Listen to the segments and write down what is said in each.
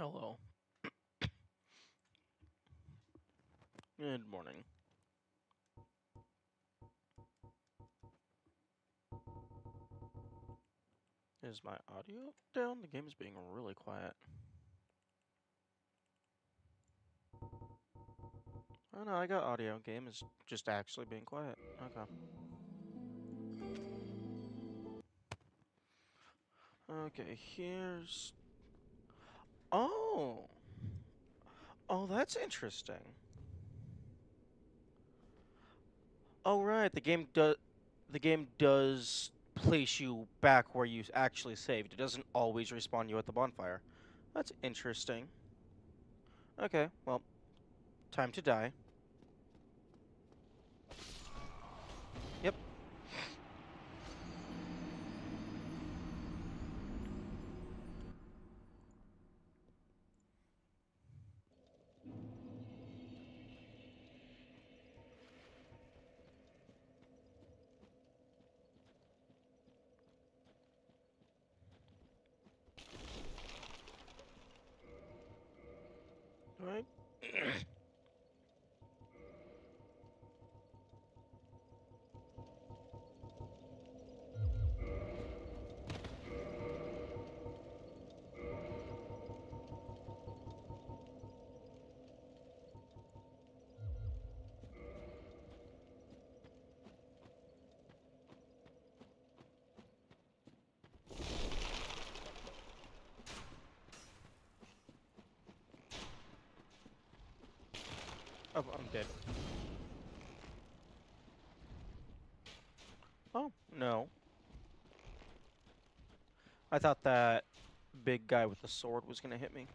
Hello. Good morning. Is my audio down? The game is being really quiet. Oh no, I got audio. Game is just actually being quiet. Okay. Okay, here's... Oh! Oh, that's interesting. Oh right, the game does place you back where you actually saved. It doesn't always respawn you at the bonfire. That's interesting. Okay, well, time to die. Yep. Alright. Oh, I'm dead. Oh, no. I thought that big guy with the sword was gonna hit me.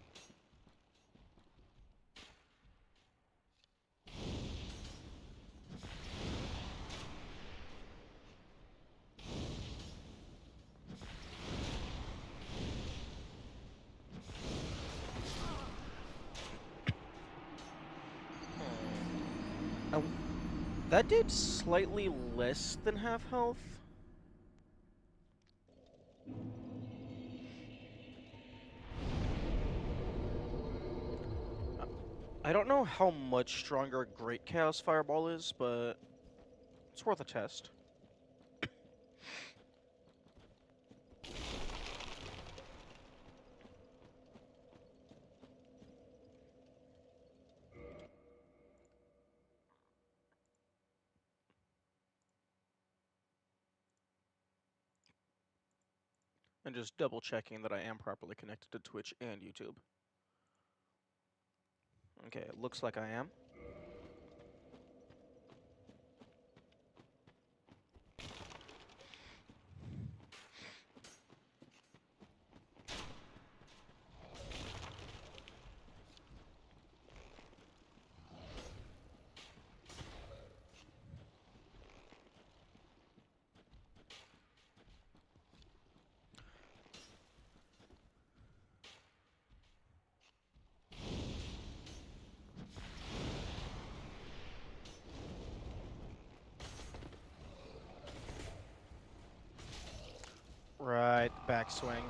Oh, that did slightly less than half health. I don't know how much stronger Great Chaos Fireball is, but it's worth a test. And just double checking that I am properly connected to Twitch and YouTube. Okay, it looks like I am. Right, backswing.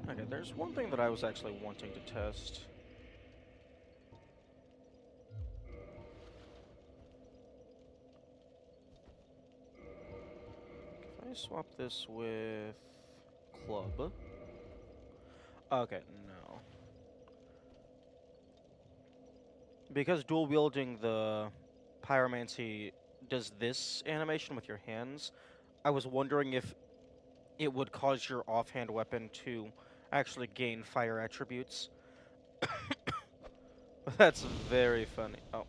Okay, there's one thing that I was actually wanting to test. If I swap this with club. Okay, no. Because dual wielding the pyromancy does this animation with your hands, I was wondering if it would cause your offhand weapon to actually gain fire attributes. That's very funny. Oh.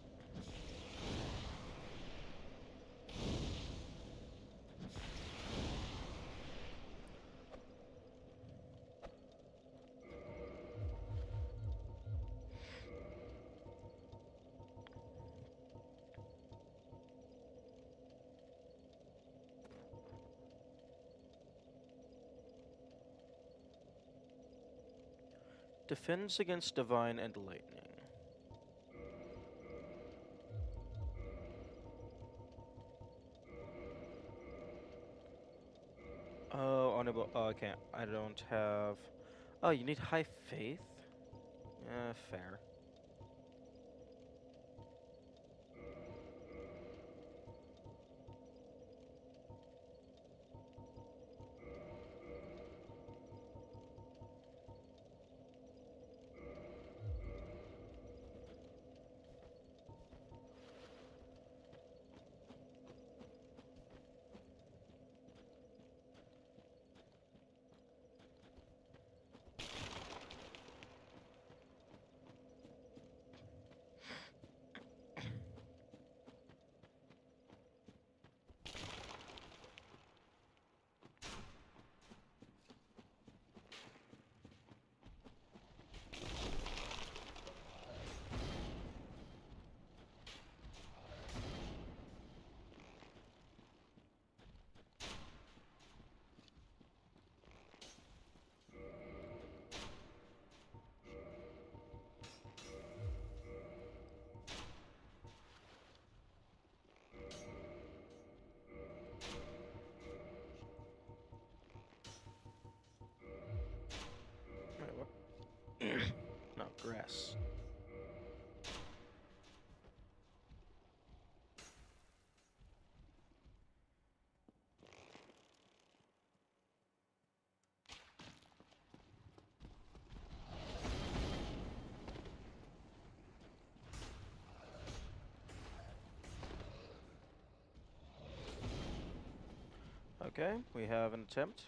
Defends against divine and lightning. Oh, unable. Oh, I can't. I don't have. Oh, you need high faith? Fair. Wait, what? No, grass. Okay, we have an attempt.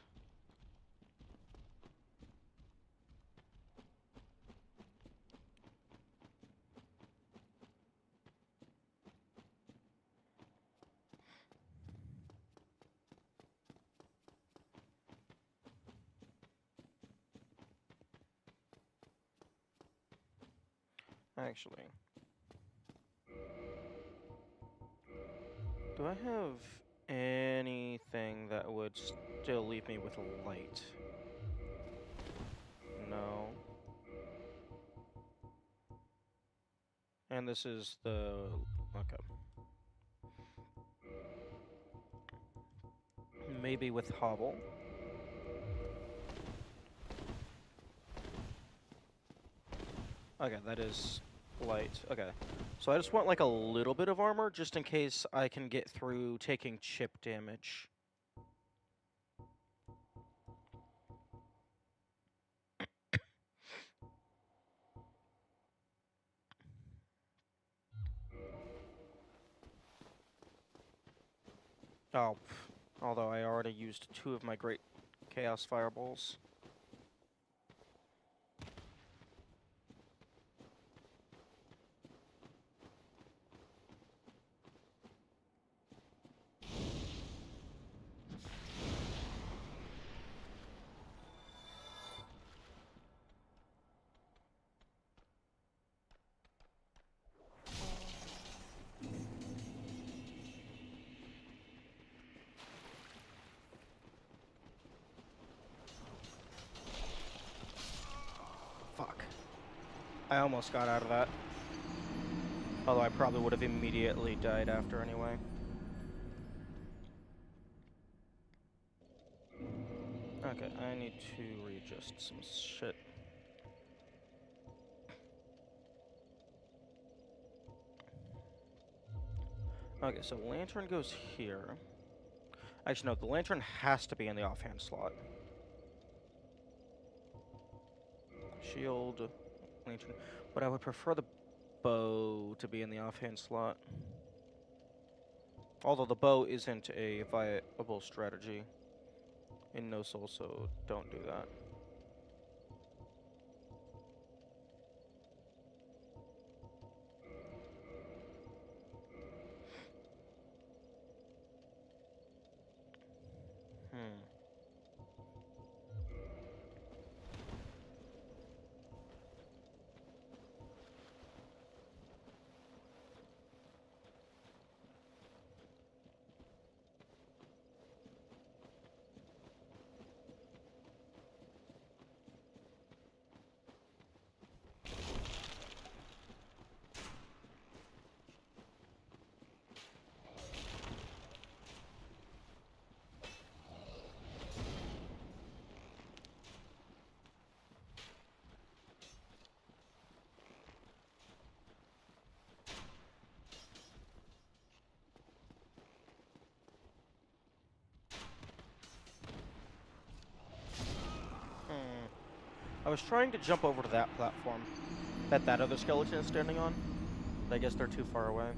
Actually, do I have anything that would still leave me with light? No. And this is the... Okay. Maybe with Hobble. Okay, that is light. Okay. So I just want like a little bit of armor just in case I can get through taking chip damage. Oh, although I already used 2 of my great Chaos Fireballs. Fuck. I almost got out of that. Although I probably would have immediately died after anyway. Okay, I need to readjust some shit. Okay, so Lantern goes here. Actually, no, the Lantern has to be in the offhand slot. Shield, Lantern. But I would prefer the bow to be in the offhand slot. Although the bow isn't a viable strategy in No Soul, so don't do that. Hmm. I was trying to jump over to that platform that other skeleton is standing on, but I guess they're too far away.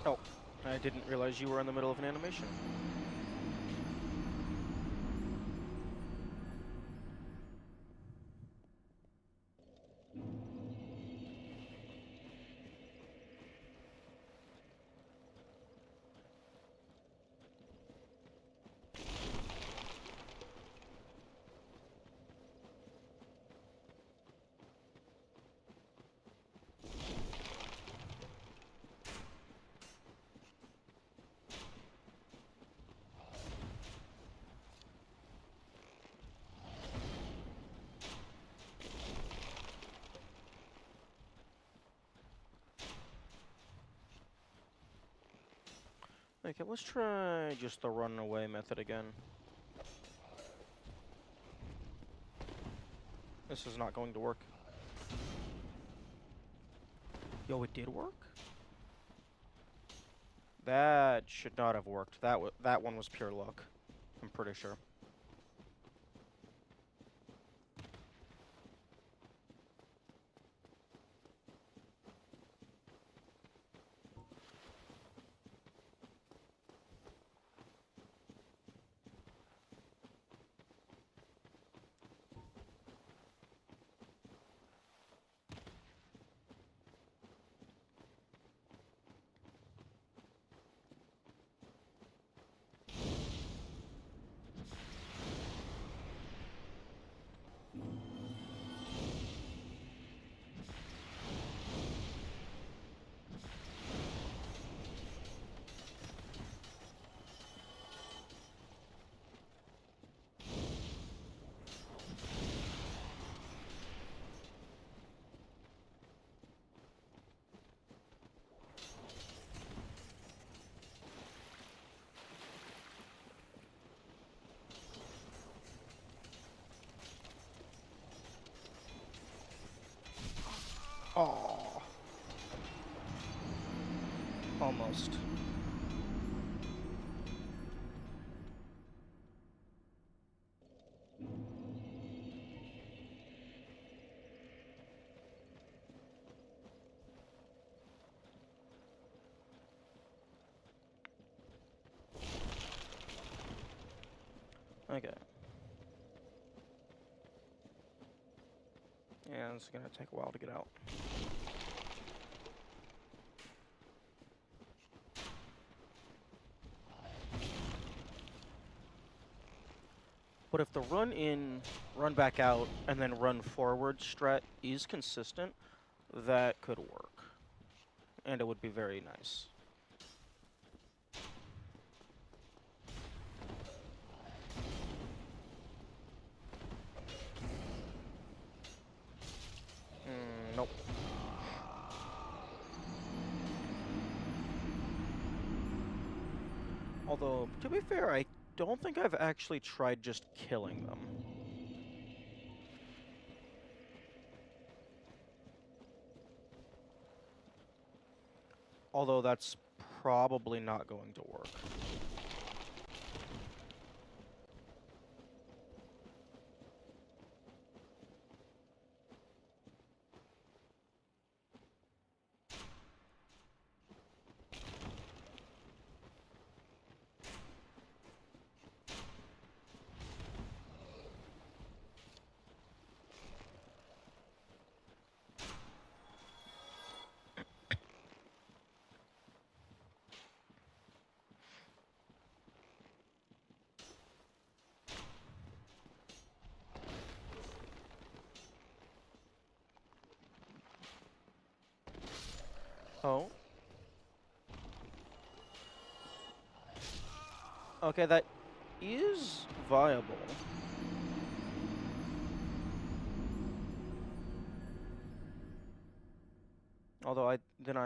Oh, I didn't realize you were in the middle of an animation. Okay, let's try just the runaway method again. This is not going to work. Yo, it did work? That should not have worked. That one was pure luck. I'm pretty sure. Oh, almost. Okay. Yeah, it's gonna take a while to get out. But if the run in, run back out, and then run forward strat is consistent, that could work. And it would be very nice. Nope. Although, to be fair, I don't think I've actually tried just killing them. Although that's probably not going to work. Oh. Okay, that is viable. Although I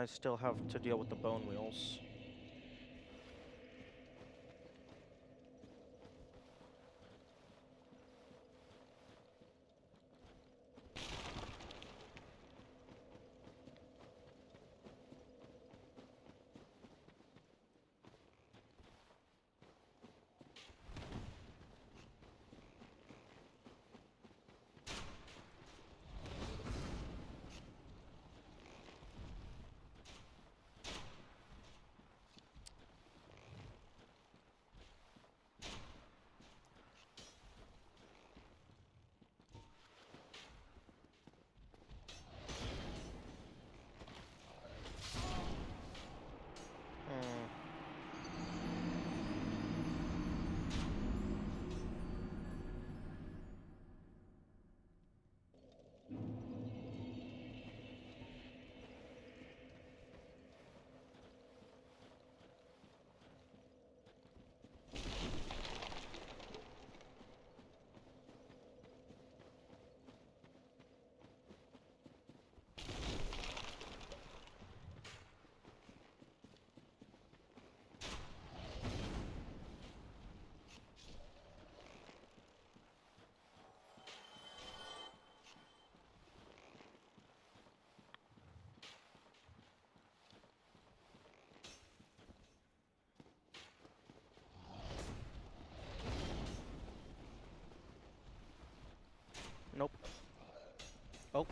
still have to deal with the bone wheels. Hmm. Nope. Oh.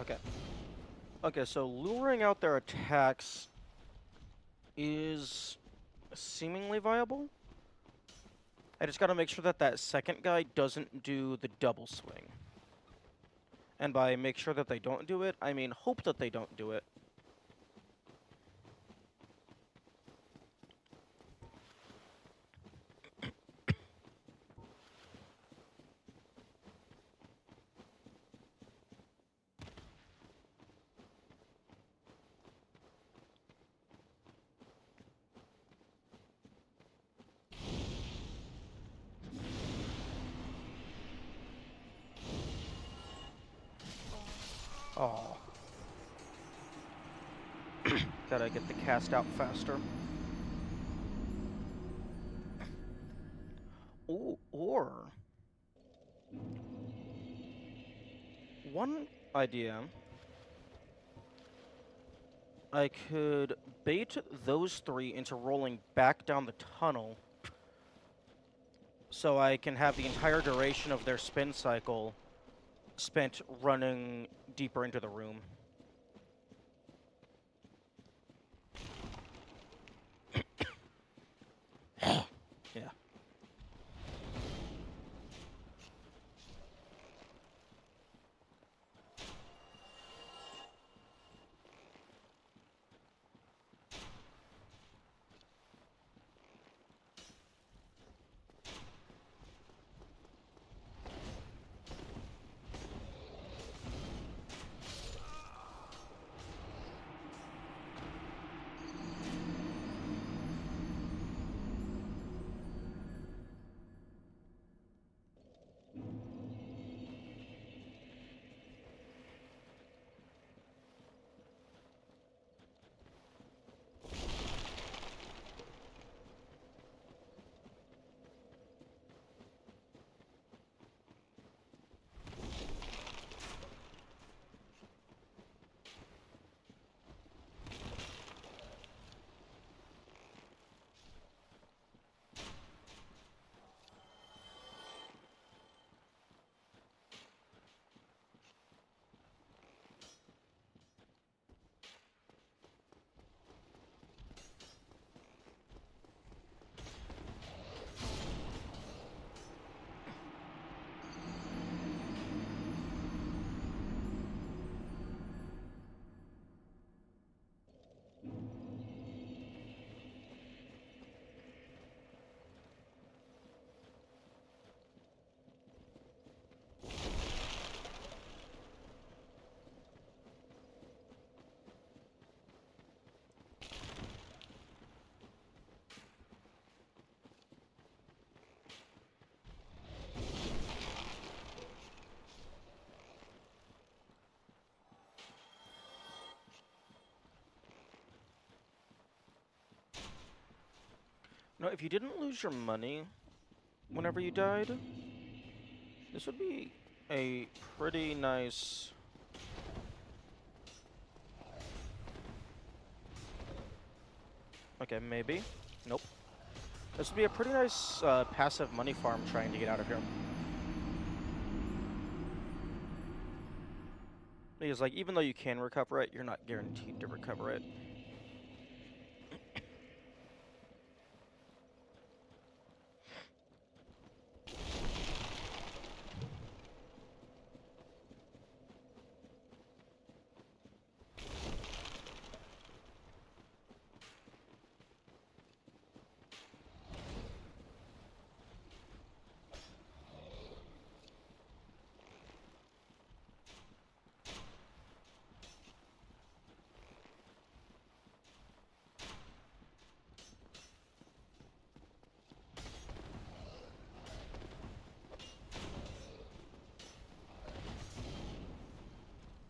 Okay. Okay, so luring out their attacks is seemingly viable. I just gotta make sure that that second guy doesn't do the double swing. And by make sure that they don't do it, I mean hope that they don't do it. Oh. Gotta get the cast out faster. Ooh, or one idea, I could bait those three into rolling back down the tunnel so I can have the entire duration of their spin cycle spent running deeper into the room. Yeah. No, if you didn't lose your money whenever you died, this would be a pretty nice... Okay, maybe. Nope. This would be a pretty nice passive money farm trying to get out of here. Because, like, even though you can recover it, you're not guaranteed to recover it.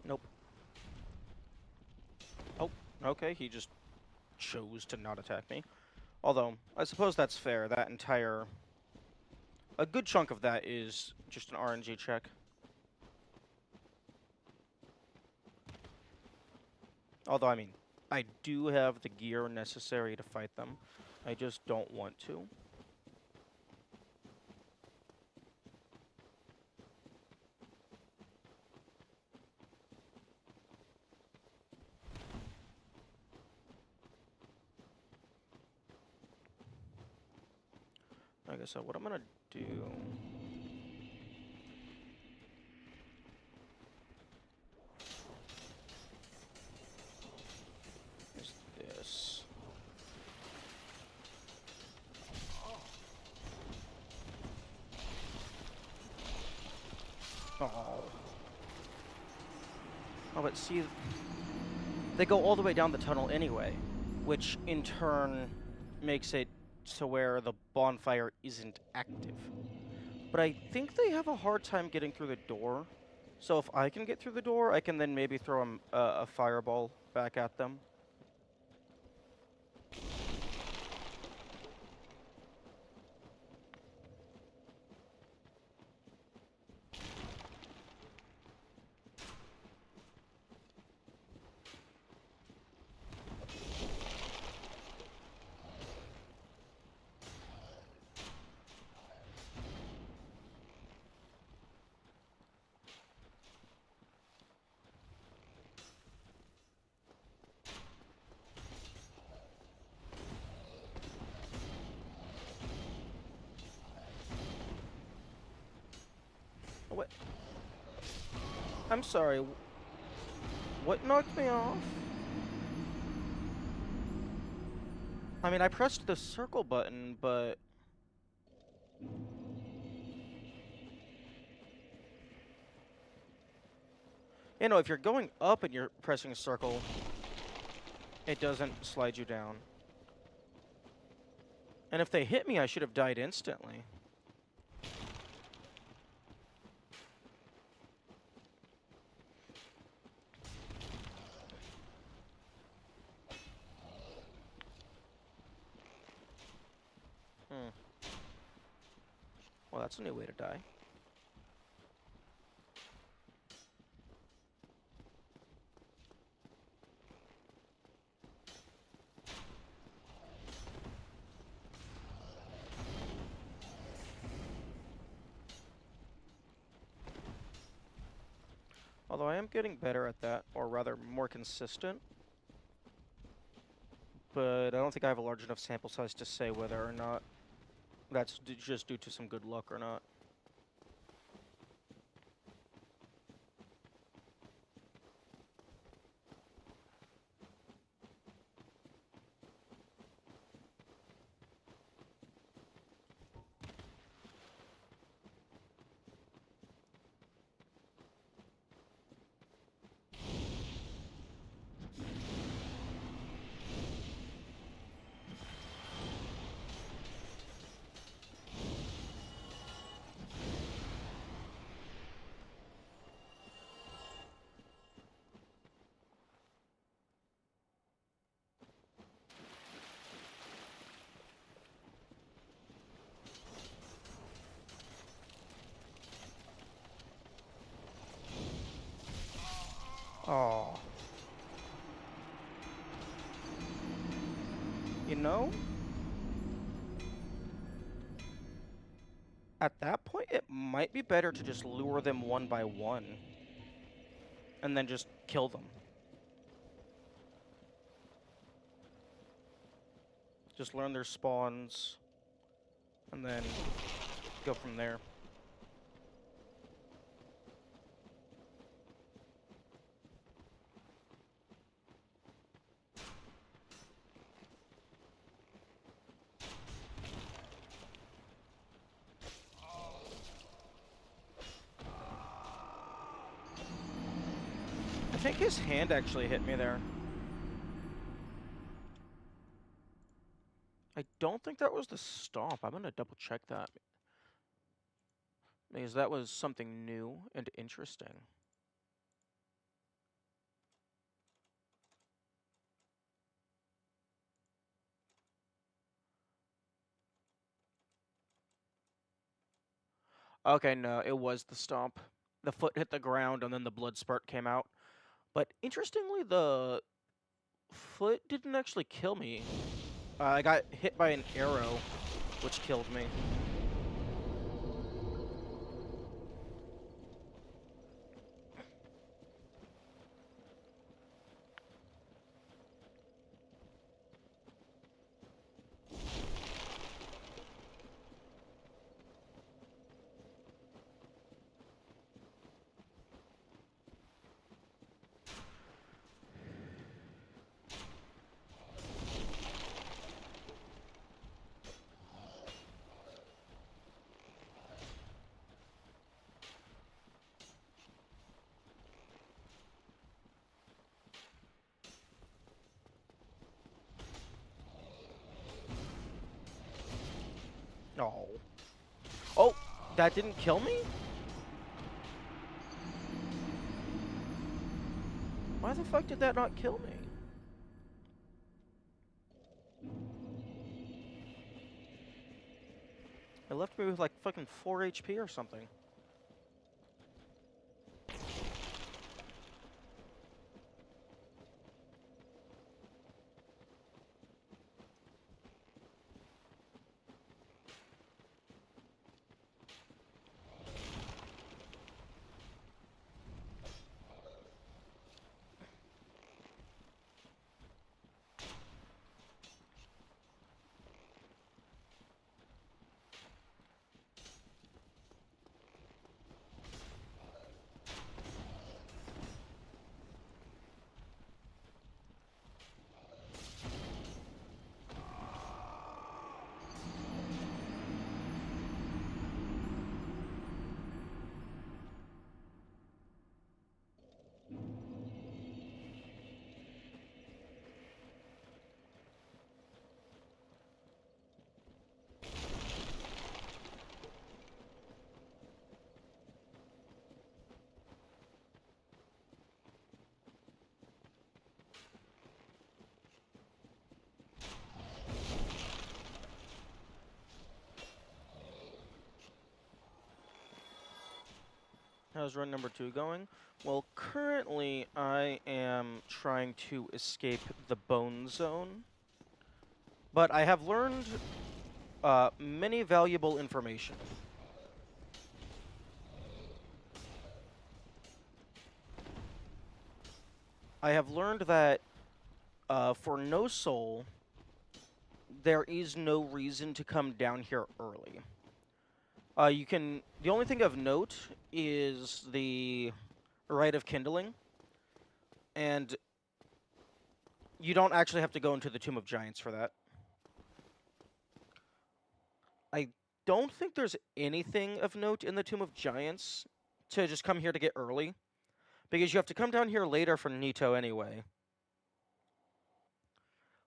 Nope. Oh, okay, he just chose to not attack me. Although, I suppose that's fair. That entire... A good chunk of that is just an RNG check. Although, I mean, I do have the gear necessary to fight them. I just don't want to. Like I said, what I'm gonna do... is this. Oh. Oh, but see... They go all the way down the tunnel anyway, which in turn makes it to where the bonfire isn't active. But I think they have a hard time getting through the door. So if I can get through the door, I can then maybe throw a fireball back at them. What? I'm sorry. What knocked me off? I mean, I pressed the circle button, but... You know, if you're going up and you're pressing a circle, it doesn't slide you down. And if they hit me, I should have died instantly. Well, that's a new way to die. Although I am getting better at that, or rather more consistent. But I don't think I have a large enough sample size to say whether or not that's just due to some good luck or not. Oh. You know, at that point, it might be better to just lure them one by one and then just kill them. Just learn their spawns and then go from there. I think his hand actually hit me there. I don't think that was the stomp. I'm gonna double check that. Because that was something new and interesting. Okay, no, it was the stomp. The foot hit the ground and then the blood spurt came out. But interestingly, the foot didn't actually kill me. I got hit by an arrow, which killed me. Oh. Oh, that didn't kill me? Why the fuck did that not kill me? It left me with like fucking 4 HP or something. How's run number 2 going? Well, currently I am trying to escape the bone zone, but I have learned many valuable information. I have learned that for no soul, there is no reason to come down here early. You can. The only thing of note is the Rite of Kindling, and you don't actually have to go into the Tomb of Giants for that. I don't think there's anything of note in the Tomb of Giants to just come here to get early, because you have to come down here later for Nito anyway.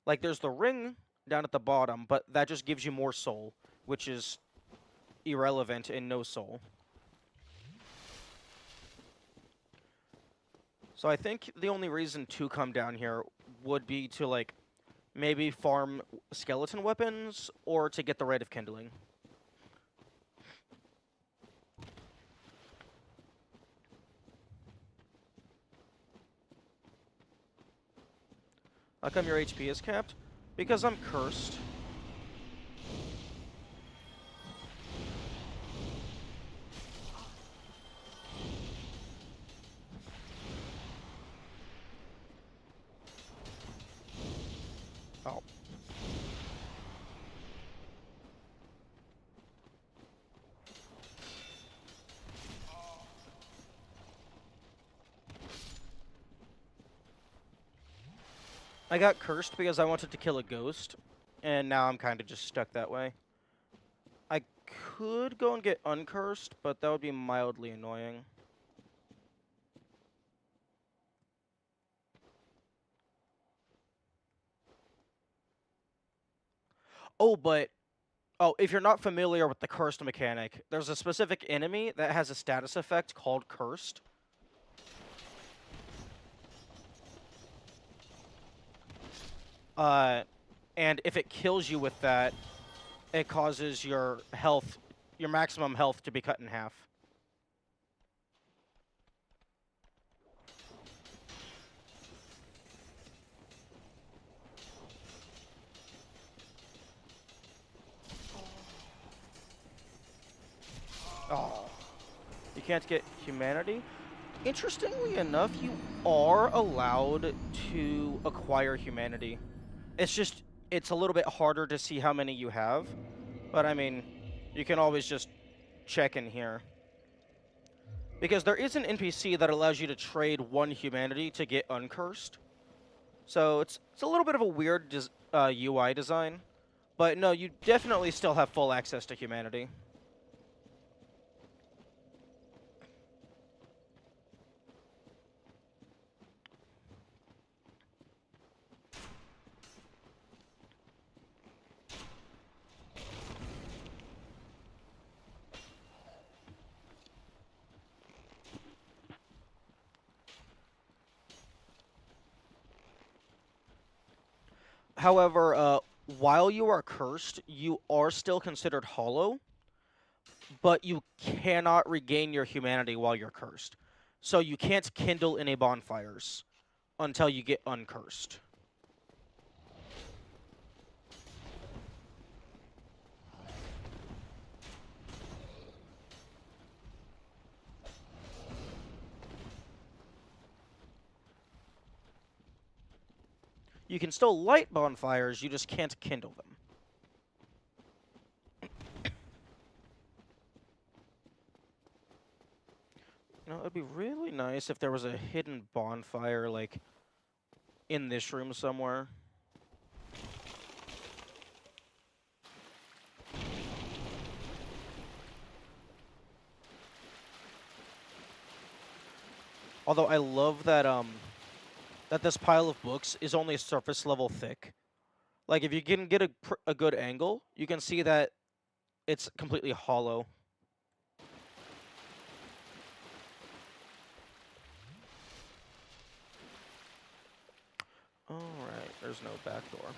Like, there's the ring down at the bottom, but that just gives you more soul, which is irrelevant in no soul. So I think the only reason to come down here would be to, like, maybe farm skeleton weapons or to get the Rite of Kindling. How come your HP is capped? Because I'm cursed. Oh. I got cursed because I wanted to kill a ghost, and now I'm kind of just stuck that way. I could go and get uncursed, but that would be mildly annoying. Oh, but... Oh, if you're not familiar with the cursed mechanic, there's a specific enemy that has a status effect called cursed. And if it kills you with that, it causes your health, your maximum health, to be cut in half. Oh. You can't get humanity? Interestingly enough, you are allowed to acquire humanity. It's just, it's a little bit harder to see how many you have. But I mean, you can always just check in here. Because there is an NPC that allows you to trade one humanity to get uncursed. So it's a little bit of a weird UI design. But no, you definitely still have full access to humanity. However, while you are cursed, you are still considered hollow, but you cannot regain your humanity while you're cursed. So you can't kindle any bonfires until you get uncursed. You can still light bonfires, you just can't kindle them. You know, it'd be really nice if there was a hidden bonfire, like, in this room somewhere. Although I love that, that this pile of books is only surface level thick. Like, if you can get a good angle, you can see that it's completely hollow. Alright, there's no back door.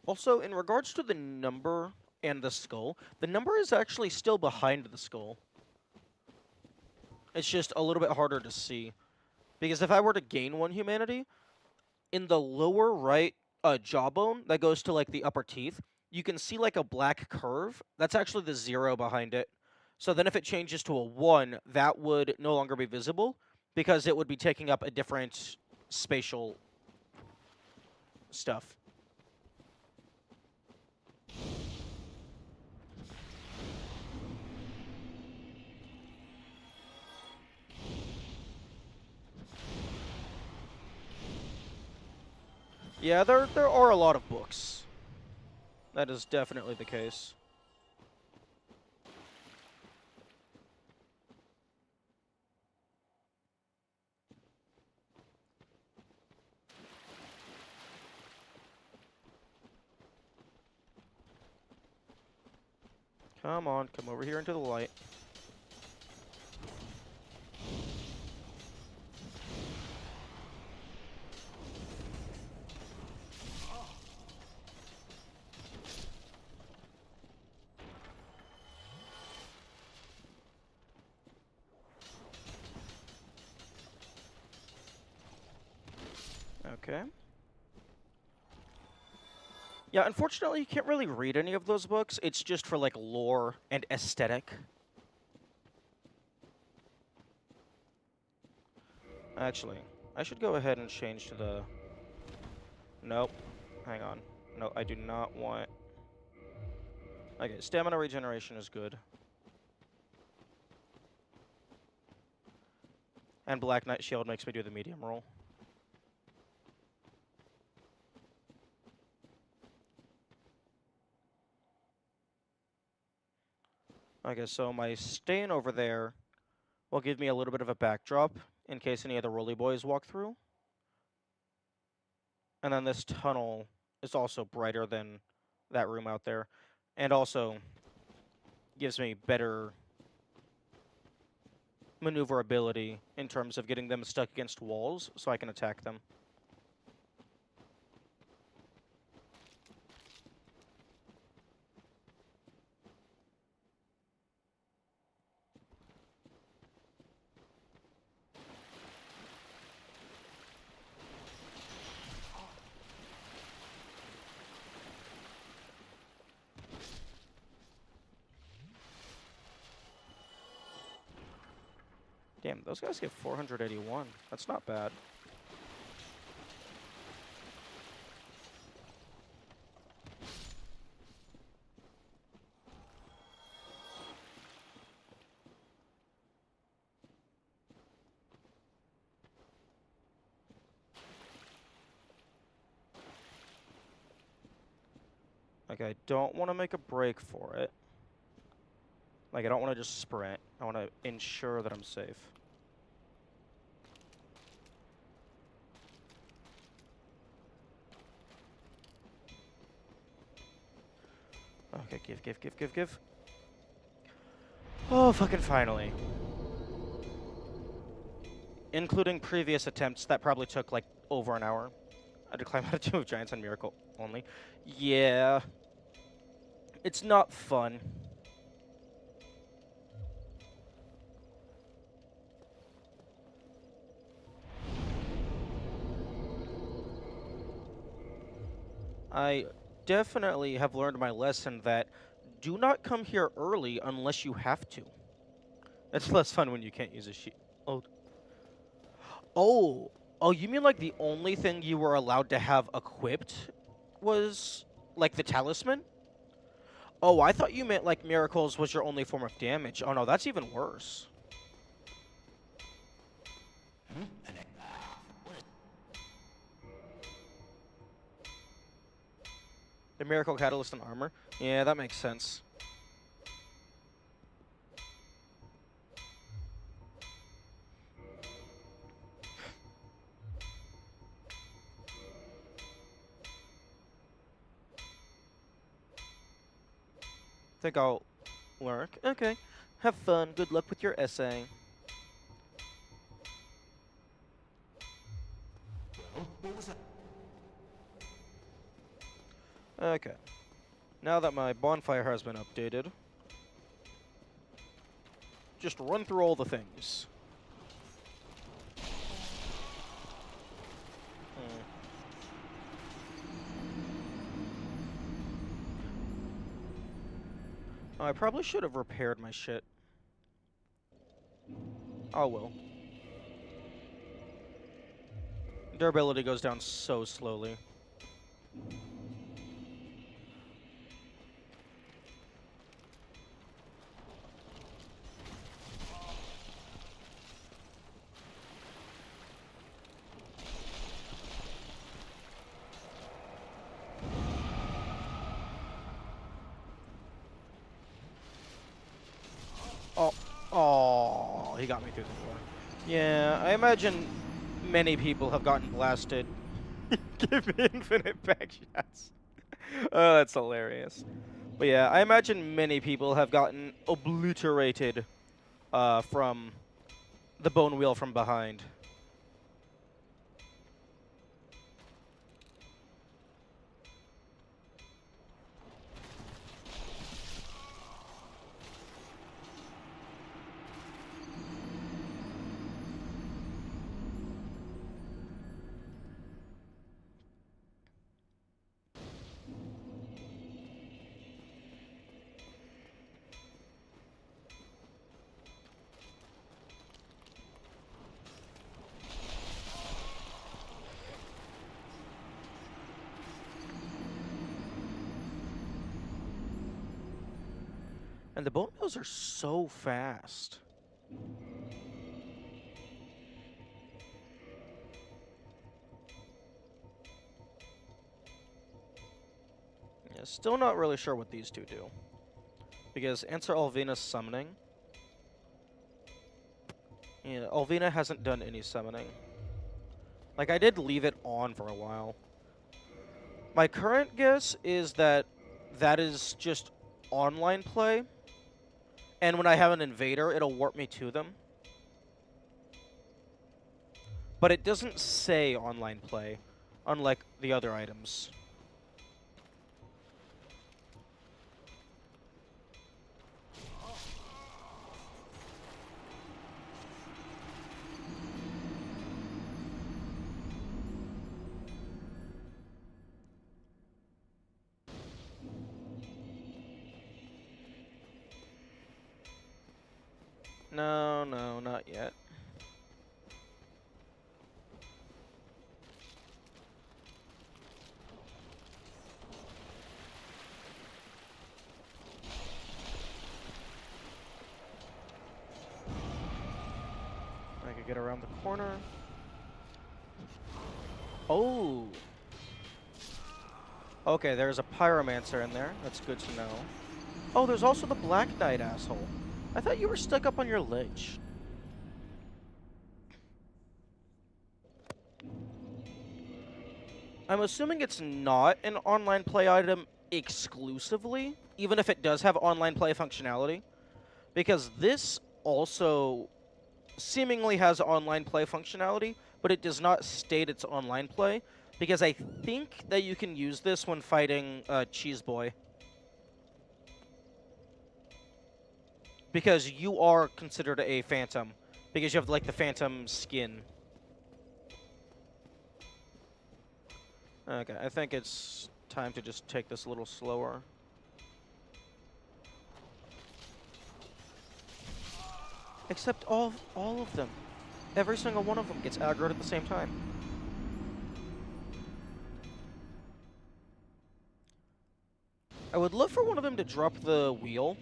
Also, in regards to the number and the skull, the number is actually still behind the skull. It's just a little bit harder to see. Because if I were to gain one humanity, in the lower right jawbone that goes to, like, the upper teeth, you can see, like, a black curve. That's actually the 0 behind it. So then if it changes to a 1, that would no longer be visible, because it would be taking up a different spatial stuff. Yeah, there are a lot of books. That is definitely the case. Come on, come over here into the light. Okay. Yeah, unfortunately, you can't really read any of those books. It's just for, like, lore and aesthetic. Actually, I should go ahead and change to the... Nope. Hang on. No, I do not want... Okay, stamina regeneration is good. And Black Knight Shield makes me do the medium roll. Okay, so my staying over there will give me a little bit of a backdrop in case any of the roly boys walk through. And then this tunnel is also brighter than that room out there. And also gives me better maneuverability in terms of getting them stuck against walls so I can attack them. Damn, those guys get 481. That's not bad. Like, I don't want to make a break for it. Like, I don't want to just sprint. I want to ensure that I'm safe. Okay, give. Oh, fucking finally. Including previous attempts, that probably took, like, over an hour. I had to climb out of Tomb of Giants on Miracle only. Yeah. It's not fun. I definitely have learned my lesson that do not come here early unless you have to. It's less fun when you can't use a shield. Oh, you mean like the only thing you were allowed to have equipped was like the talisman? Oh, I thought you meant like miracles was your only form of damage. Oh no, that's even worse. The miracle catalyst and armor? Yeah, that makes sense. Think I'll lurk. Okay. Have fun. Good luck with your essay. What was that? Okay. Now that my bonfire has been updated, just run through all the things. Oh, I probably should have repaired my shit. Oh well. Durability goes down so slowly. Oh, he got me through the door. Yeah, I imagine many people have gotten blasted. Give me infinite back shots. Oh, that's hilarious. But yeah, I imagine many people have gotten obliterated from the bone wheel from behind. And the bone wheels are so fast. Yeah, still not really sure what these two do. Because answer Alvina's summoning. Yeah, Alvina hasn't done any summoning. Like, I did leave it on for a while. My current guess is that that is just online play. And when I have an invader, it'll warp me to them. But it doesn't say online play, unlike the other items. No, no, not yet. I could get around the corner. Oh! Okay, there's a Pyromancer in there. That's good to know. Oh, there's also the Black Knight, asshole. I thought you were stuck up on your ledge. I'm assuming it's not an online play item exclusively, even if it does have online play functionality. Because this also seemingly has online play functionality, but it does not state it's online play. Because I think that you can use this when fighting Cheese Boy. Because you are considered a phantom. Because you have, like, the phantom skin. Okay, I think it's time to just take this a little slower. Except all of them. Every single one of them gets aggroed at the same time. I would love for one of them to drop the wheel.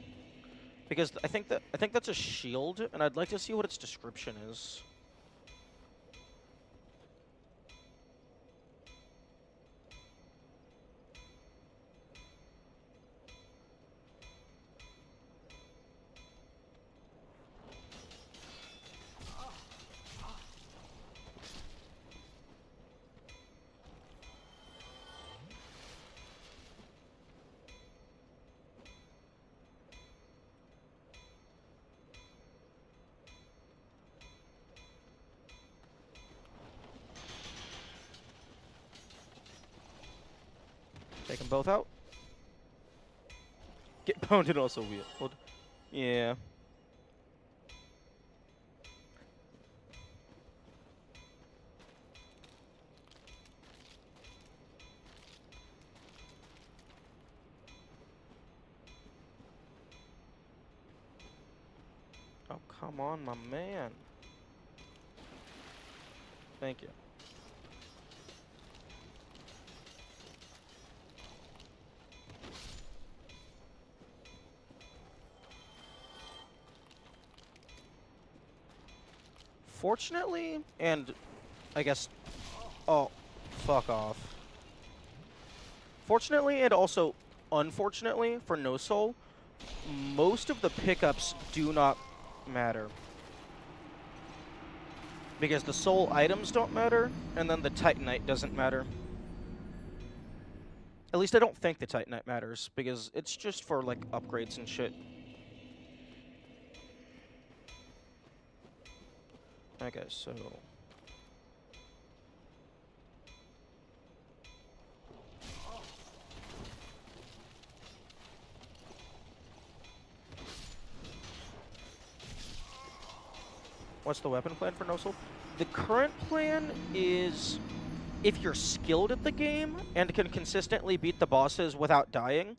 Because I think that's a shield, and I'd like to see what its description is. Take them both out. Get pwned and also wheeled. Yeah. Oh, come on, my man. Thank you. Fortunately, and I guess... Oh, fuck off. Fortunately, and also unfortunately, for No Soul, most of the pickups do not matter. Because the soul items don't matter, and then the Titanite doesn't matter. At least I don't think the Titanite matters, because it's just for, like, upgrades and shit. Okay, so... What's the weapon plan for No Soul? The current plan is, if you're skilled at the game and can consistently beat the bosses without dying,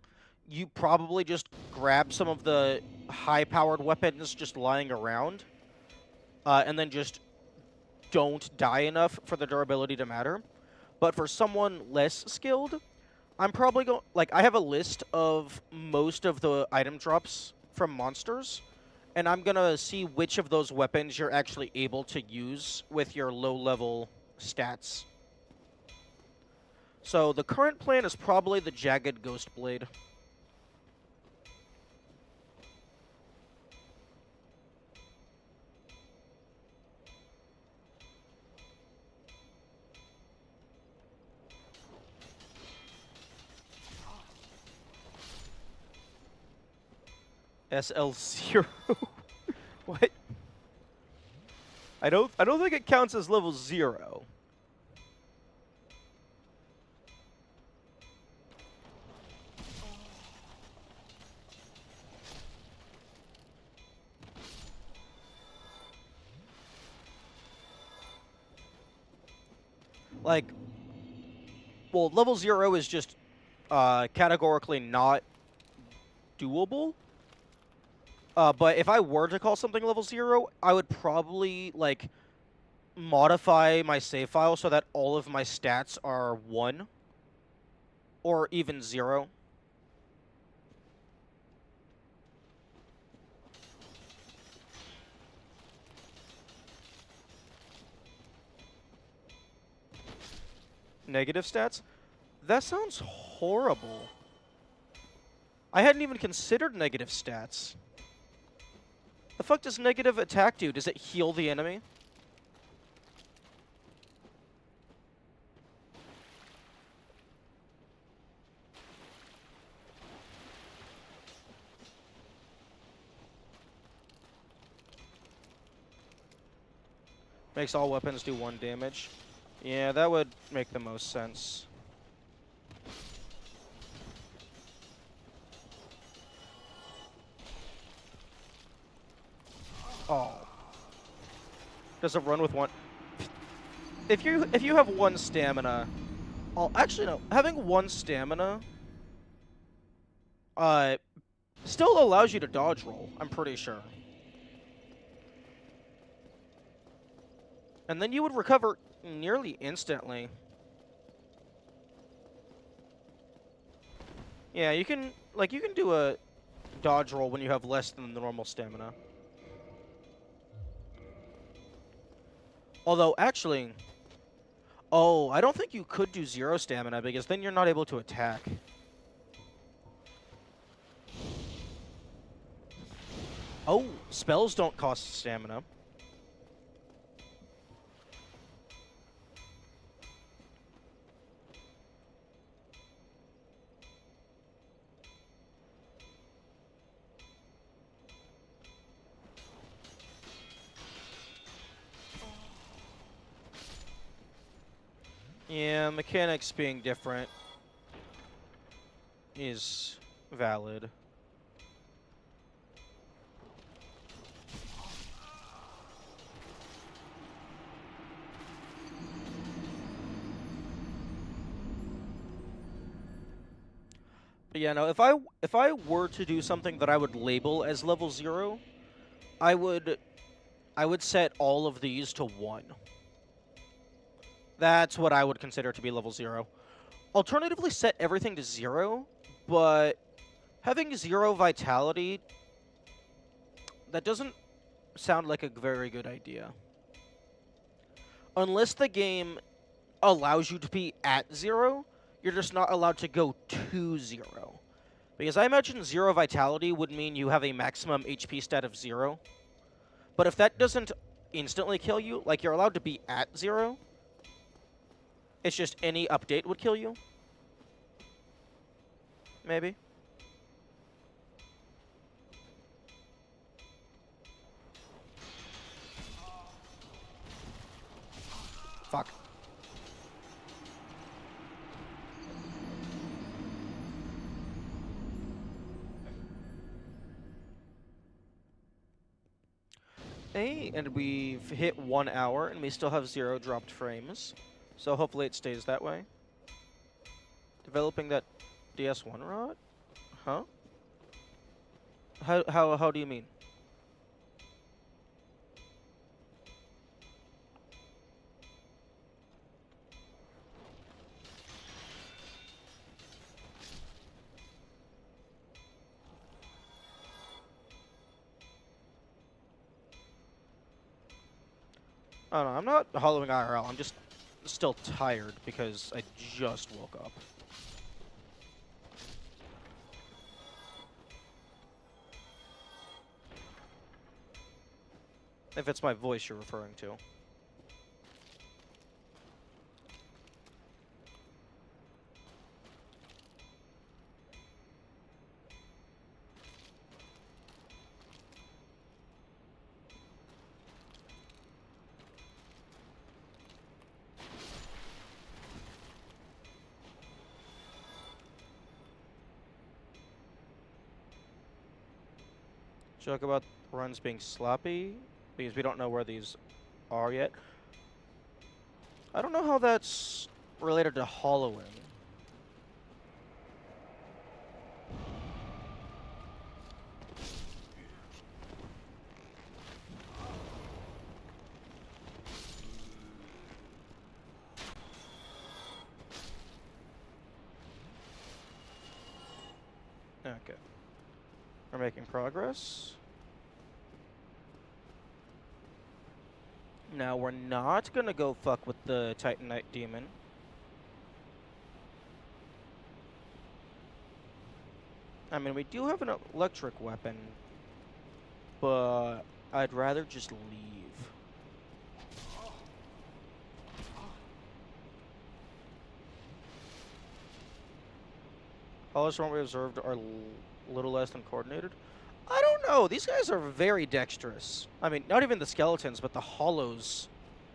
you probably just grab some of the high-powered weapons just lying around, and then just don't die enough for the durability to matter. But for someone less skilled, I'm probably going... Like, I have a list of most of the item drops from monsters, and I'm going to see which of those weapons you're actually able to use with your low-level stats. So the current plan is probably the Jagged Ghost Blade. SL0. What? I don't think it counts as level 0. Like, well, level 0 is just categorically not doable. But if I were to call something level 0, I would probably, like, modify my save file so that all of my stats are 1. Or even 0. Negative stats? That sounds horrible. I hadn't even considered negative stats. The fuck does negative attack do? Does it heal the enemy? Makes all weapons do 1 damage. Yeah, that would make the most sense. Oh. Does it run with 1? If you have 1 stamina, actually no, having 1 stamina still allows you to dodge roll, I'm pretty sure. And then you would recover nearly instantly. Yeah, you can do a dodge roll when you have less than the normal stamina. Although, actually... Oh, I don't think you could do 0 stamina, because then you're not able to attack. Oh, spells don't cost stamina. Yeah, mechanics being different is valid. But yeah, no, if I were to do something that I would label as level 0, I would set all of these to 1. That's what I would consider to be level 0. Alternatively, set everything to 0, but having 0 vitality, that doesn't sound like a very good idea. Unless the game allows you to be at 0, you're just not allowed to go to 0. Because I imagine 0 vitality would mean you have a maximum HP stat of 0. But if that doesn't instantly kill you, like you're allowed to be at 0, it's just any update would kill you. maybe? Fuck. Hey, and we've hit 1 hour, and we still have 0 dropped frames. So hopefully it stays that way. Developing that DS1 rod? Huh? How do you mean? I don't know, I'm not hollowing IRL, I'm just still tired because I just woke up. If it's my voice you're referring to. Joke about runs being sloppy because we don't know where these are yet. I don't know how that's related to hollowing. Okay. We're making progress. Now, we're not gonna go fuck with the Titanite demon. I mean, we do have an electric weapon, but I'd rather just leave. Hollows from what we observed are a little less than coordinated. I don't know. These guys are very dexterous. I mean, not even the skeletons, but the hollows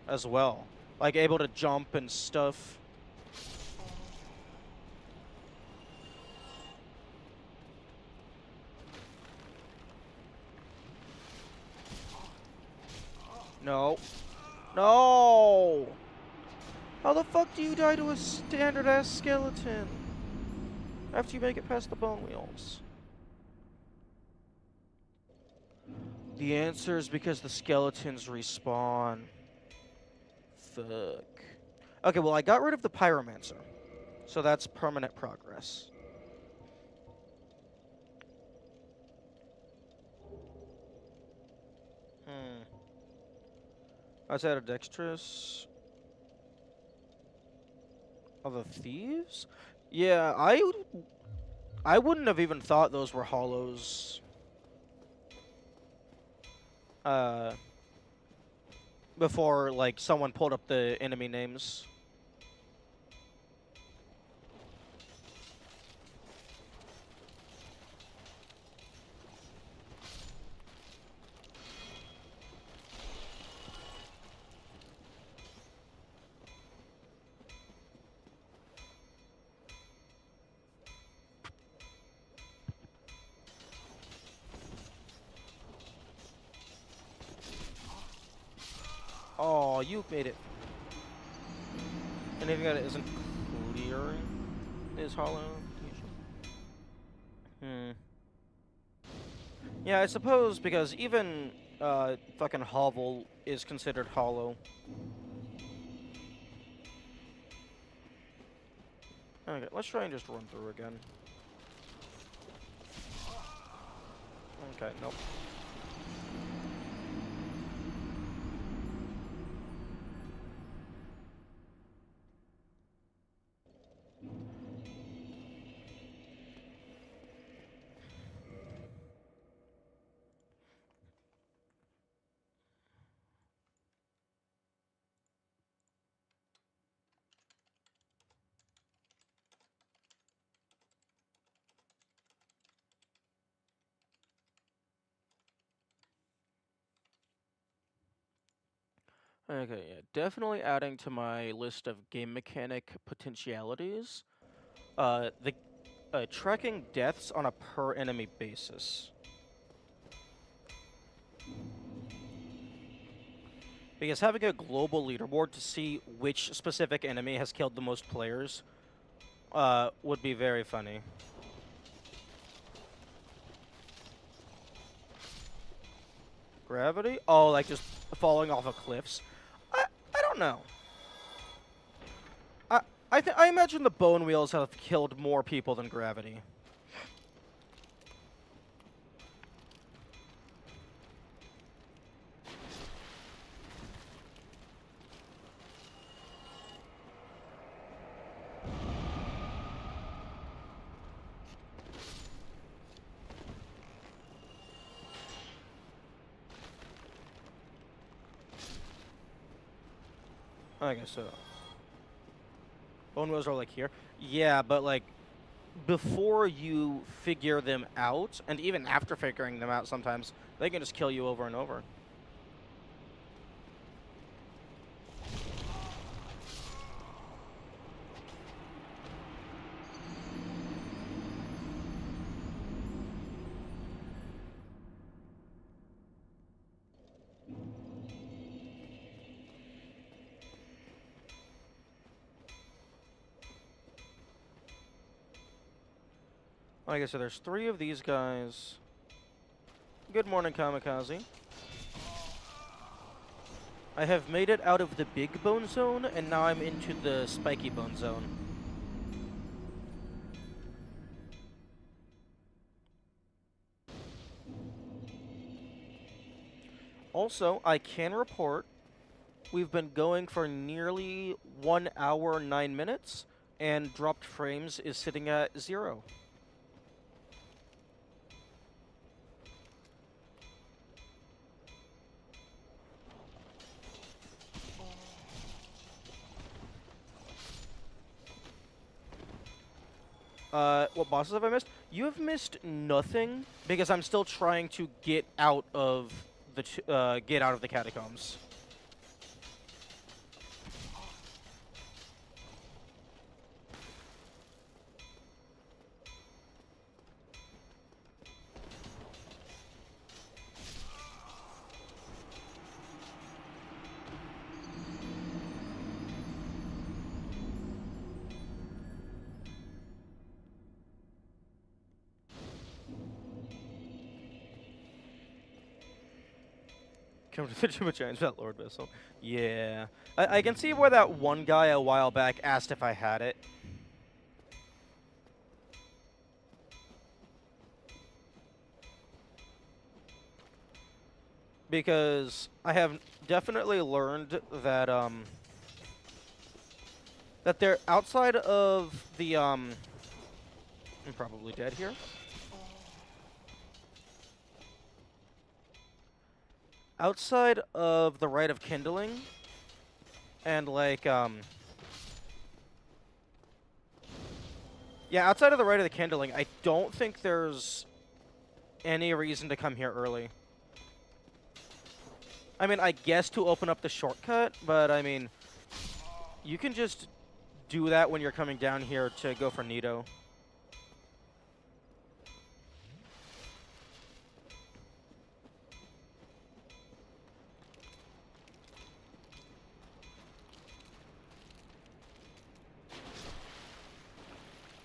as well. Like, able to jump and stuff. No. No! How the fuck do you die to a standard-ass skeleton? After you make it past the bone wheels. The answer is because the skeletons respawn. Fuck. Okay, well, I got rid of the pyromancer. So that's permanent progress. Outside of dexterous... Of the thieves? Yeah, I wouldn't have even thought those were hollows. Uh... Before, like, someone pulled up the enemy names. Oh, you made it. Anything that isn't clearing is hollow. Hmm. Yeah, I suppose because even fucking hovel is considered hollow. Okay, let's try and just run through again. Okay, nope. Okay, yeah, definitely adding to my list of game mechanic potentialities. The tracking deaths on a per enemy basis. Because having a global leaderboard to see which specific enemy has killed the most players would be very funny. Gravity? Oh, like just falling off of cliffs? I don't know. I I imagine the bone wheels have killed more people than gravity. I guess so. Bone wheels are like here. Yeah, but like before you figure them out, and even after figuring them out, sometimes they can just kill you over and over. Like I said, there's 3 of these guys. Good morning, Kamikaze. I have made it out of the big bone zone, and now I'm into the spiky bone zone. Also, I can report we've been going for nearly 1 hour, 9 minutes, and dropped frames is sitting at 0. What bosses have I missed? You have missed nothing because I'm still trying to get out of the catacombs. Come to the Tomb of Giants without Lord Missile. Yeah. I can see why that one guy a while back asked if I had it. Because I have definitely learned that that they're outside of the I'm probably dead here. Outside of the Rite of Kindling and like yeah, outside of the Rite of the Kindling, I don't think there's any reason to come here early. I mean, I guess to open up the shortcut, but I mean, you can just do that when you're coming down here to go for Nito.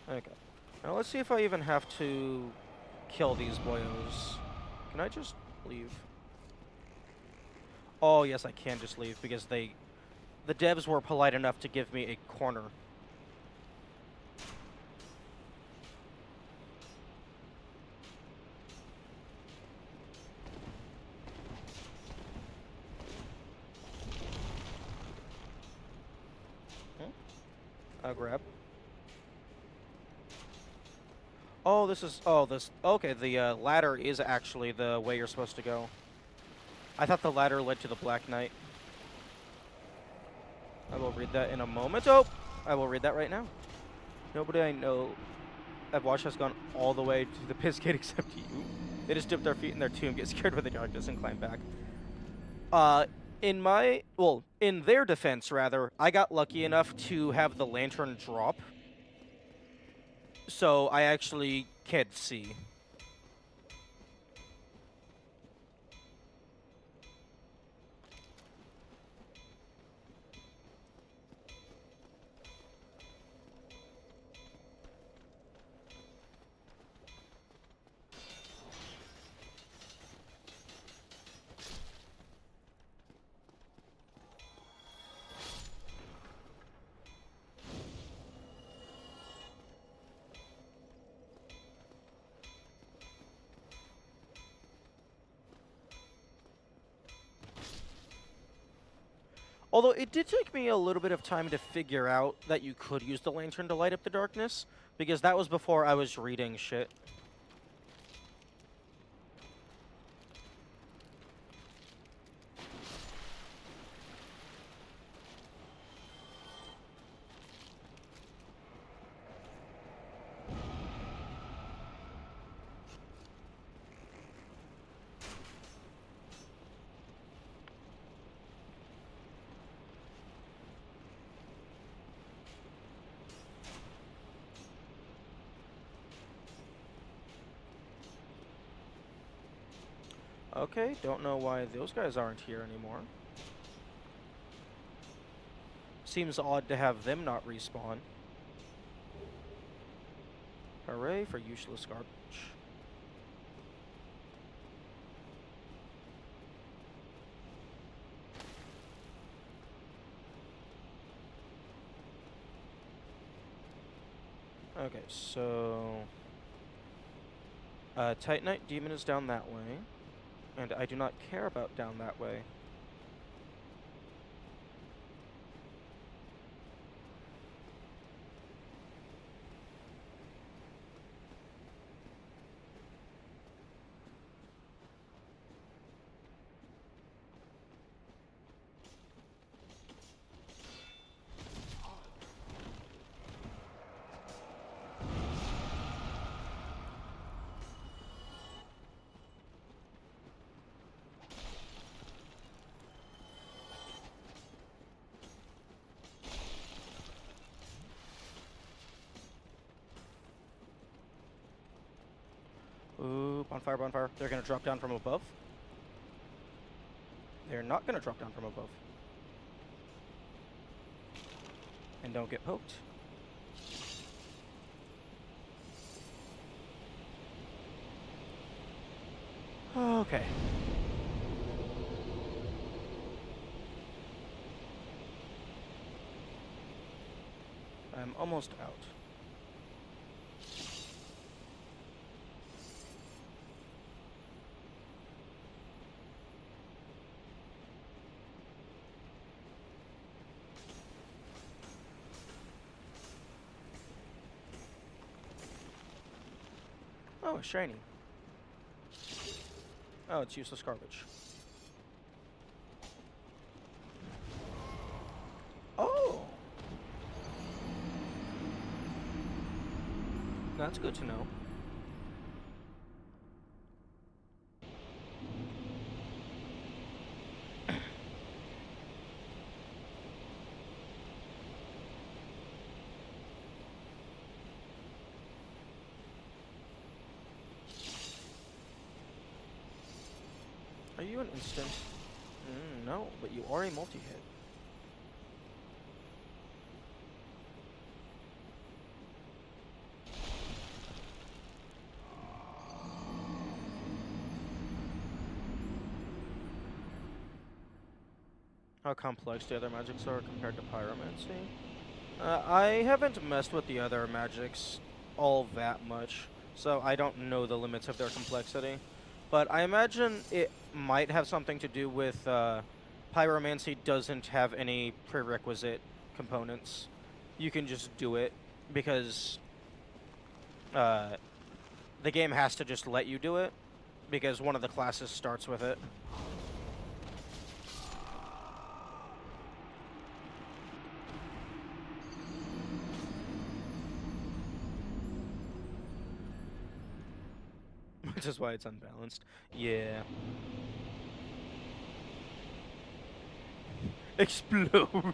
Okay. Now let's see if I even have to kill these boyos. Can I just leave? Oh, yes, I can just leave because the devs were polite enough to give me a corner. I'll grab. Oh, okay, the ladder is actually the way you're supposed to go. I thought the ladder led to the Black Knight. I will read that in a moment. Oh, I will read that right now. Nobody I know I've watched has gone all the way to the piss gate except you. They just dip their feet in their tomb, get scared by the darkness, and climb back. in their defense, rather, I got lucky enough to have the lantern drop, so I actually can't see. Although it did take me a little bit of time to figure out that you could use the lantern to light up the darkness, because that was before I was reading shit. Okay, don't know why those guys aren't here anymore. Seems odd to have them not respawn. Hooray for useless garbage. Okay, so... Titanite Demon is down that way, and I do not care about down that way. Ooh, bonfire, bonfire. They're gonna drop down from above. They're not gonna drop down from above. And don't get poked. Okay. I'm almost out. Oh, it's shiny. Oh, it's useless garbage. Oh! That's good to know. Are you an instant? No, but you are a multi-hit. How complex the other magics are compared to pyromancy? I haven't messed with the other magics all that much, so I don't know the limits of their complexity. But I imagine it might have something to do with pyromancy doesn't have any prerequisite components. You can just do it because uh, the game has to just let you do it because one of the classes starts with it. Which is why it's unbalanced. Yeah. Explode.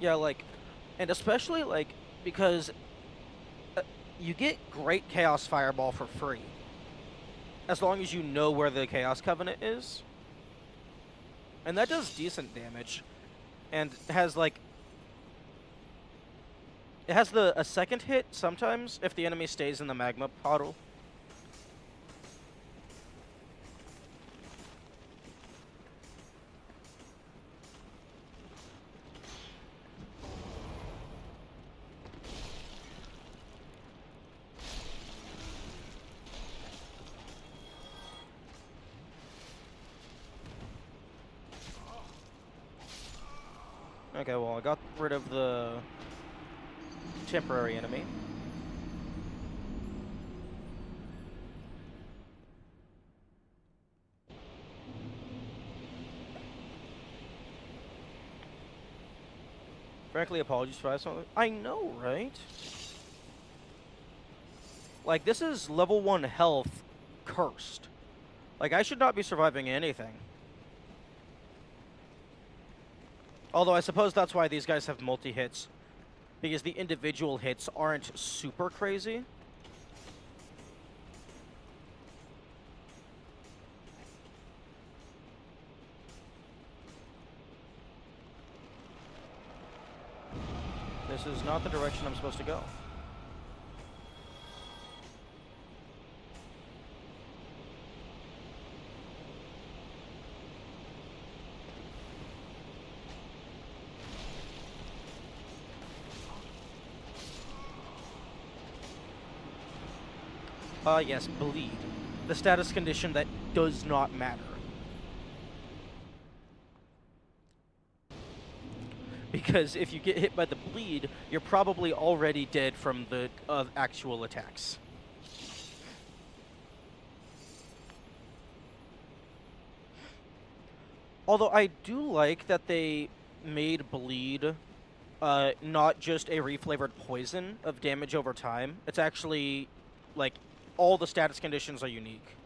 Yeah, like, and especially like because uh, you get great Chaos Fireball for free as long as you know where the Chaos Covenant is, and that does decent damage, and has like it has the a second hit sometimes if the enemy stays in the magma puddle. Okay, well I got rid of the temporary enemy. Frankly, apologies for that. I know, right? Like, this is level 1 health cursed. Like, I should not be surviving anything. Although I suppose that's why these guys have multi-hits. Because the individual hits aren't super crazy. This is not the direction I'm supposed to go. Yes, bleed. The status condition that does not matter. Because if you get hit by the bleed, you're probably already dead from the actual attacks. Although I do like that they made bleed not just a reflavored poison of damage over time. It's actually, like, all the status conditions are unique.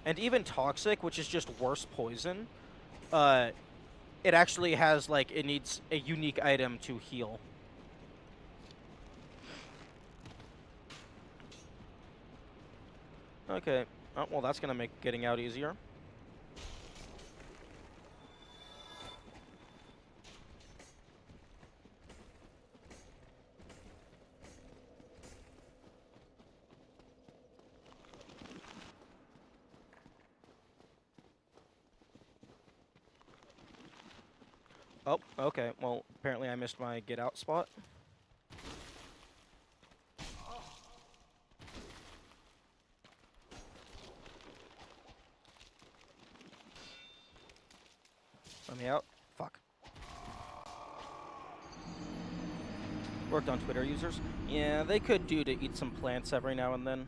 And even toxic, which is just worse poison, it actually has, like, it needs a unique item to heal. Okay. Oh, well, that's gonna make getting out easier. Oh, okay. Well, apparently I missed my get out spot. Let me out. Fuck. Worked on Twitter users. Yeah, they could do to eat some plants every now and then.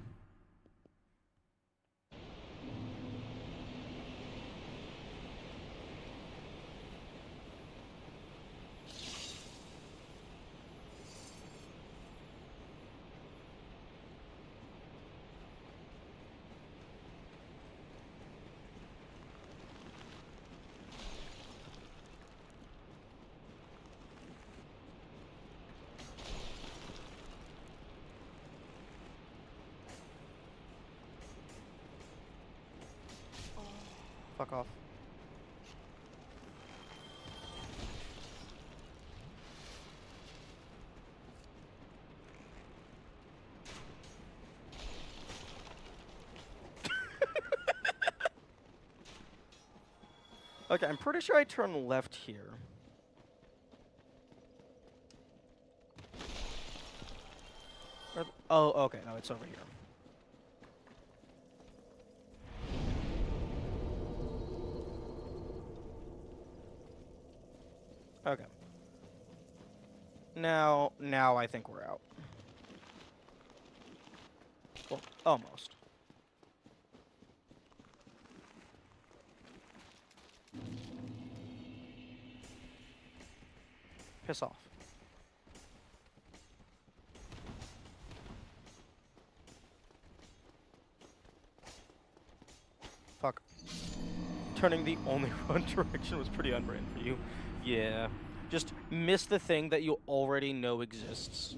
Fuck off. Okay, I'm pretty sure I turn left here. Oh, okay. No, it's over here. Okay. Now I think we're out. Well, almost. Piss off. Turning the only run direction was pretty on-brand for you. Yeah. Just miss the thing that you already know exists.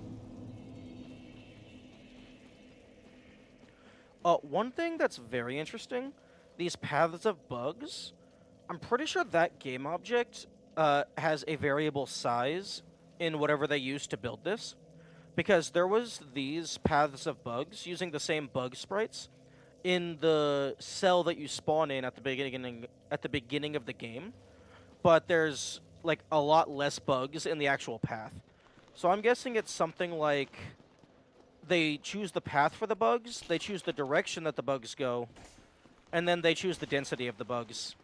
One thing that's very interesting, these paths of bugs, I'm pretty sure that game object has a variable size in whatever they used to build this. Because there was these paths of bugs using the same bug sprites in the cell that you spawn in at the beginning of the game, but there's like a lot less bugs in the actual path. So I'm guessing it's something like they choose the path for the bugs, they choose the direction that the bugs go, and then they choose the density of the bugs.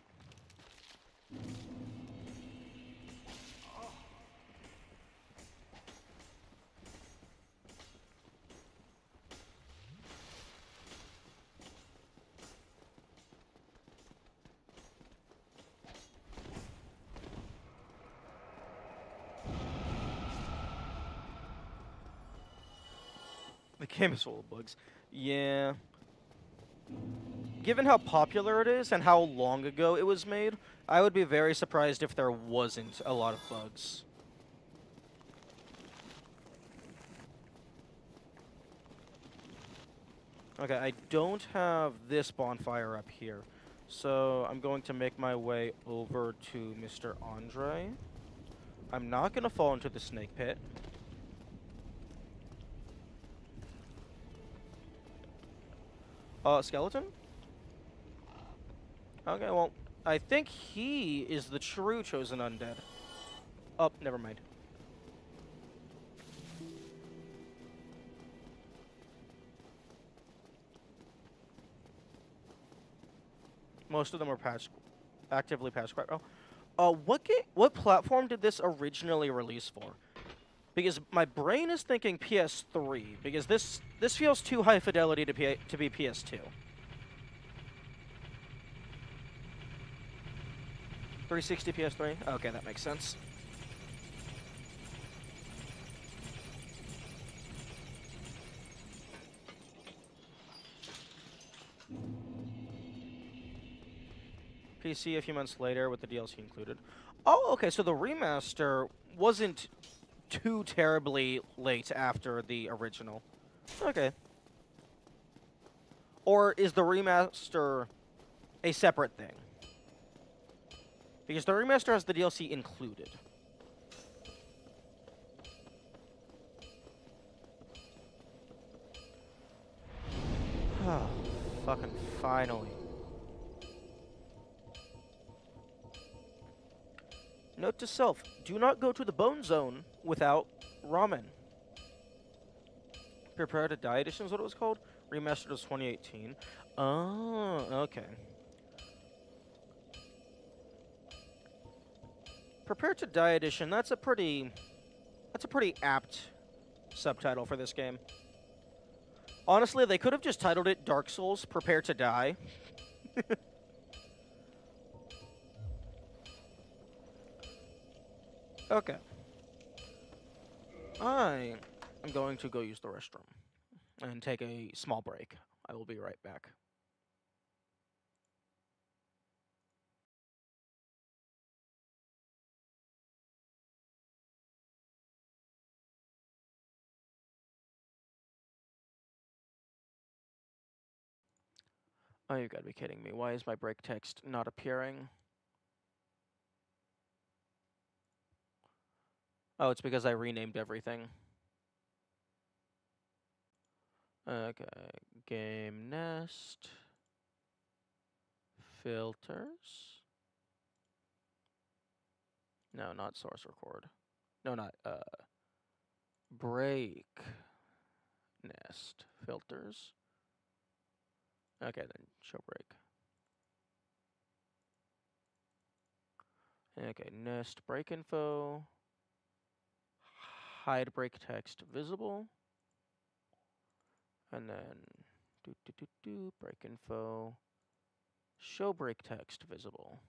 The game is full of bugs. Yeah. Given how popular it is and how long ago it was made, I would be very surprised if there wasn't a lot of bugs. Okay, I don't have this bonfire up here, so I'm going to make my way over to Mr. Andre. I'm not going to fall into the snake pit. Skeleton? Okay, well, I think he is the true chosen undead. Oh, never mind. Most of them are actively patched quite well. What platform did this originally release for? Because my brain is thinking PS3, because this feels too high fidelity to be PS2. 360 PS3? Okay, that makes sense. PC a few months later with the DLC included. Oh, okay, so the remaster wasn't too terribly late after the original. Okay. Or is the remaster a separate thing? Because the remaster has the DLC included. Oh, fucking finally. Note to self, do not go to the bone zone without ramen. Prepare to Die edition is what it was called? Remastered was 2018. Oh, okay. Prepare to Die edition, that's a pretty apt subtitle for this game. Honestly, they could have just titled it Dark Souls Prepare to Die. Okay. I am going to go use the restroom and take a small break. I will be right back. Oh, you gotta be kidding me. Why is my break text not appearing? Oh, it's because I renamed everything. Okay. Game nest. Filters. No, not source record. No, not, break nest. Filters. Okay, then show break. Okay, nest break info. Hide break text visible. And then break info. Show break text visible.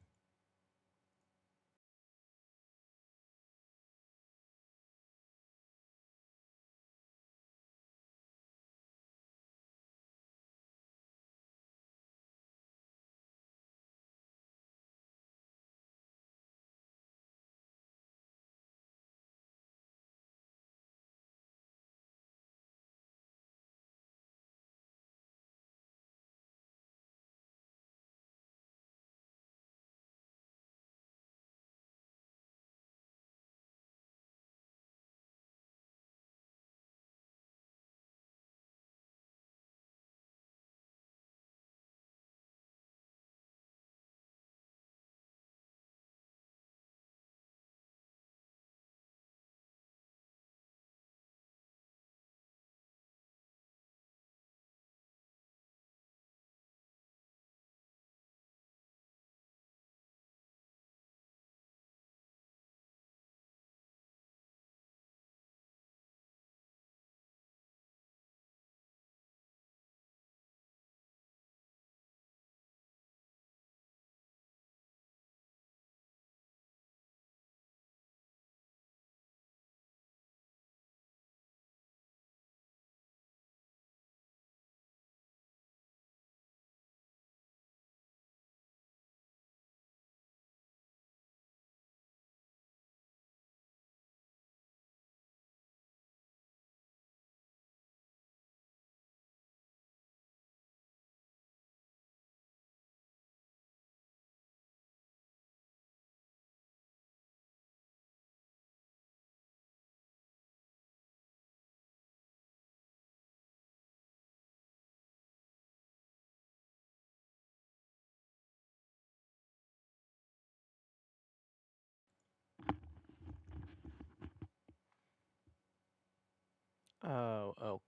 Oh,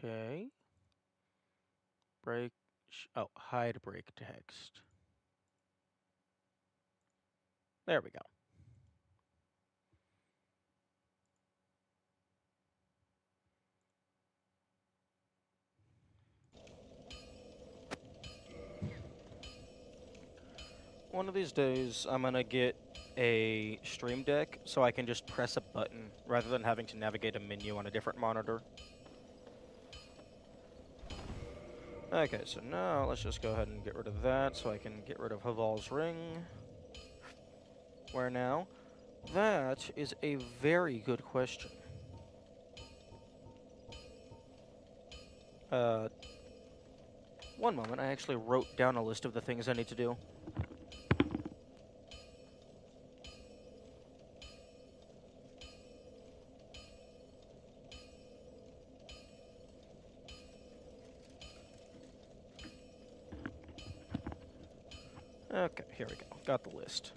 okay. Break. Hide break text. There we go. One of these days, I'm gonna get a Stream Deck so I can just press a button rather than having to navigate a menu on a different monitor. Okay, so now let's just go ahead and get rid of that so I can get rid of Haval's ring. Where now? That is a very good question. One moment, I actually wrote down a list of the things I need to do. Okay, here we go. Got the list.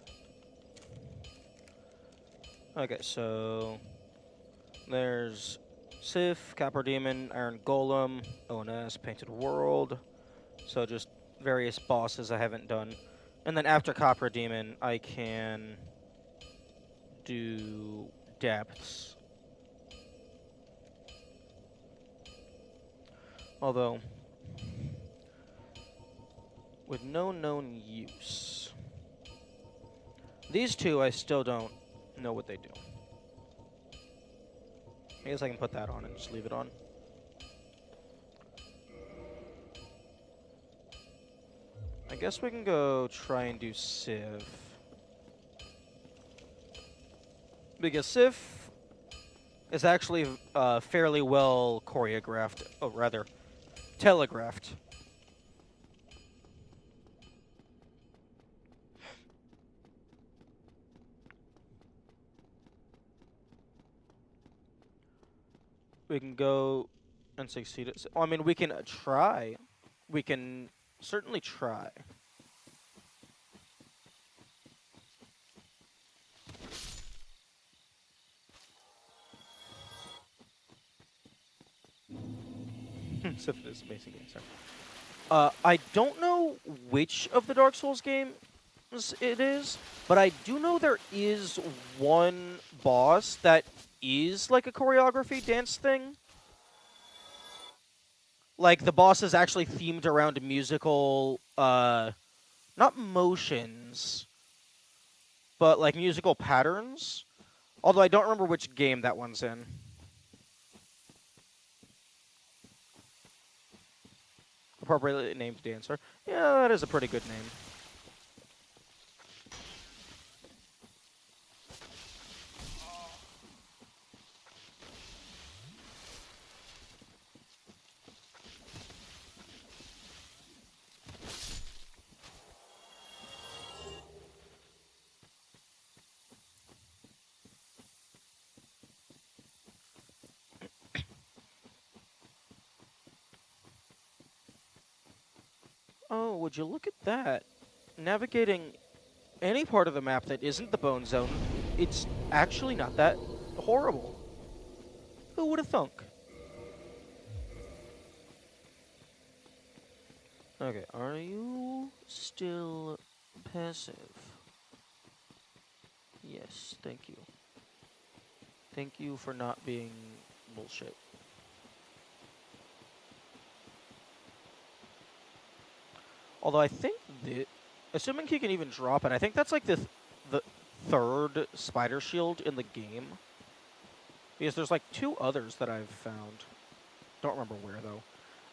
Okay, so there's Sif, Copper Demon, Iron Golem, ONS, Painted World. So just various bosses I haven't done. And then after Copper Demon, I can do Depths. Although, with no known use. These two, I still don't know what they do. I guess I can put that on and just leave it on. I guess we can go try and do Civ. Because Civ is actually fairly well choreographed, or rather, telegraphed. We can go and succeed at. I mean, we can try. We can certainly try. Civ is amazing game, sorry. I don't know which of the Dark Souls games it is, but I do know there is one boss that is like a choreography dance thing. Like the boss is actually themed around musical, not motions, but like musical patterns. Although I don't remember which game that one's in. Appropriately named dancer. Yeah, that is a pretty good name. Oh, would you look at that? Navigating any part of the map that isn't the Bone Zone, it's actually not that horrible. Who would have thunk? Okay, are you still passive? Yes, thank you. Thank you for not being bullshit. Although I think that, assuming he can even drop it, I think that's like the third spider shield in the game. Because there's like two others that I've found. Don't remember where though.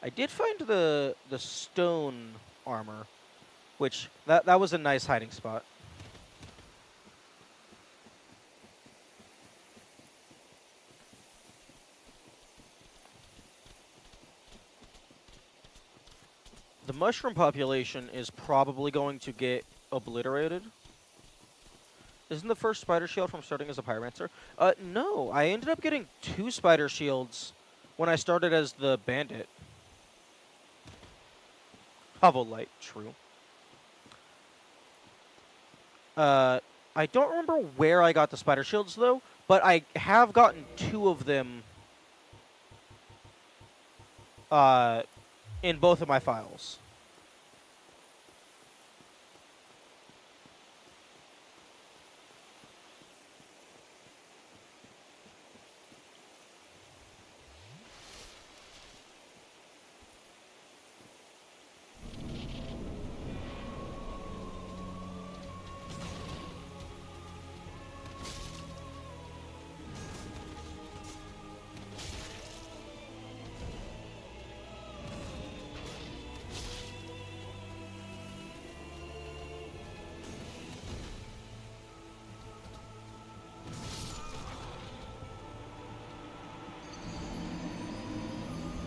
I did find the stone armor, which that was a nice hiding spot. The mushroom population is probably going to get obliterated. Isn't the first spider shield from starting as a pyromancer? No. I ended up getting 2 spider shields when I started as the bandit. Hovel light, true. I don't remember where I got the spider shields though, but I have gotten 2 of them uh, in both of my files.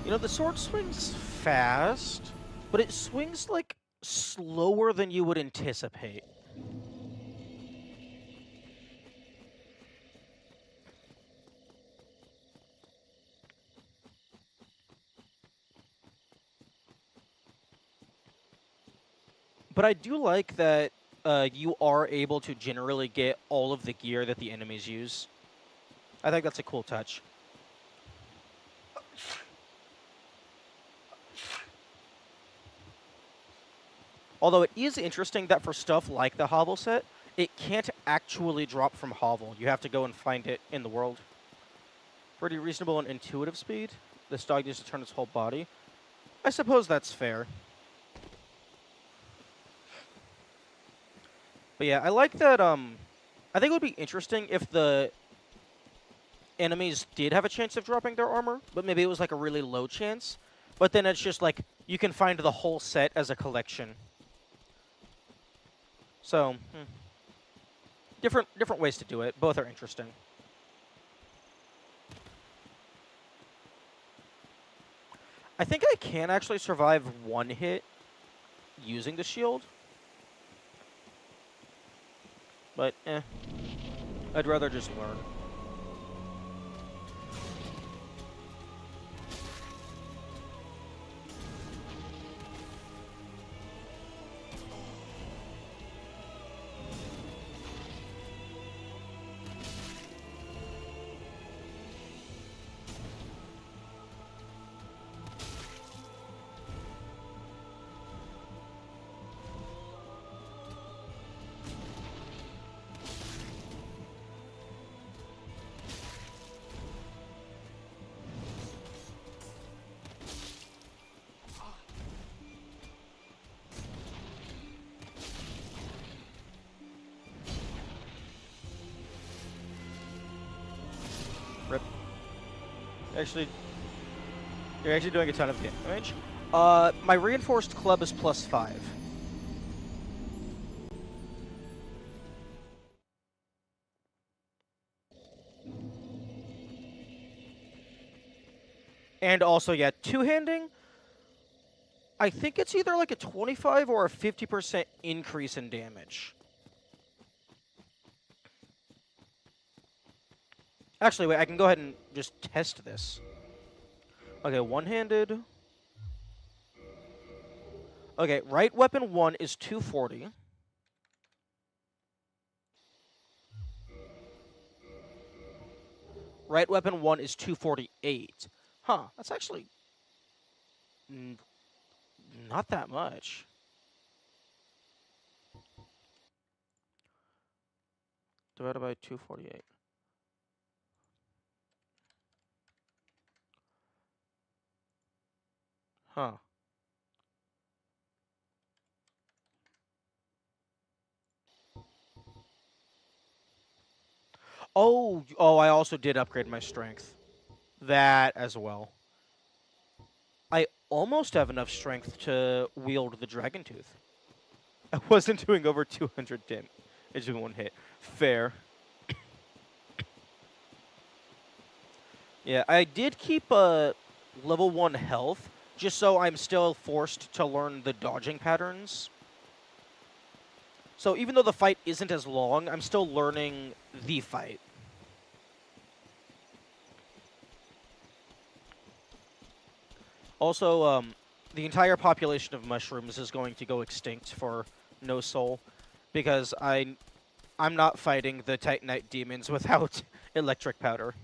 You know, the sword swings fast, but it swings, like, slower than you would anticipate. But I do like that you are able to generally get all of the gear that the enemies use. I think that's a cool touch. Although it is interesting that for stuff like the hovel set, it can't actually drop from hovel. You have to go and find it in the world. Pretty reasonable and intuitive speed. This dog needs to turn its whole body. I suppose that's fair. But yeah, I like that, I think it would be interesting if the enemies did have a chance of dropping their armor, but maybe it was like a really low chance. But then it's just like, you can find the whole set as a collection. So, different ways to do it. Both are interesting. I think I can actually survive one hit using the shield. But, I'd rather just learn. Rip. You're actually doing a ton of damage. My reinforced club is +5. And also, yeah, two-handing, I think it's either like a 25 or a 50% increase in damage. Actually, wait, I can go ahead and just test this. Okay, one-handed. Okay, right weapon 1 is 240. Right weapon 1 is 248. Huh, that's actually not that much. Divided by 248. Huh. Oh, I also did upgrade my strength. That as well. I almost have enough strength to wield the Dragon Tooth. I wasn't doing over 200 damage in one hit. Fair. Yeah, I did keep level 1 health, just so I'm still forced to learn the dodging patterns. So even though the fight isn't as long, I'm still learning the fight. Also, the entire population of mushrooms is going to go extinct for no soul, because I'm not fighting the Titanite demons without electric powder.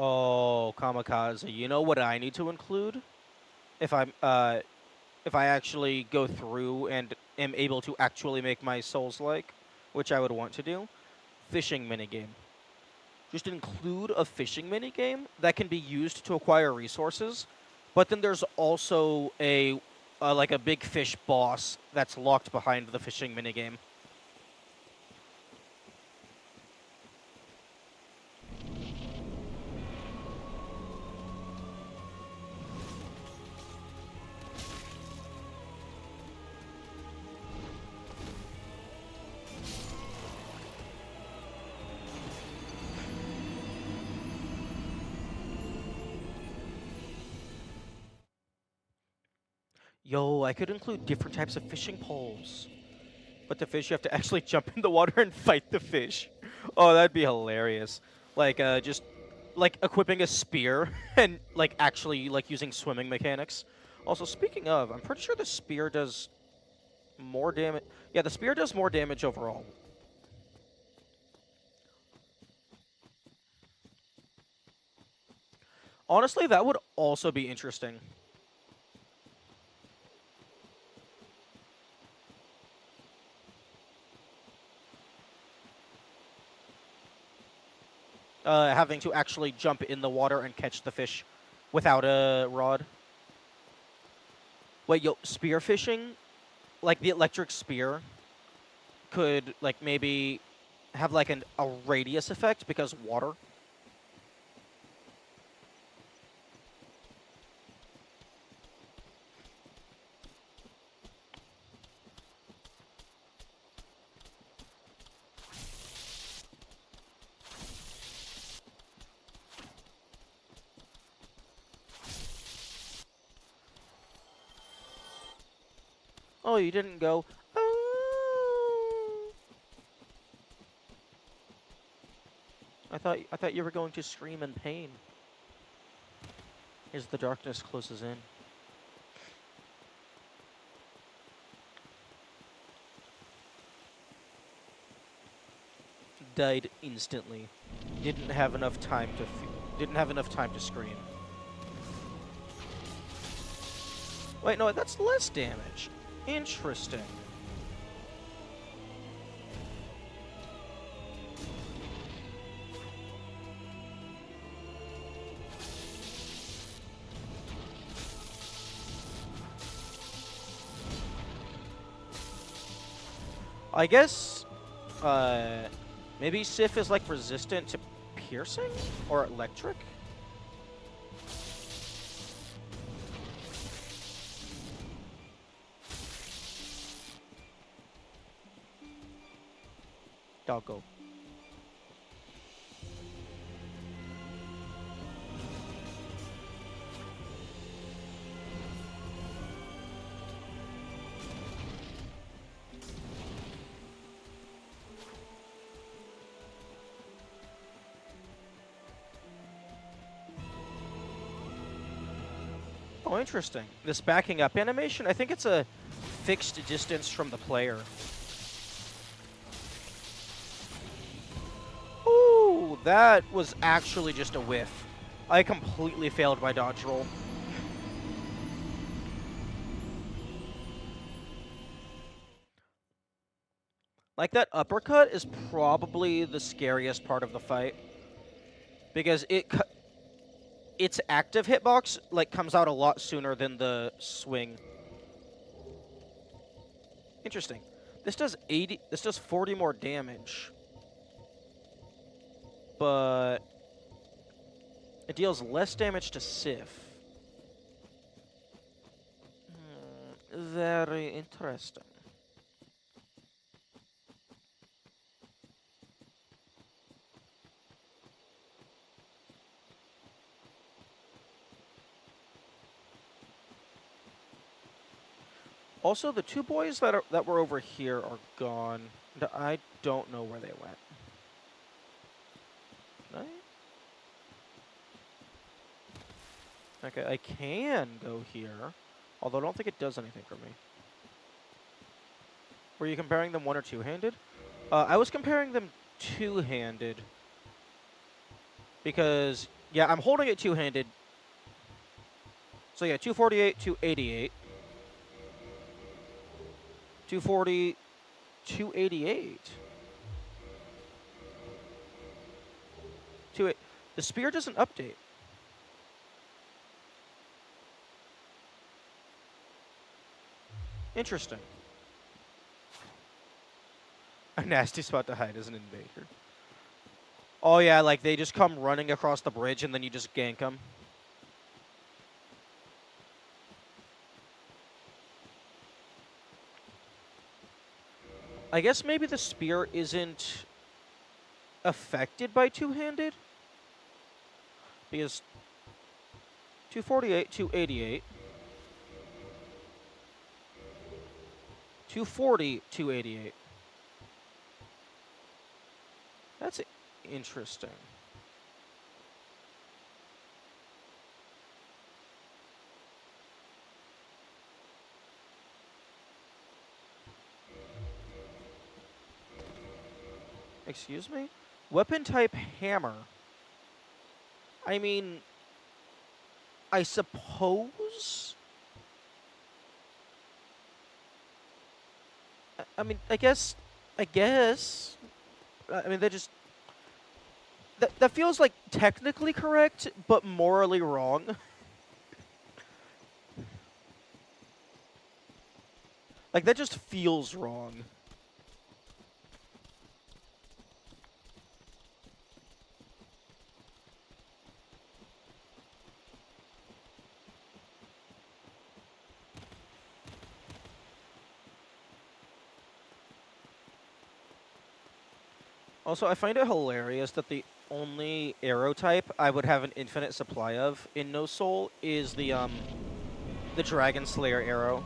Oh, kamikaze. You know what I need to include? If I'm if I actually go through and am able to actually make my souls like, which I would want to do, fishing minigame. Just include a fishing minigame that can be used to acquire resources, but then there's also a like a big fish boss that's locked behind the fishing minigame. Yo, I could include different types of fishing poles. But the fish, you have to actually jump in the water and fight the fish. Oh, that'd be hilarious. Like, just like equipping a spear and like actually like using swimming mechanics. Also, speaking of, I'm pretty sure the spear does more damage. Yeah, the spear does more damage overall. Honestly, that would also be interesting. Having to actually jump in the water and catch the fish without a rod. Wait, yo, spear fishing, like the electric spear, could like maybe have like a radius effect because water. Oh, you didn't go. Oh. I thought you were going to scream in pain as the darkness closes in. Died instantly. Didn't have enough time to didn't have enough time to scream. Wait, no, that's less damage. Interesting. I guess, maybe Sif is like resistant to piercing or electric. Doggo. Oh, interesting. This backing up animation, I think it's a fixed distance from the player. Ooh, that was actually just a whiff. I completely failed my dodge roll. Like, that uppercut is probably the scariest part of the fight. Because its active hitbox, like, comes out a lot sooner than the swing. Interesting. This does 40 more damage. But it deals less damage to Sif. Very interesting. Also, the two boys that were over here are gone. And I don't know where they went. Right? Okay, I can go here, although I don't think it does anything for me. Were you comparing them one or two-handed? I was comparing them two-handed because Yeah, I'm holding it two-handed. So yeah, 248, 288. 240, 288. The spear doesn't update. Interesting. A nasty spot to hide as an invader. Oh yeah, like they just come running across the bridge and then you just gank them. I guess maybe the spear isn't affected by two-handed? Because 248, 288. 240, 288. That's interesting. Excuse me? Weapon type hammer. I mean, I suppose. I mean, I guess. I guess. I mean, that feels like technically correct, but morally wrong. Like that just feels wrong. Also, I find it hilarious that the only arrow type I would have an infinite supply of in No Soul is the Dragon Slayer arrow.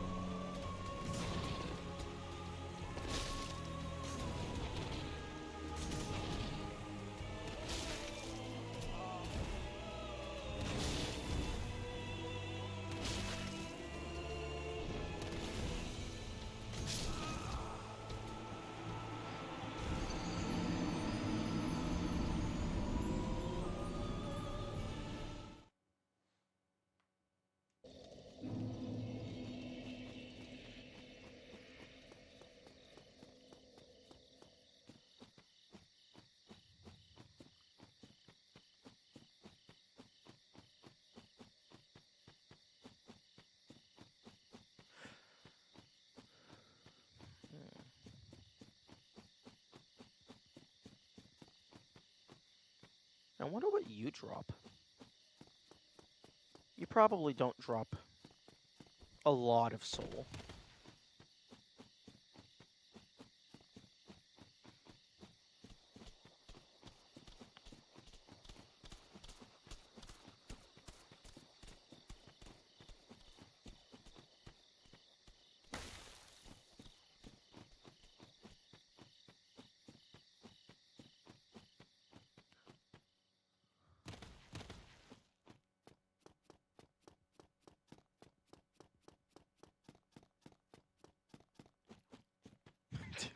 I wonder what you drop. You probably don't drop a lot of soul.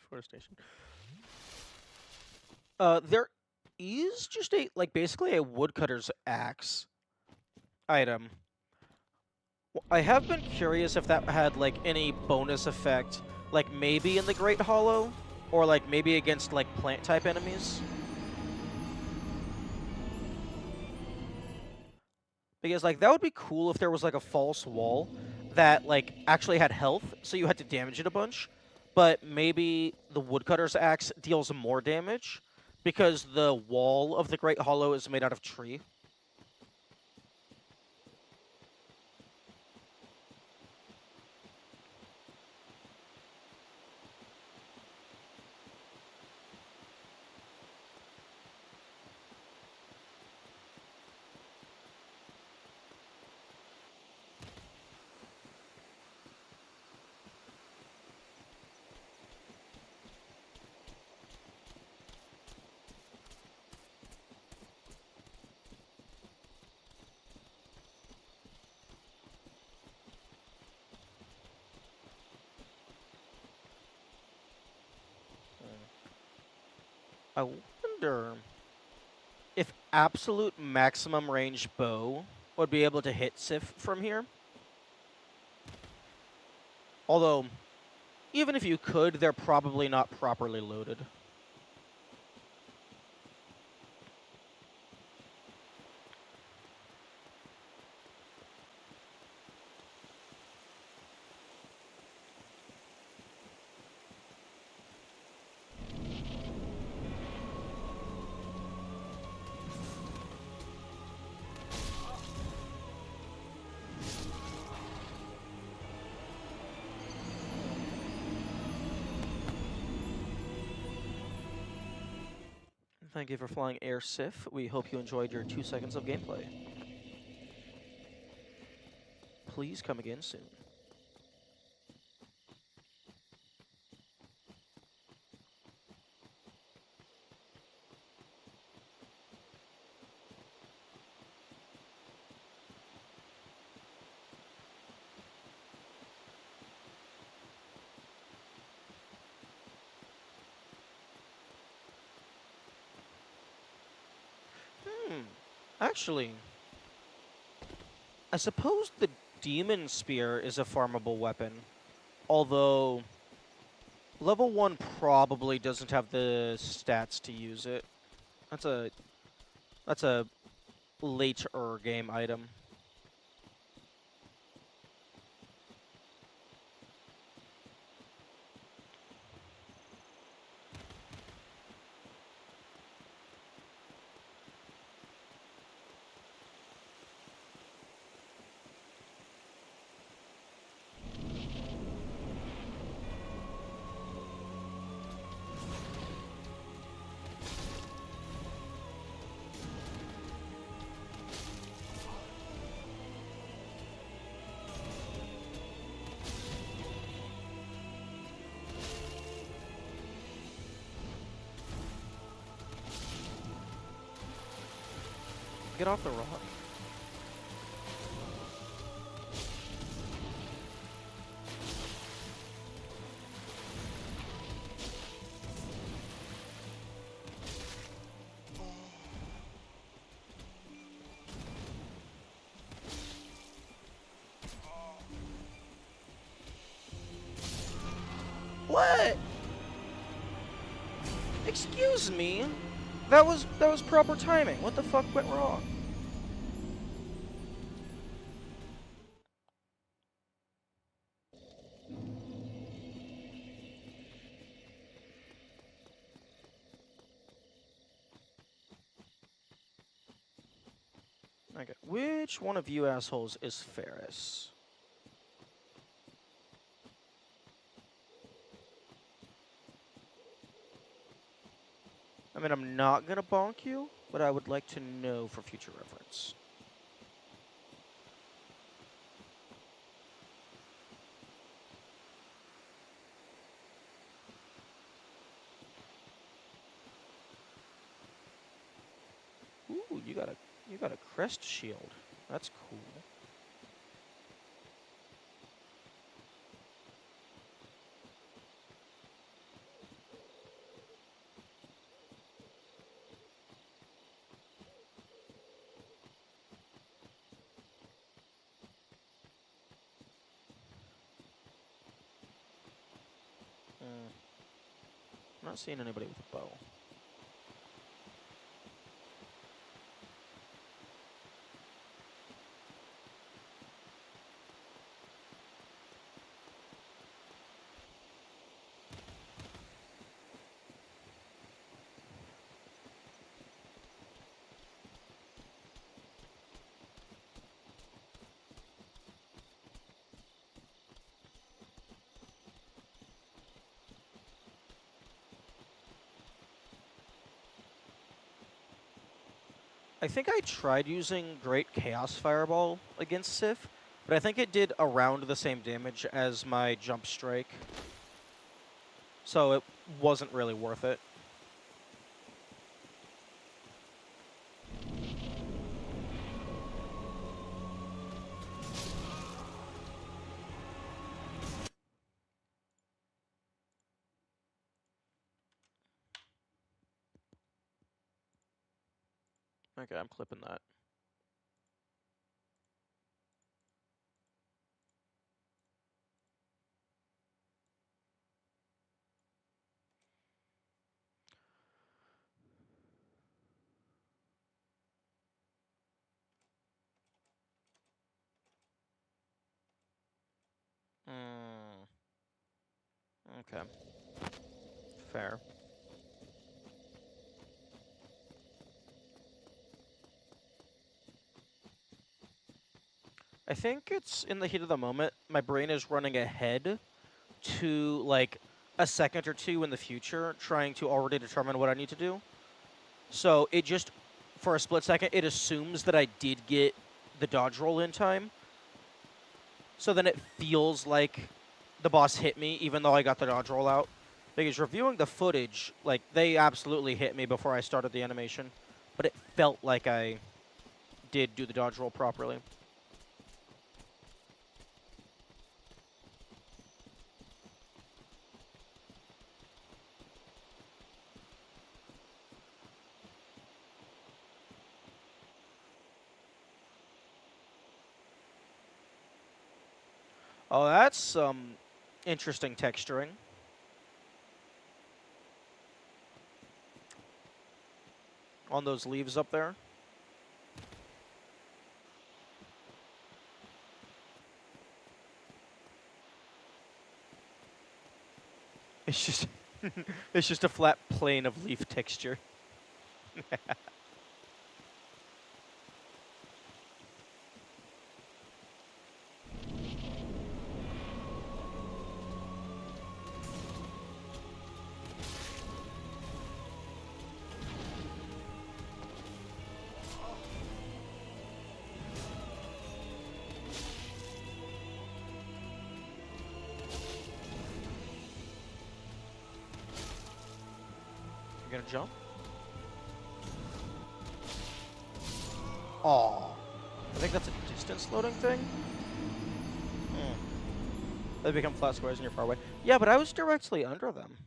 Deforestation. There is just basically a woodcutter's axe item. I have been curious if that had like any bonus effect, like maybe in the Great Hollow, or like maybe against like plant type enemies. Because like that would be cool if there was like a false wall that like actually had health, so you had to damage it a bunch. But maybe the woodcutter's axe deals more damage because the wall of the Great Hollow is made out of tree. I wonder. if absolute maximum range bow would be able to hit Sif from here. Although, even if you could, they're probably not properly loaded. Thank you for flying Air Sif. We hope you enjoyed your 2 seconds of gameplay. Please come again soon. Actually, I suppose the Demon Spear is a farmable weapon. Although, level 1 probably doesn't have the stats to use it. That's a later game item. Get off the rock. What? Excuse me? That was proper timing. What the fuck went wrong? Okay, which one of you assholes is Ferris? I mean, I'm not gonna bonk you, but I would like to know for future reference. Ooh, you got a crest shield. That's cool. I'm not seeing anybody with a bow. I think I tried using Great Chaos Fireball against Sif, but I think it did around the same damage as my Jump Strike. So it wasn't really worth it. Okay, I'm clipping that. Okay. Fair. I think it's in the heat of the moment. My brain is running ahead to, like, a second or two in the future, trying to already determine what I need to do. So it just, for a split second, it assumes that I did get the dodge roll in time. So then it feels like the boss hit me, even though I got the dodge roll out. Because reviewing the footage, like, they absolutely hit me before I started the animation. But it felt like I did do the dodge roll properly. Oh, that's some interesting texturing. On those leaves up there. It's just it's just a flat plane of leaf texture. You're gonna jump? Aw. I think that's a distance loading thing. They become flat squares and you're far away. Yeah, but I was directly under them.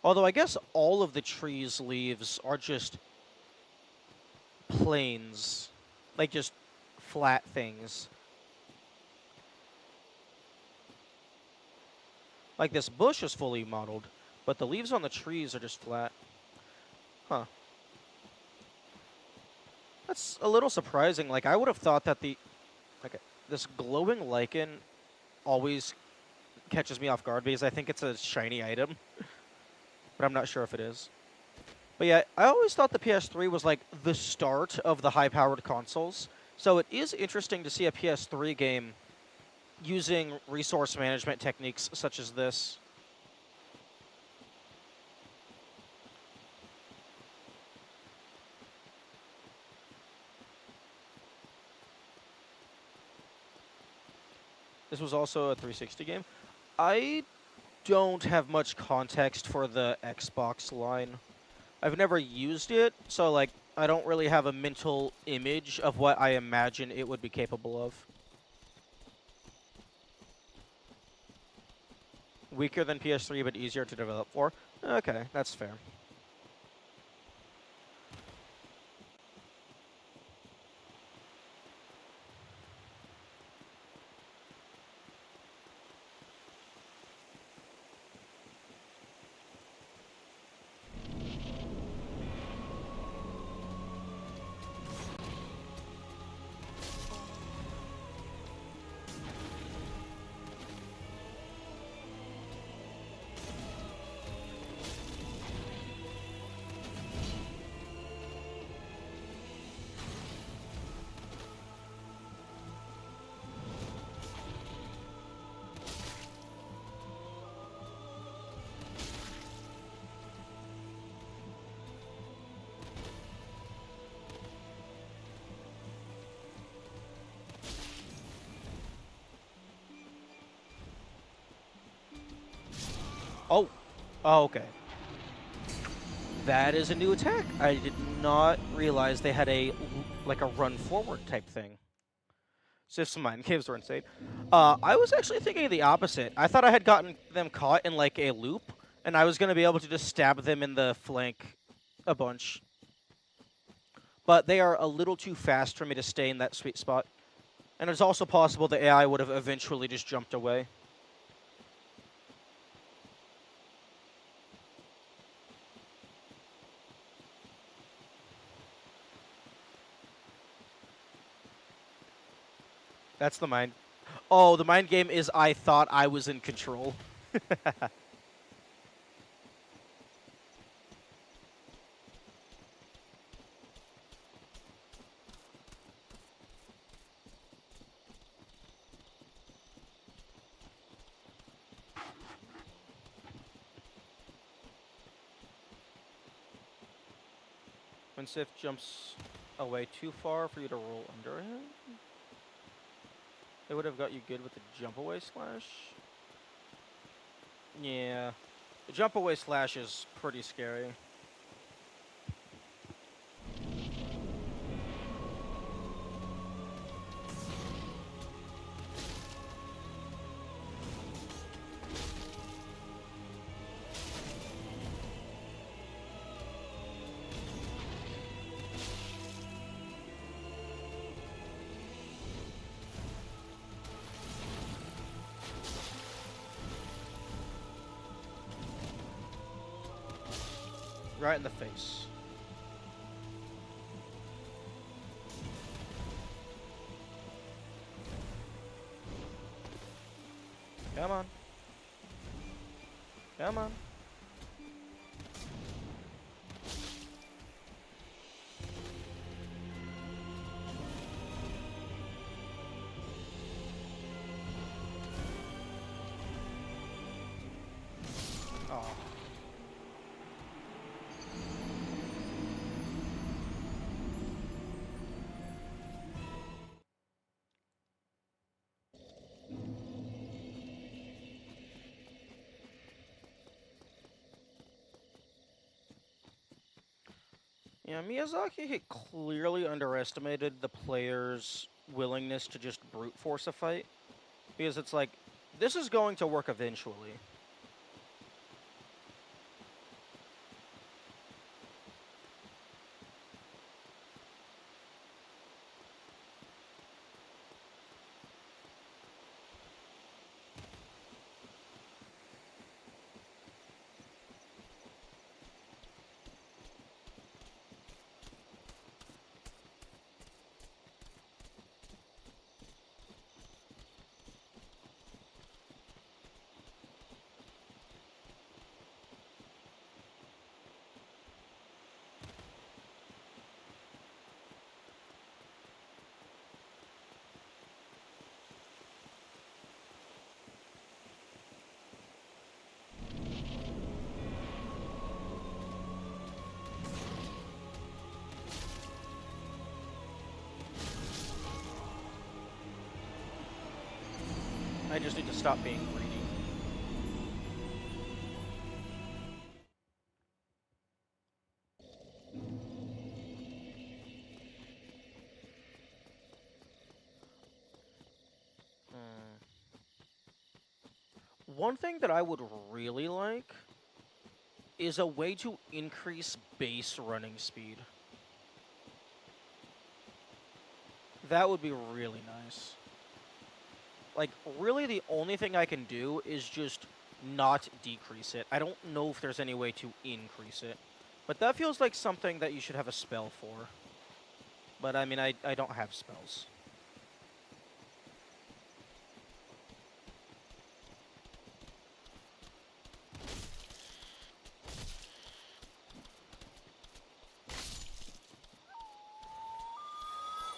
Although I guess all of the tree's leaves are just planes. Like just flat things. Like this bush is fully modeled, but the leaves on the trees are just flat. Huh. That's a little surprising. Like, I would have thought that this glowing lichen always catches me off guard because I think it's a shiny item, but I'm not sure if it is. But yeah, I always thought the PS3 was like the start of the high-powered consoles, so it is interesting to see a PS3 game using resource management techniques such as this. This was also a 360 game. I don't have much context for the Xbox line. I've never used it, so like I don't really have a mental image of what I imagine it would be capable of. Weaker than PS3, but easier to develop for. Okay, that's fair. Oh. Oh, okay. That is a new attack. I did not realize they had like a run forward type thing. So if some mind games were insane. I was actually thinking the opposite. I thought I had gotten them caught in like a loop, and I was going to be able to just stab them in the flank a bunch. But they are a little too fast for me to stay in that sweet spot. And it's also possible the AI would have eventually just jumped away. That's the mind. Oh, the mind game is I thought I was in control. When Sif jumps away too far for you to roll under him, it would have got you good with the jump away slash. Yeah. The jump away slash is pretty scary. Right in the face. Come on. Come on. Oh. Yeah, Miyazaki had clearly underestimated the player's willingness to just brute force a fight. Because it's like, this is going to work eventually. I just need to stop being greedy. One thing that I would really like is a way to increase base running speed. That would be really nice. Like, really the only thing I can do is just not decrease it. I don't know if there's any way to increase it. But that feels like something that you should have a spell for. But, I mean, I don't have spells.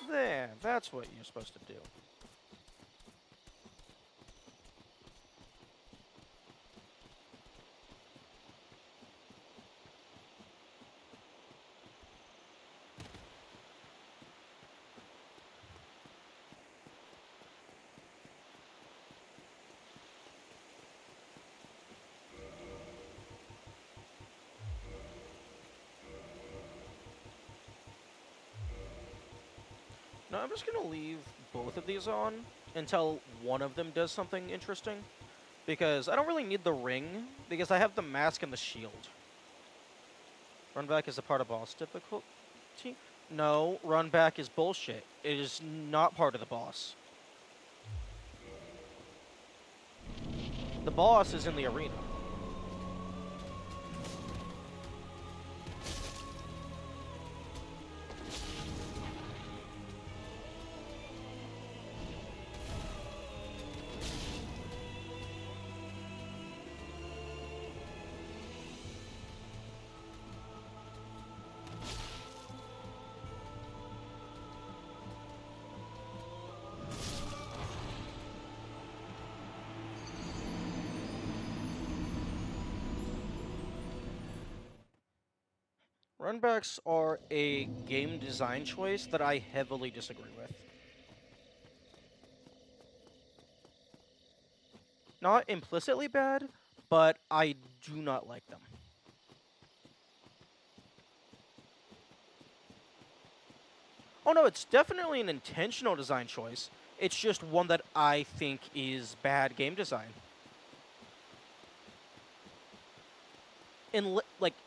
There, that's what you're supposed to do. No, I'm just gonna leave both of these on until one of them does something interesting. Because I don't really need the ring, because I have the mask and the shield. Run back is a part of boss difficulty? No, run back is bullshit. It is not part of the boss. The boss is in the arena. Runbacks are a game design choice that I heavily disagree with. Not implicitly bad, but I do not like them. Oh no, it's definitely an intentional design choice. It's just one that I think is bad game design.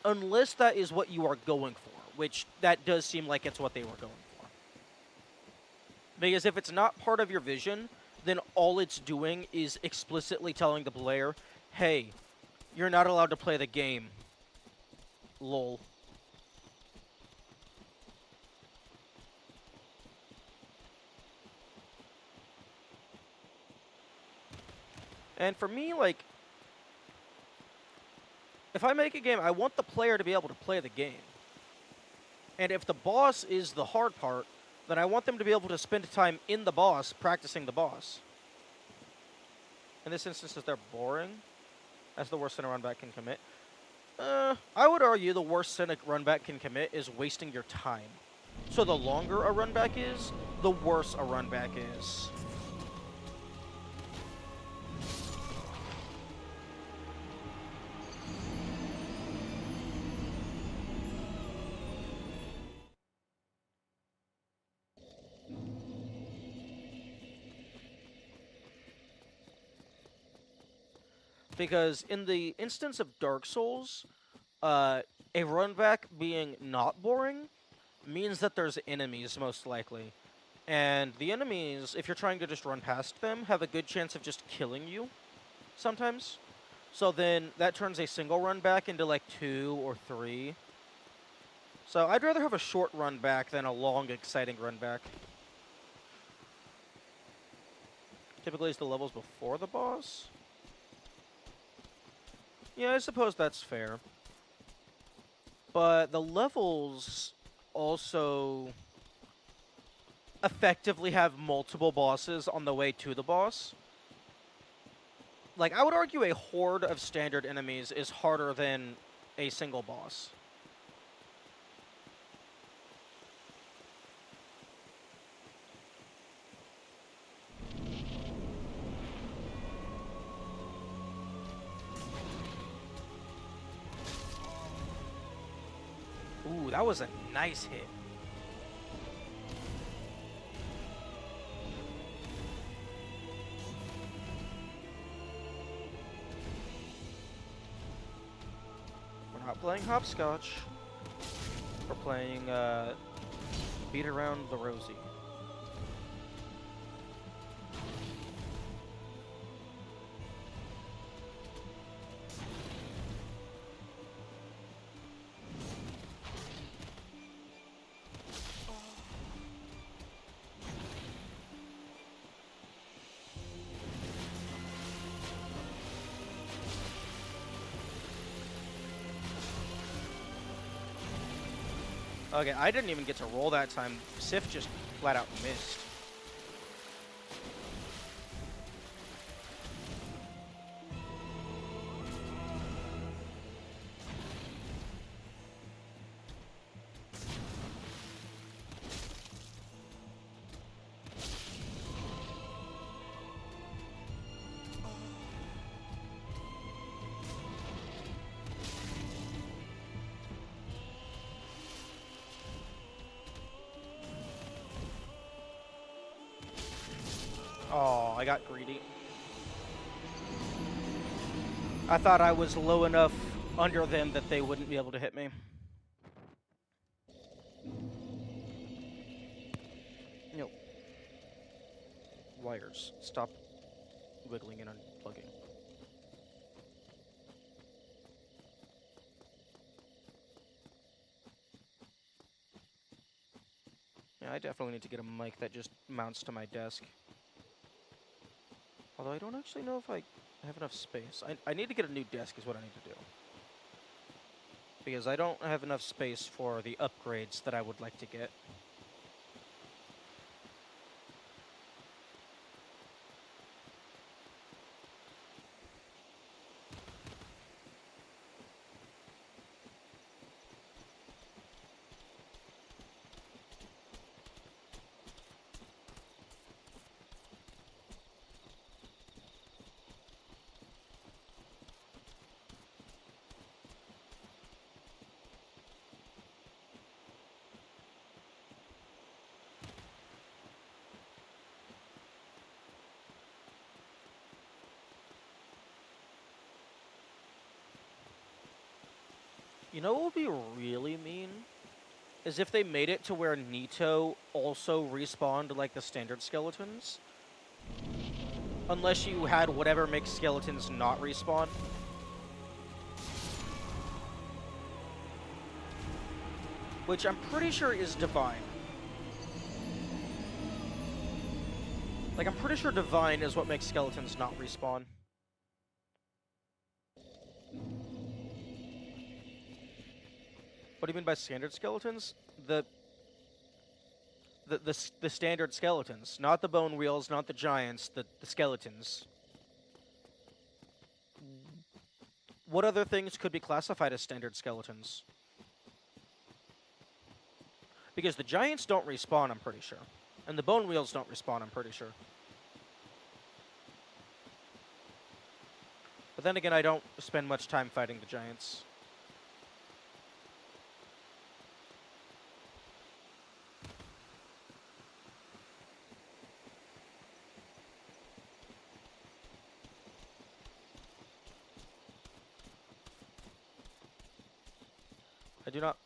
Unless that is what you are going for, which that does seem like it's what they were going for. Because if it's not part of your vision, then all it's doing is explicitly telling the player, hey, you're not allowed to play the game. Lol. And for me, like, if I make a game, I want the player to be able to play the game. And if the boss is the hard part, then I want them to be able to spend time in the boss, practicing the boss. In this instance, they're boring. That's the worst sin a runback can commit. I would argue the worst sin a runback can commit is wasting your time. So the longer a runback is, the worse a runback is. Because in the instance of Dark Souls, a runback being not boring means that there's enemies, most likely. And the enemies, if you're trying to just run past them, have a good chance of just killing you sometimes. So then that turns a single run back into like 2 or 3. So I'd rather have a short run back than a long, exciting run back. Typically it's the levels before the boss. Yeah, I suppose that's fair. But the levels also effectively have multiple bosses on the way to the boss. Like, I would argue a horde of standard enemies is harder than a single boss. Ooh, that was a nice hit. We're not playing hopscotch. We're playing beat around the rosy. Okay, I didn't even get to roll that time. Sif just flat out missed. I got greedy. I thought I was low enough under them that they wouldn't be able to hit me. No. Wires. Stop wiggling and unplugging. Yeah, I definitely need to get a mic that just mounts to my desk. Although I don't actually know if I have enough space. I need to get a new desk is what I need to do. Because I don't have enough space for the upgrades that I would like to get. You know what would be really mean? Is if they made it to where Nito also respawned like the standard skeletons. Unless you had whatever makes skeletons not respawn. Which I'm pretty sure is Divine. Like, I'm pretty sure Divine is what makes skeletons not respawn. What do you mean by standard skeletons? The standard skeletons. Not the bone wheels, not the giants, the skeletons. What other things could be classified as standard skeletons? Because the giants don't respawn, I'm pretty sure. And the bone wheels don't respawn, I'm pretty sure. But then again, I don't spend much time fighting the giants. I do not...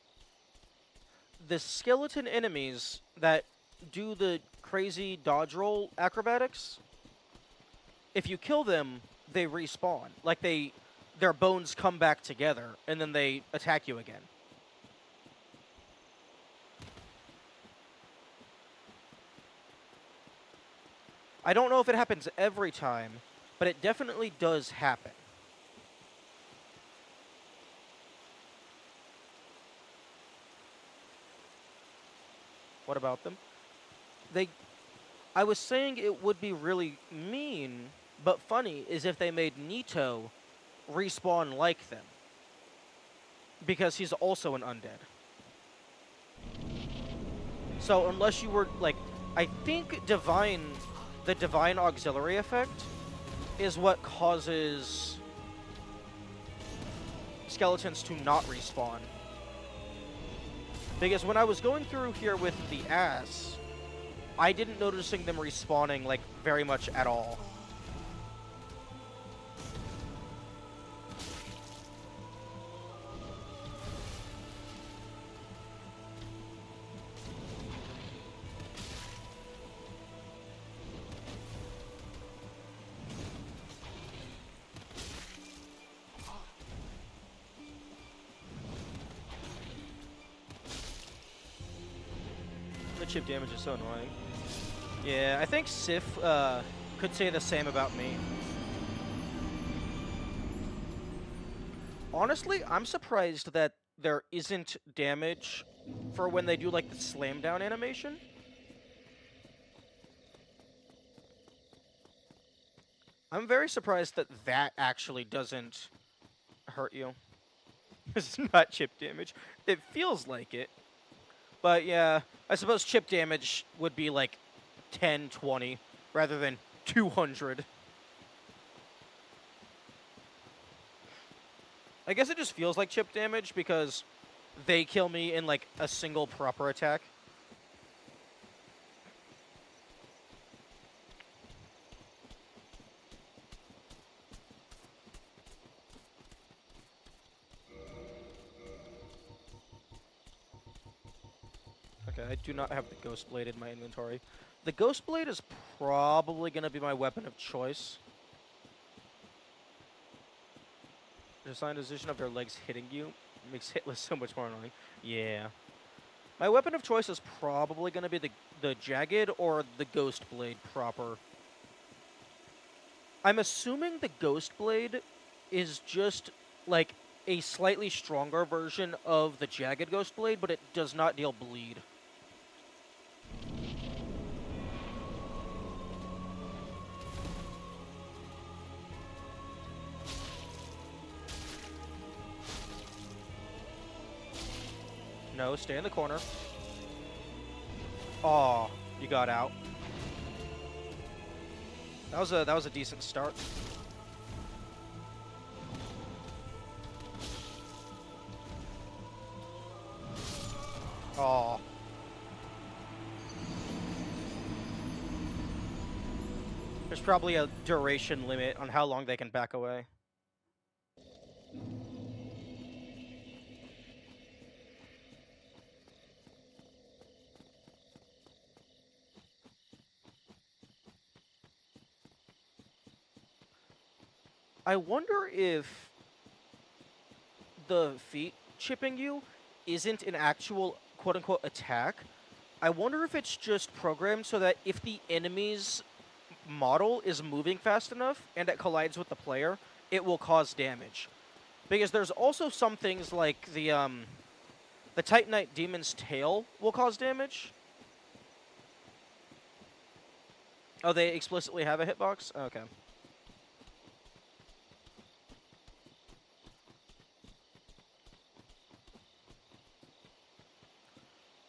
The skeleton enemies that do the crazy dodge roll acrobatics, if you kill them, they respawn. Like, their bones come back together, and then they attack you again. I don't know if it happens every time, but it definitely does happen. What about them? I was saying it would be really mean, but funny, is if they made Nito respawn like them. Because he's also an undead. So unless you were, like, I think the Divine Auxiliary effect is what causes skeletons to not respawn. Because when I was going through here with the ass, I didn't noticing them respawning, like, very much at all. The chip damage is so annoying. Yeah, I think Sif could say the same about me. Honestly, I'm surprised that there isn't damage for when they do, like, the slam down animation. I'm very surprised that that actually doesn't hurt you. It's not chip damage. It feels like it. But yeah, I suppose chip damage would be like 10, 20, rather than 200. I guess it just feels like chip damage because they kill me in like a single proper attack. Okay, I do not have the Ghost Blade in my inventory. The Ghost Blade is probably going to be my weapon of choice. The assigned position of their legs hitting you makes hitless so much more annoying. Yeah. My weapon of choice is probably going to be the Jagged or the Ghost Blade proper. I'm assuming the Ghost Blade is just, like, a slightly stronger version of the Jagged Ghost Blade, but it does not deal bleed. No, stay in the corner. Aw, you got out. That was a decent start. Aw. There's probably a duration limit on how long they can back away. I wonder if the feet chipping you isn't an actual quote-unquote attack. I wonder if it's just programmed so that if the enemy's model is moving fast enough and it collides with the player, it will cause damage. Because there's also some things like the Titanite Demon's tail will cause damage. Oh, they explicitly have a hitbox? Okay.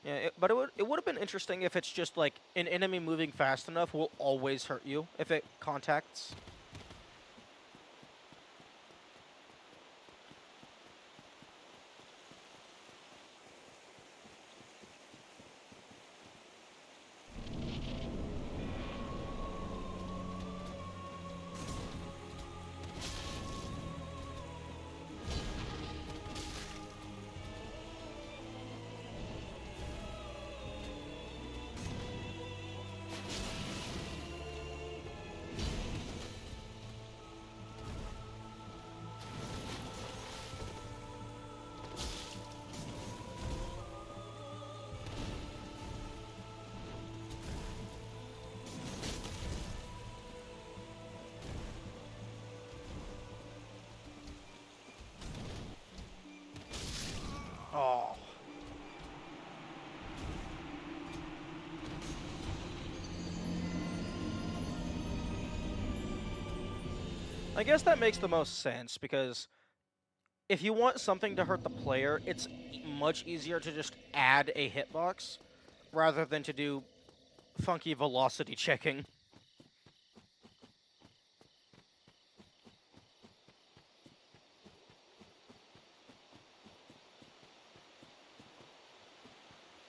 Yeah, but it would have been interesting if it's just like an enemy moving fast enough will always hurt you if it contacts. Oh. I guess that makes the most sense, because if you want something to hurt the player, it's much easier to just add a hitbox rather than to do funky velocity checking.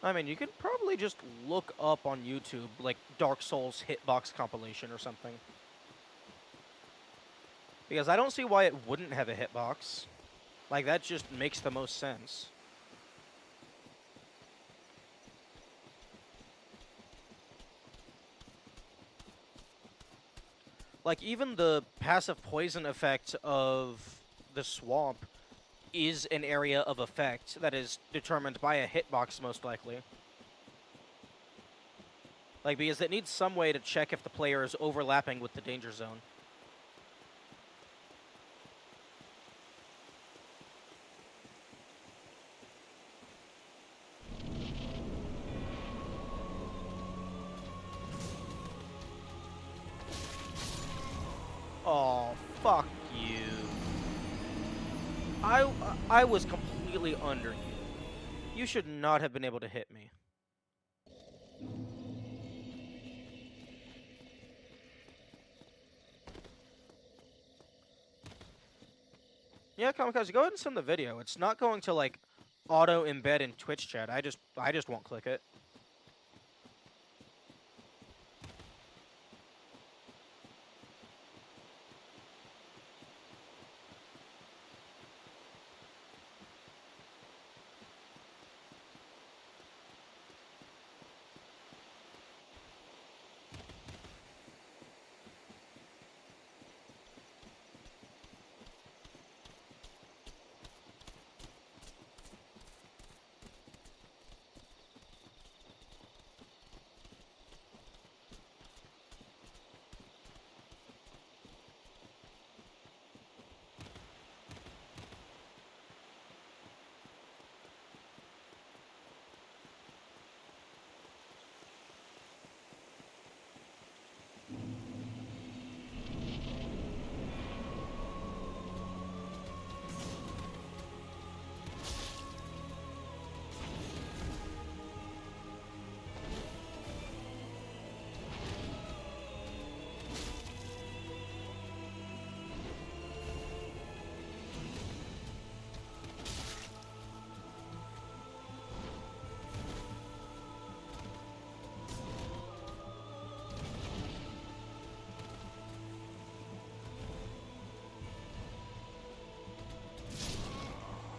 I mean, you could probably just look up on YouTube, like, Dark Souls hitbox compilation or something. Because I don't see why it wouldn't have a hitbox. Like, that just makes the most sense. Like, even the passive poison effect of the swamp is an area of effect that is determined by a hitbox, most likely. Like, because it needs some way to check if the player is overlapping with the danger zone. Oh, fuck you. I was completely under you. You should not have been able to hit me. Yeah, Kamikaze, go ahead and send the video. It's not going to, like, auto-embed in Twitch chat. I just won't click it.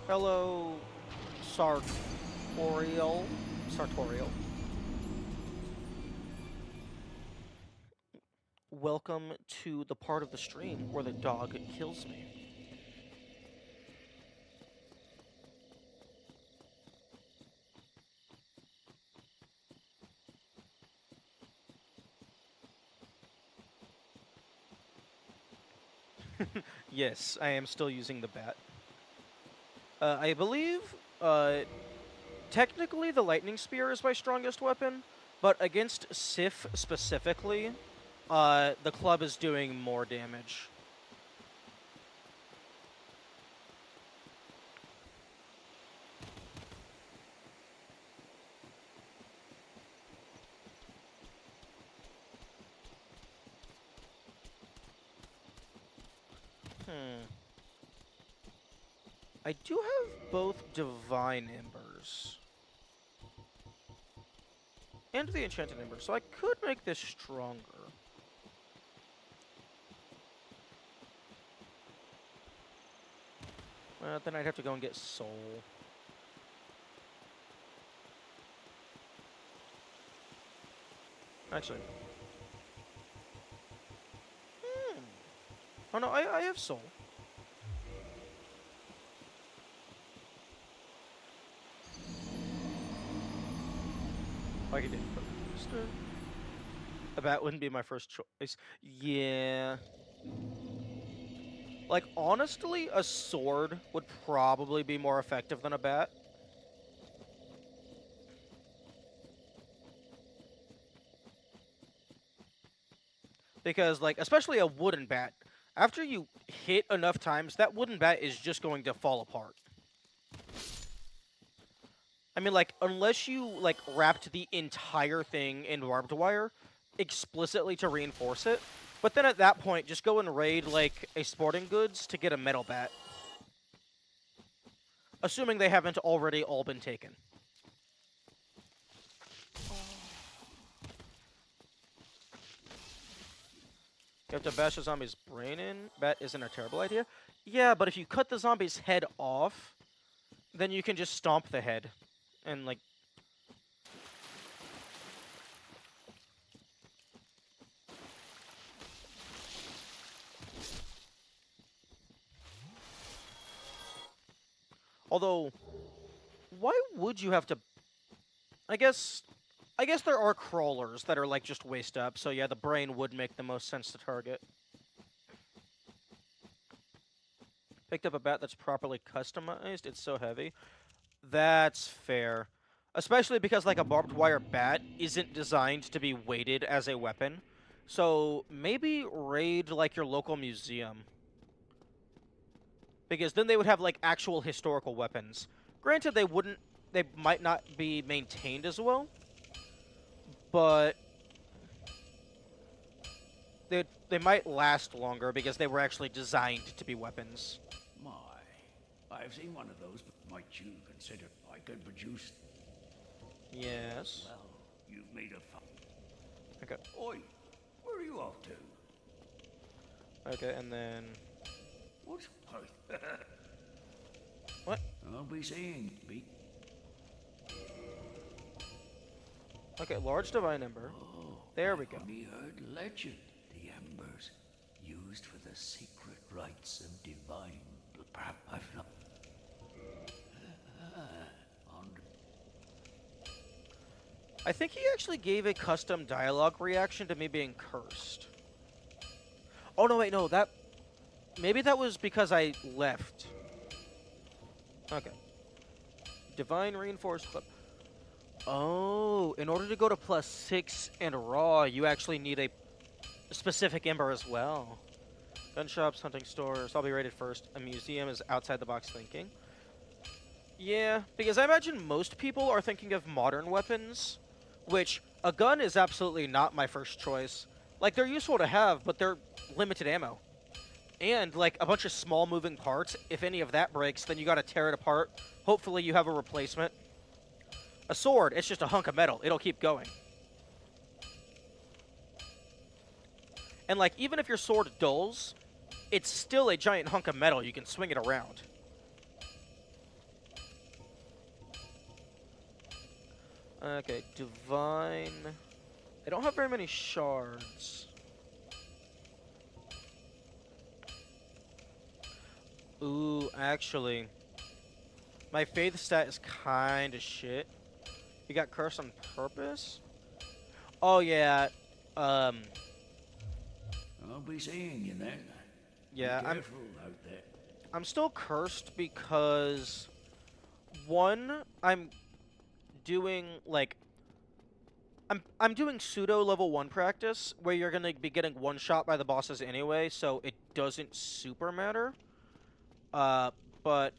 Hello, Sartorial. Sartorial. Welcome to the part of the stream where the dog kills me. Yes, I am still using the bat. I believe, uh, technically the lightning spear is my strongest weapon, but against Sif specifically, the club is doing more damage. Hmm. I do have both Divine Embers and the Enchanted Ember, so I could make this stronger. Well, then I'd have to go and get Soul. Actually. Oh no, I have Soul. I could do it. A bat wouldn't be my first choice. Yeah. Like, honestly, a sword would probably be more effective than a bat. Because, like, especially a wooden bat, after you hit enough times, that wooden bat is just going to fall apart. I mean, like, unless you, like, wrapped the entire thing in barbed wire explicitly to reinforce it, but then at that point, just go and raid, like, a sporting goods to get a metal bat. Assuming they haven't already all been taken. You have to bash a zombie's brain in. That isn't a terrible idea. Yeah, but if you cut the zombie's head off, then you can just stomp the head. And, like... Although, why would you have to... I guess there are crawlers that are, like, just waist up, so yeah, the brain would make the most sense to target. Picked up a bat that's properly customized. It's so heavy. That's fair. Especially because, like, a barbed wire bat isn't designed to be weighted as a weapon. So maybe raid, like, your local museum. Because then they would have, like, actual historical weapons. Granted, they might not be maintained as well. But they might last longer because they were actually designed to be weapons. My, I've seen one of those, but might you consider I could produce... Yes. Well, you've made a fun... Okay. Oi, where are you off to? Okay, and then... What? What? I'll be seeing, Beat. Okay, large divine ember. Oh, There we go. I've only heard legend. The embers used for the secret rites of divine... Perhaps I've not... I think he actually gave a custom dialogue reaction to me being cursed. Oh, no, wait, no, that... Maybe that was because I left. Okay. Divine Reinforced Clip. Oh, in order to go to +6 and raw, you actually need a specific ember as well. Gun shops, hunting stores, I'll be rated first. A museum is outside the box thinking. Yeah, because I imagine most people are thinking of modern weapons, which a gun is absolutely not my first choice. Like, they're useful to have, but they're limited ammo. And, like, a bunch of small moving parts. If any of that breaks, then you gotta tear it apart. Hopefully you have a replacement. A sword, it's just a hunk of metal. It'll keep going. And, like, even if your sword dulls, it's still a giant hunk of metal. You can swing it around. Okay, divine. I don't have very many shards. Ooh, actually, my faith stat is kind of shit. You got cursed on purpose? Oh yeah. Um. I'll be seeing you then. Be Yeah. careful out there. I'm still cursed because one, I'm doing like I'm doing pseudo level 1 practice where you're gonna be getting one shot by the bosses anyway, so it doesn't super matter. Uh, but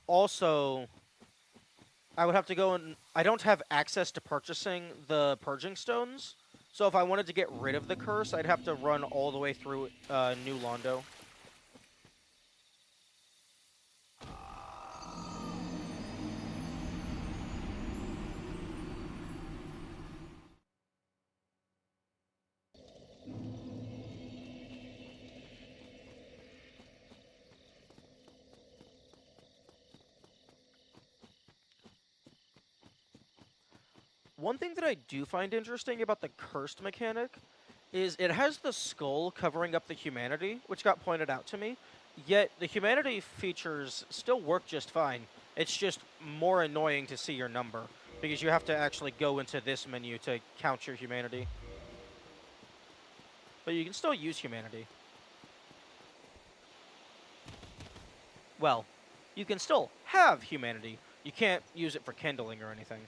also I would have to go and I don't have access to purchasing the purging stones. So if I wanted to get rid of the curse, I'd have to run all the way through New Londo. One thing that I do find interesting about the cursed mechanic is it has the skull covering up the humanity, which got pointed out to me, yet the humanity features still work just fine. It's just more annoying to see your number, because you have to actually go into this menu to count your humanity. But you can still use humanity. Well, you can still have humanity. You can't use it for kindling or anything.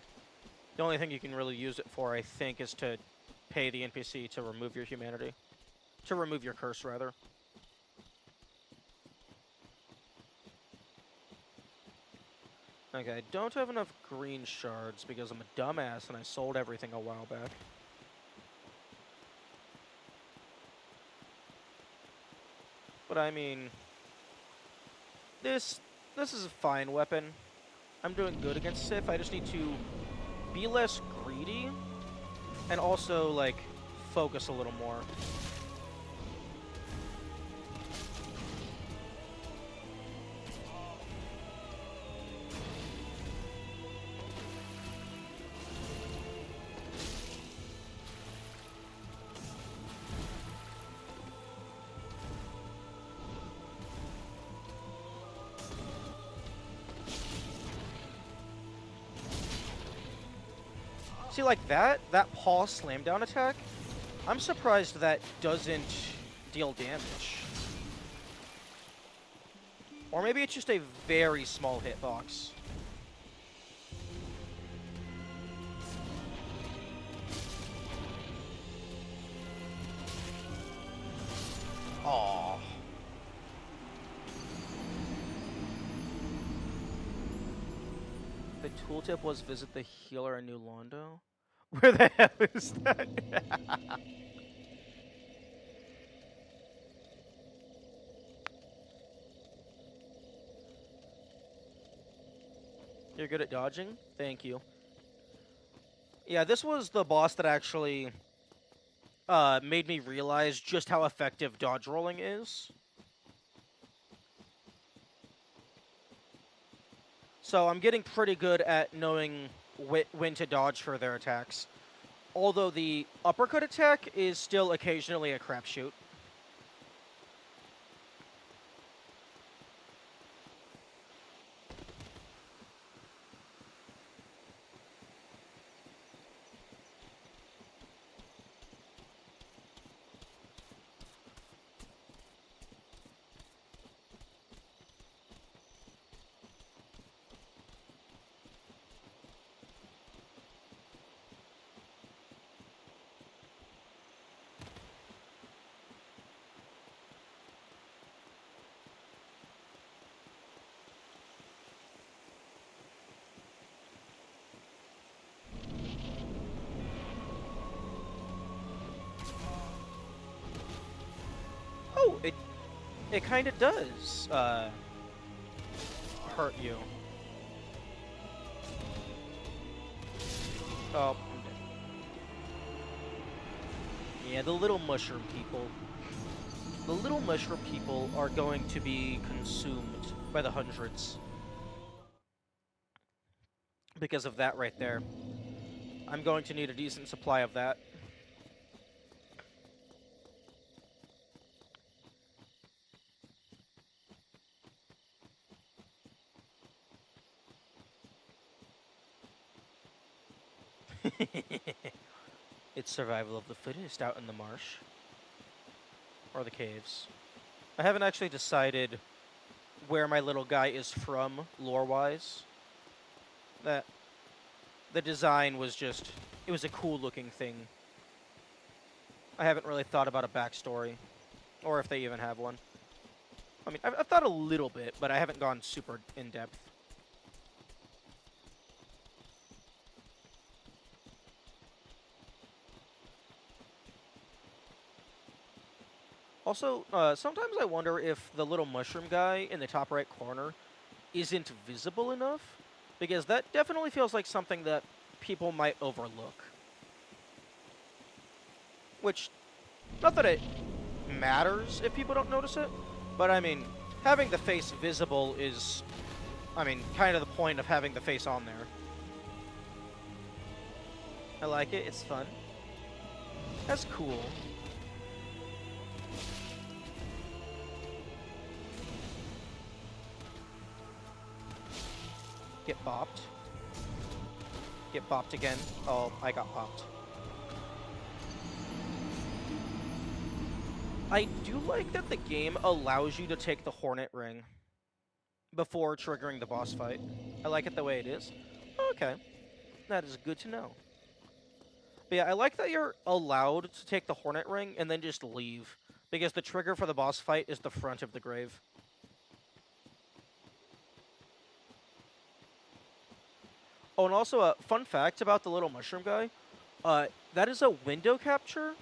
The only thing you can really use it for, I think, is to pay the NPC to remove your humanity. To remove your curse, rather. Okay, I don't have enough green shards because I'm a dumbass and I sold everything a while back. But I mean, this is a fine weapon. I'm doing good against Sif. I just need to be less greedy and also, like, focus a little more. See, like that paw slam down attack, I'm surprised that doesn't deal damage. Or maybe it's just a very small hitbox. Aww. The tooltip was visit the healer in New Londo? Where the hell is that? You're good at dodging? Thank you. Yeah, this was the boss that actually made me realize just how effective dodge rolling is. So I'm getting pretty good at knowing when to dodge for their attacks. Although the uppercut attack is still occasionally a crapshoot. Oh, it kind of does hurt you. Oh, I'm dead. Yeah, the little mushroom people. The little mushroom people are going to be consumed by the hundreds. because of that right there. I'm going to need a decent supply of that. It's survival of the fittest out in the marsh. Or the caves. I haven't actually decided where my little guy is from, lore-wise. That the design was just, it was a cool-looking thing. I haven't really thought about a backstory, or if they even have one. I mean, I've thought a little bit, but I haven't gone super in-depth. Also, sometimes I wonder if the little mushroom guy in the top right corner isn't visible enough, because that definitely feels like something that people might overlook. Which, not that it matters if people don't notice it, but I mean, having the face visible is, I mean, kind of the point of having the face on there. I like it, it's fun. That's cool. Get bopped. Get bopped again. Oh, I got bopped. I do like that the game allows you to take the Hornet Ring before triggering the boss fight. I like it the way it is. Okay. That is good to know. But yeah, I like that you're allowed to take the Hornet Ring and then just leave, because the trigger for the boss fight is the front of the grave. Oh, and also a fun fact about the little mushroom guy. That is a window capture,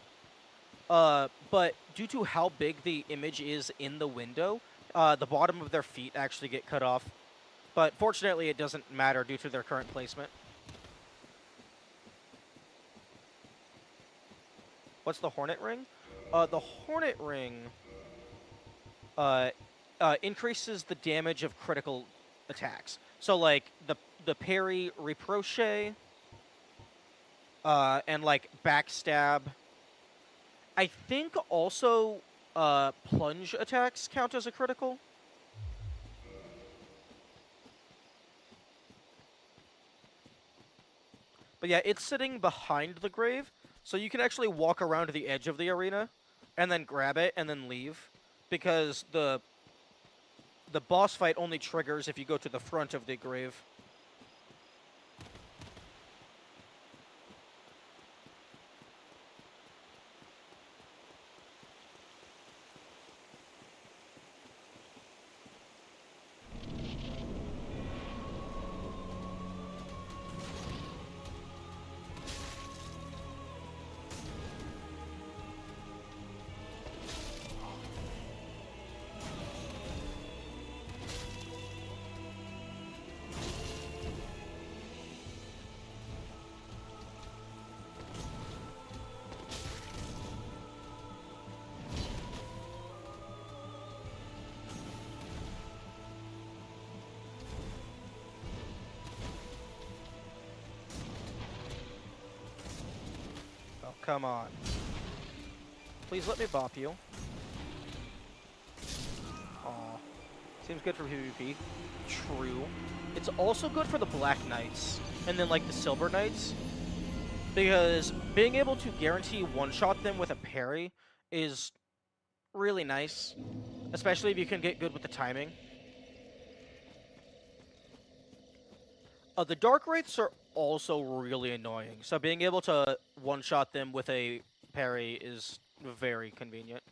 but due to how big the image is in the window, the bottom of their feet actually get cut off. But fortunately, it doesn't matter due to their current placement. What's the Hornet Ring? The Hornet Ring increases the damage of critical attacks. So, like, the parry, reproche, and, like, backstab. I think also plunge attacks count as a critical. But yeah, it's sitting behind the grave, so you can actually walk around the edge of the arena and then grab it and then leave, because the boss fight only triggers if you go to the front of the grave. Oh, come on. Please let me bop you. Aw. Seems good for PvP. True. It's also good for the Black Knights, and then, like, the Silver Knights, because being able to guarantee one-shot them with a parry is really nice, especially if you can get good with the timing. The Dark Wraiths are also really annoying, so being able to one-shot them with a parry is very convenient.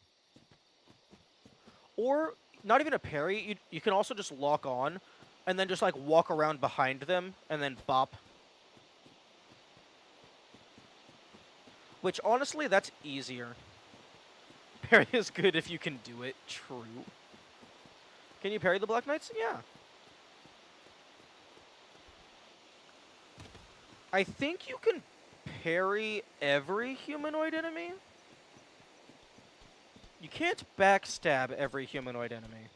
Or, not even a parry, you can also just lock on, and then just, like, walk around behind them, and then bop. Which, honestly, that's easier. Parry is good if you can do it. True. Can you parry the Black Knights? Yeah. I think you can parry every humanoid enemy. You can't backstab every humanoid enemy.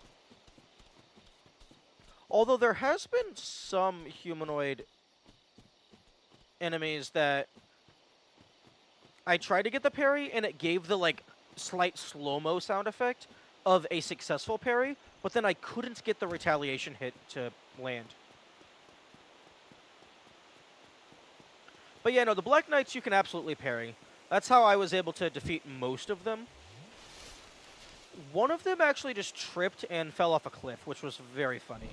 Although there has been some humanoid enemies that I tried to get the parry, and it gave the, like, slight slow-mo sound effect of a successful parry, but then I couldn't get the retaliation hit to land. But yeah, no, the Black Knights you can absolutely parry. That's how I was able to defeat most of them. One of them actually just tripped and fell off a cliff, which was very funny.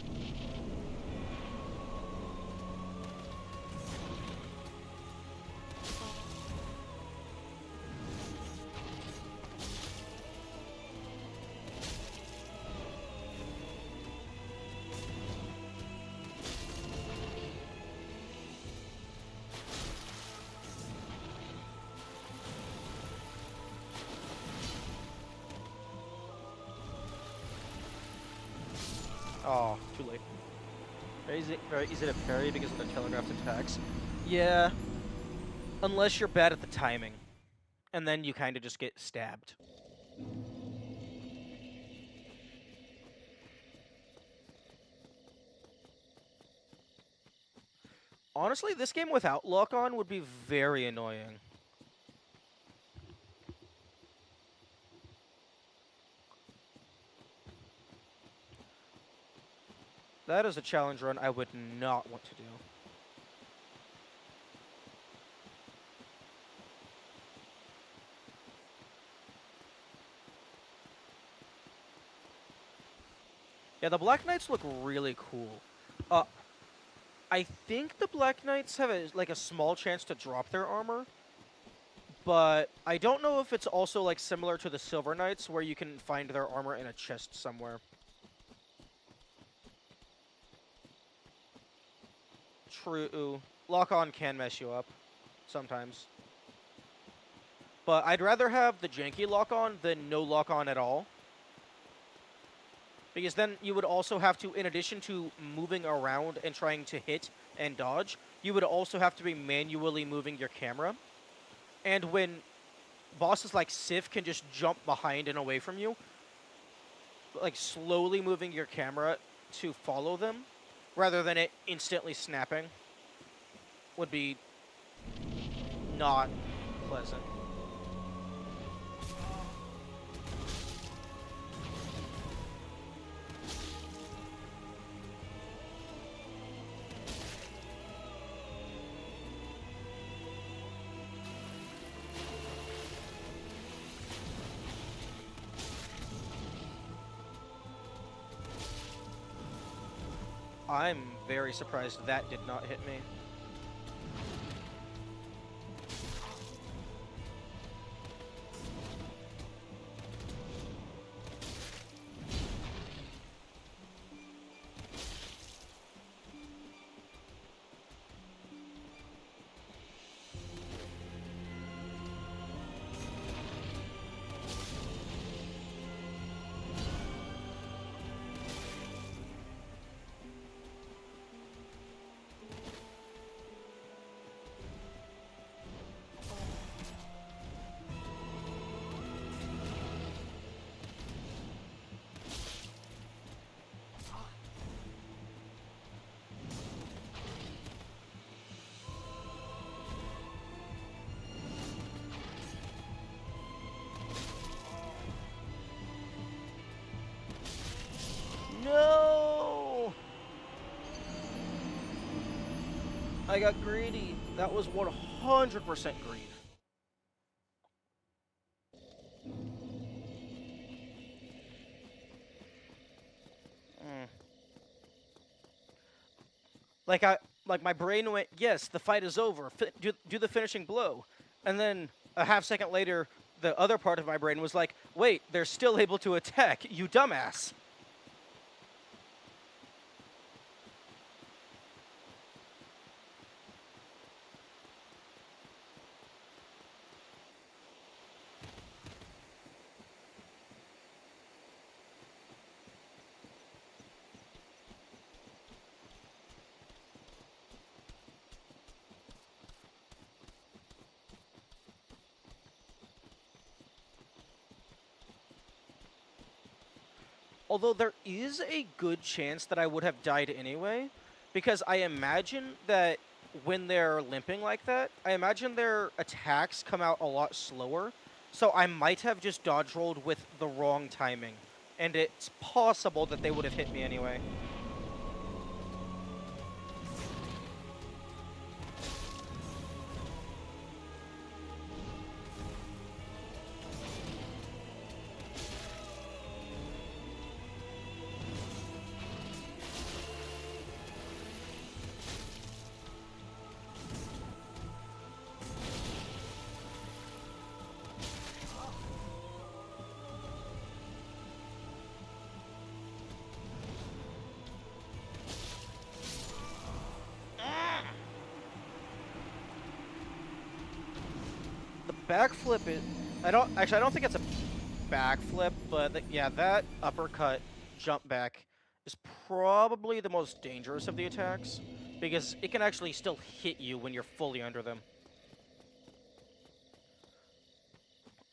Oh, too late. Very easy to parry because of the telegraphed attacks. Yeah, unless you're bad at the timing. And then you kind of just get stabbed. Honestly, this game without lock-on would be very annoying. That is a challenge run I would not want to do. Yeah, the Black Knights look really cool. I think the Black Knights have like a small chance to drop their armor, but I don't know if it's also like similar to the Silver Knights where you can find their armor in a chest somewhere. True. Lock-on can mess you up sometimes. But I'd rather have the janky lock-on than no lock-on at all. Because then you would also have to, in addition to moving around and trying to hit and dodge, you would also have to be manually moving your camera. And when bosses like Sif can just jump behind and away from you, like slowly moving your camera to follow them, rather than it instantly snapping, would be not pleasant. I'm very surprised that did not hit me. No! I got greedy. That was 100% greed. Mm. Like my brain went, yes, the fight is over. Do the finishing blow. And then a half second later, the other part of my brain was like, wait, they're still able to attack, you dumbass. Although there is a good chance that I would have died anyway, because I imagine that when they're limping like that, I imagine their attacks come out a lot slower. So I might have just dodge rolled with the wrong timing. And it's possible that they would have hit me anyway. The backflip is... I don't think it's a backflip, but yeah, that uppercut jump back is probably the most dangerous of the attacks, because it can actually still hit you when you're fully under them.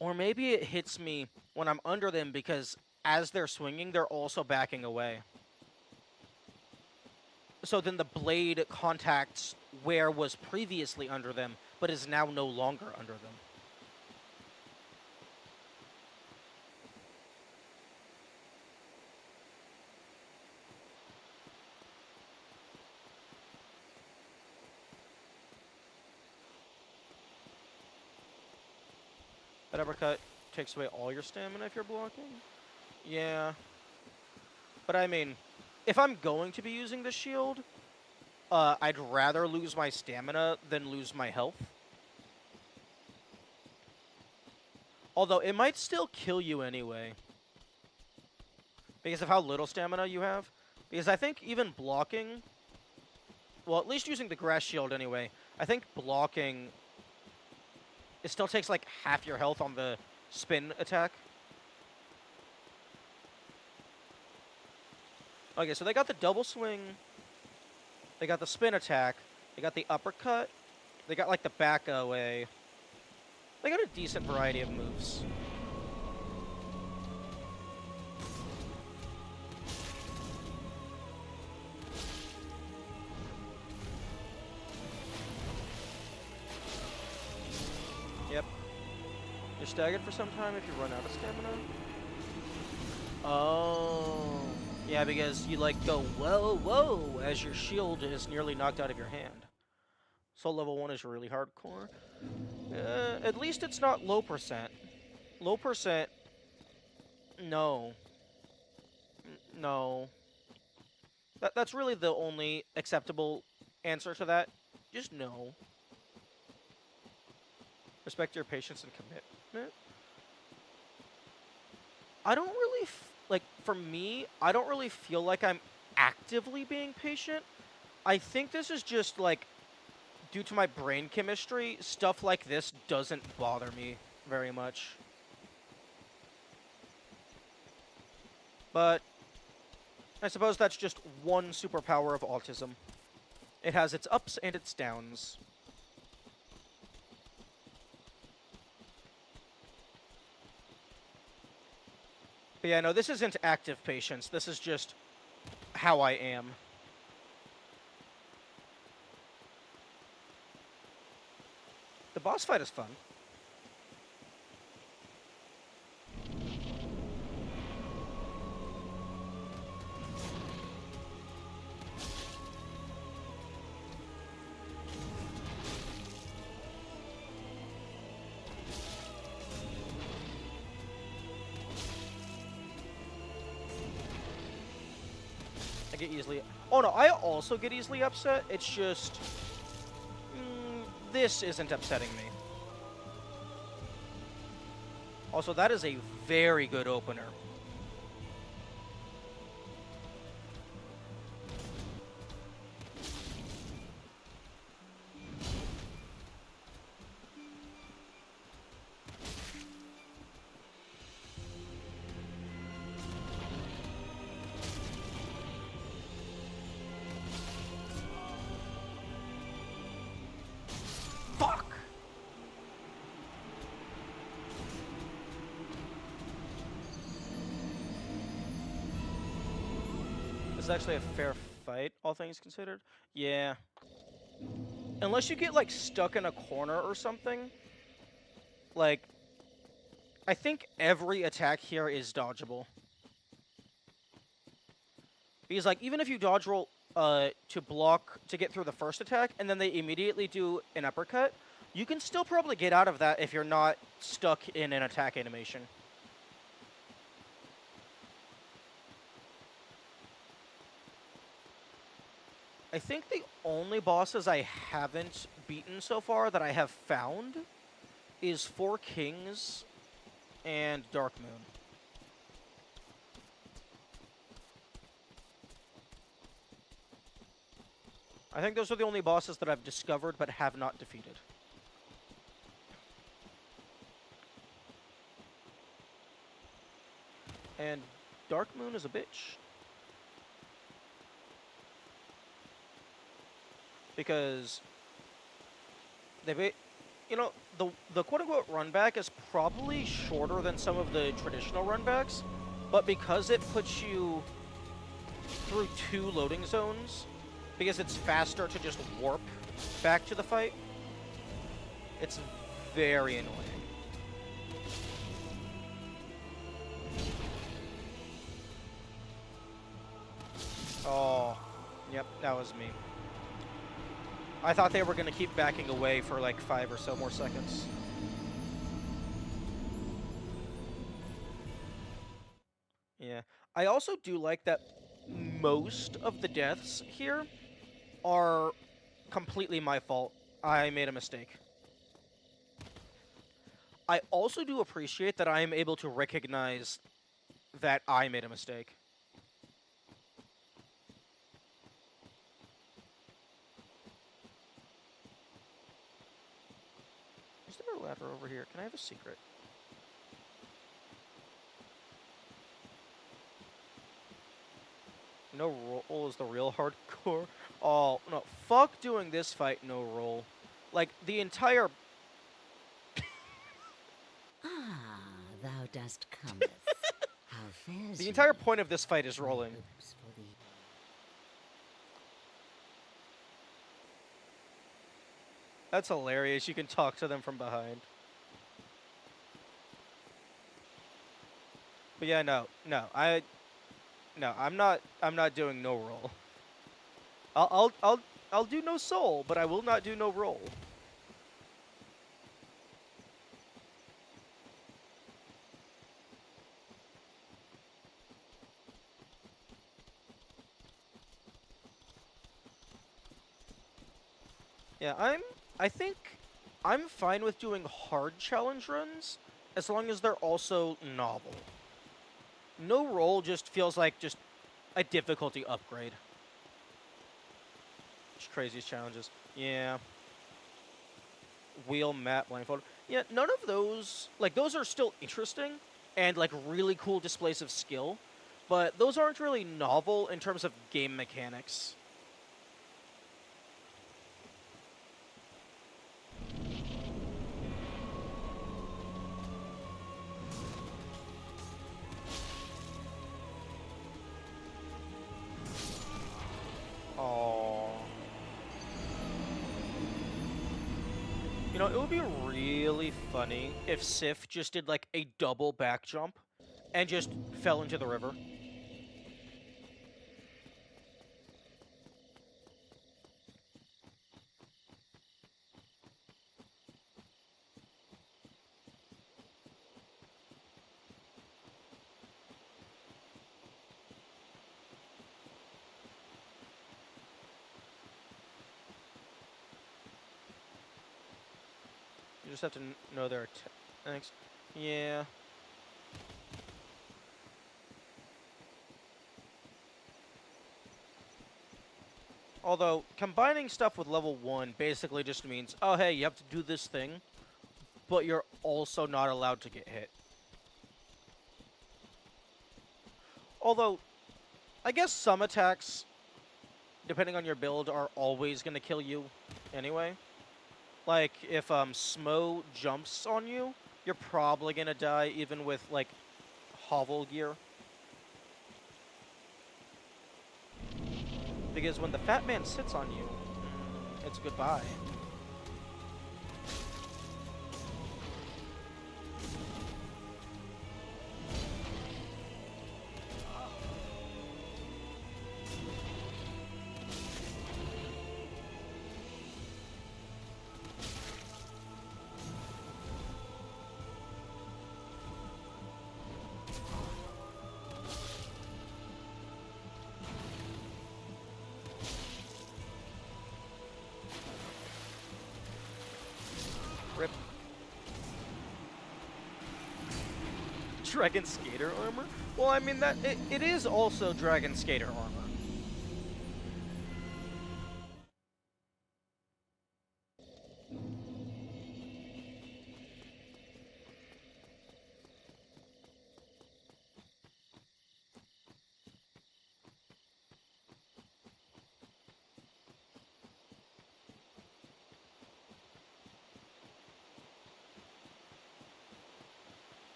Or maybe it hits me when I'm under them because as they're swinging, they're also backing away. So then the blade contacts where was previously under them, but is now no longer under them. That uppercut takes away all your stamina if you're blocking? Yeah. But I mean, if I'm going to be using the shield, I'd rather lose my stamina than lose my health. Although it might still kill you anyway, because of how little stamina you have. Because I think even blocking, well, at least using the grass shield anyway, I think blocking, it still takes like half your health on the spin attack. Okay, so they got the double swing, they got the spin attack, they got the uppercut, they got like the back away. They got a decent variety of moves. Yep. You're staggered for some time if you run out of stamina. Oh. Yeah, because you like go, whoa, whoa, as your shield is nearly knocked out of your hand. So level 1 is really hardcore. At least it's not low percent. Low percent, no. No. That's really the only acceptable answer to that. Just no. Respect your patience and commitment. I don't really, like, for me, I don't really feel like I'm actively being patient. I think this is just, like, due to my brain chemistry, stuff like this doesn't bother me very much. But I suppose that's just one superpower of autism. It has its ups and its downs. But yeah, no, this isn't active patience. This is just how I am. The boss fight is fun. I get easily... Oh no, I also get easily upset. It's just... this isn't upsetting me. Also, that is a very good opener. Fuck! This is actually a fair fight, all things considered. Yeah. unless you get, like, stuck in a corner or something, like, I think every attack here is dodgeable. Because, like, even if you dodge roll to block to get through the first attack, and then they immediately do an uppercut, you can still probably get out of that if you're not stuck in an attack animation. I think the only bosses I haven't beaten so far that I have found is Four Kings and Dark Moon. I think those are the only bosses that I've discovered but have not defeated. And Dark Moon is a bitch. Because you know, the quote-unquote runback is probably shorter than some of the traditional runbacks, but because it puts you through 2 loading zones, because it's faster to just warp back to the fight, it's very annoying. Oh, yep, that was me. I thought they were going to keep backing away for like 5 or so more seconds. Yeah. I also do like that most of the deaths here are completely my fault. I made a mistake. I also do appreciate that I am able to recognize that I made a mistake. Is there a ladder over here? Can I have a secret? No roll is the real hardcore. Oh, no. Fuck doing this fight no roll. Like, the entire... Ah, thou dost cometh. How fares The you? entire point of this fight is My rolling. hopes for thee. That's hilarious. You can talk to them from behind. But yeah, no, I'm not doing no roll. I'll do no soul, but I will not do no roll. Yeah, I think I'm fine with doing hard challenge runs as long as they're also novel. No roll just feels like just a difficulty upgrade. Just craziest challenges. Yeah. Wheel, map, blindfold. Yeah, none of those, like, those are still interesting and, like, really cool displays of skill, but those aren't really novel in terms of game mechanics. Oh. You know, it would be really funny if Sif just did, like, a double back jump and just fell into the river. You just have to know their thanks. Yeah. Although, combining stuff with level 1 basically just means, oh hey, you have to do this thing, but you're also not allowed to get hit. Although, I guess some attacks, depending on your build, are always going to kill you anyway. Like, if Smo jumps on you, you're probably going to die even with, like, hovel gear. Because when the fat man sits on you... it's goodbye. Rip. Dragon Skater armor? Well, I mean, it is also Dragon Skater armor.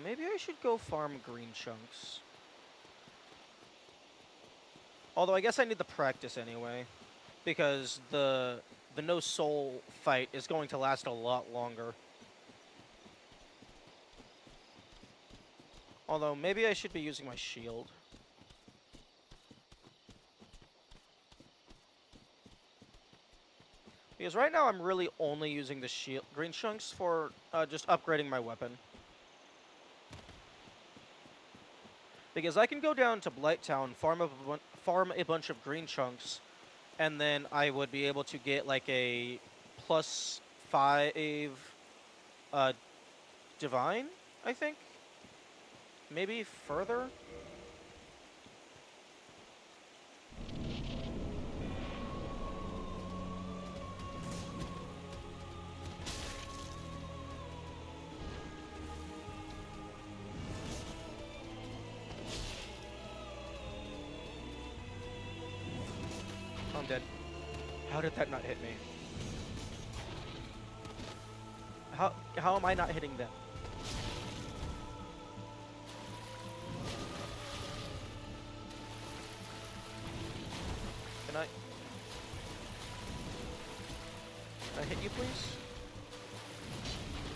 Maybe I should go farm green chunks. Although I guess I need the practice anyway, because the no soul fight is going to last a lot longer. Although maybe I should be using my shield. Because right now I'm really only using the shield green chunks for just upgrading my weapon. Because I can go down to Blighttown, farm a bunch of green chunks, and then I would be able to get like a +5 divine, I think? Maybe further? I'm dead. How did that not hit me? How am I not hitting them? Can I hit you, please?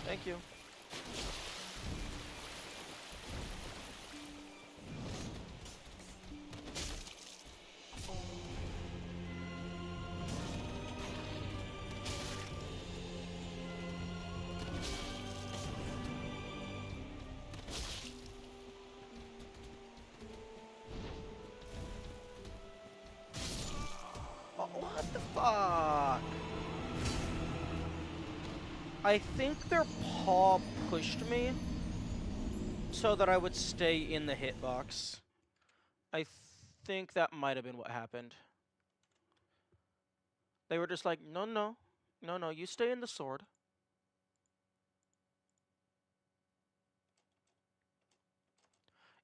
Thank you. Oh, what the fuck? I think their paw pushed me so that I would stay in the hitbox. I think that might have been what happened. They were just like, no, no, no, no, you stay in the sword.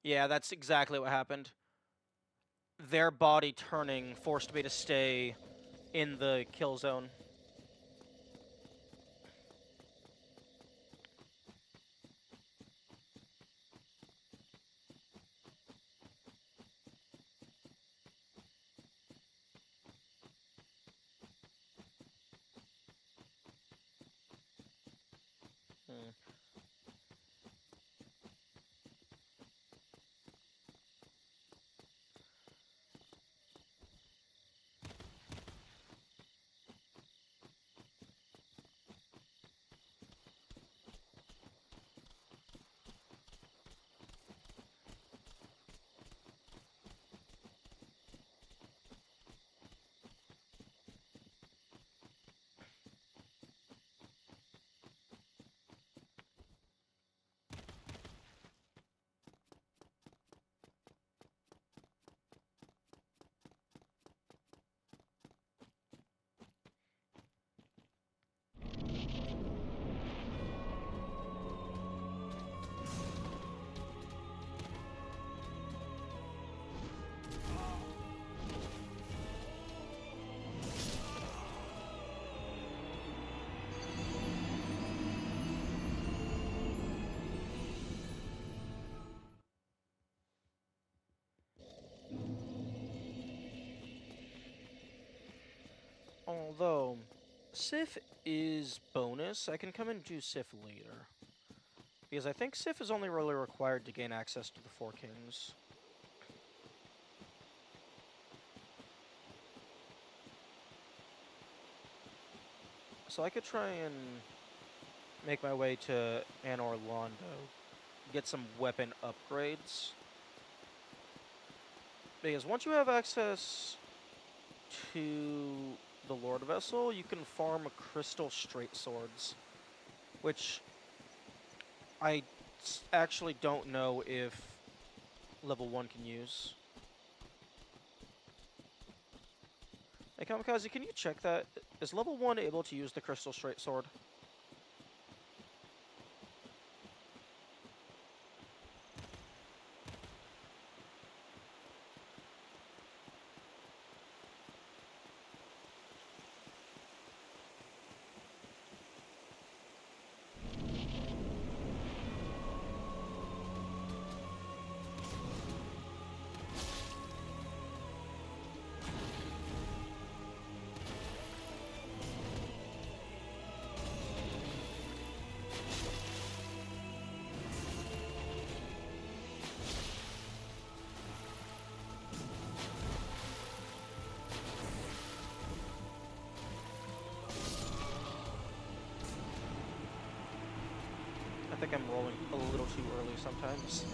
Yeah, that's exactly what happened. Their body turning forced me to stay in the kill zone. Hmm. Although, Sif is bonus, I can come and do Sif later. Because I think Sif is only really required to gain access to the Four Kings. So I could try and make my way to Anor Londo, get some weapon upgrades. Because once you have access to the Lord Vessel, you can farm crystal straight swords, which I actually don't know if level 1 can use. Hey, Kamikaze, can you check that? Is level 1 able to use the crystal straight sword? I think I'm rolling a little too early sometimes.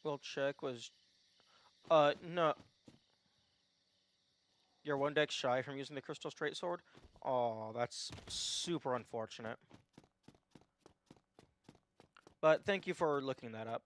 We'll check was... no. You're one deck shy from using the crystal straight sword? Oh, that's super unfortunate. But thank you for looking that up.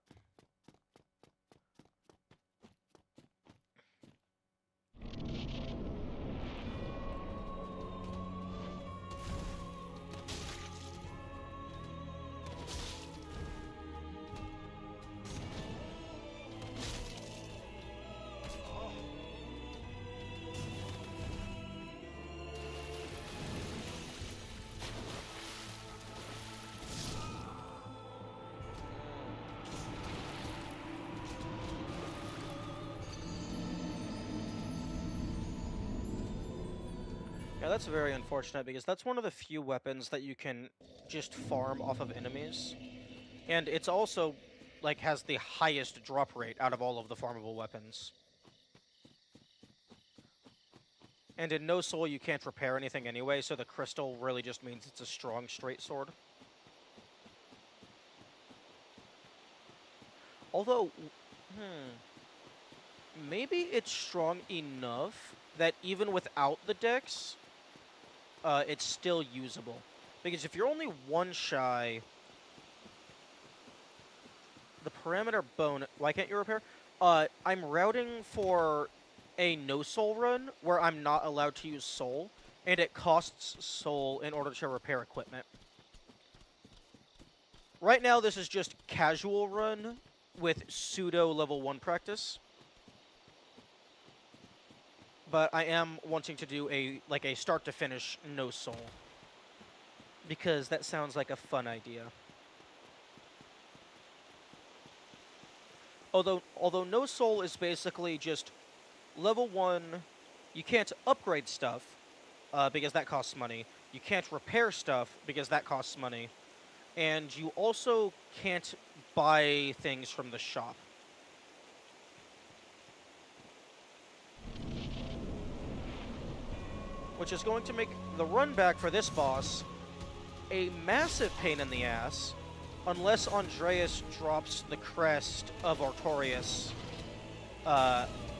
Yeah, that's very unfortunate because that's one of the few weapons that you can just farm off of enemies. And it's also, like, has the highest drop rate out of all of the farmable weapons. And in No Soul, you can't repair anything anyway, so the crystal really just means it's a strong straight sword. Although, maybe it's strong enough that even without the dex, it's still usable. Because if you're only one shy, the parameter bone, why can't you repair? I'm routing for a no soul run where I'm not allowed to use soul, and it costs soul in order to repair equipment. Right now, this is just casual run with pseudo level 1 practice. But I am wanting to do a start to finish no soul, because that sounds like a fun idea. Although no soul is basically just level 1, you can't upgrade stuff because that costs money. You can't repair stuff because that costs money. And you also can't buy things from the shop. which is going to make the run back for this boss a massive pain in the ass, unless Andreas drops the crest of Artorias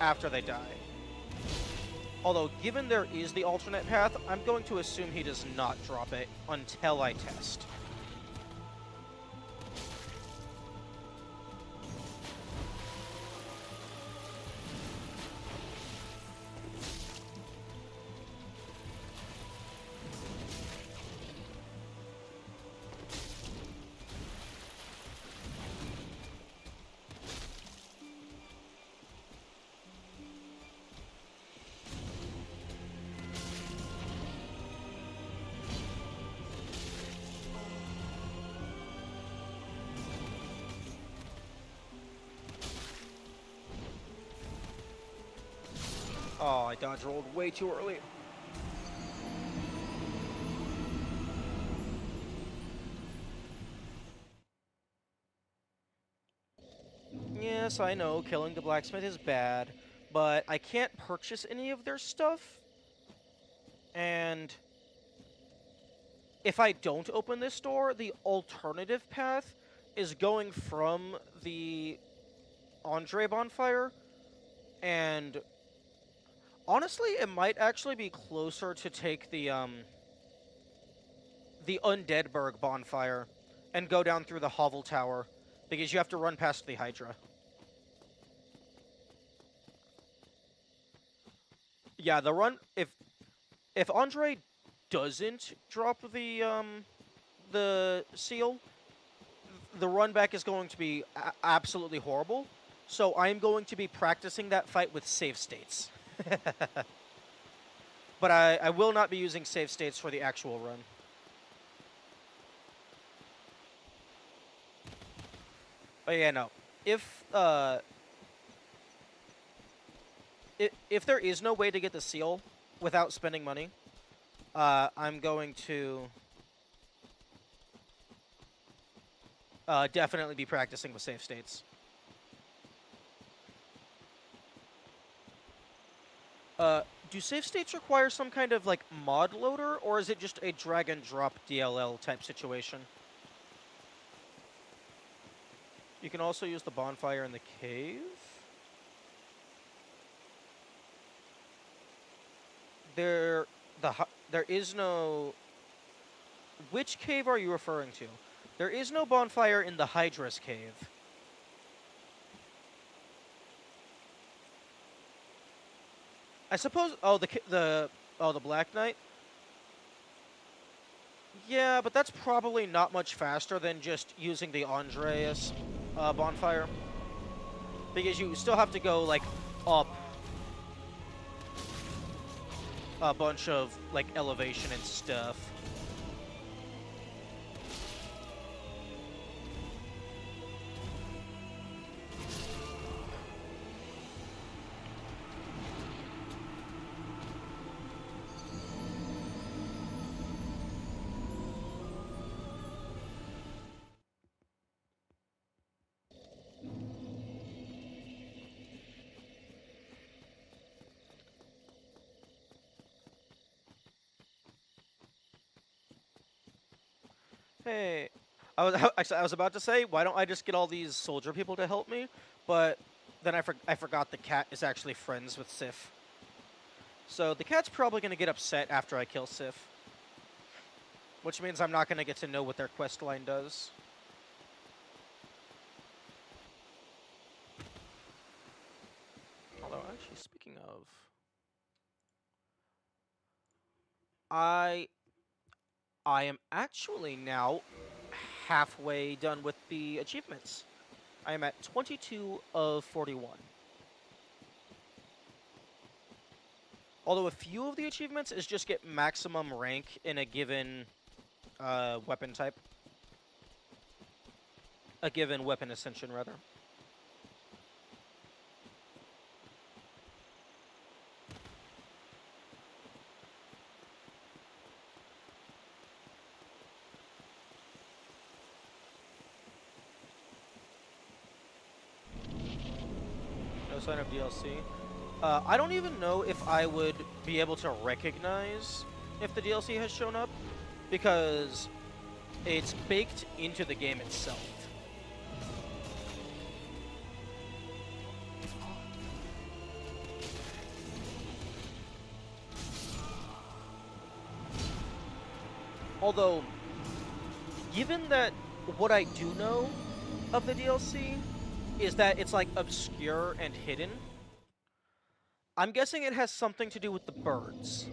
after they die. Although, given there is the alternate path, I'm going to assume he does not drop it until I test. Oh, I dodge rolled way too early. Yes, I know, killing the blacksmith is bad, but I can't purchase any of their stuff. And if I don't open this door, the alternative path is going from the Andre bonfire, and honestly, it might actually be closer to take the Undeadburg bonfire and go down through the Hovel Tower, because you have to run past the Hydra. Yeah, the run, if Andre doesn't drop the seal, the run back is going to be absolutely horrible. So I'm going to be practicing that fight with save states. But I will not be using save states for the actual run. But yeah, no. If there is no way to get the seal without spending money, I'm going to definitely be practicing with save states. Do save states require some kind of, like, mod loader, or is it just a drag-and-drop DLL type situation? You can also use the bonfire in the cave. There is no... Which cave are you referring to? There is no bonfire in the Hydra's cave. I suppose. Oh, the Black Knight. Yeah, but that's probably not much faster than just using the Andreas bonfire, because you still have to go like up a bunch of like elevation and stuff. Hey, I was about to say, why don't I just get all these soldier people to help me? But then I forgot the cat is actually friends with Sif. So the cat's probably going to get upset after I kill Sif. Which means I'm not going to get to know what their quest line does. Although, actually, speaking of... I am actually now halfway done with the achievements. I am at 22 of 41. Although a few of the achievements is just get maximum rank in a given weapon type. A given weapon ascension, rather. No sign of DLC. I don't even know if I would be able to recognize if the DLC has shown up, because it's baked into the game itself. Although, given that what I do know of the DLC is that it's like obscure and hidden, I'm guessing it has something to do with the birds.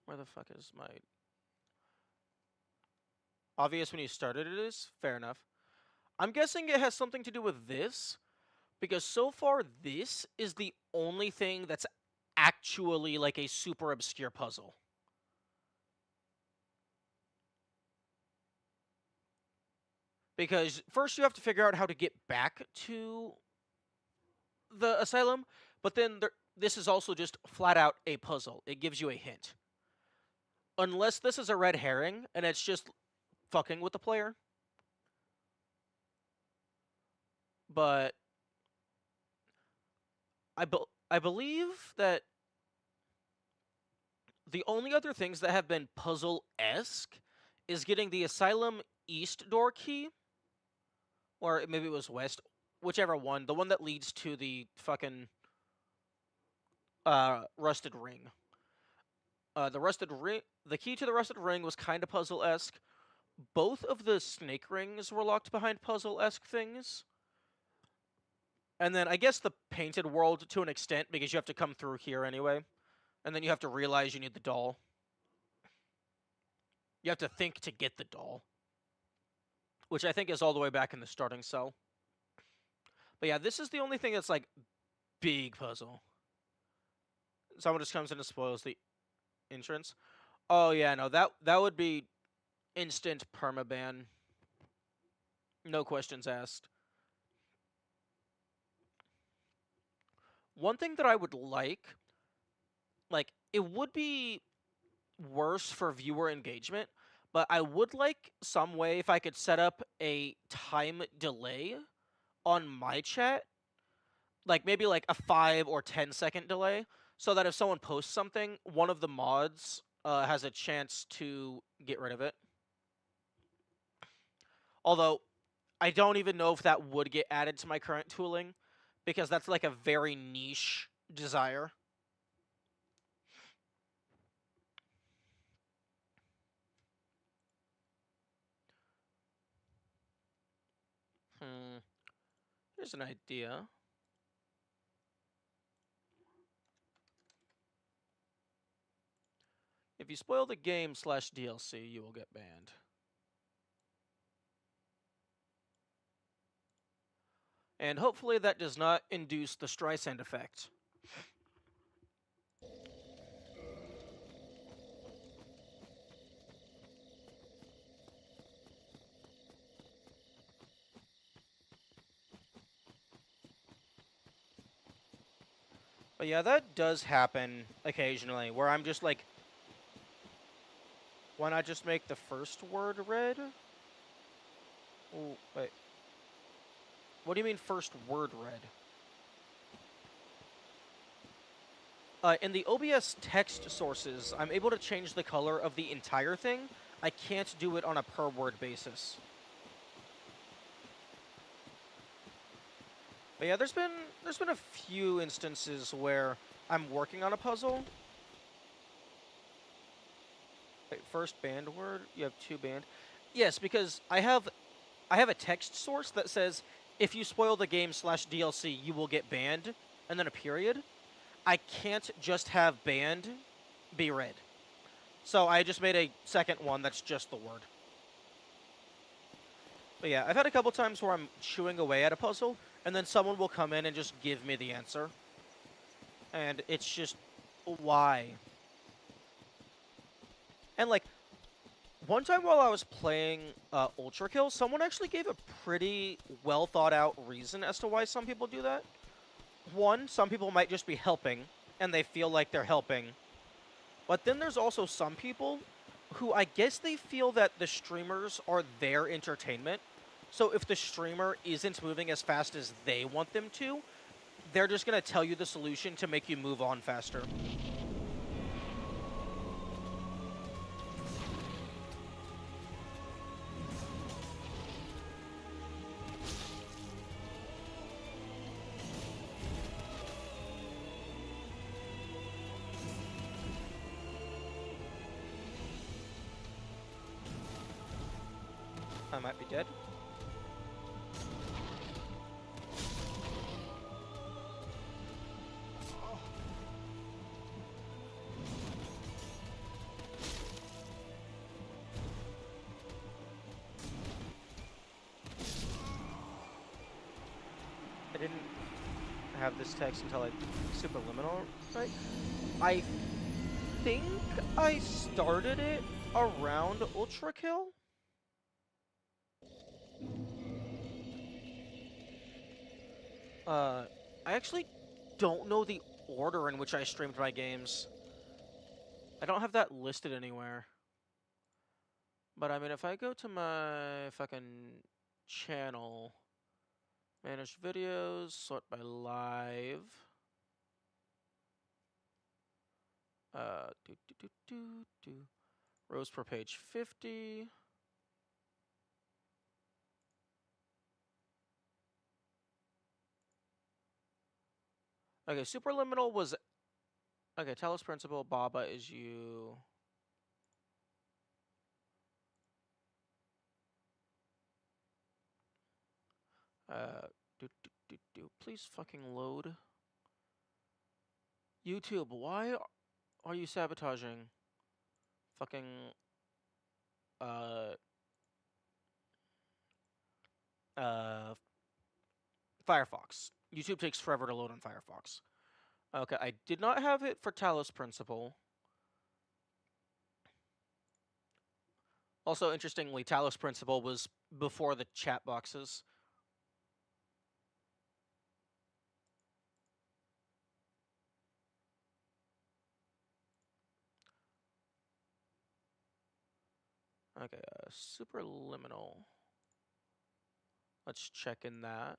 Where the fuck is my... Obvious when you started it is? Fair enough. I'm guessing it has something to do with this, because so far this is the only thing that's actually like a super obscure puzzle. Because first you have to figure out how to get back to the asylum, but then this is also just flat out a puzzle. It gives you a hint. Unless this is a red herring and it's just fucking with the player. But I believe that the only other things that have been puzzle-esque is getting the asylum east door key, or maybe it was west, whichever one, the one that leads to the fucking rusted ring. The key to the rusted ring was kind of puzzle-esque. Both of the snake rings were locked behind puzzle-esque things. And then I guess the painted world to an extent, because you have to come through here anyway. And then you have to realize you need the doll. You have to think to get the doll. Which I think is all the way back in the starting cell. But yeah, this is the only thing that's like big puzzle. Someone just comes in and spoils the entrance. Oh yeah, no, that would be instant permaban. No questions asked. One thing that I would like, it would be worse for viewer engagement, but I would like some way if I could set up a time delay on my chat, like maybe like a 5 or 10-second delay, so that if someone posts something, one of the mods has a chance to get rid of it. Although, I don't even know if that would get added to my current tooling, because that's like a very niche desire. Here's an idea. If you spoil the game /DLC, you will get banned. And hopefully that does not induce the Streisand effect. But yeah, that does happen occasionally, where I'm just like, why not just make the first word red? Oh, wait. What do you mean first word red? In the OBS text sources, I'm able to change the color of the entire thing. I can't do it on a per word basis. But yeah, there's been a few instances where I'm working on a puzzle. Wait, first banned word? You have 2 banned? Yes, because I have a text source that says, if you spoil the game /DLC, you will get banned, and then a period. I can't just have banned be red. So I just made a second one that's just the word. But yeah, I've had a couple times where I'm chewing away at a puzzle, and then someone will come in and just give me the answer. And it's just, why? And like, one time while I was playing Ultra Kill, someone actually gave a pretty well thought out reason as to why some people do that. One, some people might just be helping, and they feel like they're helping. But then there's also some people who I guess they feel that the streamers are their entertainment. So if the streamer isn't moving as fast as they want them to, they're just going to tell you the solution to make you move on faster. I might be dead. I didn't have this text until I superliminal, right? I think I started it around Ultra Kill. I actually don't know the order in which I streamed my games. I don't have that listed anywhere. But I mean, if I go to my fucking channel, manage videos, sort by live. Rows per page 50. Okay, Superliminal was... Okay, Talos Principal, Baba is you. Please fucking load. YouTube, why are you sabotaging? Fucking... Uh... Uh... Firefox. YouTube takes forever to load on Firefox. Okay, I did not have it for Talos Principal. Also, interestingly, Talos Principal was before the chat boxes. Okay, Superliminal. Let's check in that.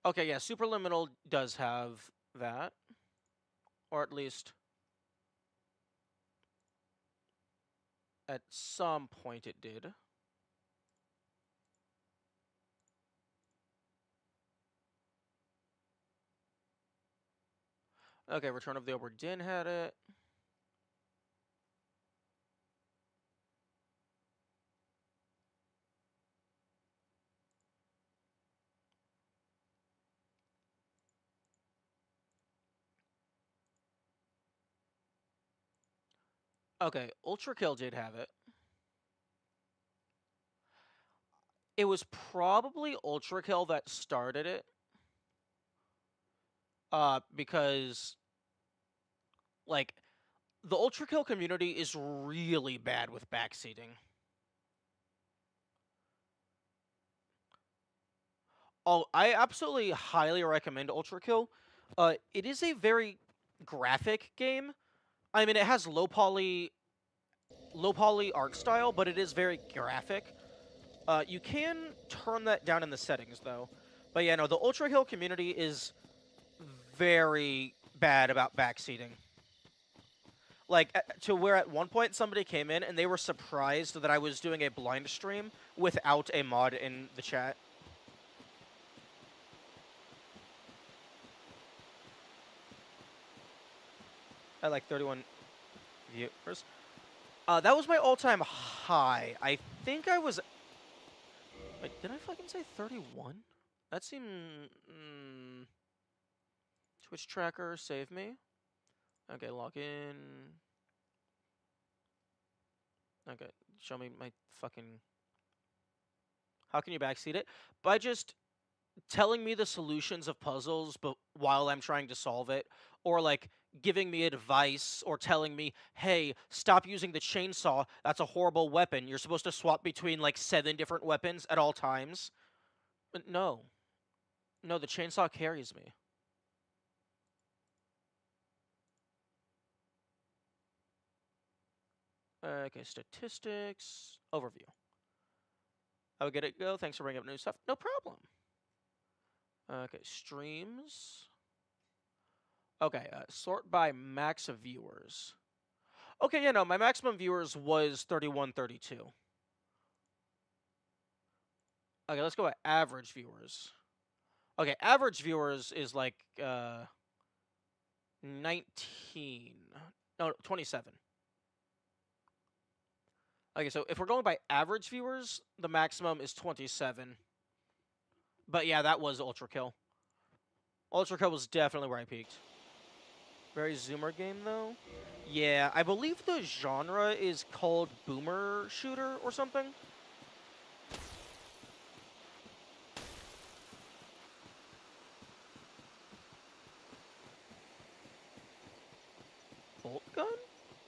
Okay, yeah, Superliminal does have that. Or at least... at some point it did. Okay, Return of the Obra Dinn had it. Okay, Ultra Kill did have it. It was probably Ultra Kill that started it. Because... like, the Ultra Kill community is really bad with backseating. Oh, I absolutely highly recommend Ultra Kill. It is a very graphic game. I mean, it has low poly art style, but it is very graphic. You can turn that down in the settings, though. But yeah, no, the Ultra Kill community is very bad about backseating. Like, to where at one point somebody came in and they were surprised that I was doing a blind stream without a mod in the chat. I like 31 viewers. That was my all-time high. I think I was... Wait, did I fucking say 31? That seemed... Twitch tracker, save me. Okay, log in. Okay, show me my fucking... How can you backseat it? By just telling me the solutions of puzzles but while I'm trying to solve it, or like giving me advice or telling me, hey, stop using the chainsaw, that's a horrible weapon, you're supposed to swap between like 7 different weapons at all times. But no, the chainsaw carries me. Okay, statistics, overview. I would get it go. Thanks for bringing up new stuff. No problem. Okay, streams. Okay, sort by max of viewers. Okay, yeah, no, my maximum viewers was 3132. Okay, let's go at average viewers. Okay, average viewers is like 19. No, 27. Okay, so if we're going by average viewers, the maximum is 27. But yeah, that was Ultra Kill. Ultra Kill was definitely where I peaked. Very zoomer game, though. Yeah, I believe the genre is called boomer shooter or something. Bolt gun?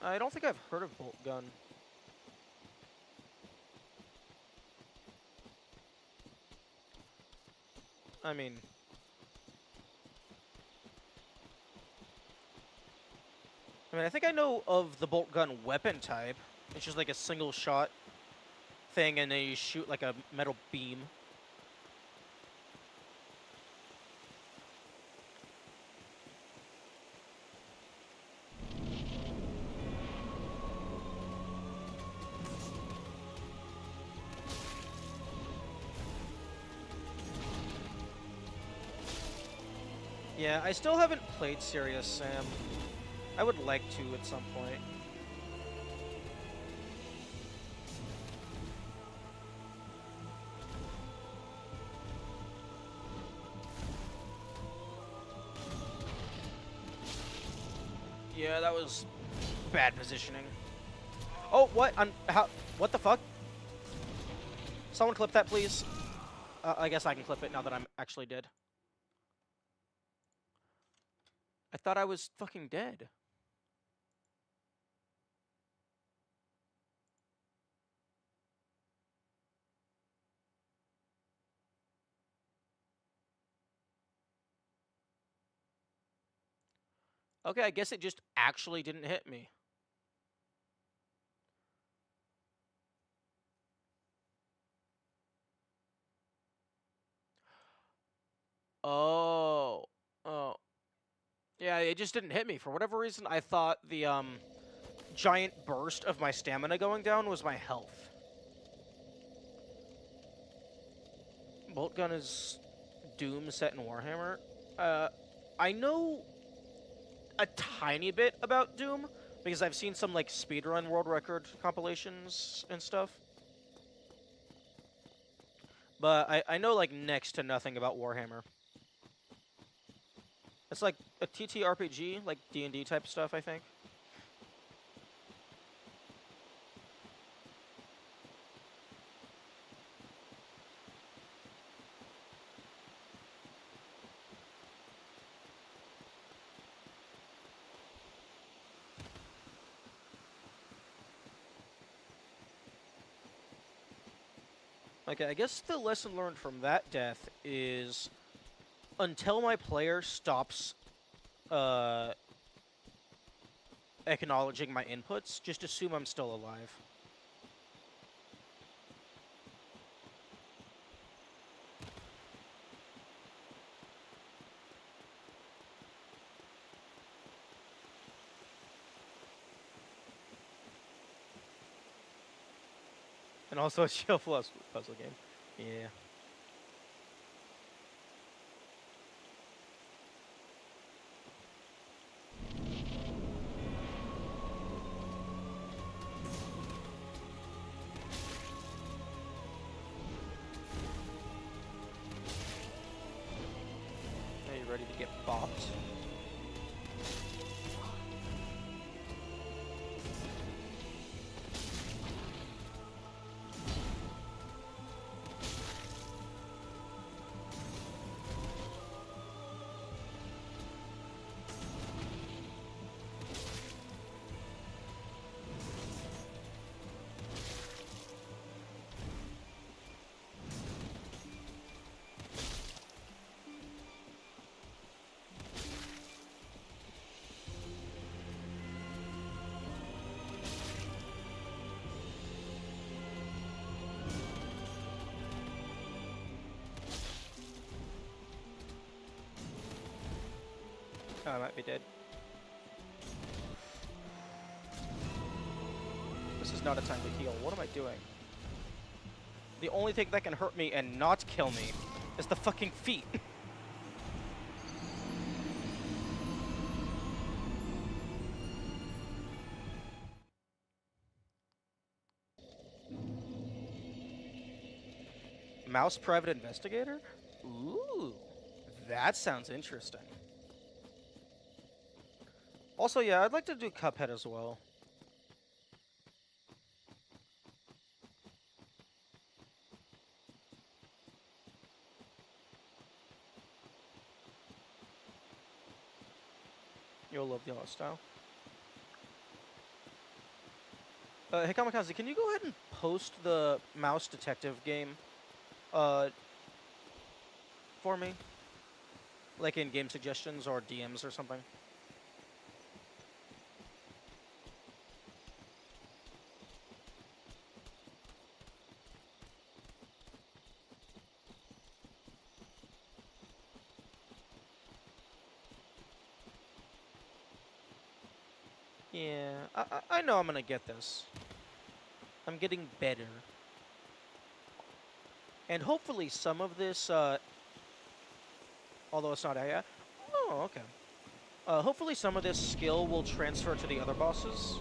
I don't think I've heard of bolt gun. I mean, I think I know of the bolt gun weapon type. It's just like a single shot thing, and then you shoot like a metal beam. Yeah, I still haven't played Serious Sam. I would like to at some point. Yeah, that was bad positioning. Oh, what? How? What the fuck? Someone clip that, please. I guess I can clip it now that I'm actually dead. I thought I was fucking dead. Okay, I guess it just actually didn't hit me. Oh. Oh. Yeah, it just didn't hit me. For whatever reason, I thought the giant burst of my stamina going down was my health. Bolt gun is Doom set in Warhammer. I know a tiny bit about Doom because I've seen some like speedrun world record compilations and stuff. But I know like next to nothing about Warhammer. It's like a TTRPG, like D&D type stuff, I think. Okay, I guess the lesson learned from that death is until my player stops acknowledging my inputs, just assume I'm still alive. And also a shelf plus puzzle game. Yeah. Are you ready to get bopped? Oh, I might be dead. This is not a time to heal. What am I doing? The only thing that can hurt me and not kill me is the fucking feet. Mouse private investigator? Ooh, that sounds interesting. Also, yeah, I'd like to do Cuphead as well. You'll love the art style. Hey, Kamikaze, can you go ahead and post the Mouse Detective game for me? Like in game suggestions or DMs or something? Yeah, I know I'm gonna get this. I'm getting better. And hopefully some of this, although it's not AI. Oh, okay. Hopefully some of this skill will transfer to the other bosses.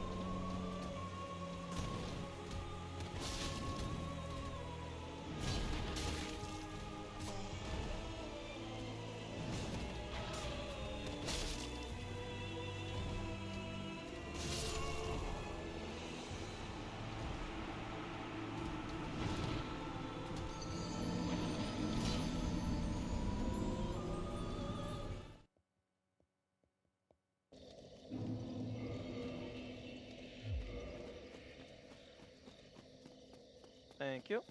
Thank you.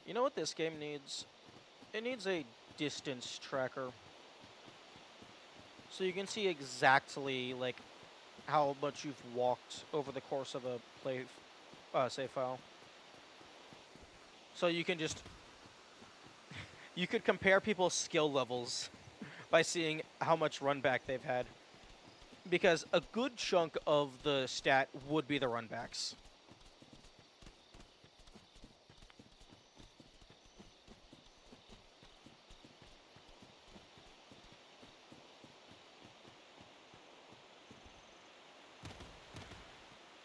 You know what this game needs? It needs a distance tracker. So you can see exactly, like, how much you've walked over the course of a save file. So you can just... You could compare people's skill levels by seeing how much run back they've had. Because a good chunk of the stat would be the run backs.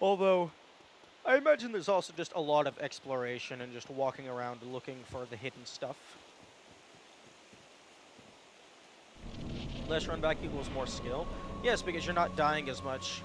Although, I imagine there's also just a lot of exploration and just walking around looking for the hidden stuff. Less run back equals more skill. Yes, because you're not dying as much.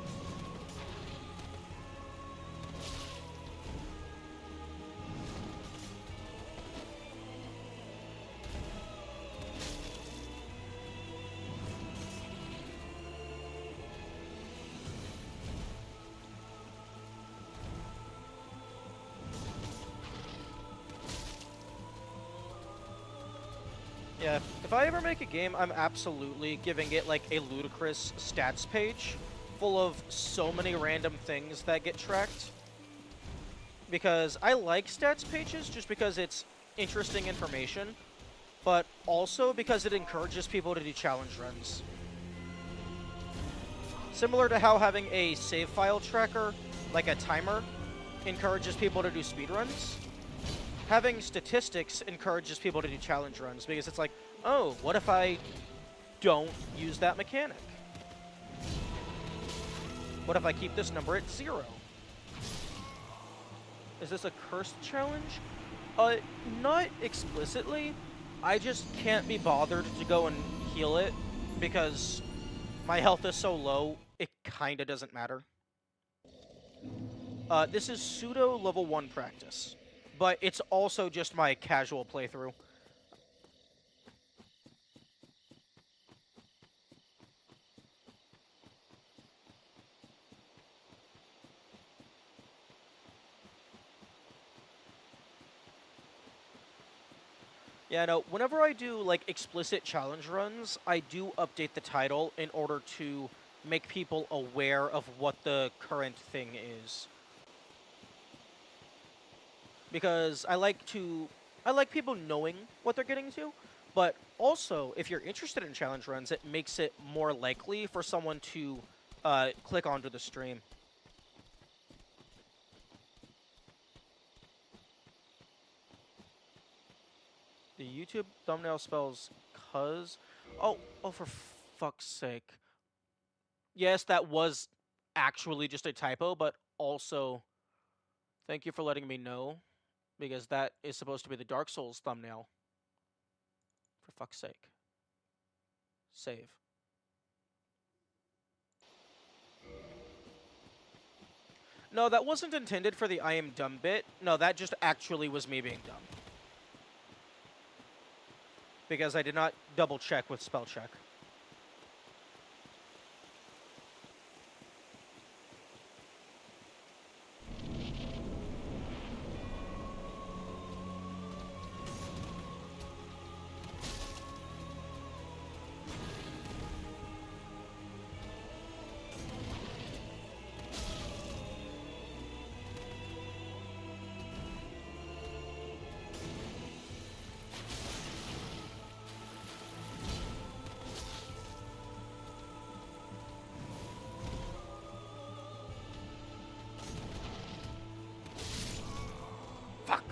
Yeah, if I ever make a game, I'm absolutely giving it like a ludicrous stats page full of so many random things that get tracked. Because I like stats pages just because it's interesting information, but also because it encourages people to do challenge runs. Similar to how having a save file tracker, like a timer, encourages people to do speedruns. Having statistics encourages people to do challenge runs because it's like, oh, what if I don't use that mechanic? What if I keep this number at 0? Is this a cursed challenge? Not explicitly. I just can't be bothered to go and heal it because my health is so low, it kinda doesn't matter. This is pseudo level 1 practice, but it's also just my casual playthrough. Yeah, no, whenever I do, like, explicit challenge runs, I do update the title in order to make people aware of what the current thing is. because I like people knowing what they're getting to, but also if you're interested in challenge runs, it makes it more likely for someone to click onto the stream. The YouTube thumbnail spells cuz. Oh, for fuck's sake. Yes, that was actually just a typo, but also thank you for letting me know because that is supposed to be the Dark Souls thumbnail. For fuck's sake. Save. No, that wasn't intended for the I am dumb bit. No, that just actually was me being dumb. Because I did not double check with spell check. Fuck!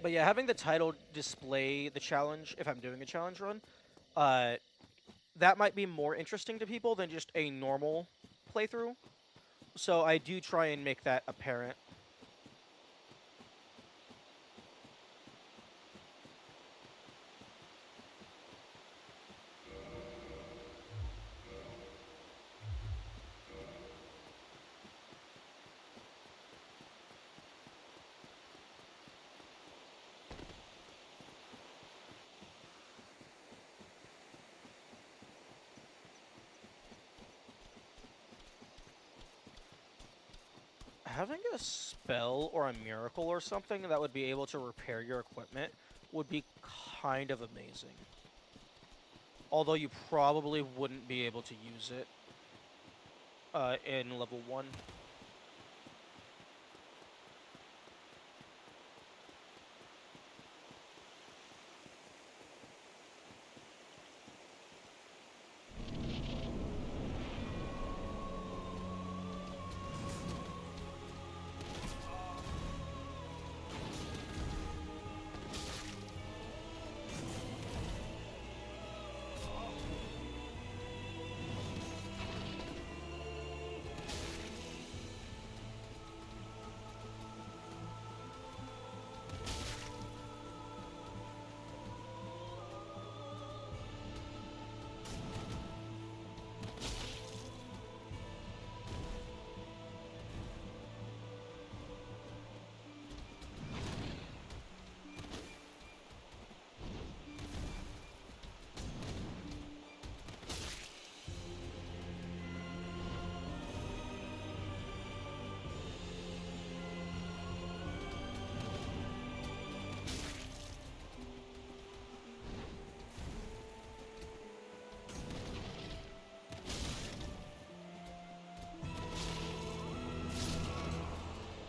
But yeah, having the title display the challenge if I'm doing a challenge run, uh, that might be more interesting to people than just a normal playthrough. So I do try and make that apparent. Having a spell or a miracle or something that would be able to repair your equipment would be kind of amazing. Although you probably wouldn't be able to use it in level 1.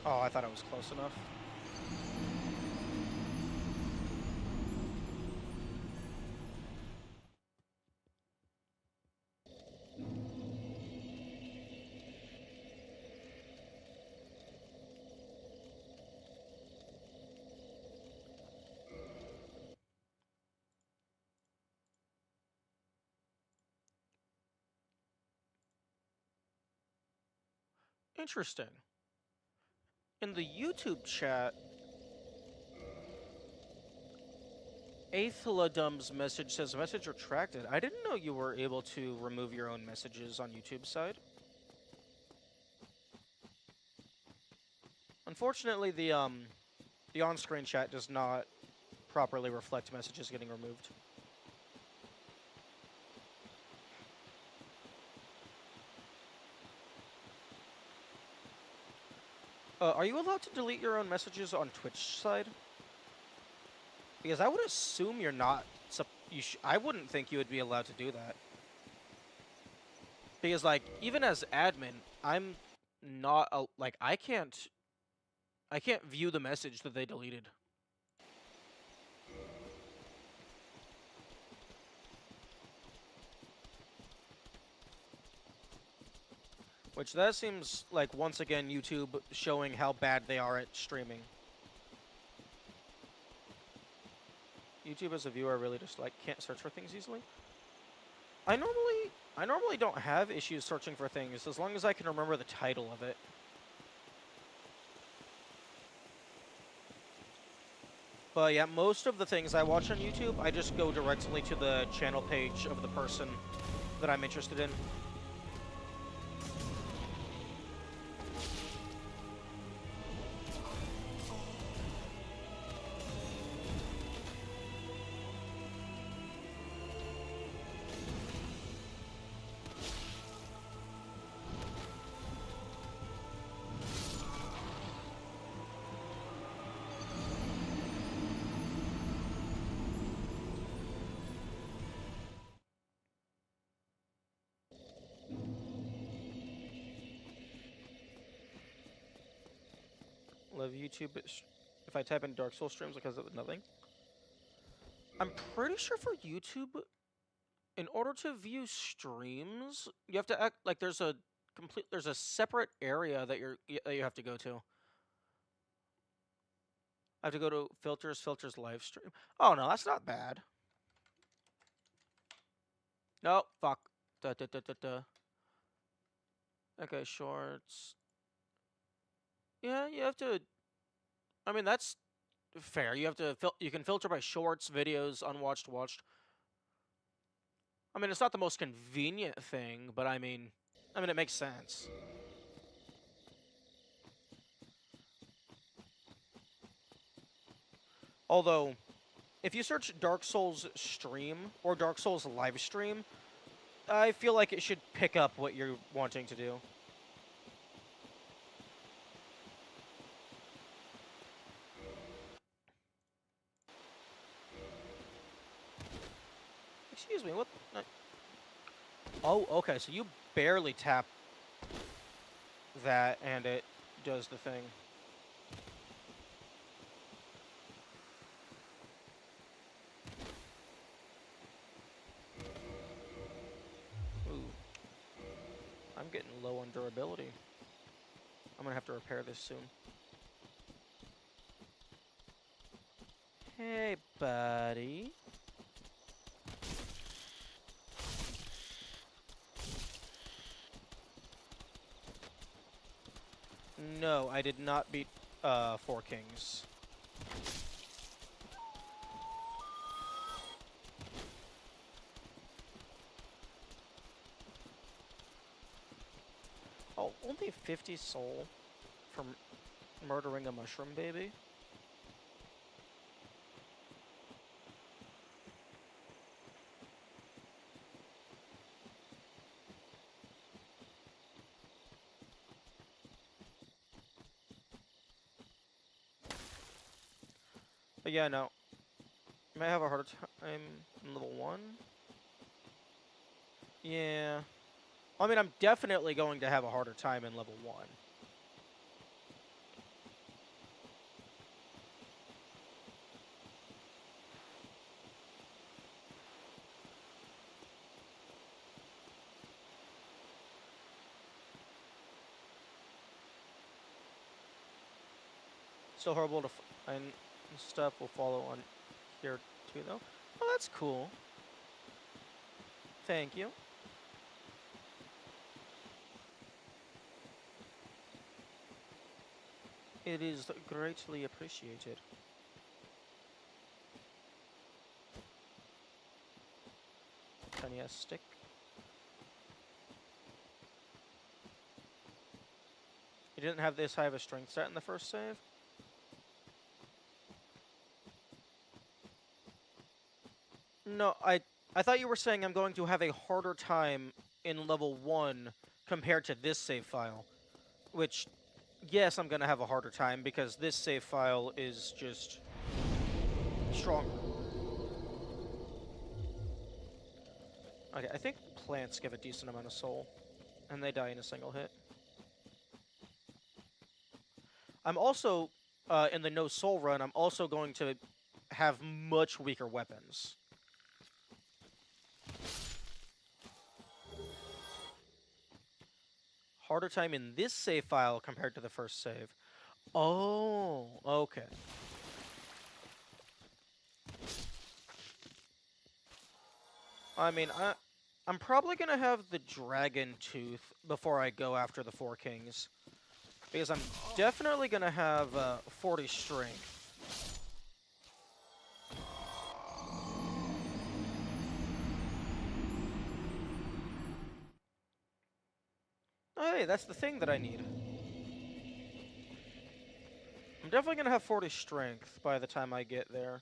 Oh, I thought I was close enough. Interesting. In the YouTube chat, Aethelodum's message says message retracted. I didn't know you were able to remove your own messages on YouTube side. Unfortunately, the on-screen chat does not properly reflect messages getting removed. Are you allowed to delete your own messages on Twitch side? Because I would assume you're not. I wouldn't think you would be allowed to do that. Because like even as admin, I'm not like I can't view the message that they deleted. Which that seems like once again YouTube showing how bad they are at streaming. YouTube as a viewer really just like can't search for things easily. I normally don't have issues searching for things as long as I can remember the title of it. But yeah, most of the things I watch on YouTube, I just go directly to the channel page of the person that I'm interested in. Love YouTube. If I type in Dark Souls streams, it comes up with nothing. I'm pretty sure for YouTube, in order to view streams, you have to act like there's a separate area that you have to go to. I have to go to filters live stream. Oh no, that's not bad. No, fuck. Da, da, da, da, da. Okay, shorts. Yeah, you have to. I mean, that's fair. You have to. You can filter by shorts, videos, unwatched, watched. I mean, it's not the most convenient thing, but I mean, it makes sense. Although, if you search Dark Souls stream or Dark Souls live stream, I feel like it should pick up what you're wanting to do. Excuse me, what? Oh, okay, so you barely tap that and it does the thing. Ooh. I'm getting low on durability. I'm gonna have to repair this soon. Hey, buddy. No, I did not beat Four Kings. Oh, only 50 soul from murdering a mushroom baby? But yeah, no. I might have a harder time in level 1. Yeah. I mean, I'm definitely going to have a harder time in level 1. Still horrible to find stuff will follow on here too, though. Oh, that's cool. Thank you. It is greatly appreciated. Tiny ass stick. You didn't have this high of a strength stat in the first save? No, I thought you were saying I'm going to have a harder time in level 1 compared to this save file. Which, yes, I'm going to have a harder time because this save file is just stronger. Okay, I think plants give a decent amount of soul, and they die in a single hit. I'm also, in the no soul run, I'm also going to have much weaker weapons. Harder time in this save file compared to the first save. Oh, okay. I mean, I'm probably gonna have the Dragon Tooth before I go after the Four Kings. Because I'm definitely gonna have 40 strength. Oh, hey, that's the thing that I need. I'm definitely gonna have 40 strength by the time I get there.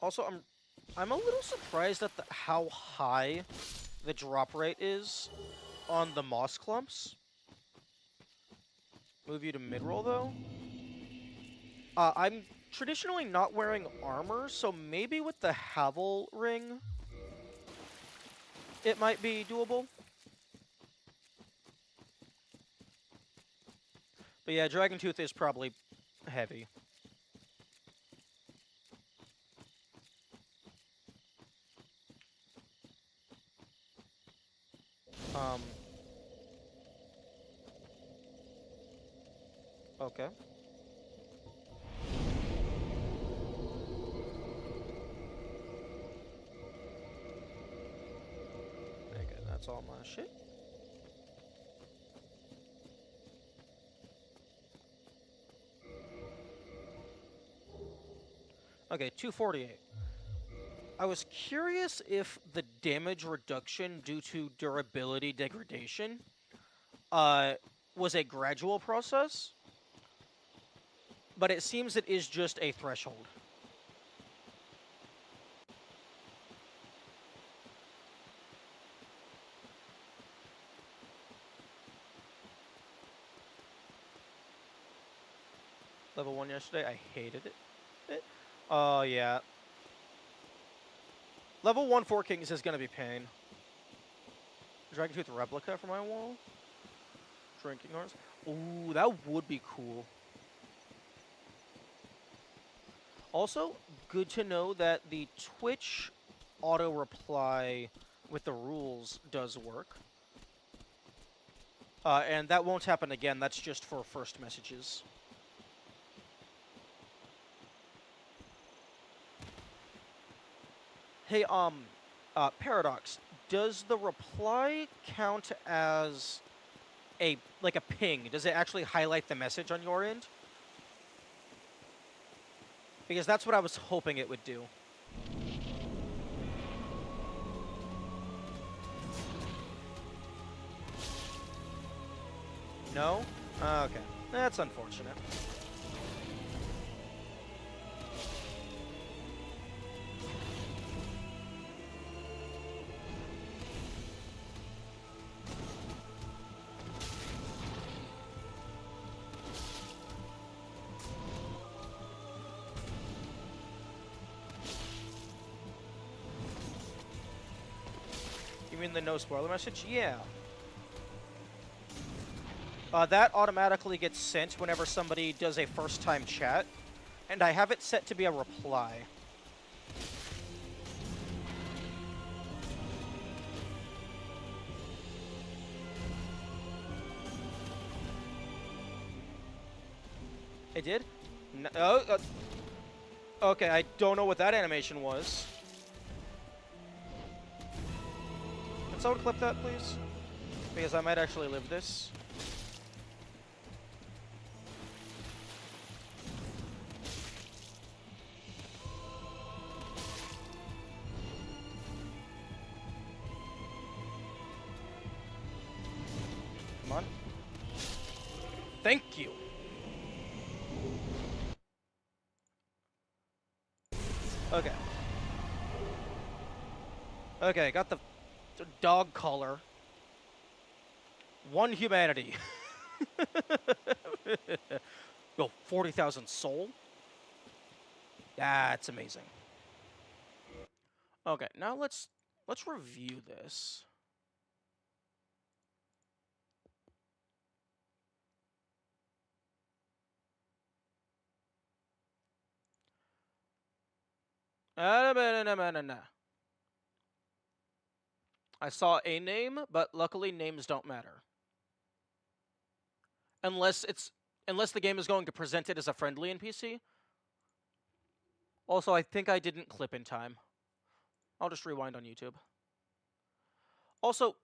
Also, I'm a little surprised at how high the drop rate is on the moss clumps. Move you to mid-roll, though. I'm traditionally not wearing armor, so maybe with the Havel ring, it might be doable. But yeah, Dragon Tooth is probably heavy. Okay. Okay, that's all my shit. Okay, 248. I was curious if the damage reduction due to durability degradation was a gradual process, but it seems it is just a threshold. Level 1 yesterday, I hated it. Oh, yeah. Level 1 Four Kings is gonna be pain. Dragon Tooth replica for my wall? Drinking Horns? Ooh, that would be cool. Also, good to know that the Twitch auto-reply with the rules does work. And that won't happen again, that's just for first messages. Hey, Paradox, does the reply count as a ping? Does it actually highlight the message on your end? Because that's what I was hoping it would do. No? Okay. That's unfortunate. You mean the no spoiler message? Yeah. That automatically gets sent whenever somebody does a first-time chat, and I have it set to be a reply. It did? No, okay, I don't know what that animation was. Can someone clip that, please? Because I might actually live this. Come on. Thank you. Okay. Okay, got the So dog collar. 1 humanity. Yo, 40,000 soul? That's amazing. Okay, now let's review this. No. I saw a name, but luckily names don't matter. Unless the game is going to present it as a friendly NPC. Also, I think I didn't clip in time. I'll just rewind on YouTube. Also,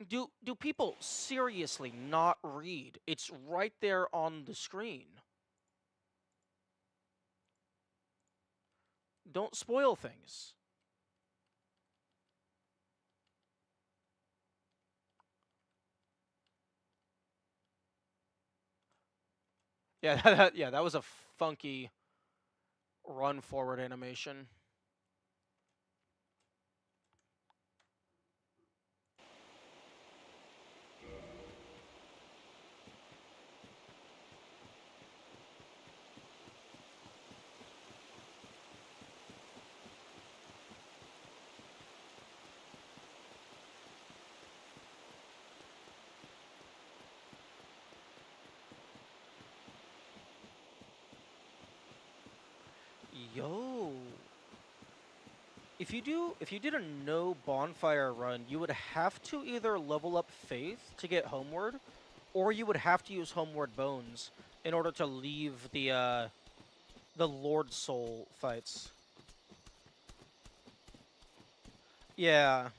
do people seriously not read? It's right there on the screen. Don't spoil things. Yeah, that was a funky run forward animation. Yo. If you did a no bonfire run, you would have to either level up faith to get homeward, or you would have to use homeward bones in order to leave the Lord Soul fights. Yeah.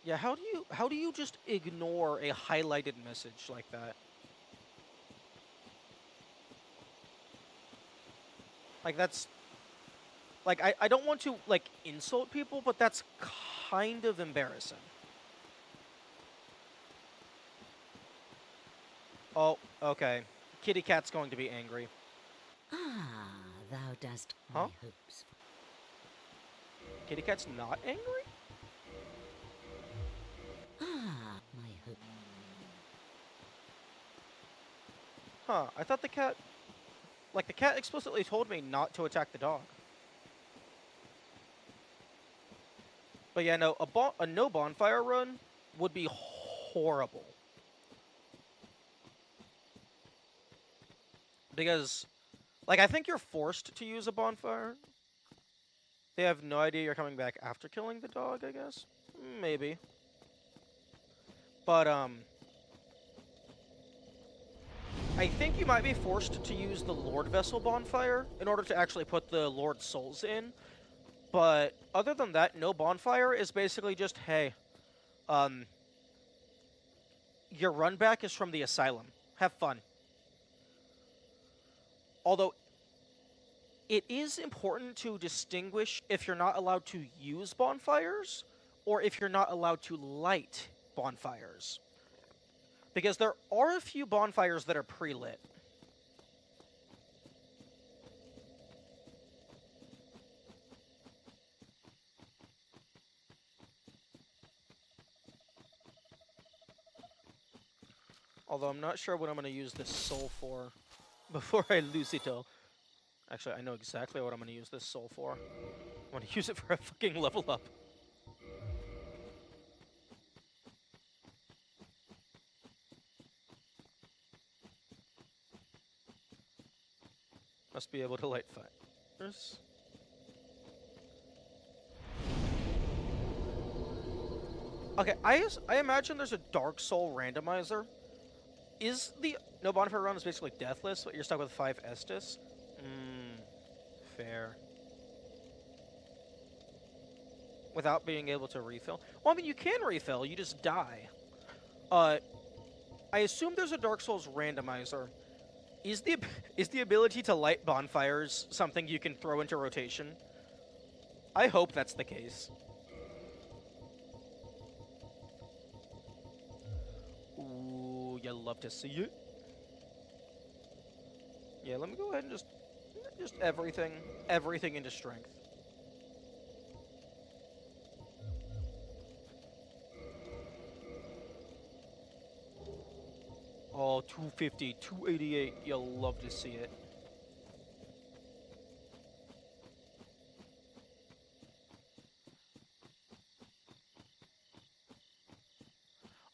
Yeah, how do you just ignore a highlighted message like that? Like that's like I don't want to like insult people, but that's kind of embarrassing. Oh, okay. Kitty Cat's going to be angry. Ah, thou dost Huh? my hopes. Kitty Cat's not angry? Ah, my hope. Huh, I thought the cat explicitly told me not to attack the dog. But yeah, no, a no bonfire run would be horrible. Because, like, I think you're forced to use a bonfire. They have no idea you're coming back after killing the dog, I guess? Maybe. But, I think you might be forced to use the Lord Vessel bonfire in order to actually put the Lord Souls in. But other than that, no bonfire is basically just, hey, your run back is from the asylum. Have fun. Although, it is important to distinguish if you're not allowed to use bonfires or if you're not allowed to light bonfires. Because there are a few bonfires that are pre-lit. Although I'm not sure what I'm going to use this soul for before I lose it all. Actually, I know exactly what I'm going to use this soul for. I'm going to use it for a fucking level up. Must be able to light fires. Okay, I imagine there's a Dark Soul randomizer. Is the no bonfire run is basically deathless, but you're stuck with 5 Estus? Fair. Without being able to refill? Well, I mean, you can refill, you just die. I assume there's a Dark Souls randomizer. Is the ability to light bonfires something you can throw into rotation? I hope that's the case. Ooh, you love to see it. Yeah, let me go ahead and just everything into strength. Oh, 250, 288. You'll love to see it.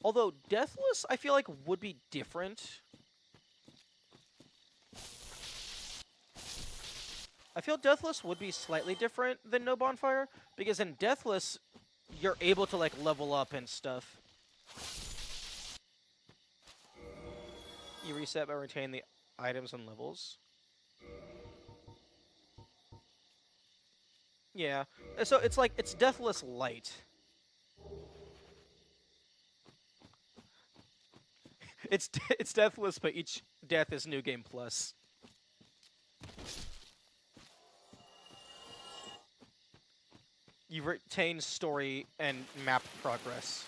Although Deathless, I feel like would be different. I feel Deathless would be slightly different than No Bonfire, because in Deathless, you're able to, like, level up and stuff. You reset by retaining the items and levels. Yeah, so it's like, it's Deathless Light. It's Deathless, but each death is New Game Plus. You retain story and map progress.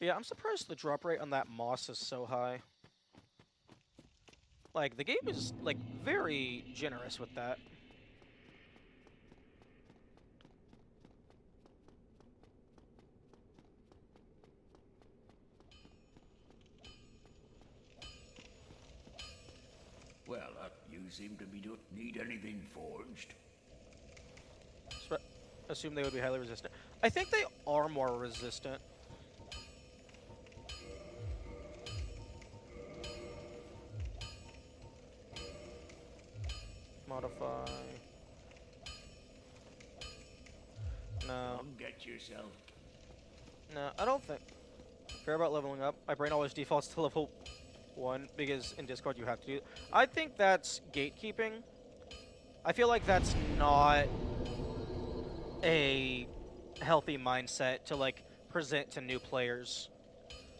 Yeah, I'm surprised the drop rate on that moss is so high. Like, the game is, like, very generous with that. Well, you seem to be don't need anything forged. Assume they would be highly resistant. I think they are more resistant. Modify. No. Come get yourself. No, I don't think. Care about leveling up. My brain always defaults to level 1 because in Discord you have to do it. I think that's gatekeeping. I feel like that's not a healthy mindset to, like, present to new players.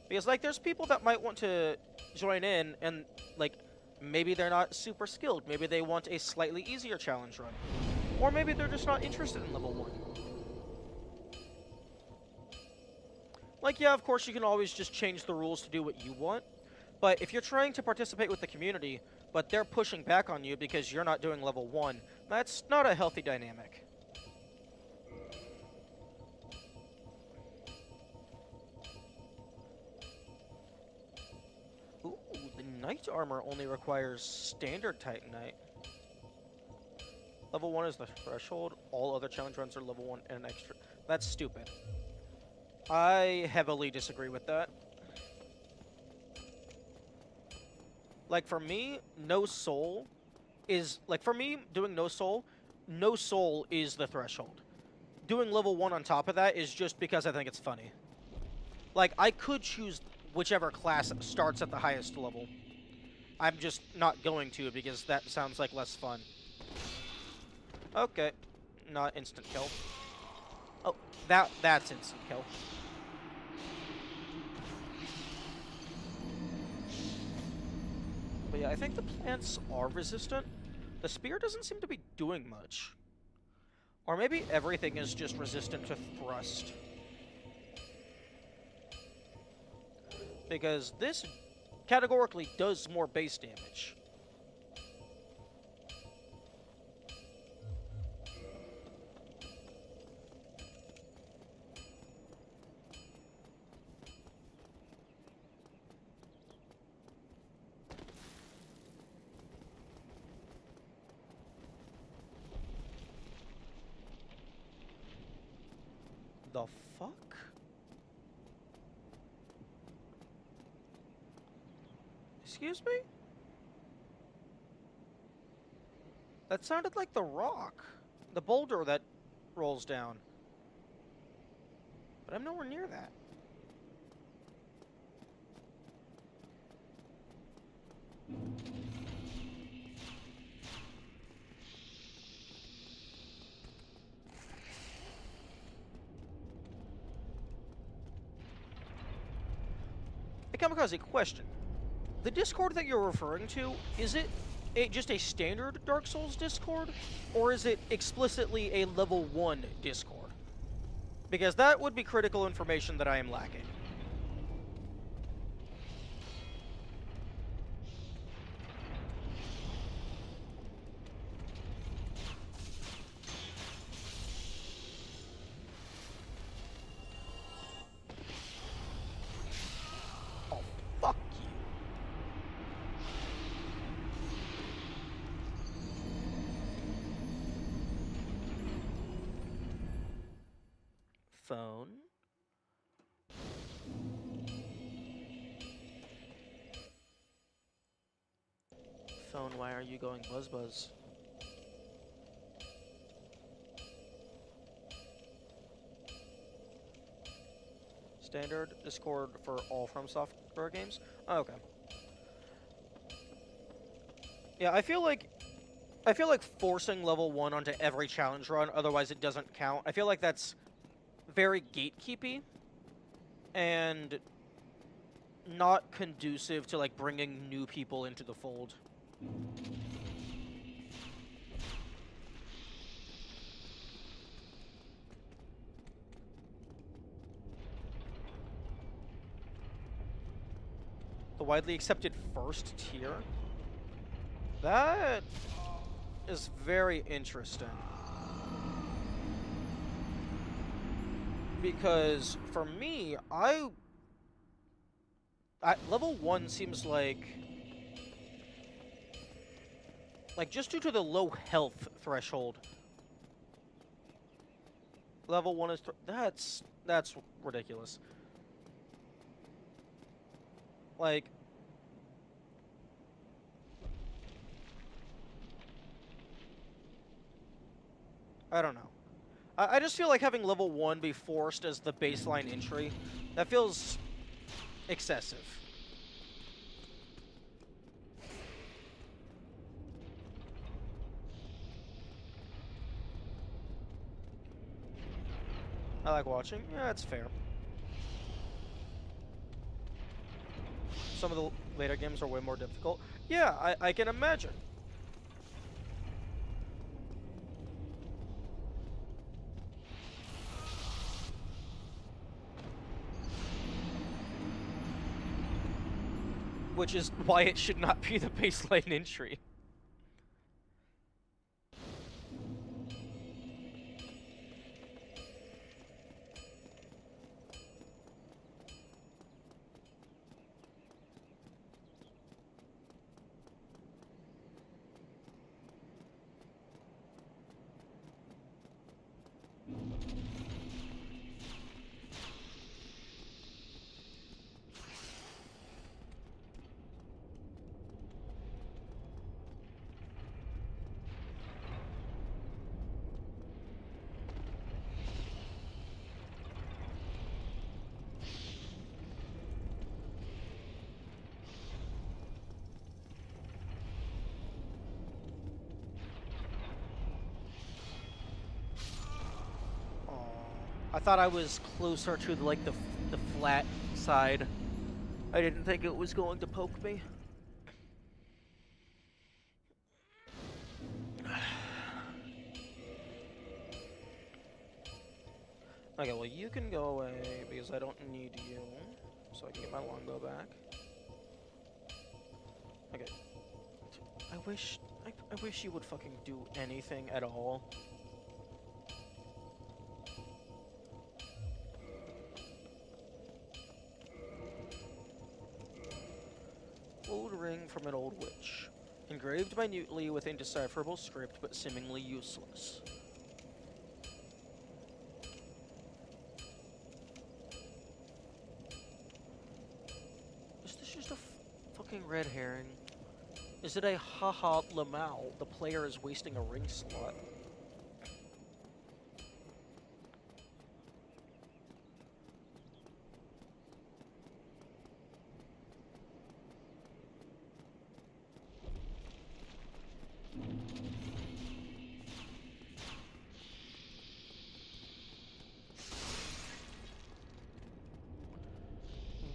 Because, like, there's people that might want to join in and, like, maybe they're not super skilled. Maybe they want a slightly easier challenge run. Or maybe they're just not interested in level 1. Like, yeah, of course you can always just change the rules to do what you want. But if you're trying to participate with the community, but they're pushing back on you because you're not doing level 1, that's not a healthy dynamic. Ooh, the Knight armor only requires standard Titanite. Level 1 is the threshold. All other challenge runs are level 1 and extra. That's stupid. I heavily disagree with that. Like, for me, no soul is... Like, for me, doing no soul is the threshold. Doing level 1 on top of that is just because I think it's funny. Like, I could choose whichever class starts at the highest level. I'm just not going to because that sounds like less fun. Okay. Not instant kill. Oh, that's instant kill. But yeah, I think the plants are resistant. The spear doesn't seem to be doing much. Or maybe everything is just resistant to thrust. Because this categorically does more base damage. The fuck? Excuse me? That sounded like the rock. The boulder that rolls down. But I'm nowhere near that. Kamikaze, question. The Discord that you're referring to, is it just a standard Dark Souls Discord? Or is it explicitly a level 1 Discord? Because that would be critical information that I am lacking. Phone. Phone, why are you going buzz buzz? Standard Discord for all From Software games? Oh, okay. Yeah, I feel like forcing level 1 onto every challenge run, otherwise it doesn't count. I feel like that's very gatekeepy and not conducive to like bringing new people into the fold. The widely accepted first tier? That is very interesting. Because for me, level 1 seems like just due to the low health threshold. Level 1 is that's ridiculous. Like, I don't know. I just feel like having level 1 be forced as the baseline entry, that feels excessive. I like watching. Yeah, that's fair. Some of the later games are way more difficult. Yeah, I can imagine. Which is why it should not be the baseline entry. I thought I was closer to like the flat side. I didn't think it was going to poke me. Okay, well you can go away because I don't need you, so I can get my longbow back. Okay. I wish you would fucking do anything at all. Old ring from an old witch. Engraved minutely with indecipherable script, but seemingly useless. Is this just a fucking red herring? Is it a haha lamau? The player is wasting a ring slot.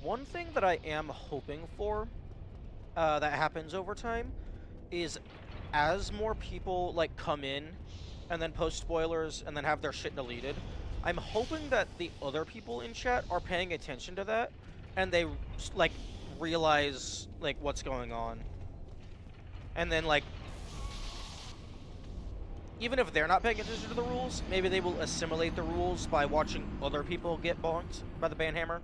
One thing that I am hoping for that happens over time is as more people like come in and then post spoilers and then have their shit deleted, I'm hoping that the other people in chat are paying attention to that and they like realize like what's going on. And then like even if they're not paying attention to the rules, maybe they will assimilate the rules by watching other people get bonked by the banhammer.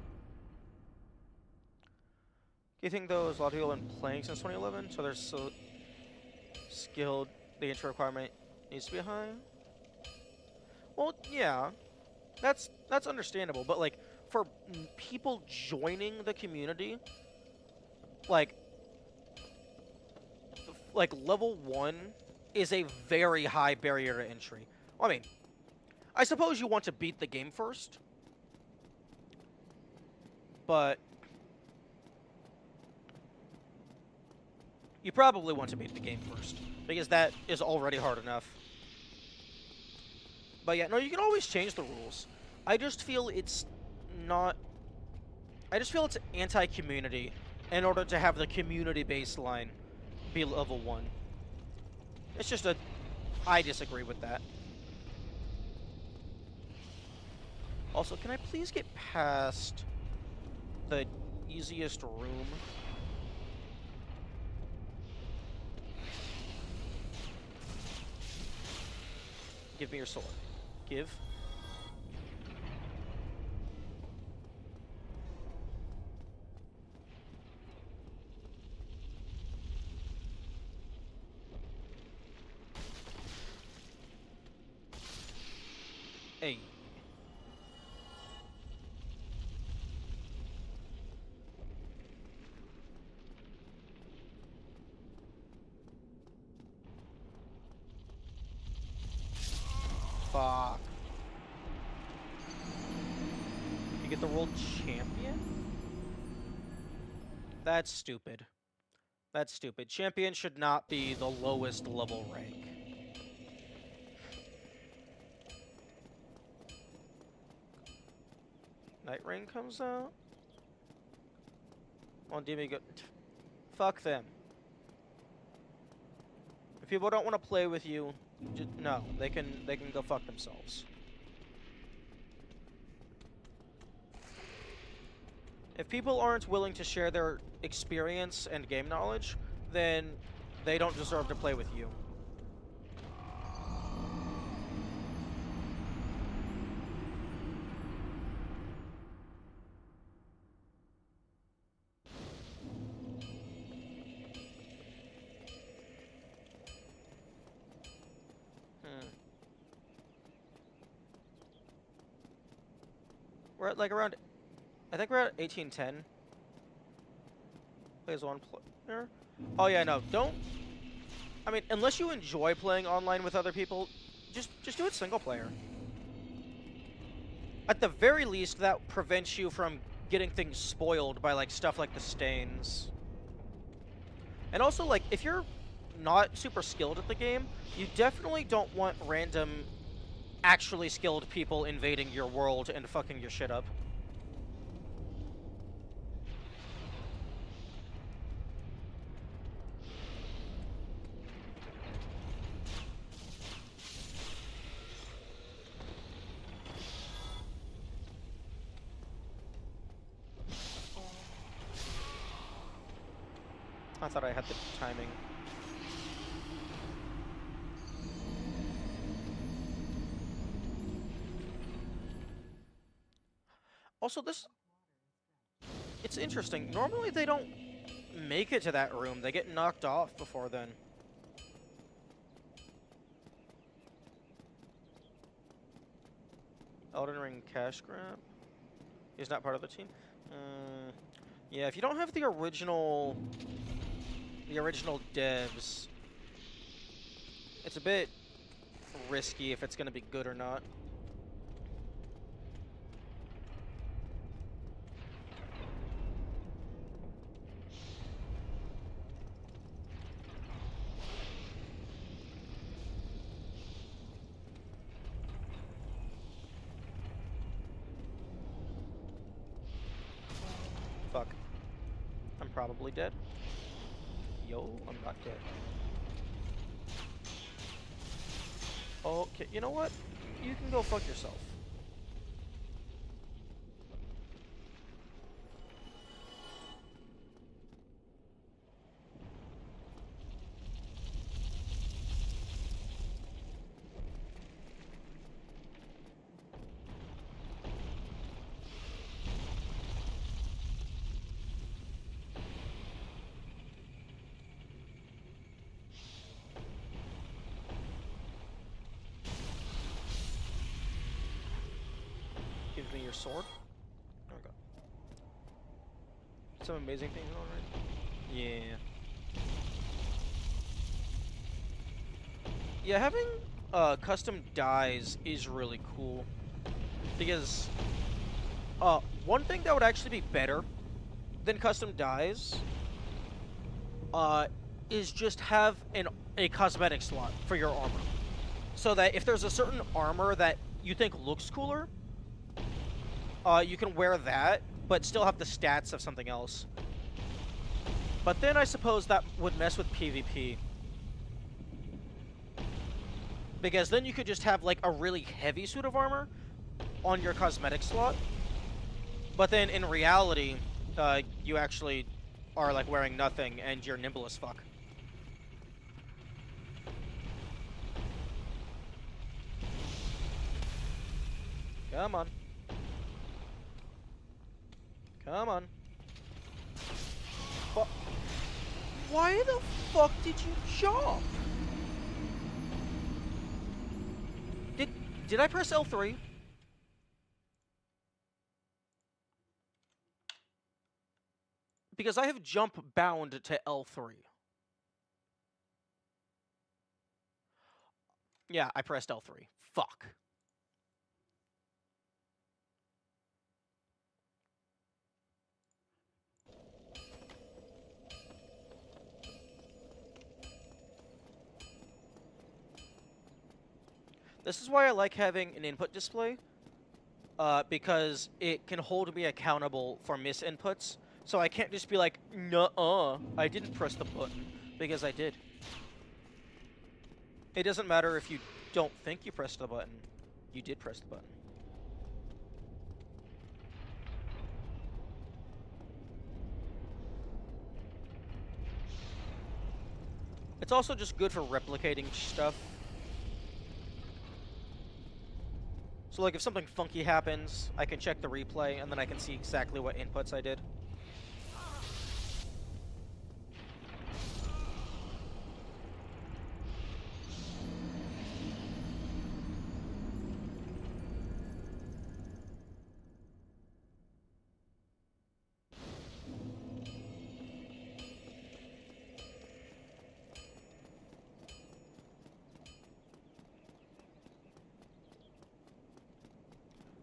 Do you think though, a lot of people have been playing since 2011, so they're so skilled, the entry requirement needs to be high? Well, yeah. That's understandable, but like for people joining the community, like level 1 is a very high barrier to entry. Well, I mean, I suppose you want to beat the game first, but you probably want to beat the game first because that is already hard enough. But yeah, no, you can always change the rules. I just feel it's not. I just feel it's anti-community in order to have the community baseline be level 1. It's just a. I disagree with that. Also, can I please get past the easiest room? Give me your sword. Give. Hey. Fuck. You get the world champion? That's stupid. That's stupid. Champion should not be the lowest level rank. Night Rain comes out? Well, Demi go. Fuck them. If people don't want to play with you, no, they can go fuck themselves. If people aren't willing to share their experience and game knowledge, then they don't deserve to play with you. We're at like around, I think we're at 1810. Plays one player. Oh yeah, no, don't. I mean, unless you enjoy playing online with other people, just do it single player. At the very least, that prevents you from getting things spoiled by like stuff like the stains. And also, like, if you're not super skilled at the game, you definitely don't want random, actually skilled people invading your world and fucking your shit up. I thought I had the timing. Also, it's interesting. Normally they don't make it to that room. They get knocked off before then. Elden Ring cash grab. He's not part of the team. Yeah, if you don't have the original devs, it's a bit risky if it's going to be good or not. Fuck. I'm probably dead. Yo, I'm not dead. Okay, you know what? You can go fuck yourself. your sword? Okay. Some amazing things on right? Yeah. Yeah, having custom dyes is really cool. Because one thing that would actually be better than custom dyes is just have a cosmetic slot for your armor. So that if there's a certain armor that you think looks cooler, you can wear that, but still have the stats of something else. But then I suppose that would mess with PvP. Because then you could just have, like, a really heavy suit of armor on your cosmetic slot. But then, in reality, you actually are, like, wearing nothing, and you're nimble as fuck. Come on. Come on. Why the fuck did you jump? Did I press L3? Because I have jump bound to L3. Yeah, I pressed L3. Fuck. This is why I like having an input display, because it can hold me accountable for misinputs. So I can't just be like, nuh-uh, I didn't press the button, because I did. It doesn't matter if you don't think you pressed the button. You did press the button. It's also just good for replicating stuff. So, like, if something funky happens, I can check the replay, and then I can see exactly what inputs I did.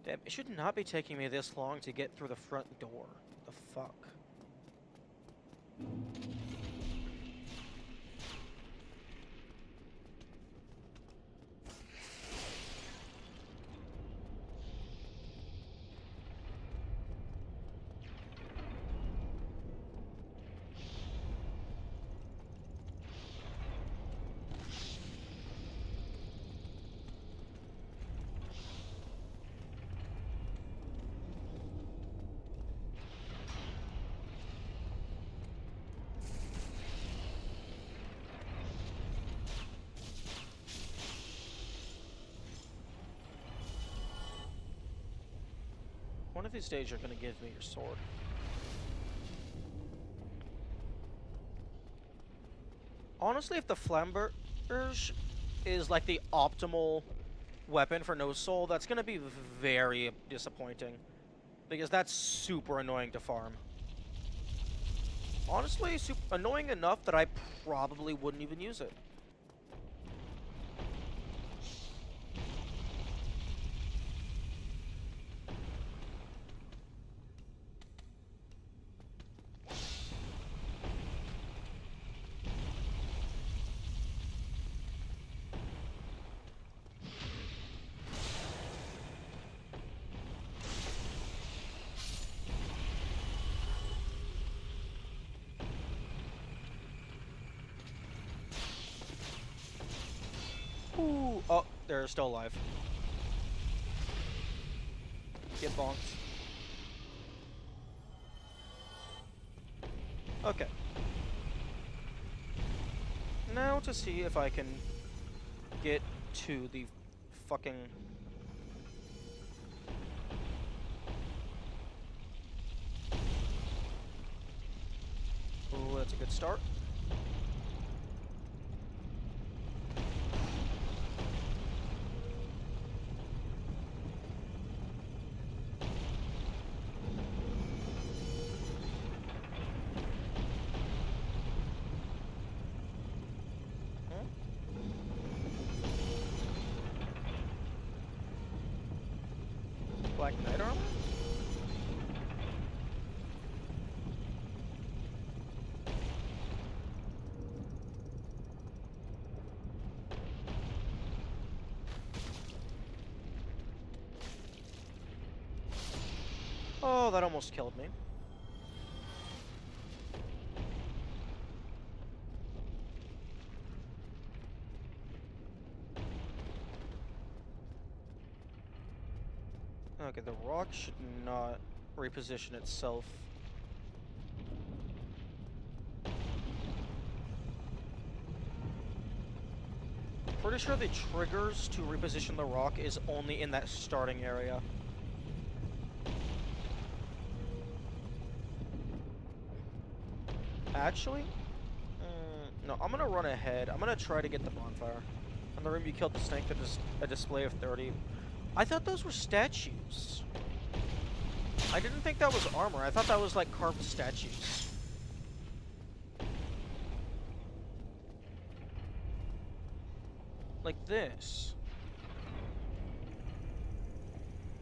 Damn, it should not be taking me this long to get through the front door. The fuck? One of these days you're gonna give me your sword. Honestly, if the Flamberge is like the optimal weapon for no soul, that's gonna be very disappointing. Because that's super annoying to farm. Honestly, annoying enough that I probably wouldn't even use it. Ooh, oh, they're still alive. Get bonked. Okay. Now to see if I can get to the fucking... Ooh, that's a good start. Black Knight armor? Oh, that almost killed me. Okay, the rock should not reposition itself. Pretty sure the triggers to reposition the rock is only in that starting area. Actually, no, I'm gonna run ahead. I'm gonna try to get the bonfire. On the room you killed the snake, that is a display of 30. I thought those were statues. I didn't think that was armor. I thought that was like carved statues. Like this.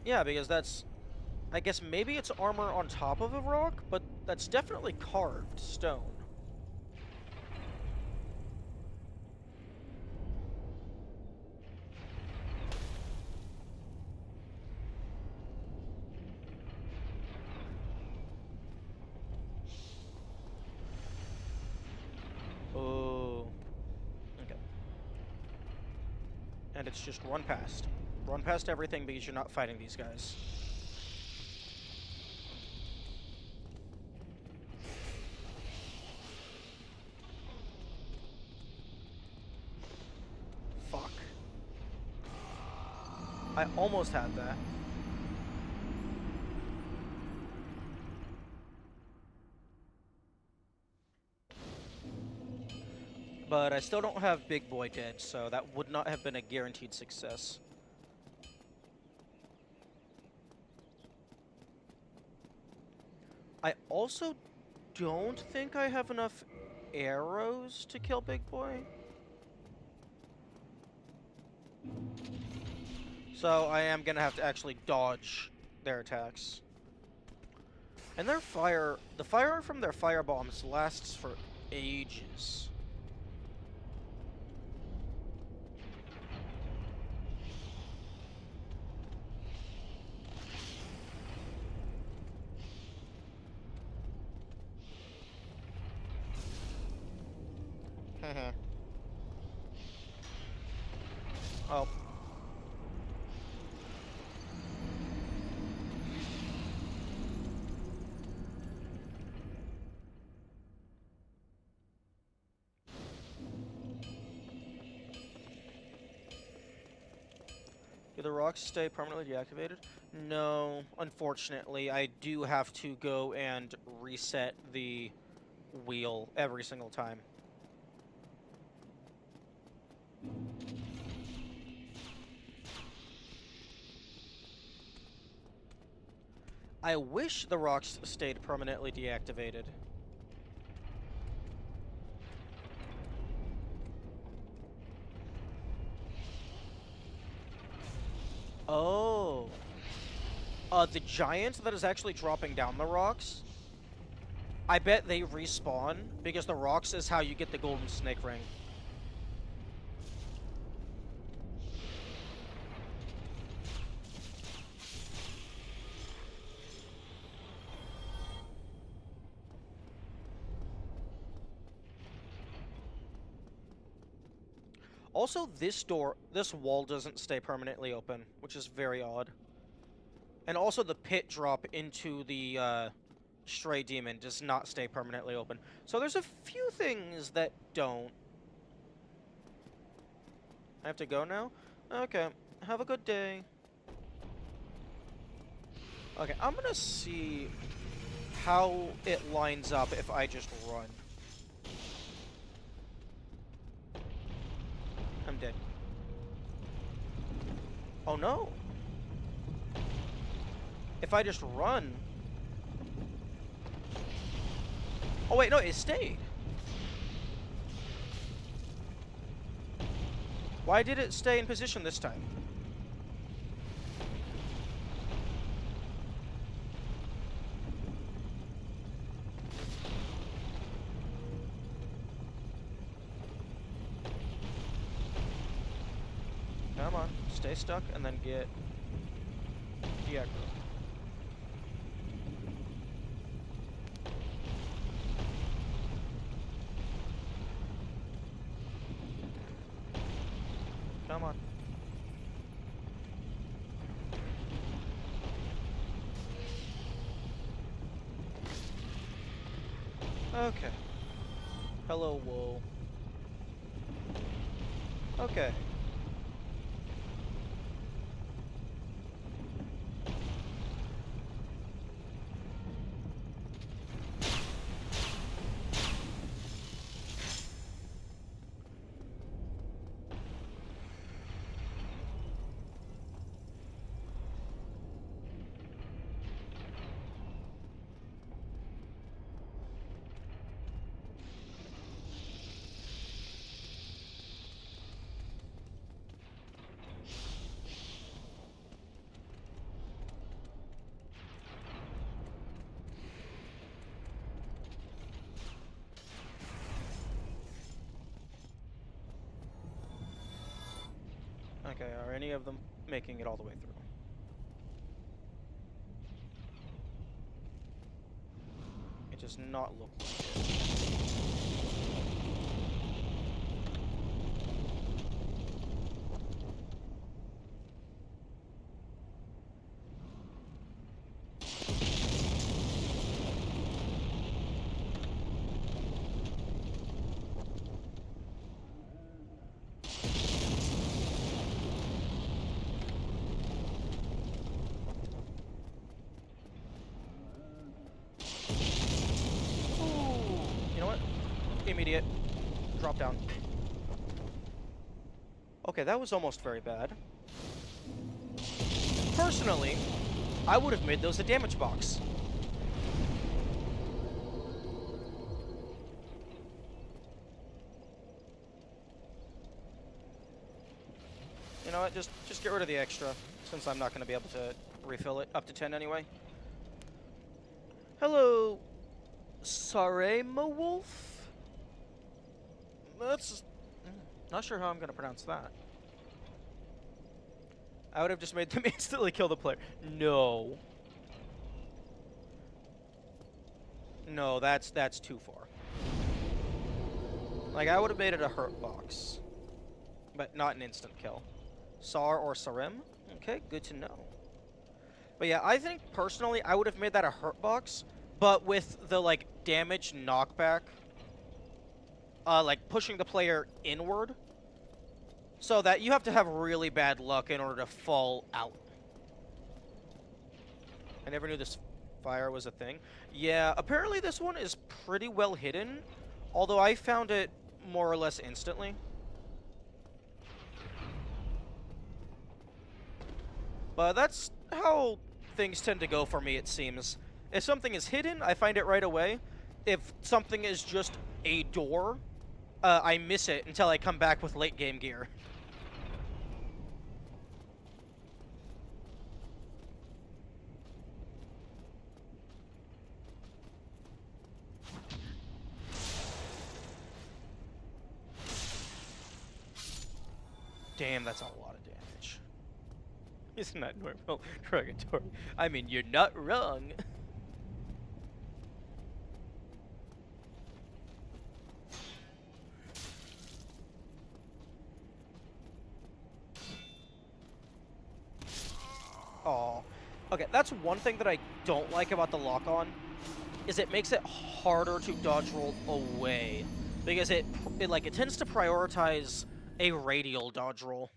Yeah, because that's... I guess maybe it's armor on top of a rock, but that's definitely carved stone. Oh. Okay. And it's just run past. Run past everything because you're not fighting these guys. Fuck. I almost had that. But I still don't have Big Boy dead, so that would not have been a guaranteed success. I also don't think I have enough arrows to kill Big Boy. So I am gonna have to actually dodge their attacks. And their fire, the fire from their fire bombs lasts for ages. Oh. Do the rocks stay permanently deactivated? No, unfortunately, I do have to go and reset the wheel every single time. I wish the rocks stayed permanently deactivated. Oh. The giant that is actually dropping down the rocks, I bet they respawn, because the rocks is how you get the golden snake ring. Also, this wall doesn't stay permanently open, which is very odd. And also the pit drop into the stray demon does not stay permanently open. So there's a few things that don't. I have to go now? Okay, have a good day. Okay, I'm gonna see how it lines up if I just run. I'm dead. Oh no! If I just run... Oh wait, no, it stayed. Why did it stay in position this time? Come on. Stay stuck and then get de-aggro. Come on. Okay. Hello, wool. Okay. Okay, are any of them making it all the way through? It does not look like it. You know what? Immediate. Drop down. Okay, that was almost very bad. Personally, I would have made those a damage box. You know what? Just get rid of the extra, since I'm not going to be able to refill it up to 10 anyway. Hello, Sarema Wolf? That's... not sure how I'm going to pronounce that. I would have just made them instantly kill the player. No. No, that's too far. Like, I would have made it a hurt box. But not an instant kill. Sar or Sarem? Okay, good to know. But yeah, I think, personally, I would have made that a hurt box, but with the, like, damage knockback. Like, pushing the player inward. So that you have to have really bad luck in order to fall out. I never knew this fire was a thing. Yeah, apparently this one is pretty well hidden, although I found it more or less instantly. But that's how things tend to go for me, it seems. If something is hidden, I find it right away. If something is just a door, I miss it until I come back with late game gear. Damn, that's a lot of damage. Isn't that normal, Derogatory? I mean, you're not wrong. Aw. Okay, that's one thing that I don't like about the lock-on, is it makes it harder to dodge roll away. Because it tends to prioritize a radial dodge roll.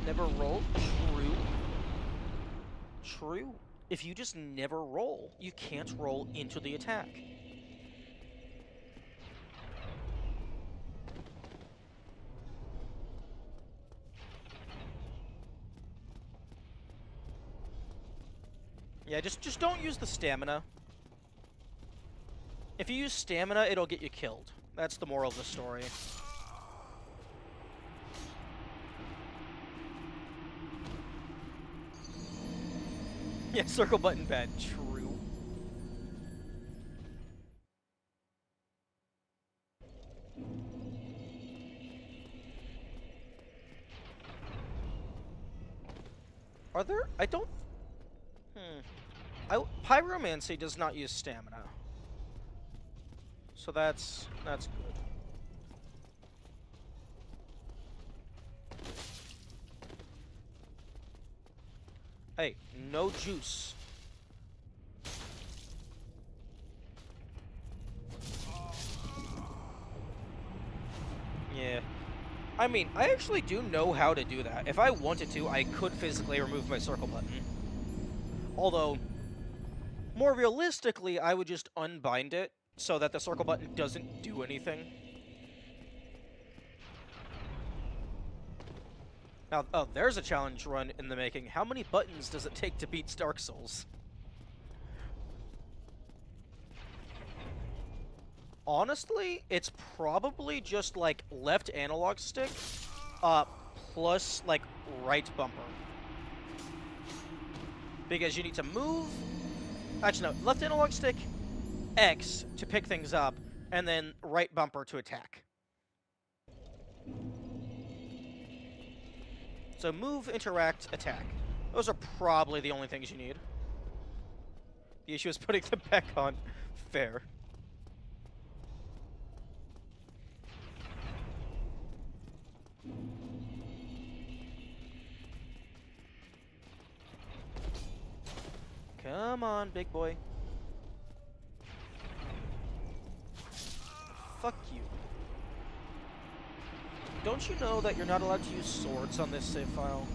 Never roll? True. True. If you just never roll, you can't roll into the attack. Yeah, just don't use the stamina. If you use stamina, it'll get you killed. That's the moral of the story. Yeah, circle button bad. True. Are there? I don't. Pyromancy does not use stamina, so that's good. Hey, no juice. Yeah. I mean, I actually do know how to do that. If I wanted to, I could physically remove my circle button. Although, more realistically, I would just unbind it so that the circle button doesn't do anything. Now, oh, there's a challenge run in the making. How many buttons does it take to beat Dark Souls? Honestly, it's probably just like left analog stick, plus like right bumper. Because you need to move. Actually, no, left analog stick, X to pick things up, and then right bumper to attack. So move, interact, attack. Those are probably the only things you need. The issue is putting them back on. Fair. Come on, big boy. Fuck you. Don't you know that you're not allowed to use swords on this save file?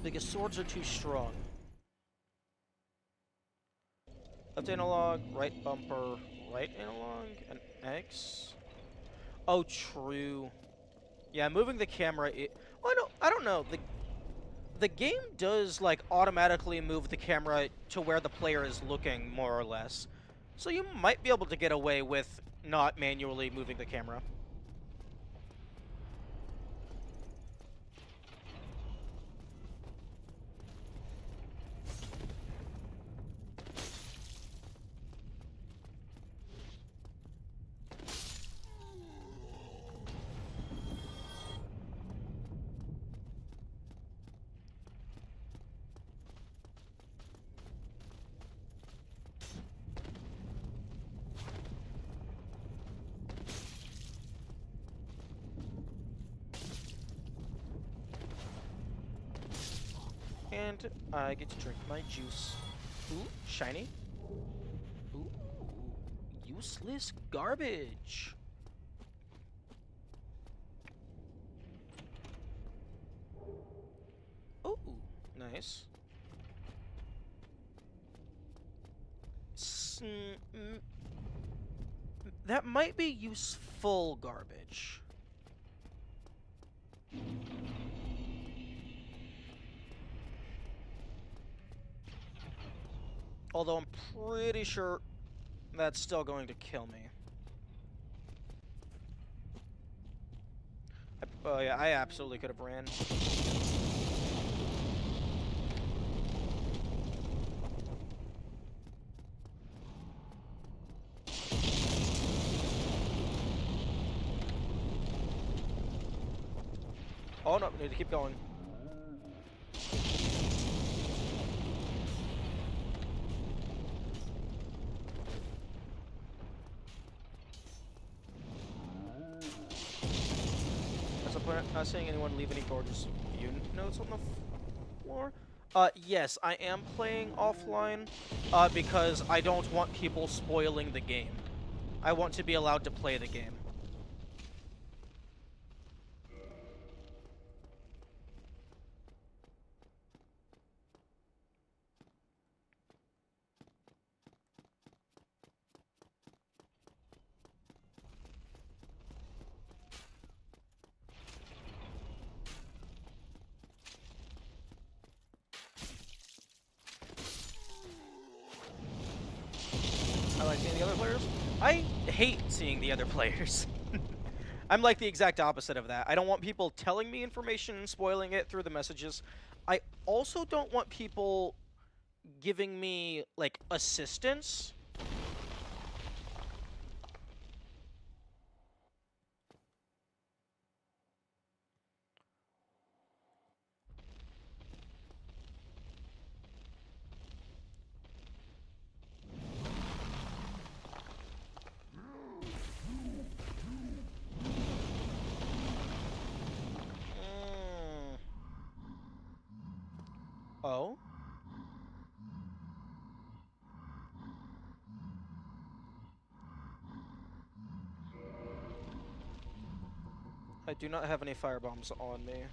Because swords are too strong. Left analog, right bumper, right analog, and X. Oh, true. Yeah, moving the camera. Well, I don't know. The game does like automatically move the camera to where the player is looking, more or less. So you might be able to get away with not manually moving the camera. And I get to drink my juice. Ooh, shiny. Ooh, useless garbage. Ooh, nice. That might be useful garbage. Although I'm pretty sure that's still going to kill me. Oh yeah, I absolutely could have ran. Oh no, we need to keep going. Not seeing anyone leave any gorgeous view notes on the floor. Yes, I am playing offline, because I don't want people spoiling the game. I want to be allowed to play the game. I like seeing the other players. I hate seeing the other players. I'm like the exact opposite of that. I don't want people telling me information and spoiling it through the messages. I also don't want people giving me, like, assistance. Mm. Oh? I do not have any firebombs on me.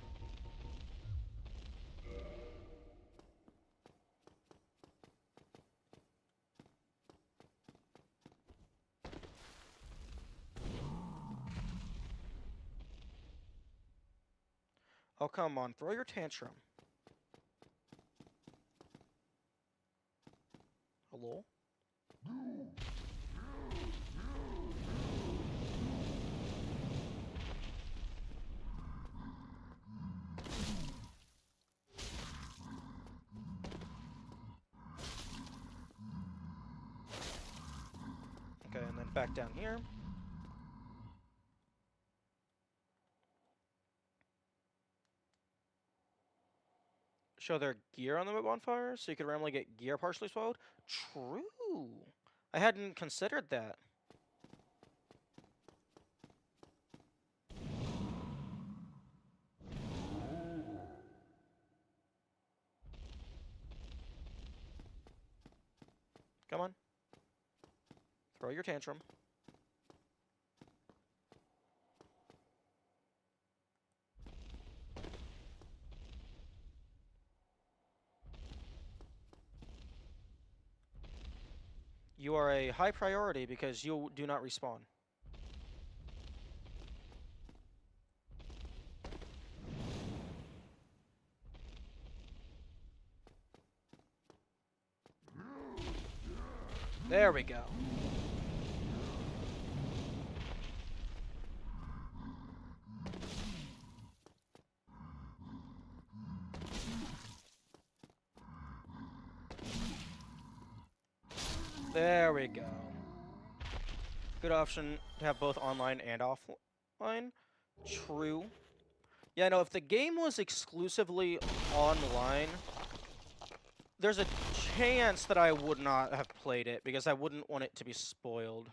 Oh, come on. Throw your tantrum. Hello? Okay, and then back down here. Show their gear on the bonfire, so you could randomly get gear partially swallowed? True! I hadn't considered that. Come on. Throw your tantrum. You are a high priority because you do not respawn. There we go. There we go. Good option to have both online and offline. True. Yeah, no, if the game was exclusively online, there's a chance that I would not have played it because I wouldn't want it to be spoiled.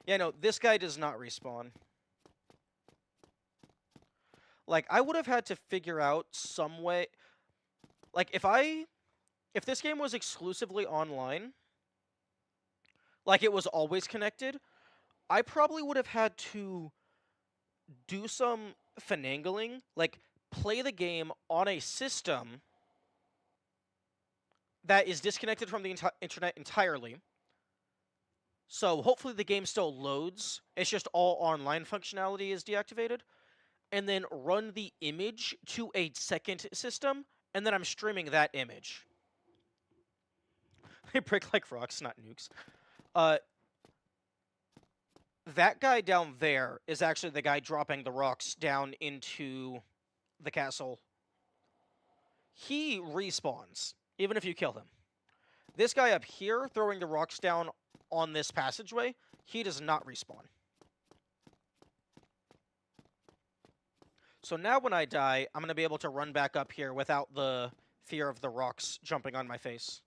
Yeah, no, this guy does not respawn. Like, I would have had to figure out some way... Like, if this game was exclusively online, like it was always connected, I probably would have had to do some finagling, like play the game on a system that is disconnected from the internet entirely. So hopefully the game still loads. It's just all online functionality is deactivated. And then run the image to a second system, and then I'm streaming that image. They break like rocks, not nukes. That guy down there is actually the guy dropping the rocks down into the castle. He respawns, even if you kill him. This guy up here, throwing the rocks down on this passageway, he does not respawn. So now when I die, I'm going to be able to run back up here without the fear of the rocks jumping on my face.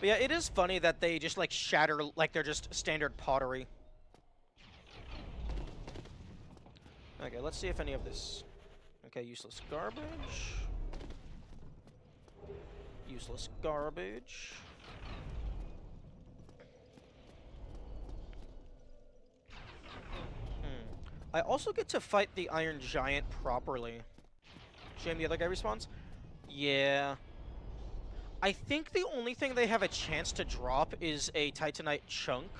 But yeah, it is funny that they just, like, shatter like they're just standard pottery. Okay, let's see if any of this... Okay, useless garbage. Useless garbage. I also get to fight the Iron Giant properly. Shame the other guy respawns? Yeah. I think the only thing they have a chance to drop is a Titanite chunk,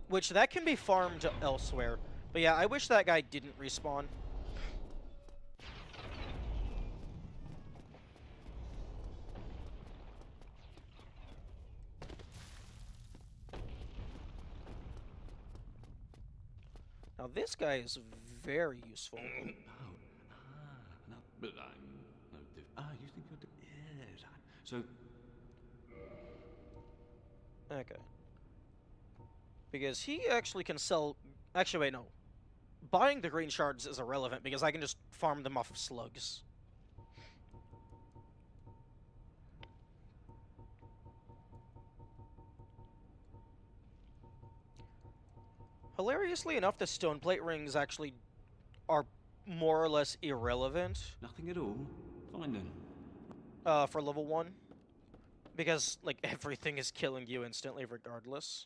which that can be farmed elsewhere. But yeah, I wish that guy didn't respawn. Now this guy is very useful. Oh, no, but I'm no you think you're yes. So Okay. Because he actually can sell... Actually, wait, no. Buying the green shards is irrelevant because I can just farm them off of slugs. Hilariously enough, the stone plate rings actually are more or less irrelevant nothing at all. Fine then. for level 1. Because, like, everything is killing you instantly regardless.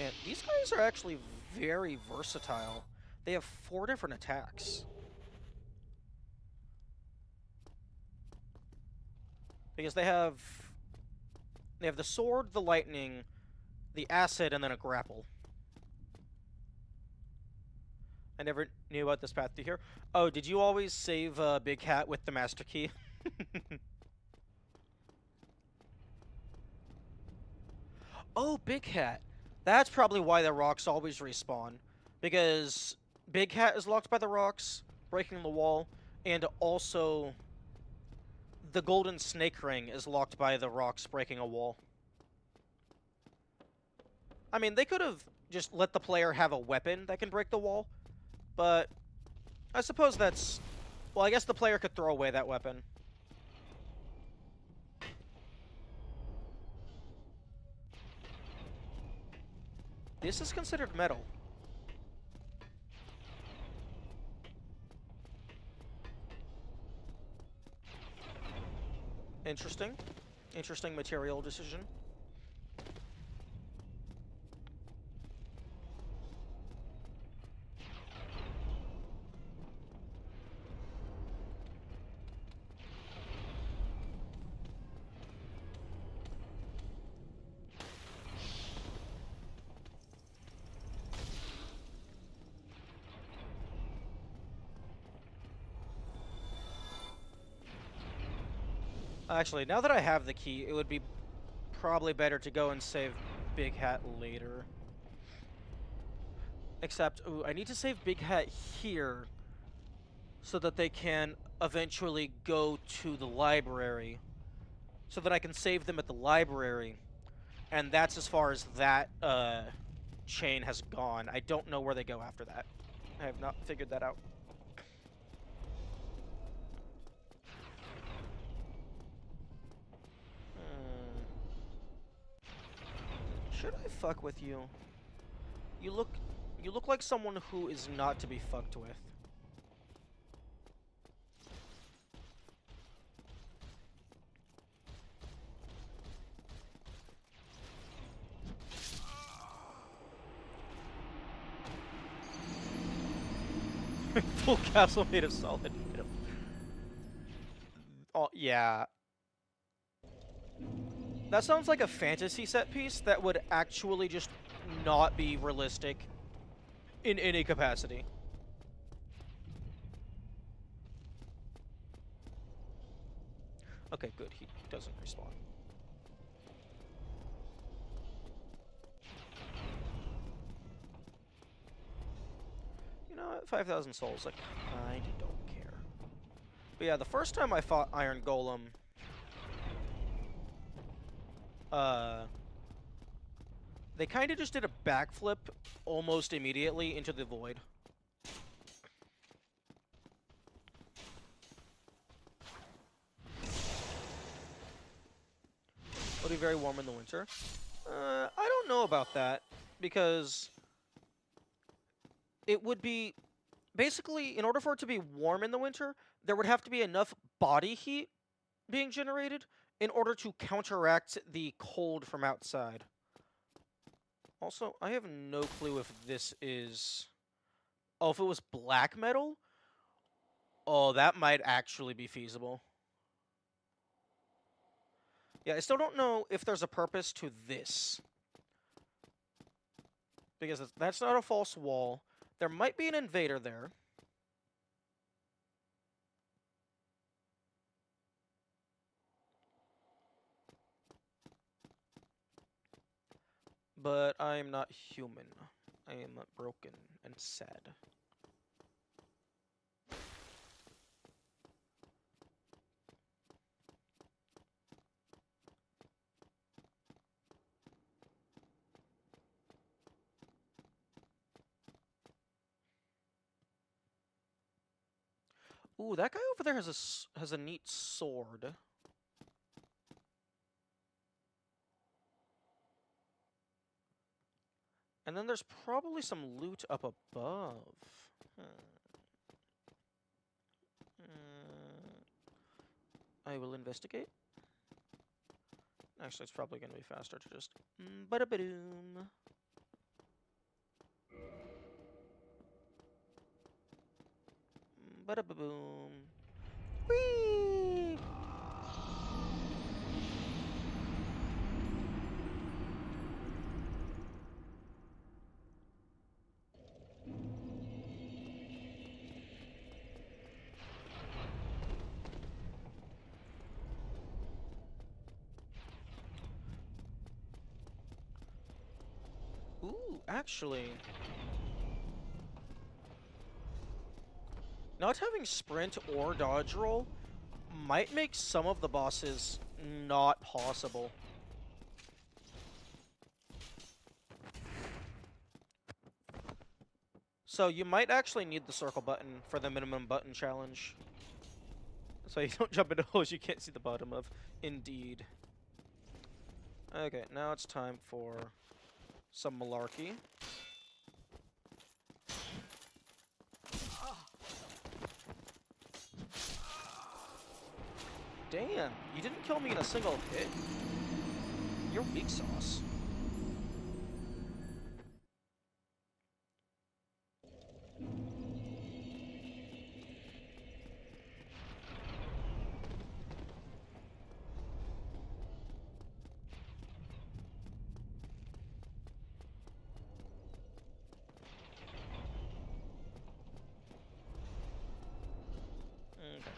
And these guys are actually very versatile. They have 4 different attacks. Because they have the sword, the lightning, the acid, and then a grapple. I never knew about this path to here. Oh, did you always save Big Hat with the Master Key? Oh, Big Hat. That's probably why the rocks always respawn. Because Big Hat is locked by the rocks, breaking the wall, and also the Golden Snake Ring is locked by the rocks, breaking a wall. I mean, they could have just let the player have a weapon that can break the wall, but I suppose that's... Well, I guess the player could throw away that weapon. This is considered metal. Interesting. Interesting material decision. Actually, now that I have the key, it would be probably better to go and save Big Hat later. Except, ooh, I need to save Big Hat here so that they can eventually go to the library. So that I can save them at the library. And that's as far as that chain has gone. I don't know where they go after that. I have not figured that out. Should I fuck with you? You look like someone who is not to be fucked with. Full castle made of solid metal. Oh, yeah. That sounds like a fantasy set piece that would actually just not be realistic in any capacity. Okay, good. He doesn't respawn. You know what? 5,000 souls. I kinda don't care. But yeah, the first time I fought Iron Golem, they kind of just did a backflip almost immediately into the void. It'll be very warm in the winter. I don't know about that, because it would be... Basically, in order for it to be warm in the winter, there would have to be enough body heat being generated in order to counteract the cold from outside. Also, I have no clue if this is... Oh, if it was black metal? Oh, that might actually be feasible. Yeah, I still don't know if there's a purpose to this. Because that's not a false wall. There might be an invader there. But I'm not human. I am broken and sad. Ooh, that guy over there has a neat sword. And then there's probably some loot up above. I will investigate. Actually, it's probably going to be faster to just... Bada-ba-doom. Bada-ba-boom. Whee! Ooh, actually... Not having sprint or dodge roll might make some of the bosses not possible. So you might actually need the circle button for the minimum button challenge. So you don't jump into holes you can't see the bottom of. Indeed. Okay, now it's time for some malarkey. Damn, you didn't kill me in a single hit. You're weak sauce. Okay.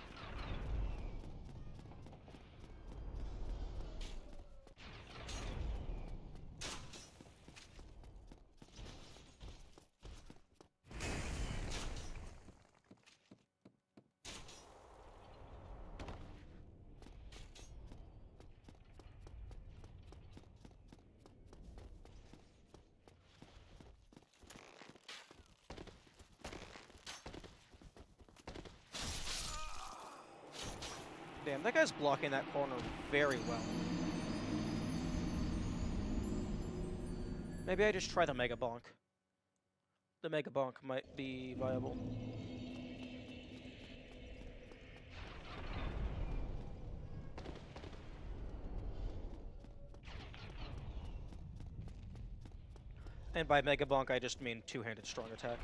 Damn, that guy's blocking that corner very well. Maybe I just try the Mega Bonk. The Mega Bonk might be viable. And by Mega Bonk, I just mean two-handed strong attack.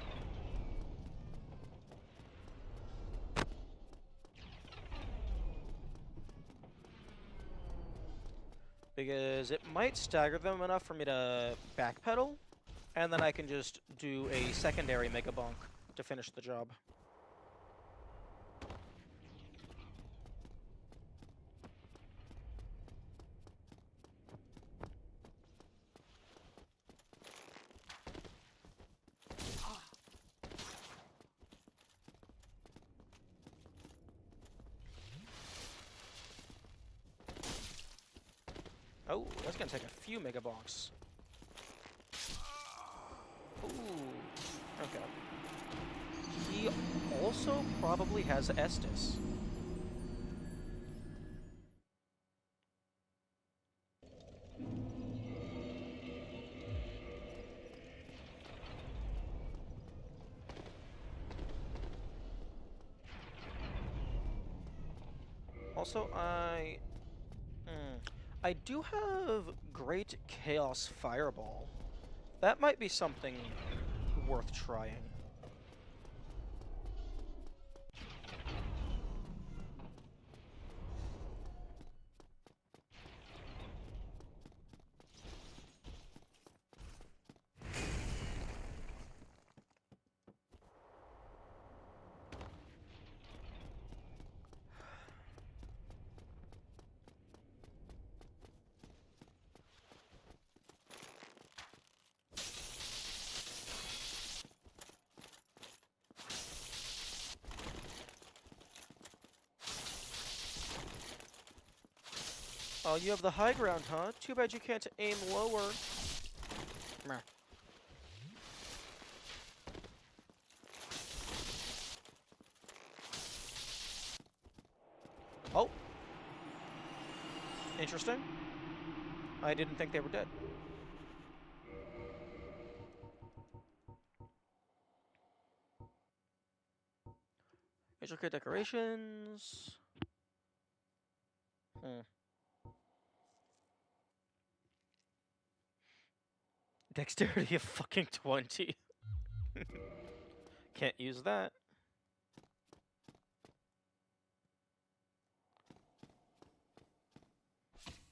Because it might stagger them enough for me to backpedal, and then I can just do a secondary Mega Bonk to finish the job. Oh, that's gonna take a few Mega Bonks. Ooh, okay. He also probably has Estus. Also, I do have Great Chaos Fireball. That might be something worth trying. Oh, you have the high ground, huh? Too bad you can't aim lower. Meh. Oh. Interesting. I didn't think they were dead. Intricate decorations. Dexterity of fucking 20. Can't use that.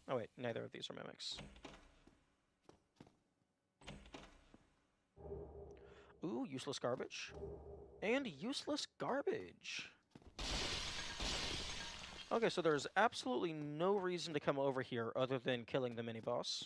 Oh wait, neither of these are mimics. Ooh, useless garbage. And useless garbage. Okay, so there's absolutely no reason to come over here other than killing the mini-boss.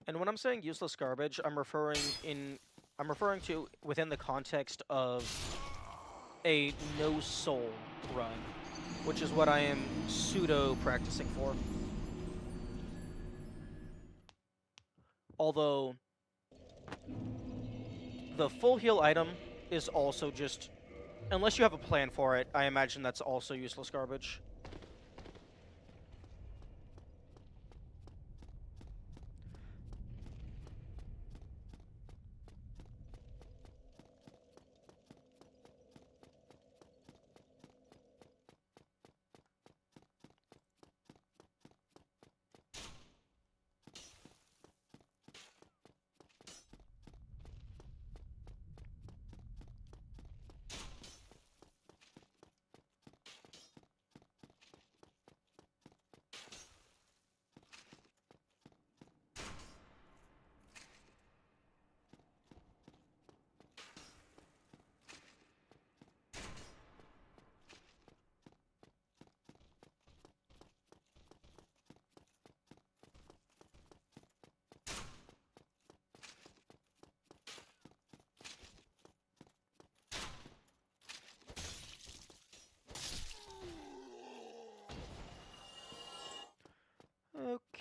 And when I'm saying useless garbage, I'm referring to within the context of a no soul run, which is what I am pseudo practicing for. Although the full heal item is also just, unless you have a plan for it, I imagine that's also useless garbage.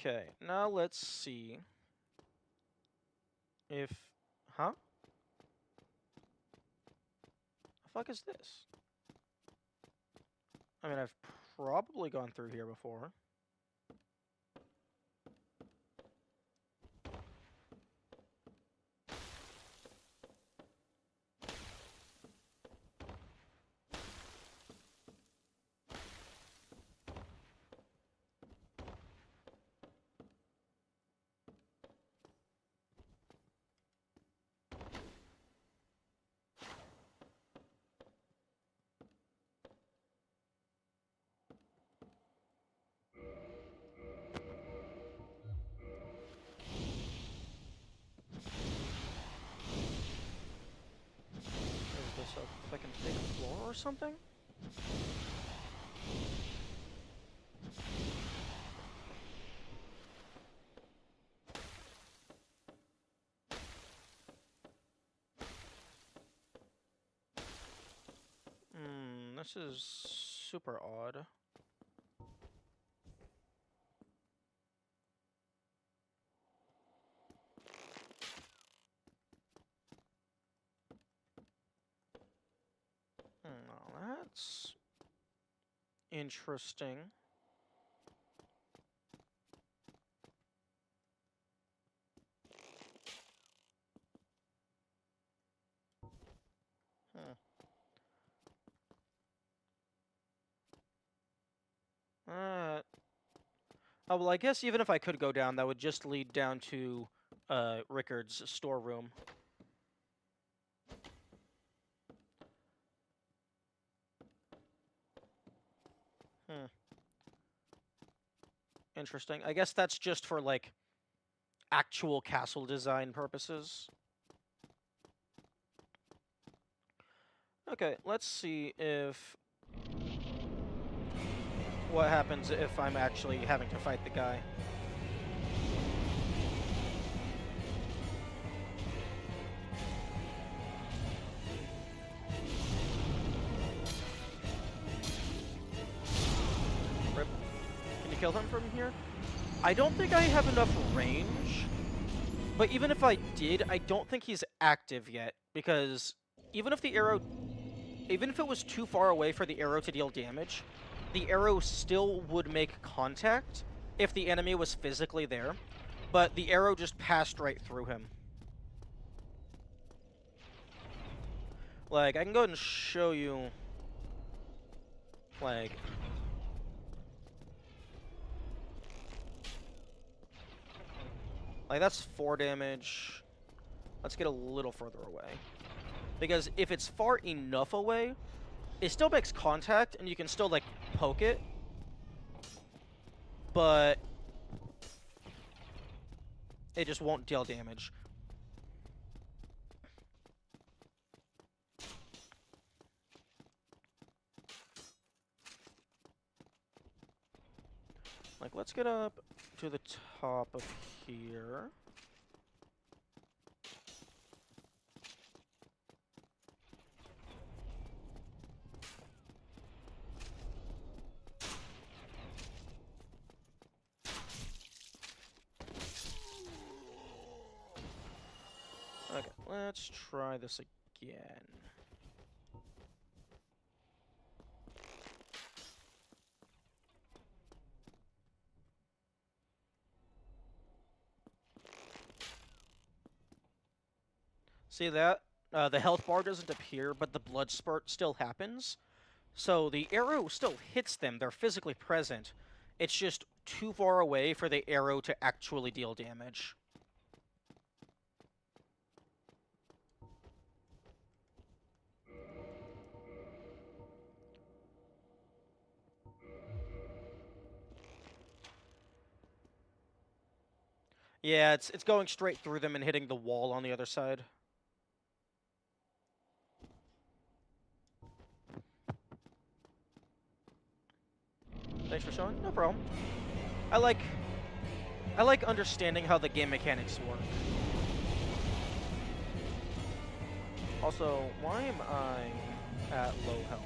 Okay, now let's see if... Huh? The fuck is this? I mean, I've probably gone through here before. Is this a fucking fake floor or something? This is super odd. Well, that's interesting. Oh, well, I guess even if I could go down, that would just lead down to Rickard's storeroom. Interesting. I guess that's just for, like, actual castle design purposes. Okay, let's see if... what happens if I'm actually having to fight the guy. Rip. Can you kill him from here? I don't think I have enough range, but even if I did, I don't think he's active yet, because even if it was too far away for the arrow to deal damage, the arrow still would make contact if the enemy was physically there, but the arrow just passed right through him. Like, I can go ahead and show you, like... Like, that's 4 damage. Let's get a little further away. Because if it's far enough away, it still makes contact, and you can still, like, poke it. But it just won't deal damage. Like, let's get up to the top of here. Okay, let's try this again. See that? The health bar doesn't appear, but the blood spurt still happens. So the arrow still hits them. They're physically present. It's just too far away for the arrow to actually deal damage. Yeah, it's going straight through them and hitting the wall on the other side. Thanks for showing. No problem. I like understanding how the game mechanics work. Also, why am I at low health?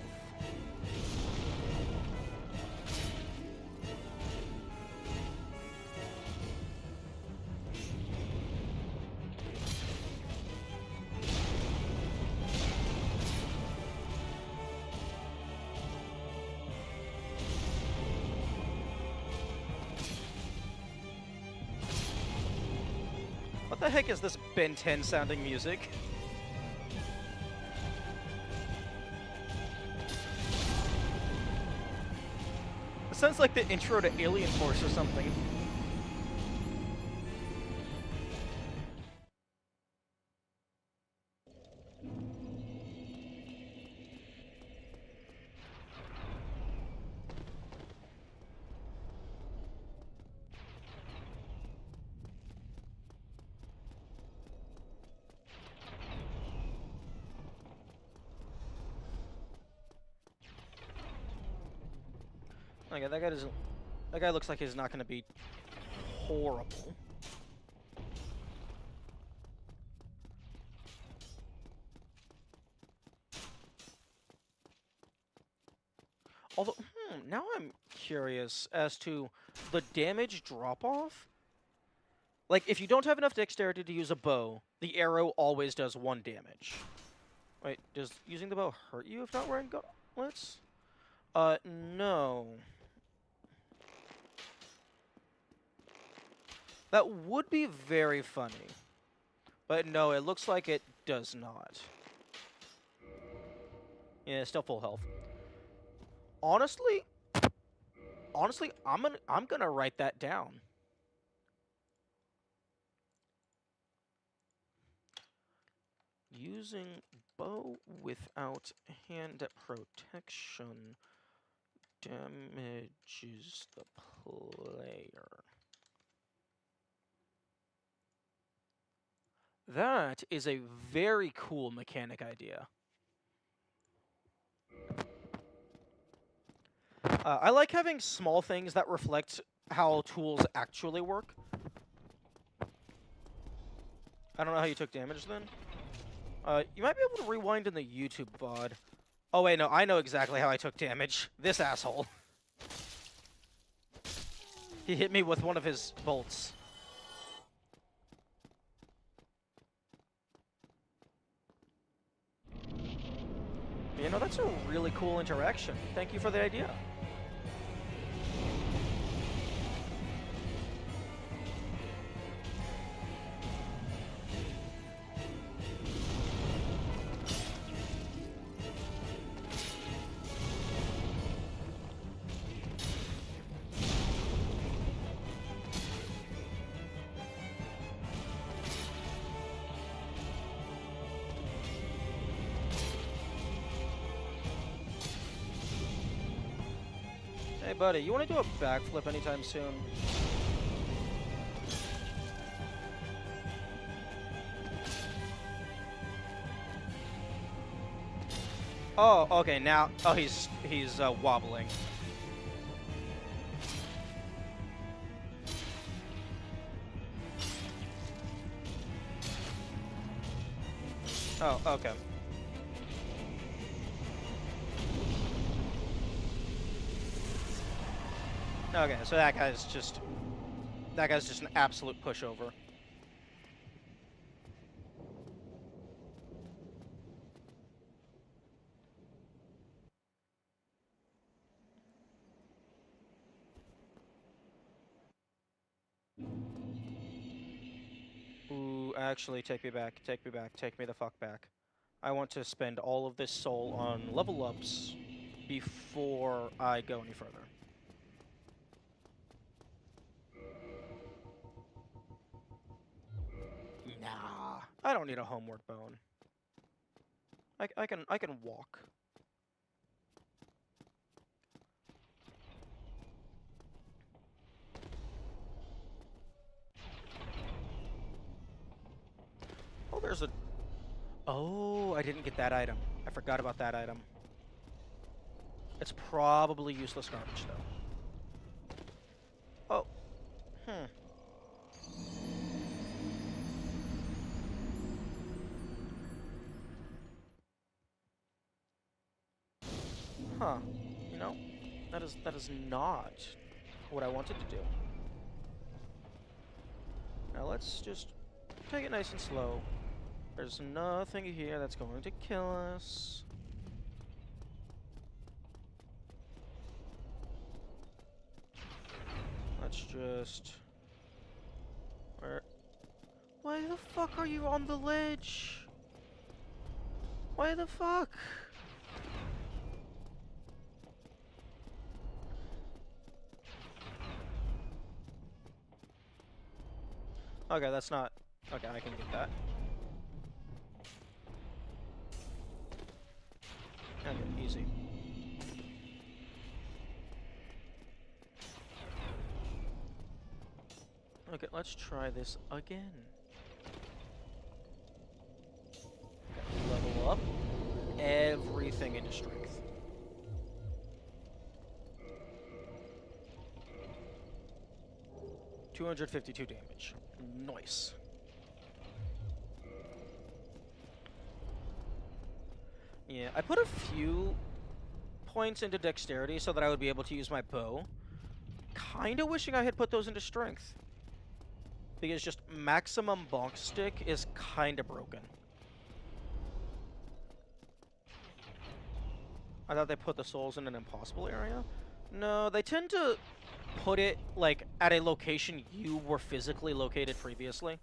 What the heck is this Ben 10 sounding music? It sounds like the intro to Alien Force or something. Okay, that guy doesn't. That guy looks like he's not going to be horrible. Although, now I'm curious as to the damage drop-off. Like, if you don't have enough dexterity to use a bow, the arrow always does 1 damage. Wait, does using the bow hurt you if not wearing gauntlets? No. That would be very funny. But no, it looks like it does not. Yeah, still full health. Honestly, I'm gonna write that down. Using bow without hand protection damages the player. That is a very cool mechanic idea. I like having small things that reflect how tools actually work. I don't know how you took damage then. You might be able to rewind in the YouTube VOD. Oh wait, no, I know exactly how I took damage. This asshole. He hit me with one of his bolts. You know, that's a really cool interaction. Thank you for the idea. Hey, buddy, you want to do a backflip anytime soon? Oh, okay, now... Oh, he's wobbling. Oh, okay. Okay, so that guy's just an absolute pushover. Ooh, actually, take me back, take me back, take me the fuck back. I want to spend all of this soul on level ups before I go any further. Nah, I don't need a homeward bone. I can walk. Oh, there's a... Oh, I didn't get that item. I forgot about that item. It's probably useless garbage, though. Oh. Hmm. Huh. You know, that is not what I wanted to do. Now let's just take it nice and slow. There's nothing here that's going to kill us. Let's just... Why the fuck are you on the ledge? Why the fuck? Okay, that's not... Okay, I can get that. Okay, easy. Okay, let's try this again. Okay, level up everything into strength. $252 damage. Nice. Yeah, I put a few points into dexterity so that I would be able to use my bow. Kinda wishing I had put those into strength. Because just maximum bonk stick is kinda broken. I thought they put the souls in an impossible area. No, they tend to put it, like, at a location you were physically located previously.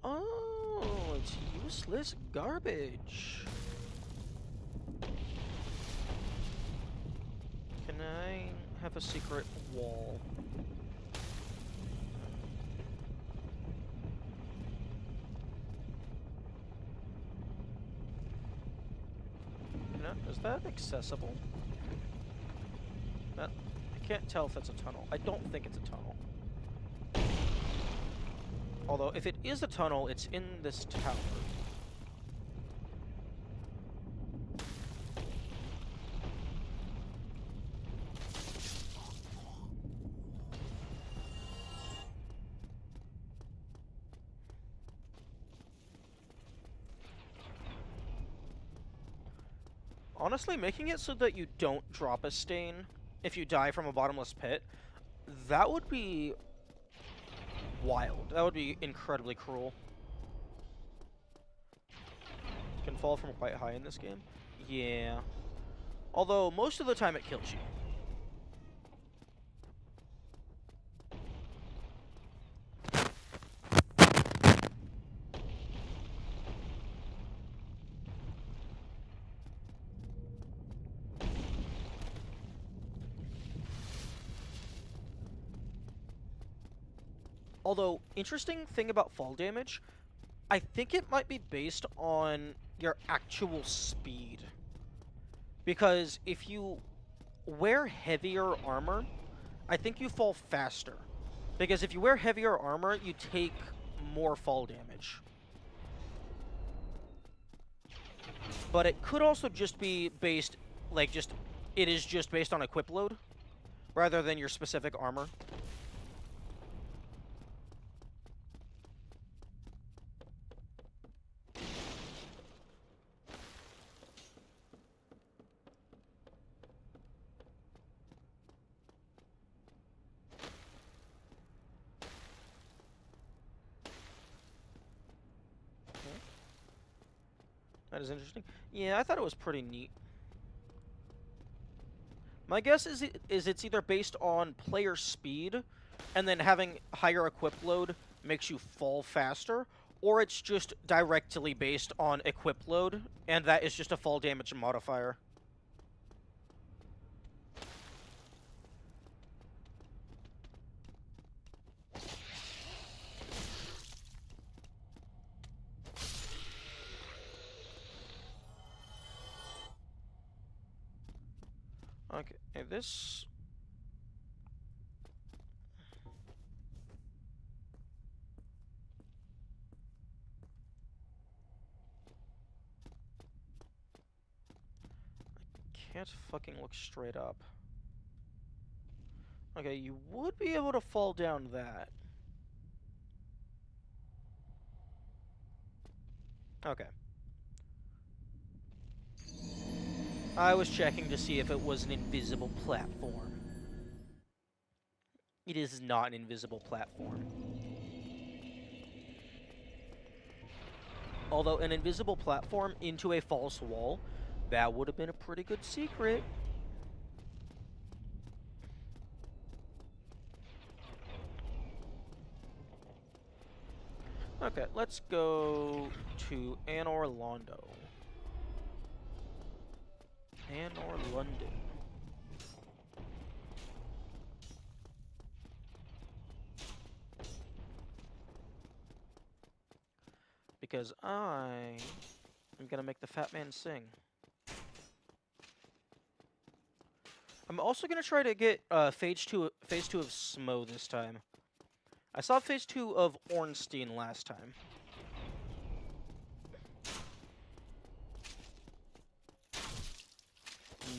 Oh, it's useless garbage. Can I have a secret wall? No, is that accessible? That, I can't tell if that's a tunnel. I don't think it's a tunnel. Although, if it is a tunnel, it's in this tower. Honestly, making it so that you don't drop a stain if you die from a bottomless pit, that would be wild. That would be incredibly cruel. Can fall from quite high in this game. Yeah. Although, most of the time it kills you. Although, interesting thing about fall damage, I think it might be based on your actual speed. Because if you wear heavier armor, I think you fall faster. Because if you wear heavier armor, you take more fall damage. But it could also just be based, like, it is just based on equip load, rather than your specific armor. That is interesting. Yeah, I thought it was pretty neat. My guess is it's either based on player speed, and then having higher equip load makes you fall faster, or it's just directly based on equip load, and that is just a fall damage modifier. Okay, this... Can't fucking look straight up. Okay, you would be able to fall down that. Okay. I was checking to see if it was an invisible platform. It is not an invisible platform. Although an invisible platform into a false wall, that would have been a pretty good secret. Okay, let's go to Anor Londo. Anor London. Because I am gonna make the fat man sing. I'm also gonna try to get phase two of Smo this time. I saw phase 2 of Ornstein last time.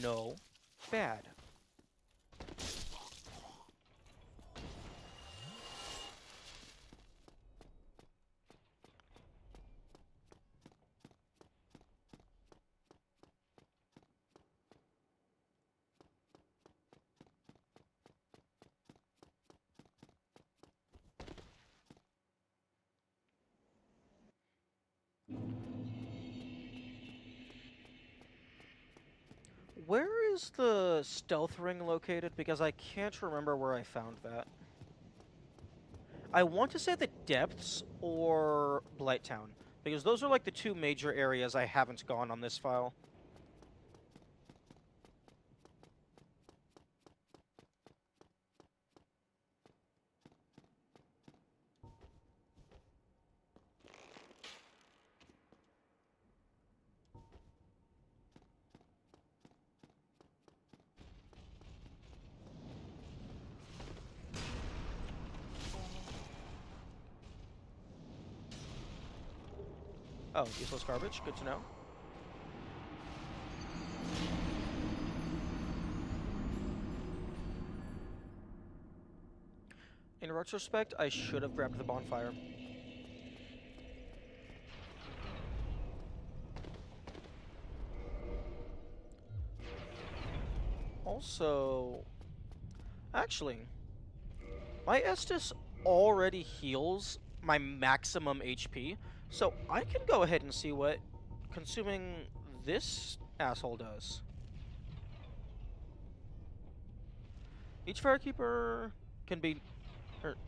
No. Bad. Where is the stealth ring located? Because I can't remember where I found that. I want to say the depths or Blighttown, because those are like the two major areas I haven't gone on this file. Oh, useless garbage. Good to know. In retrospect, I should have grabbed the bonfire. Also, actually, my Estus already heals my maximum HP, so I can go ahead and see what consuming this asshole does. Each Firekeeper can be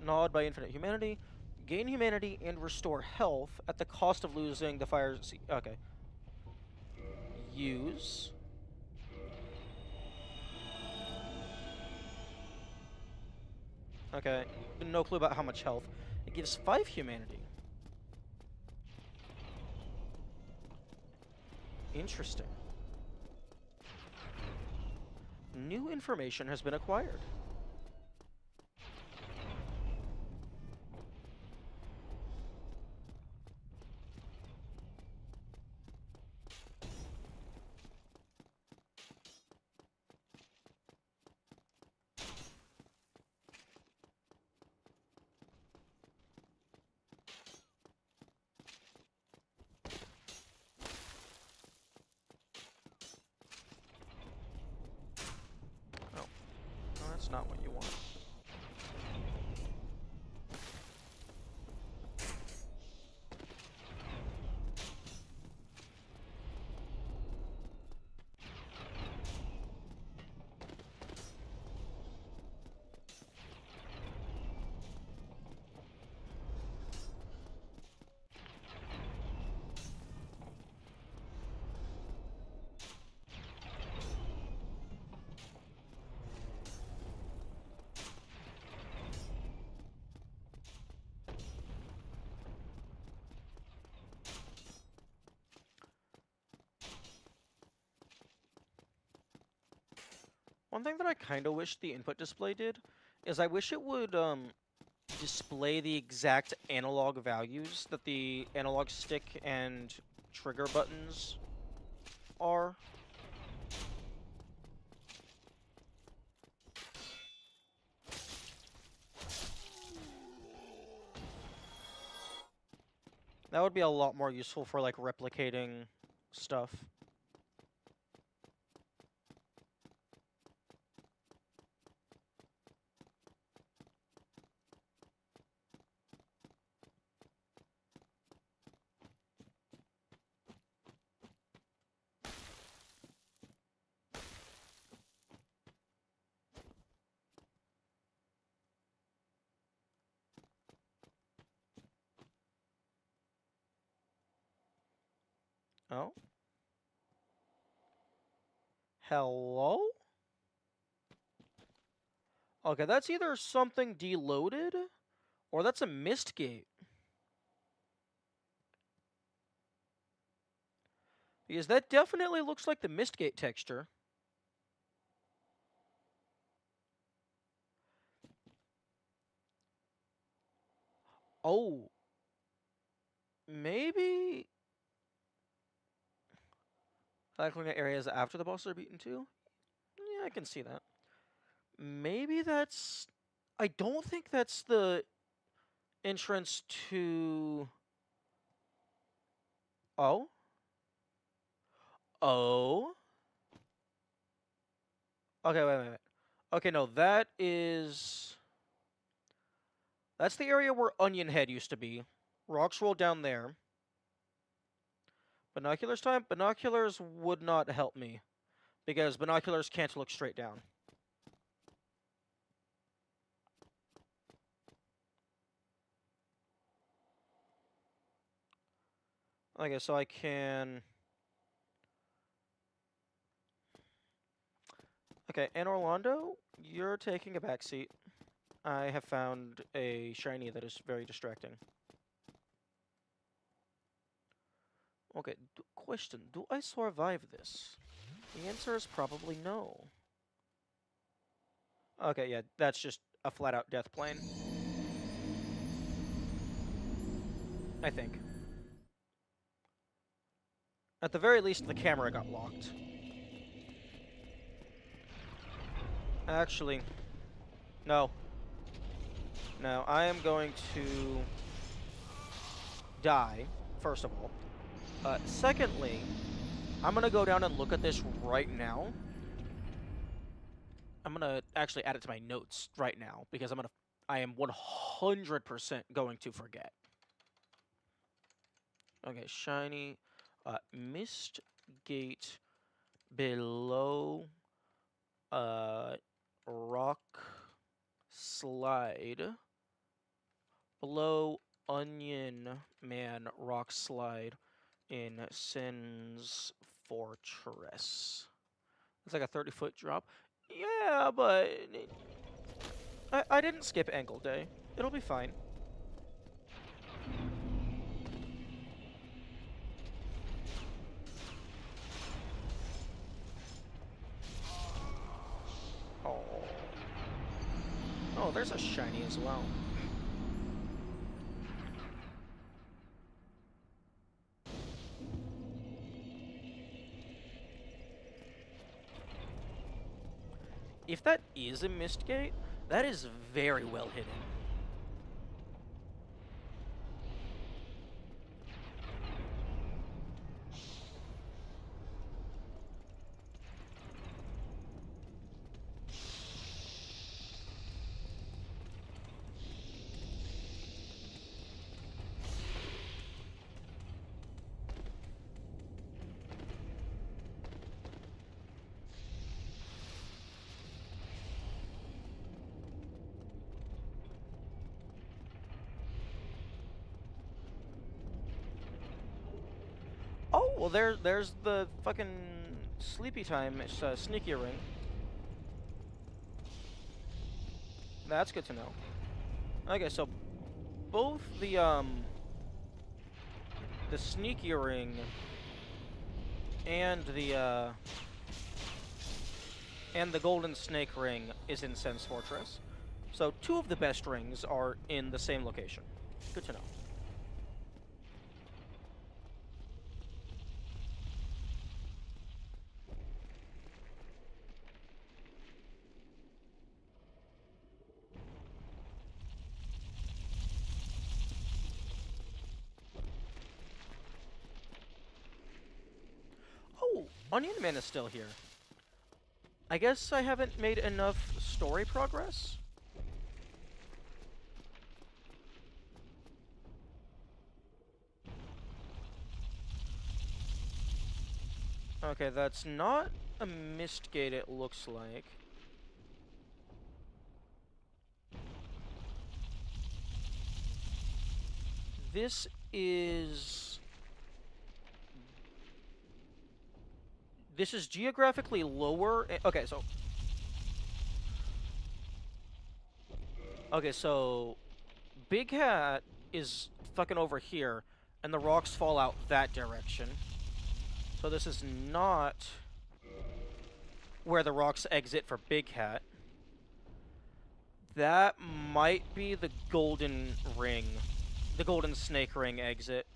gnawed by infinite humanity, gain humanity, and restore health at the cost of losing the fire. Okay. Use. Okay. No clue about how much health. It gives 5 humanity. Interesting. New information has been acquired. Oh. No, that's not what you want. One thing that I kind of wish the input display did is I wish it would display the exact analog values that the analog stick and trigger buttons are. That would be a lot more useful for like replicating stuff. Oh? Hello? Okay, that's either something deloaded or that's a mist gate. Because that definitely looks like the mist gate texture. Oh. Maybe cycling at areas after the bosses are beaten too? Yeah, I can see that. Maybe that's... I don't think that's the entrance to... Oh? Oh? Okay, wait. Okay, no, that is... That's the area where Onion Head used to be. Rocks roll down there. Binoculars time? Binoculars would not help me. Because binoculars can't look straight down. Okay, so I can... Okay, and Orlando, you're taking a backseat. I have found a shiny that is very distracting. Okay, question, do I survive this? The answer is probably no. Okay, yeah, that's just a flat-out death plane. I think. At the very least, the camera got locked. Actually, no. No, I am going to die, first of all. Secondly, I'm going to go down and look at this right now. I'm going to actually add it to my notes right now, because I am 100% going to forget. Okay, shiny, mist gate below, rock slide, below onion man rock slide in Sin's Fortress. It's like a 30-foot drop. Yeah, but I didn't skip ankle day. It'll be fine. Oh. Oh, there's a shiny as well. If that is a mist gate, that is very well hidden. Oh, well, there's the fucking sleepy time. It's sneaky ring. That's good to know. Okay, so both the sneaky ring and the golden snake ring is in Sen's Fortress. So two of the best rings are in the same location. Good to know. Oh, Onion Man is still here. I guess I haven't made enough story progress. Okay, that's not a mist gate, it looks like. This is... This is geographically lower. Okay, so... Okay, so... Big Hat is fucking over here, and the rocks fall out that direction. So this is not where the rocks exit for Big Hat. That might be the golden ring. The golden snake ring exit.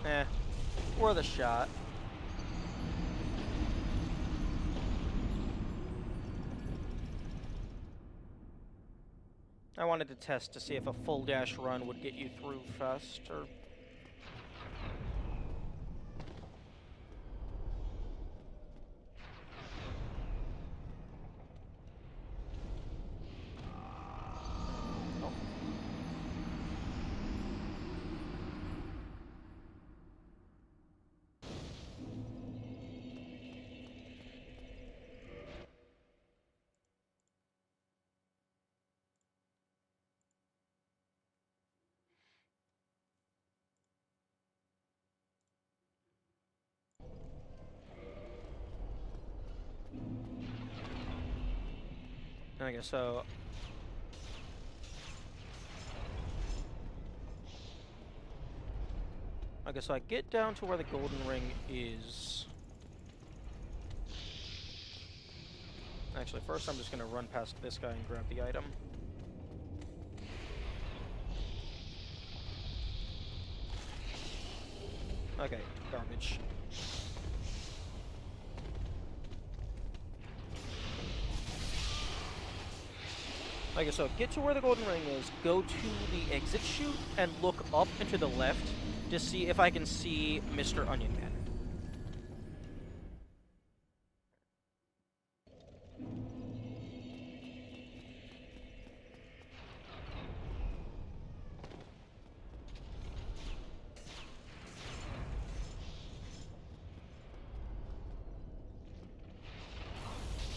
Eh, worth a shot. I wanted to test to see if a full dash run would get you through faster. Oh. Okay, so I get down to where the golden ring is. Actually, first I'm just gonna run past this guy and grab the item. Okay, garbage. Okay, so get to where the golden ring is, go to the exit chute, and look up and to the left to see if I can see Mr. Onion Man.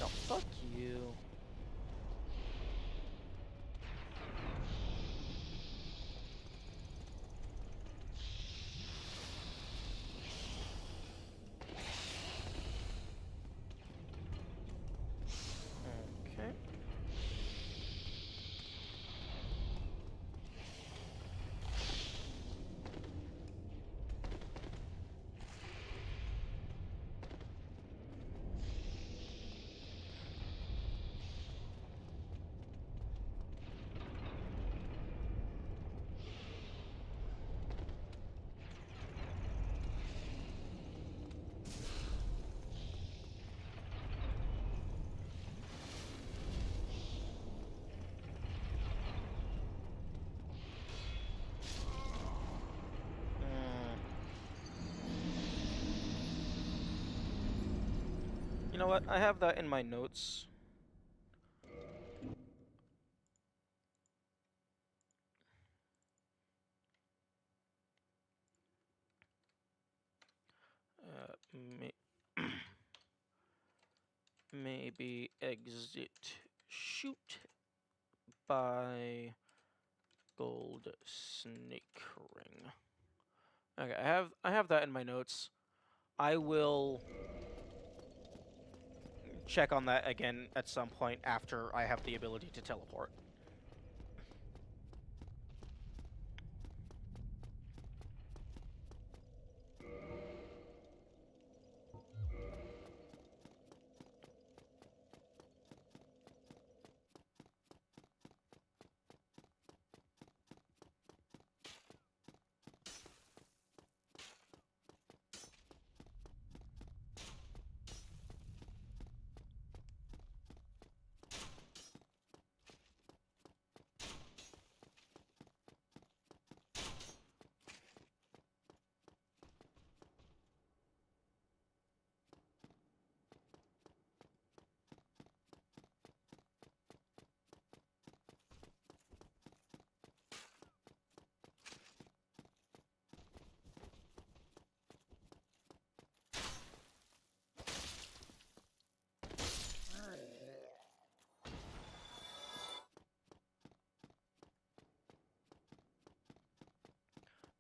Oh, fuck you. Okay. Mm. You know what? I have that in my notes. May maybe exit shoot by gold snake ring. Okay, I have that in my notes. I will check on that again at some point after I have the ability to teleport.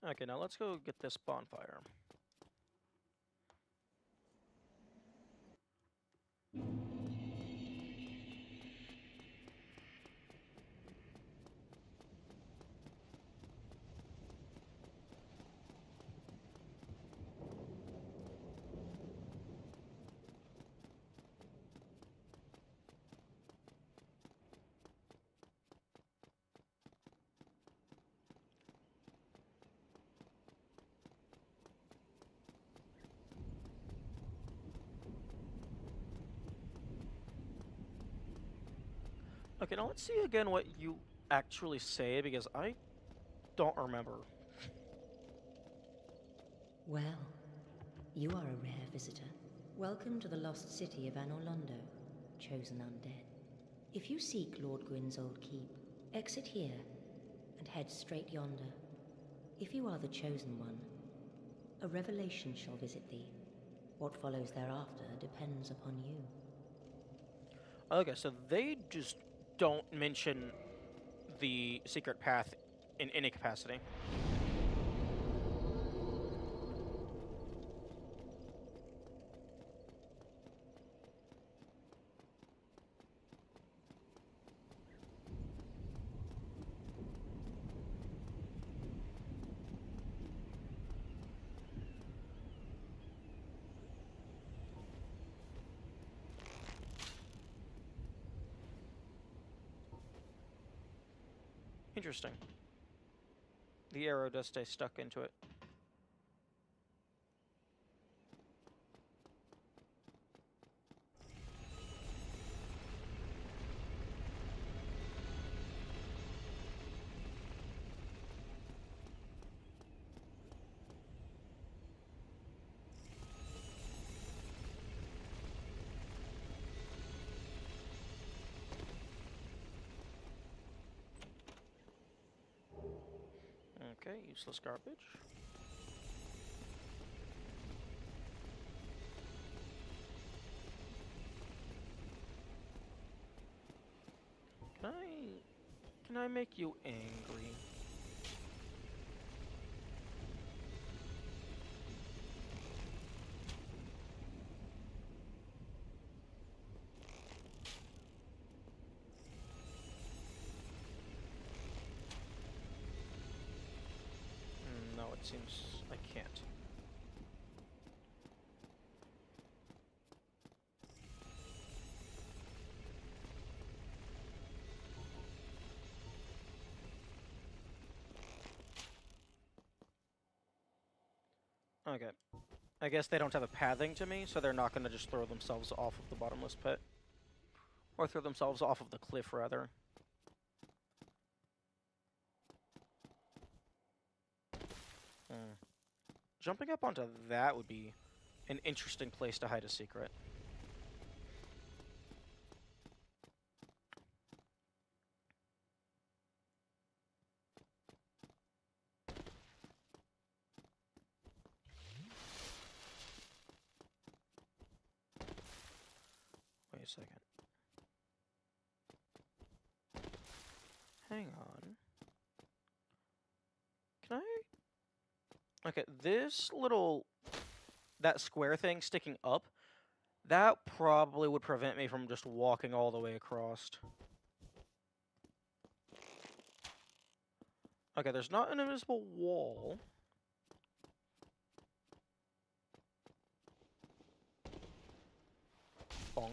Okay, now let's go get this bonfire. Okay, now let's see again what you actually say, because I don't remember. Well, you are a rare visitor. Welcome to the lost city of Anorlondo, chosen undead. If you seek Lord Gwyn's old keep, exit here and head straight yonder. If you are the chosen one, a revelation shall visit thee. What follows thereafter depends upon you. Okay, so they just don't mention the secret path in any capacity. Interesting. The arrow does stay stuck into it. Okay, useless garbage. Can I make you angry? No, it seems I can't. Okay. I guess they don't have a pathing to me, so they're not going to just throw themselves off of the bottomless pit. Or throw themselves off of the cliff, rather. Jumping up onto that would be an interesting place to hide a secret. Wait a second. Hang on. Can I? Okay, this little... that square thing sticking up, that probably would prevent me from just walking all the way across. Okay, there's not an invisible wall. Bonk. Bonk.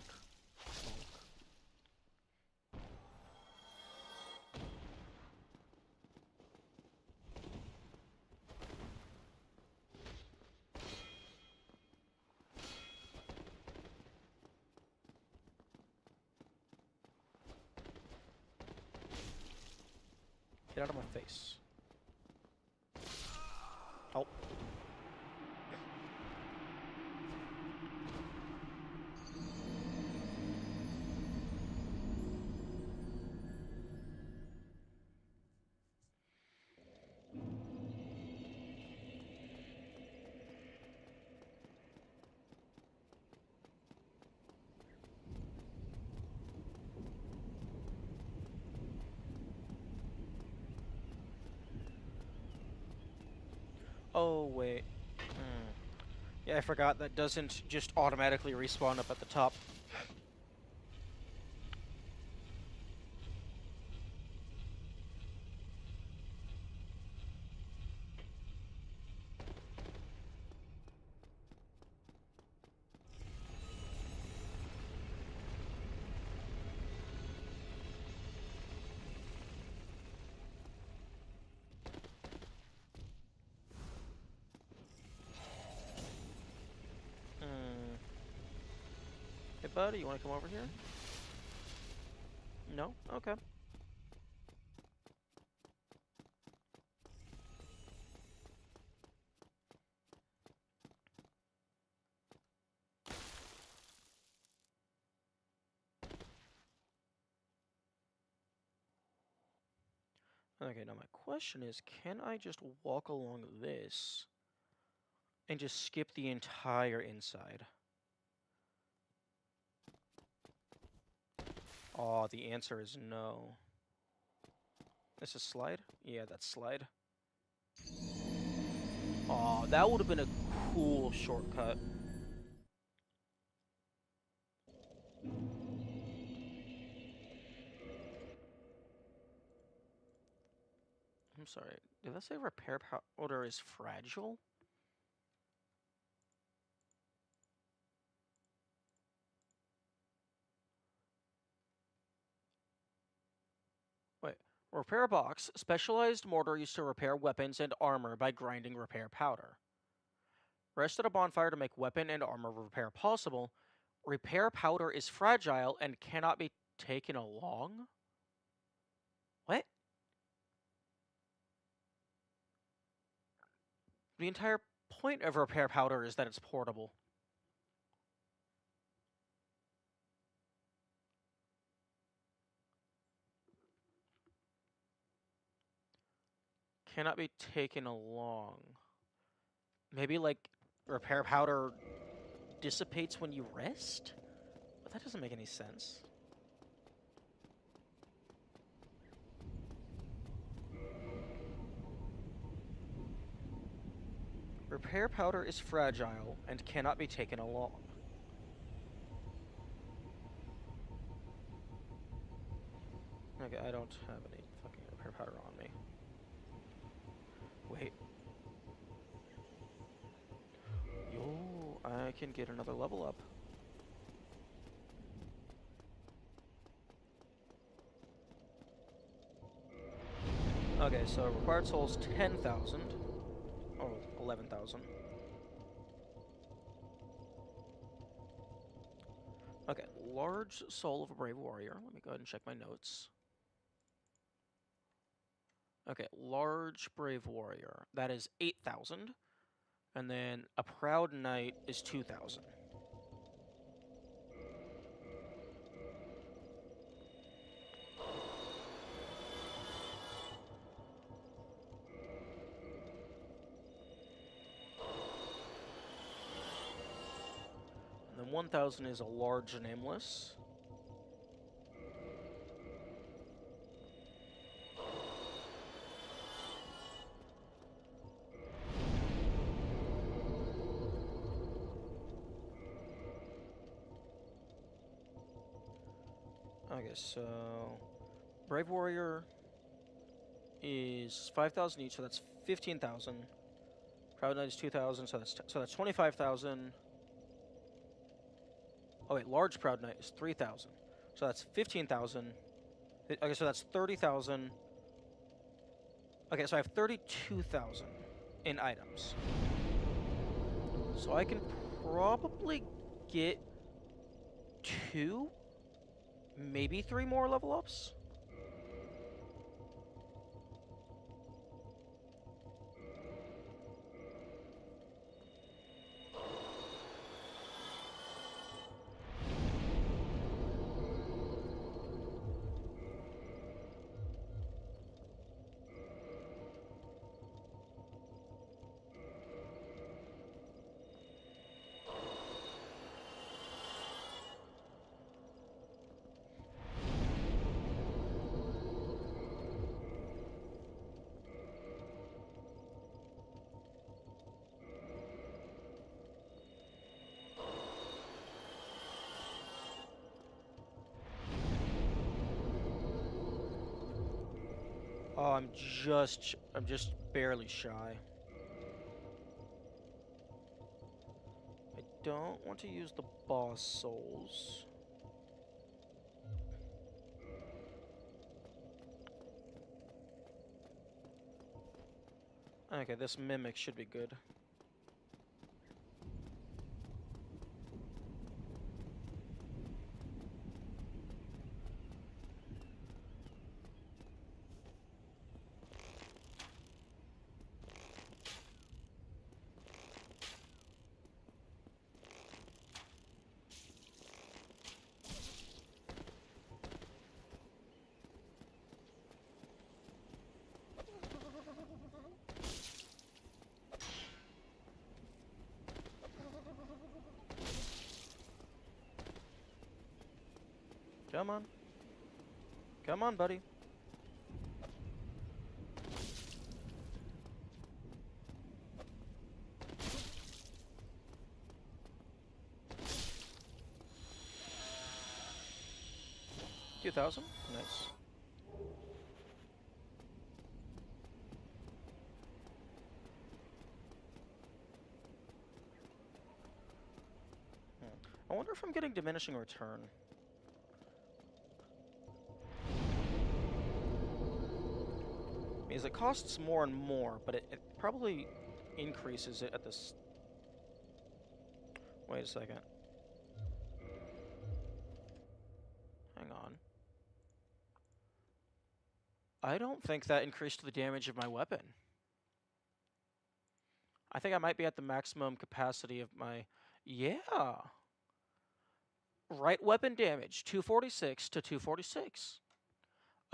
Get out of my face. Oh. Oh, wait. Yeah, I forgot that doesn't just automatically respawn up at the top. Hey, buddy, you want to come over here? No? Okay. Okay, now my question is, can I just walk along this and just skip the entire inside? Oh, the answer is no. This is slide? Yeah, that's slide. Oh, that would have been a cool shortcut. I'm sorry, did that say repair powder is fragile? Wait, Repair box. Specialized mortar used to repair weapons and armor by grinding repair powder. Rest at a bonfire to make weapon and armor repair possible. Repair powder is fragile and cannot be taken along? What? The entire point of repair powder is that it's portable. Cannot be taken along. Maybe, like, repair powder dissipates when you rest? But that doesn't make any sense. Repair powder is fragile and cannot be taken along. Okay, I don't have any fucking repair powder on me. Wait. Yo, I can get another level up. Okay, so required souls 10,000. Oh, 11,000. Okay, large soul of a brave warrior. Let me go ahead and check my notes. Okay, large brave warrior. That is 8,000. And then a proud knight is 2,000. And then 1,000 is a large nameless. Okay, so brave warrior is 5,000 each, so that's 15,000. Proud knight is 2,000, so that's 25,000. Oh wait, large proud knight is 3,000, so that's 15,000. Okay, so that's 30,000. Okay, so I have 32,000 in items. So I can probably get 2, maybe 3 more level ups. Oh, I'm just barely shy. I don't want to use the boss souls. Okay, this mimic should be good. Come on. Come on, buddy. $2,000. Nice. I wonder if I'm getting diminishing return. Because it costs more and more, but it probably increases it at this... Wait a second. Hang on. I don't think that increased the damage of my weapon. I think I might be at the maximum capacity of my... Yeah! Right weapon damage, 246 to 246.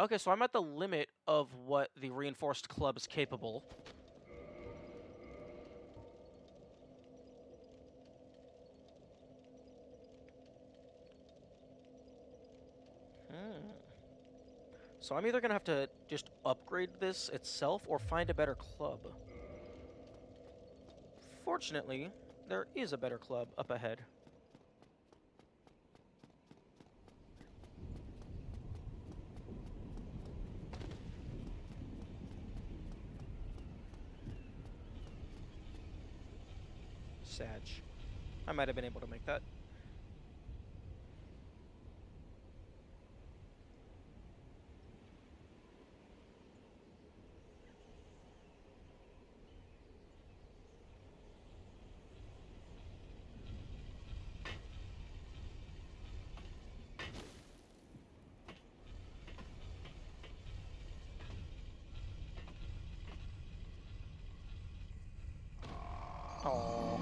Okay, so I'm at the limit of what the reinforced club is capable. So I'm either going to have to just upgrade this itself or find a better club. Fortunately, there is a better club up ahead. Sag. I might have been able to make that. Oh.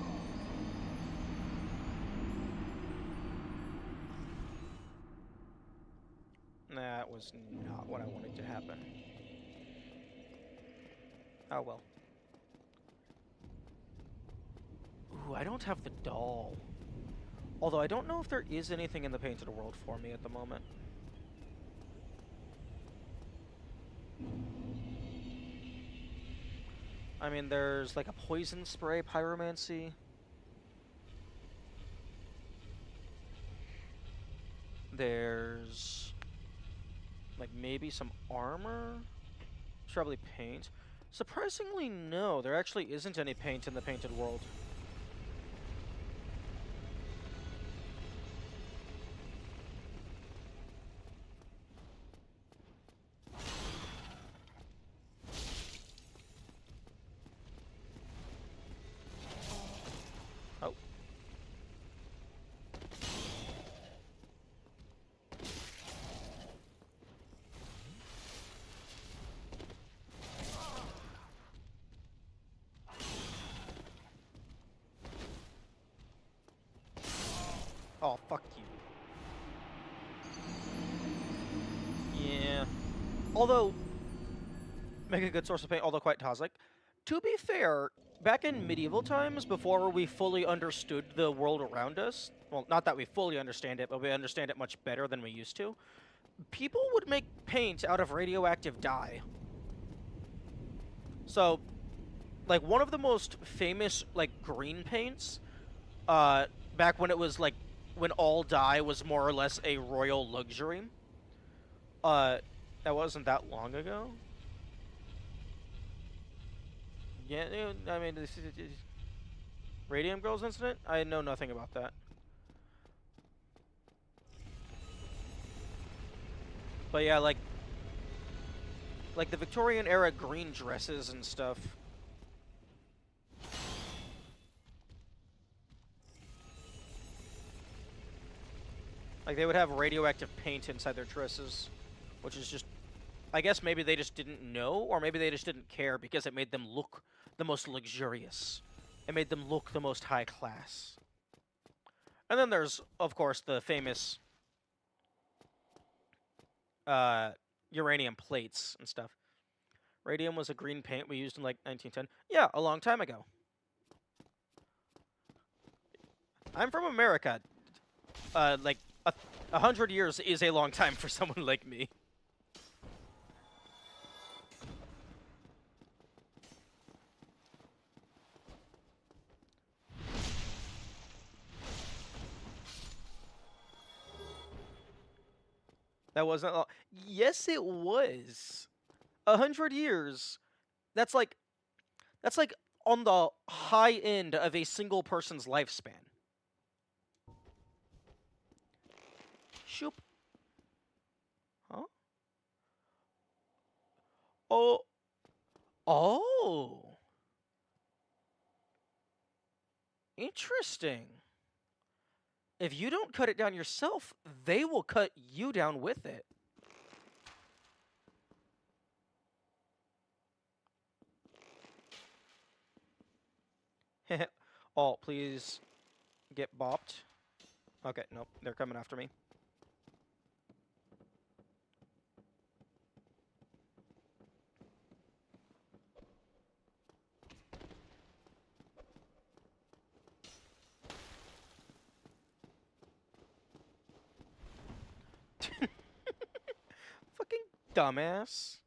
That was not what I wanted to happen. Oh well. Ooh, I don't have the doll. Although I don't know if there is anything in the painted world for me at the moment. I mean, there's like a poison spray pyromancy. There's like maybe some armor. It's probably paint. Surprisingly, no. There actually isn't any paint in the painted world. Oh. Oh, fuck you. Yeah. Although, make a good source of paint, although quite toxic. To be fair, back in medieval times, before we fully understood the world around us, well, not that we fully understand it, but we understand it much better than we used to, people would make paint out of radioactive dye. So, like, one of the most famous, like, green paints, back when it was, like, when all dye was more or less a royal luxury, that wasn't that long ago. Yeah, I mean, Radium Girls incident? I know nothing about that. But yeah, like the Victorian era green dresses and stuff. Like, they would have radioactive paint inside their dresses, which is just, I guess maybe they just didn't know, or maybe they just didn't care because it made them look the most luxurious. It made them look the most high class. And then there's, of course, the famous uranium plates and stuff. Radium was a green paint we used in, like, 1910. Yeah, a long time ago. I'm from America. Like, 100 years is a long time for someone like me. That wasn't long. Yes, it was. 100 years. That's like on the high end of a single person's lifespan. Shoop. Huh? Oh. Oh, interesting. If you don't cut it down yourself, they will cut you down with it. Oh, please get bopped. Okay, nope, they're coming after me. Fucking dumbass.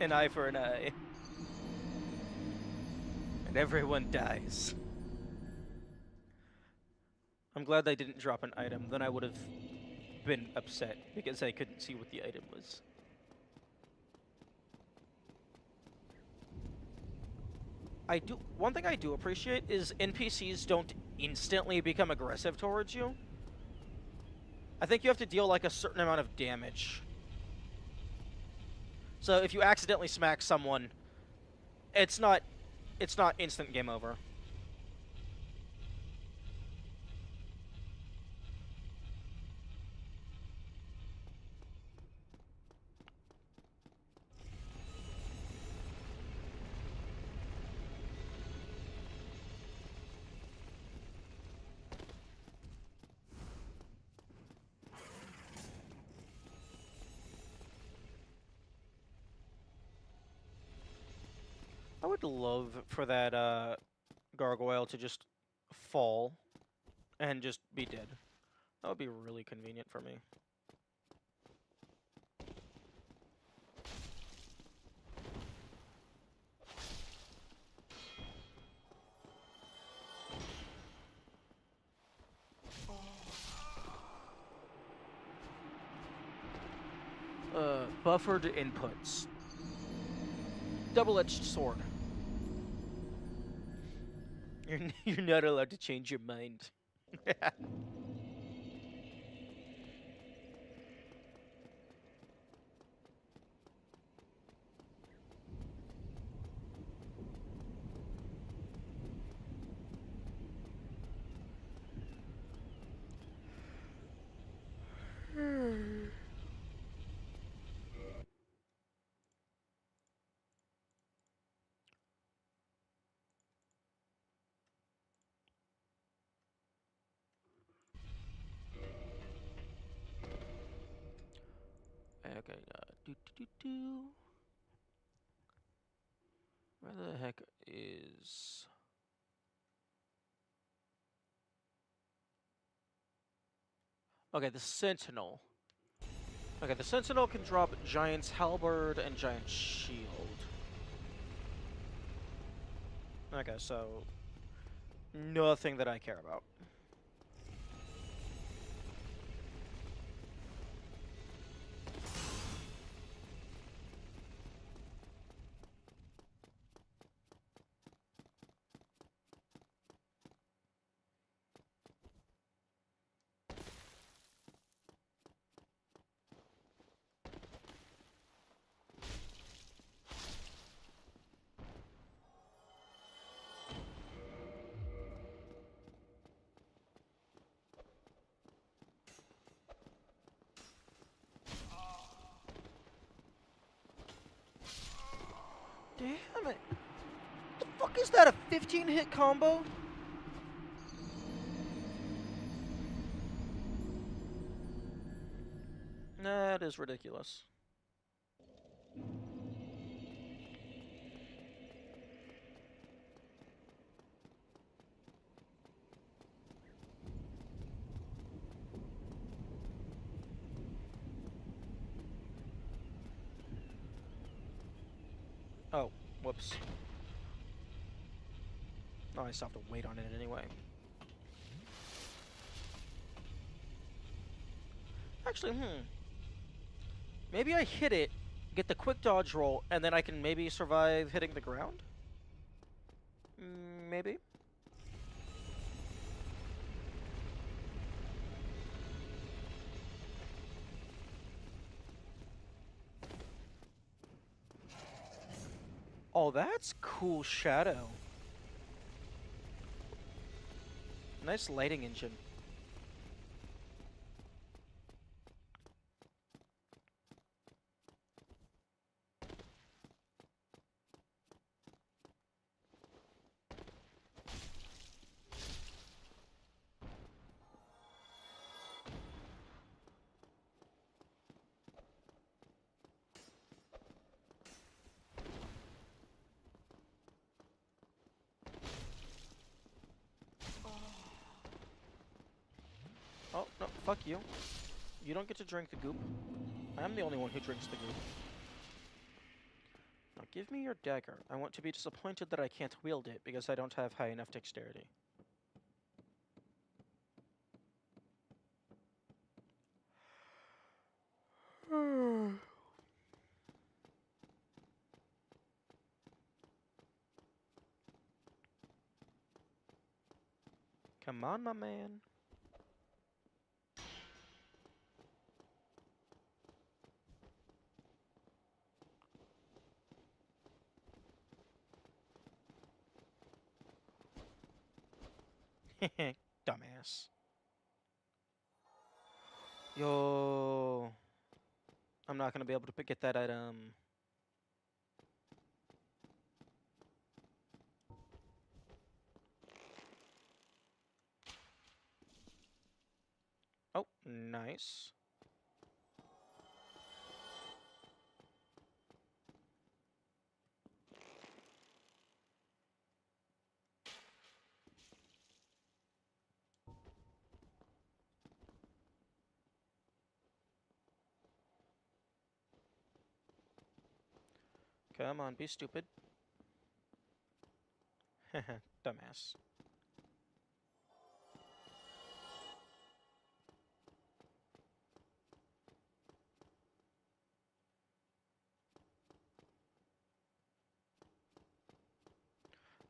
An eye for an eye. And everyone dies. I'm glad they didn't drop an item, then I would have been upset because I couldn't see what the item was. One thing I do appreciate is NPCs don't instantly become aggressive towards you. I think you have to deal like a certain amount of damage. So if you accidentally smack someone, it's not instant game over. I would love for that gargoyle to just fall and just be dead. That would be really convenient for me. Buffered inputs. Double-edged sword. You're not allowed to change your mind. Okay, Where the heck is... Okay, the Sentinel. Okay, the Sentinel can drop Giant's Halberd and Giant Shield. Okay, so... nothing that I care about. Damn it! The fuck is that, a 15-hit combo? That is ridiculous. Oh, whoops. Oh, I still have to wait on it anyway. Actually, maybe I hit it get the quick dodge roll, and then I can maybe survive hitting the ground? Maybe? Oh, that's cool shadow. Nice lighting engine. Oh, no, fuck you. You don't get to drink the goop. I'm the only one who drinks the goop. Now give me your dagger. I want to be disappointed that I can't wield it because I don't have high enough dexterity. Come on, my man. Dumbass. Yo. I'm not gonna be able to get that item. Oh, nice. Come on, be stupid. Dumbass.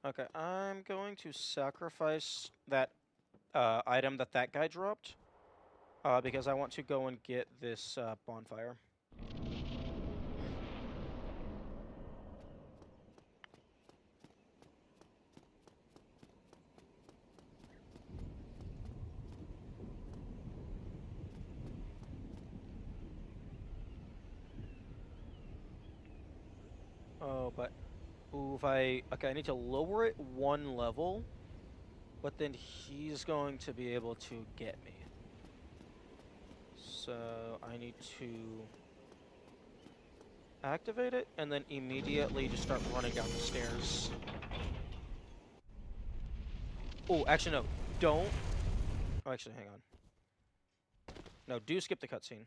Okay, I'm going to sacrifice that item that guy dropped because I want to go and get this bonfire. Oh, but ooh, if okay, I need to lower it one level, but then he's going to be able to get me. So I need to activate it and then immediately just start running down the stairs. Oh, actually no, don't. Oh, actually, hang on. No, do skip the cutscene.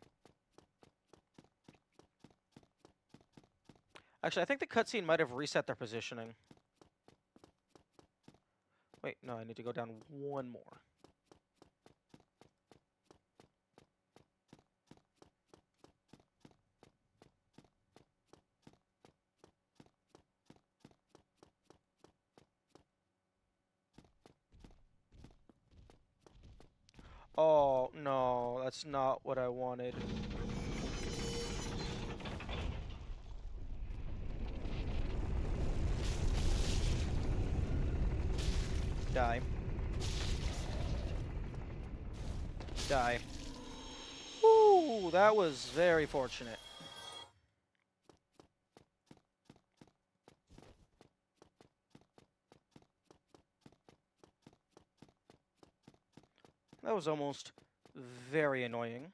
Actually, I think the cutscene might have reset their positioning. Wait, no, I need to go down one more. Oh, no, that's not what I wanted. Die. Die. Ooh, that was very fortunate. That was almost very annoying.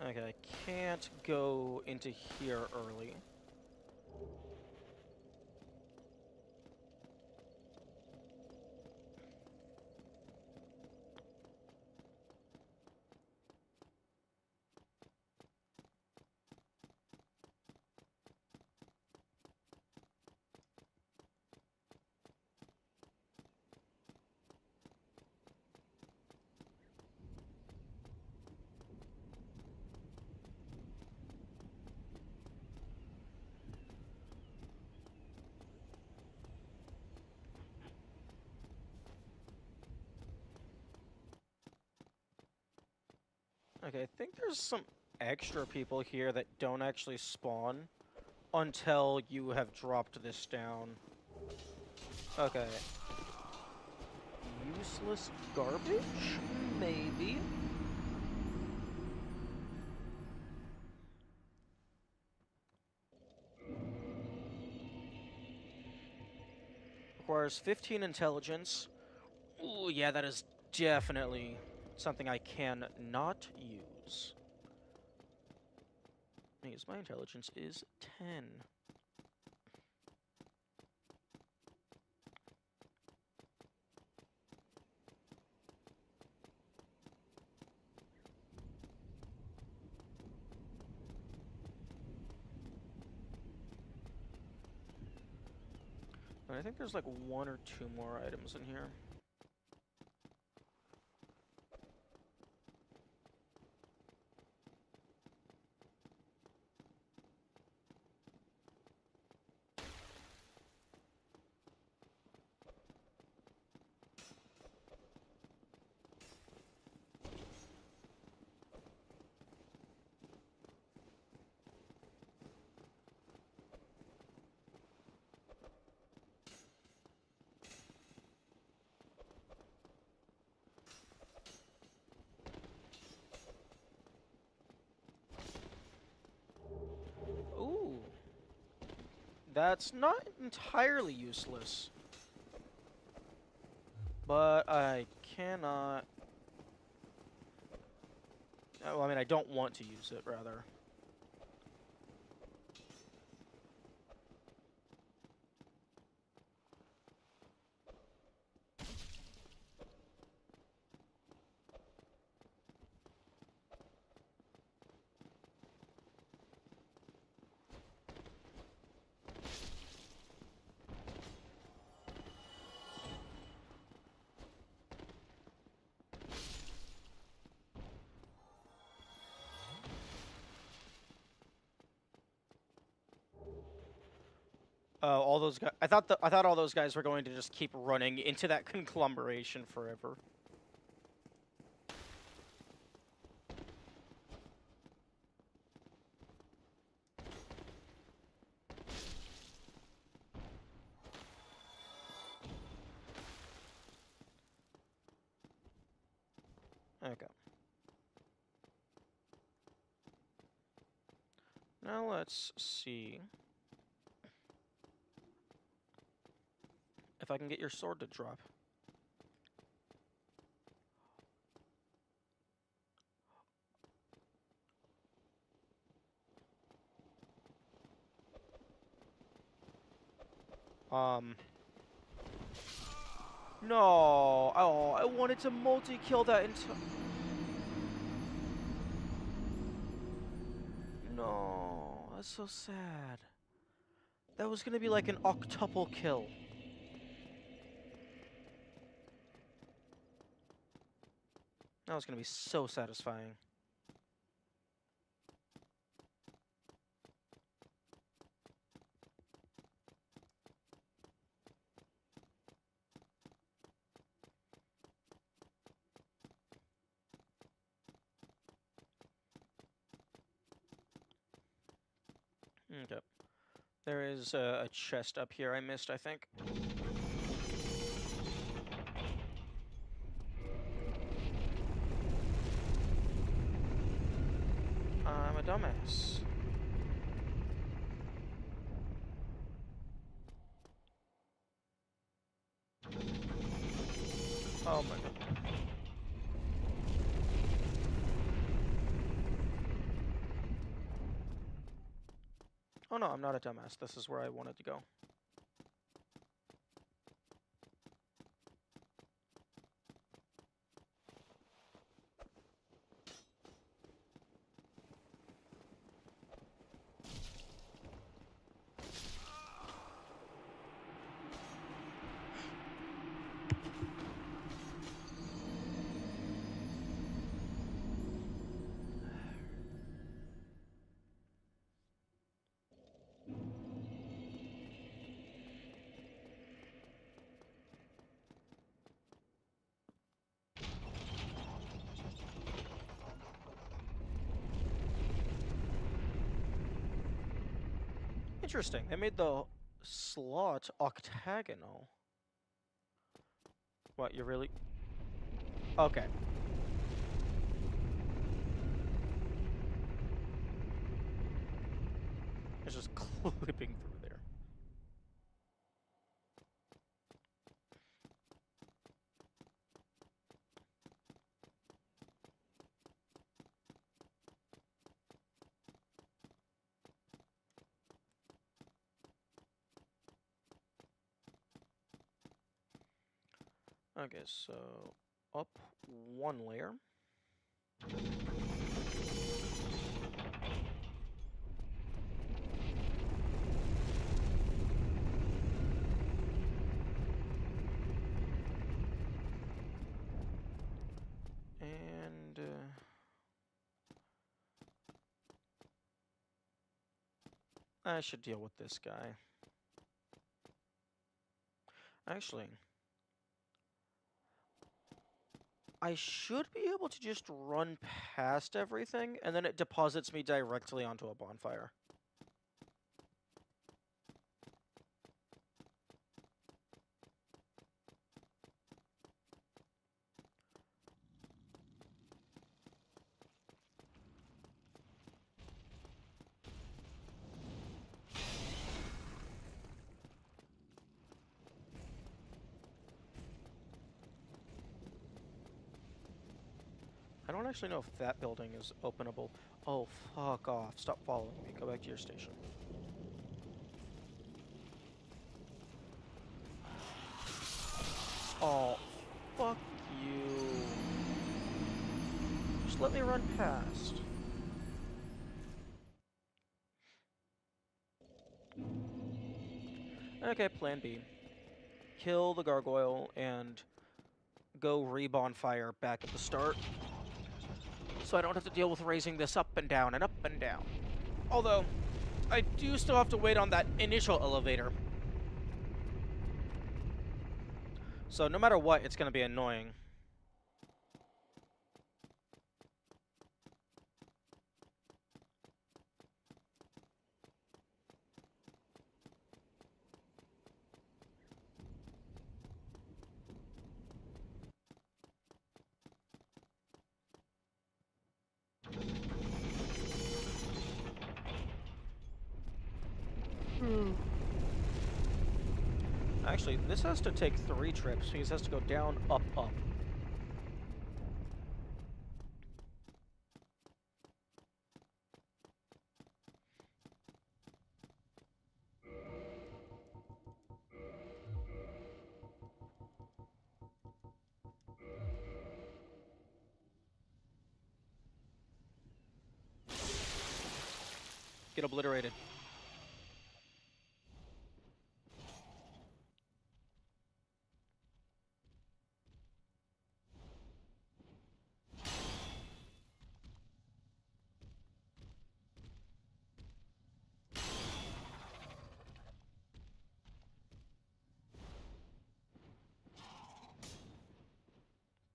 Okay, I can't go into here early. Okay, I think there's some extra people here that don't actually spawn until you have dropped this down. Okay. Useless garbage? Maybe. Requires 15 intelligence. Ooh, yeah, that is definitely something I can not use. Because my intelligence is 10. And I think there's like one or two more items in here. Ooh. That's not entirely useless. But I cannot... Well, I mean, I don't want to use it, rather. All those guys. I thought all those guys were going to just keep running into that conglomeration forever. Okay. Now let's see if I can get your sword to drop. No. Oh, I wanted to multi-kill that into... No, that's so sad. That was gonna be like an octuple kill. That was gonna be so satisfying. Okay. There is a chest up here I missed, I think. I'm a dumbass. Oh my god. Oh no, I'm not a dumbass. This is where I wanted to go. Interesting. They made the slot octagonal. What, you really? Okay. It's just clipping through there. Okay, so up one layer. And I should deal with this guy. Actually, I should be able to just run past everything, and then it deposits me directly onto a bonfire. I don't actually know if that building is openable. Oh, fuck off. Stop following me. Go back to your station. Oh, fuck you. Just let me run past. Okay, plan B. Kill the gargoyle and go re-bonfire back at the start. So I don't have to deal with raising this up and down and up and down. Although, I do still have to wait on that initial elevator. So no matter what, it's going to be annoying. Actually, this has to take 3 trips because it has to go down, up, up. Get obliterated.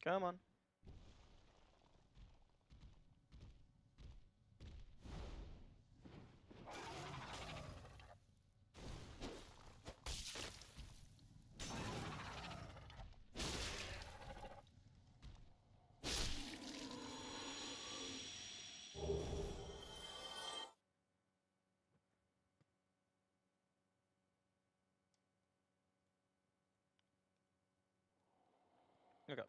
Come on. Okay.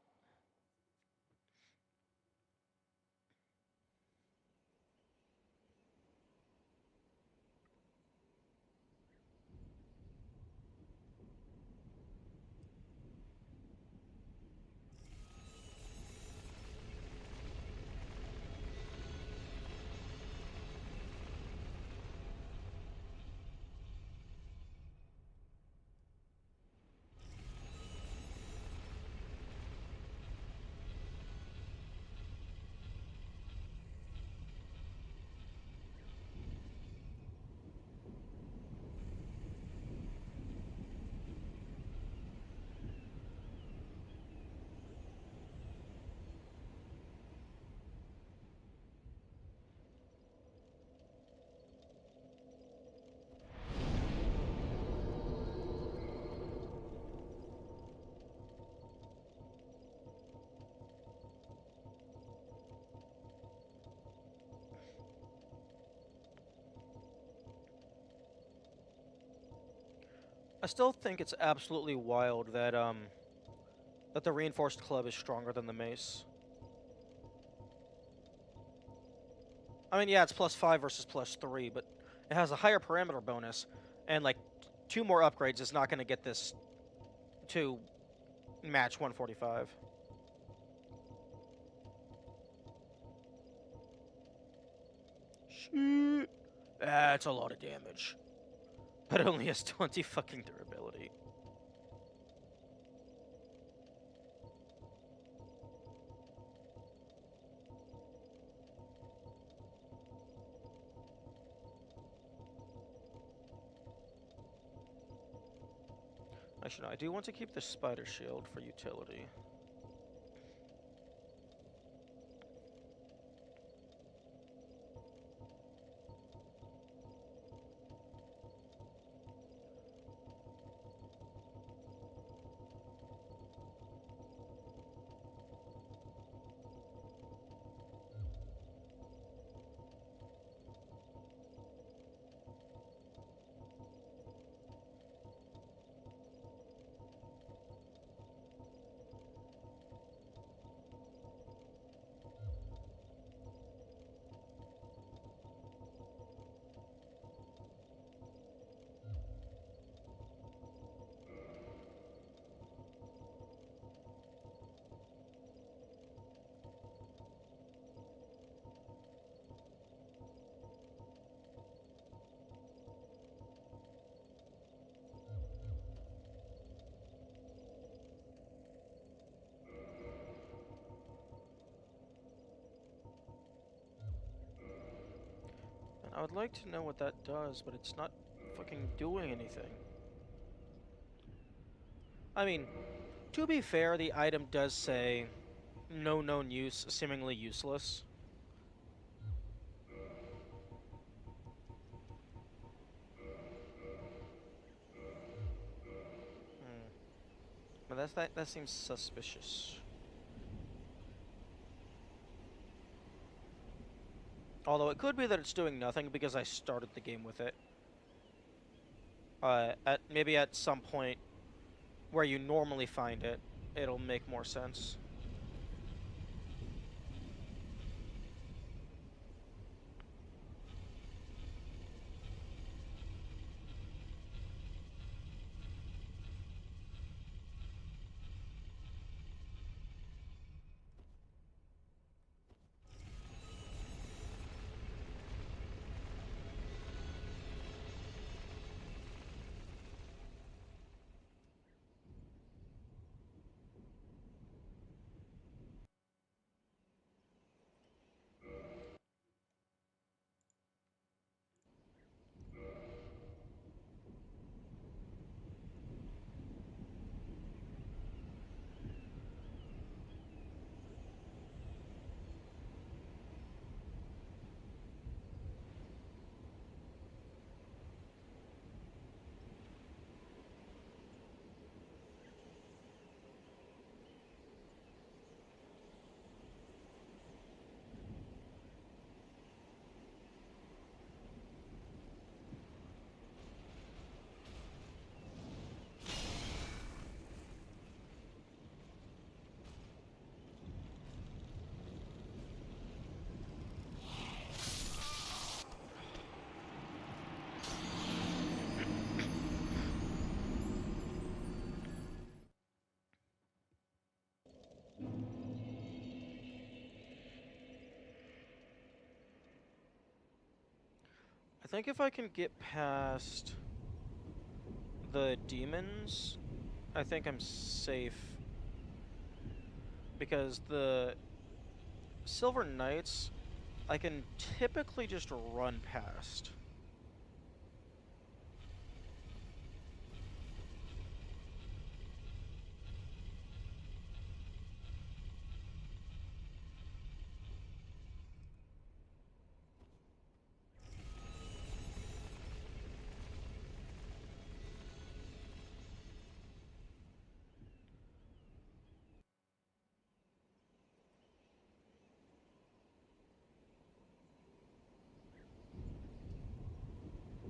I still think it's absolutely wild that the reinforced club is stronger than the mace. I mean, yeah, it's +5 versus +3, but it has a higher parameter bonus, and like 2 more upgrades is not going to get this to match 145. Shit. That's a lot of damage. But it only has 20 fucking durability. Actually, no, I do want to keep the spider shield for utility. And I would like to know what that does, but it's not fucking doing anything. I mean, to be fair, the item does say no known use, seemingly useless. Hmm. But that seems suspicious. Although it could be that it's doing nothing because I started the game with it. Maybe at some point where you normally find it, it'll make more sense. I think if I can get past the demons, I think I'm safe. Because the Silver Knights, I can typically just run past.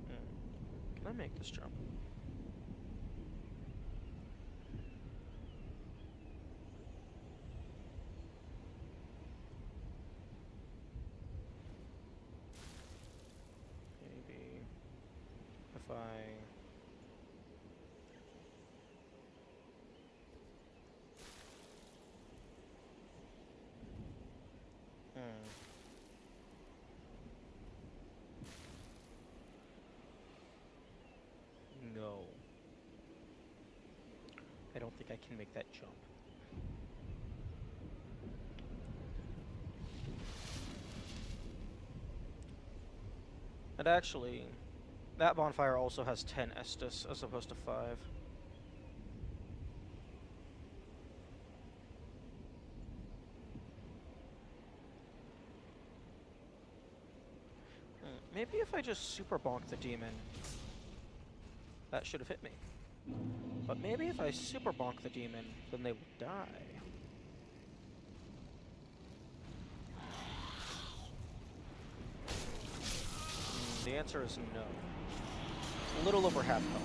Hmm. Can I make this jump? I... Hmm. No. I don't think I can make that jump. And actually, that bonfire also has 10 Estus as opposed to 5. Maybe if I just super bonk the demon, that should have hit me. But maybe if I super bonk the demon, then they would die. The answer is no. A little over half health.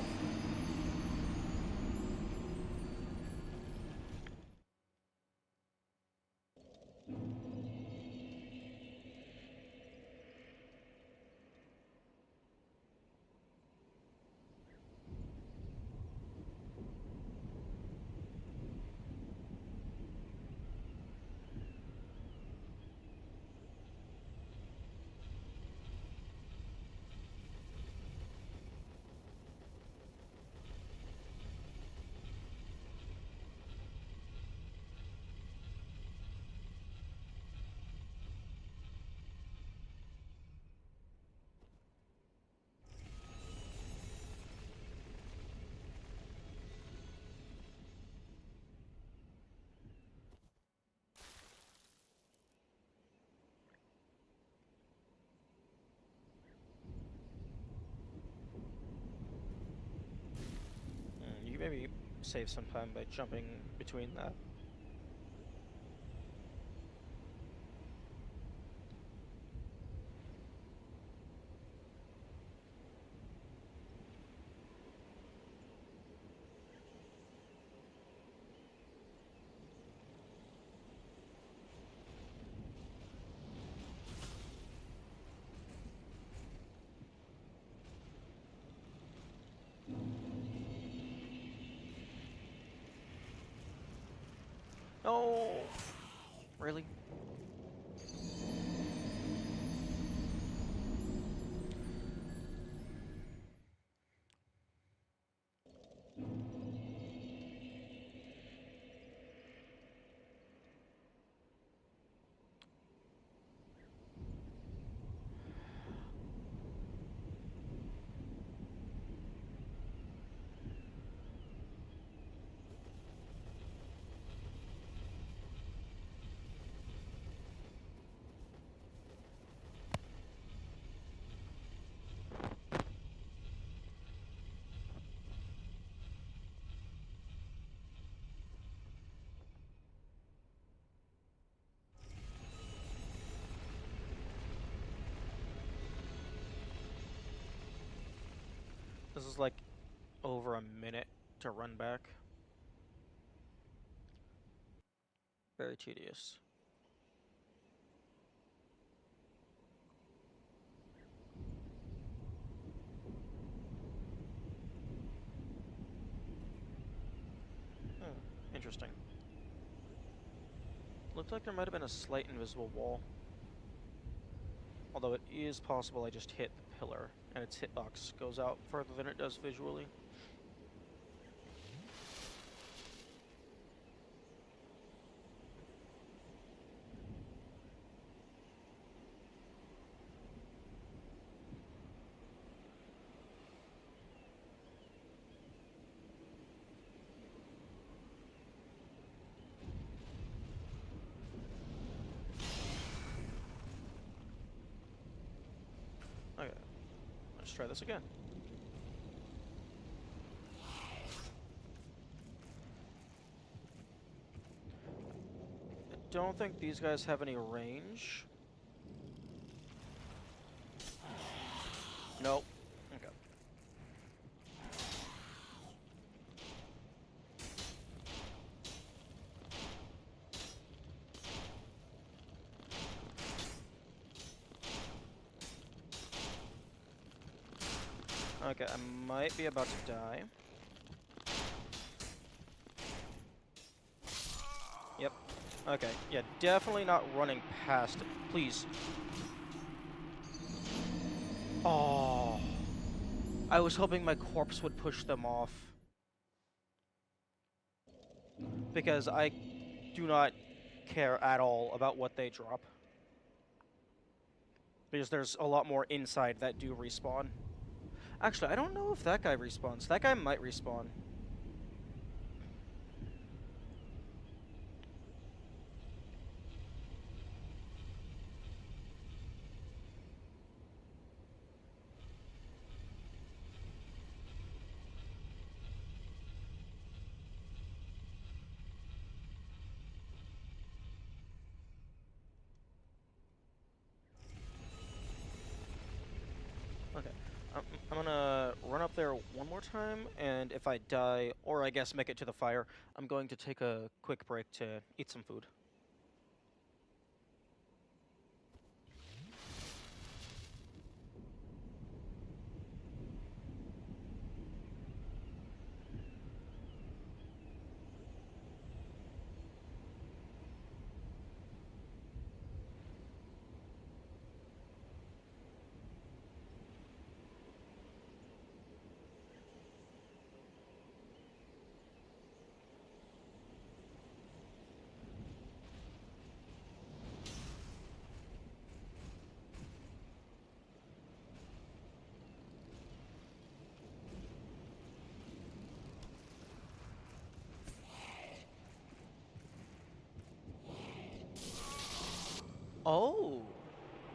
You maybe save some time by jumping between that. No! Really? This is like over a minute to run back. Very tedious. Interesting. Looked like there might have been a slight invisible wall. Although it is possible I just hit the pillar and its hitbox goes out further than it does visually. Okay, let's try this again. I don't think these guys have any range. Nope. Okay. Okay, I might be about to die. Yep. Okay, yeah, definitely not running past it. Please. Oh. I was hoping my corpse would push them off. Because I do not care at all about what they drop. Because there's a lot more inside that do respawn. Actually, I don't know if that guy respawns. That guy might respawn. Okay. I'm gonna run up there one more time, and if I die, or I guess make it to the fire, I'm going to take a quick break to eat some food. Oh,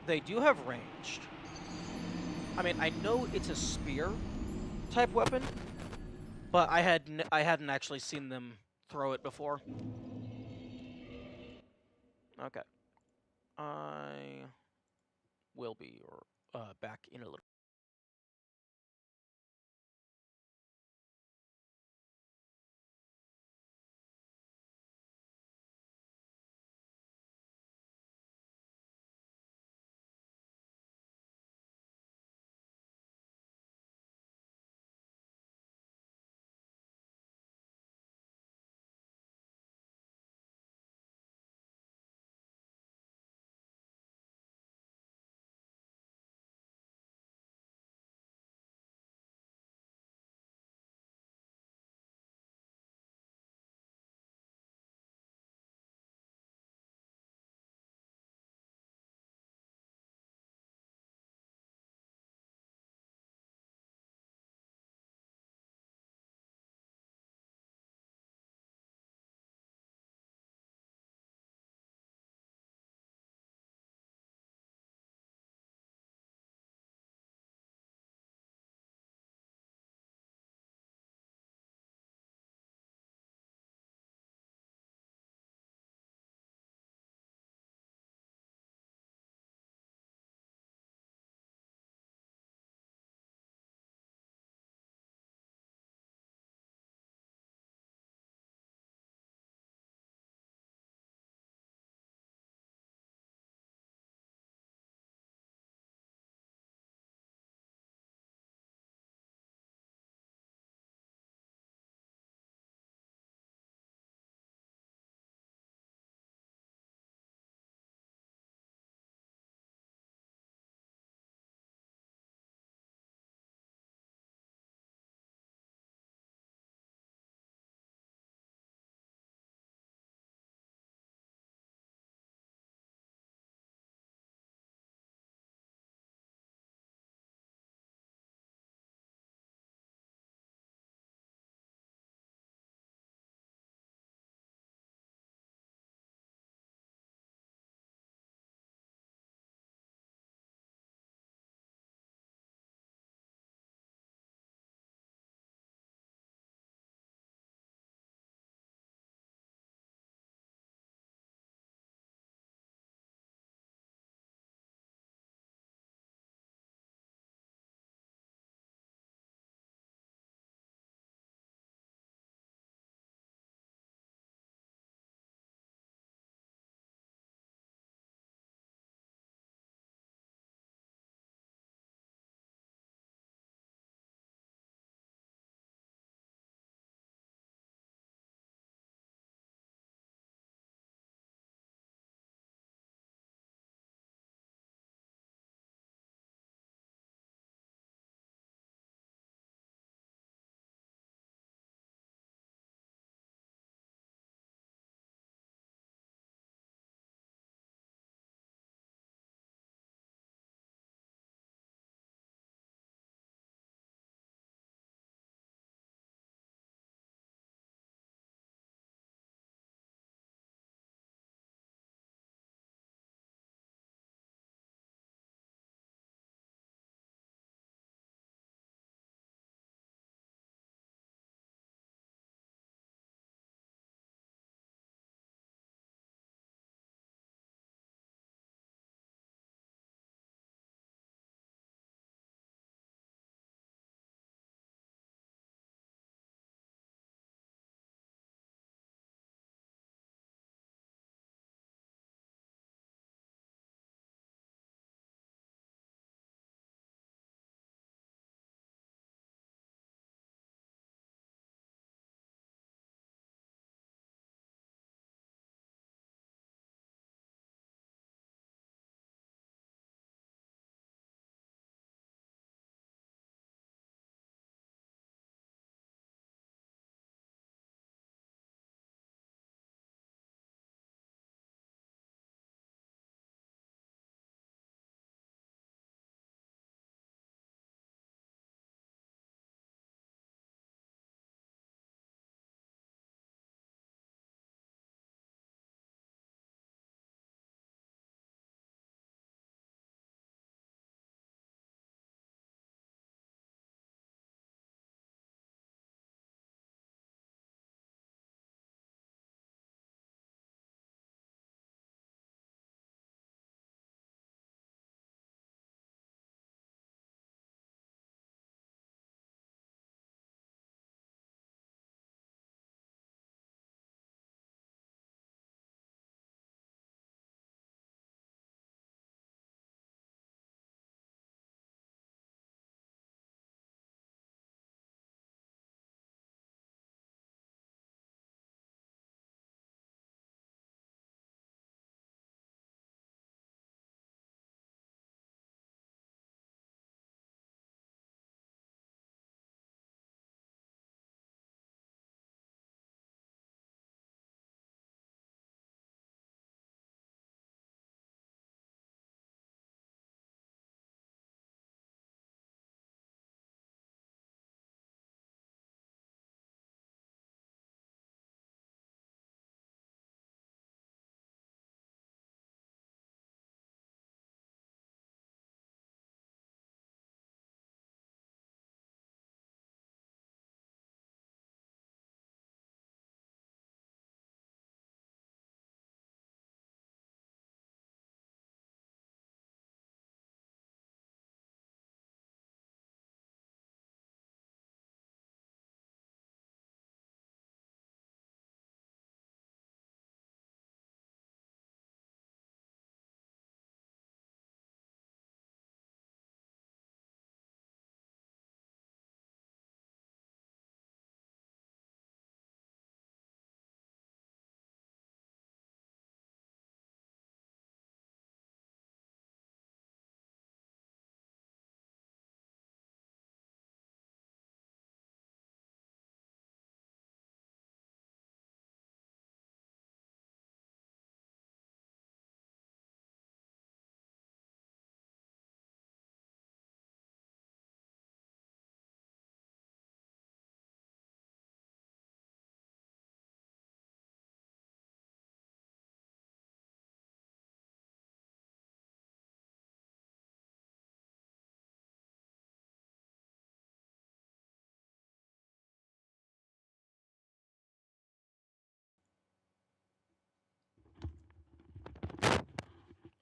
they do have ranged. I mean, I know it's a spear type weapon, but I hadn't actually seen them throw it before. Okay. I will be back in a little.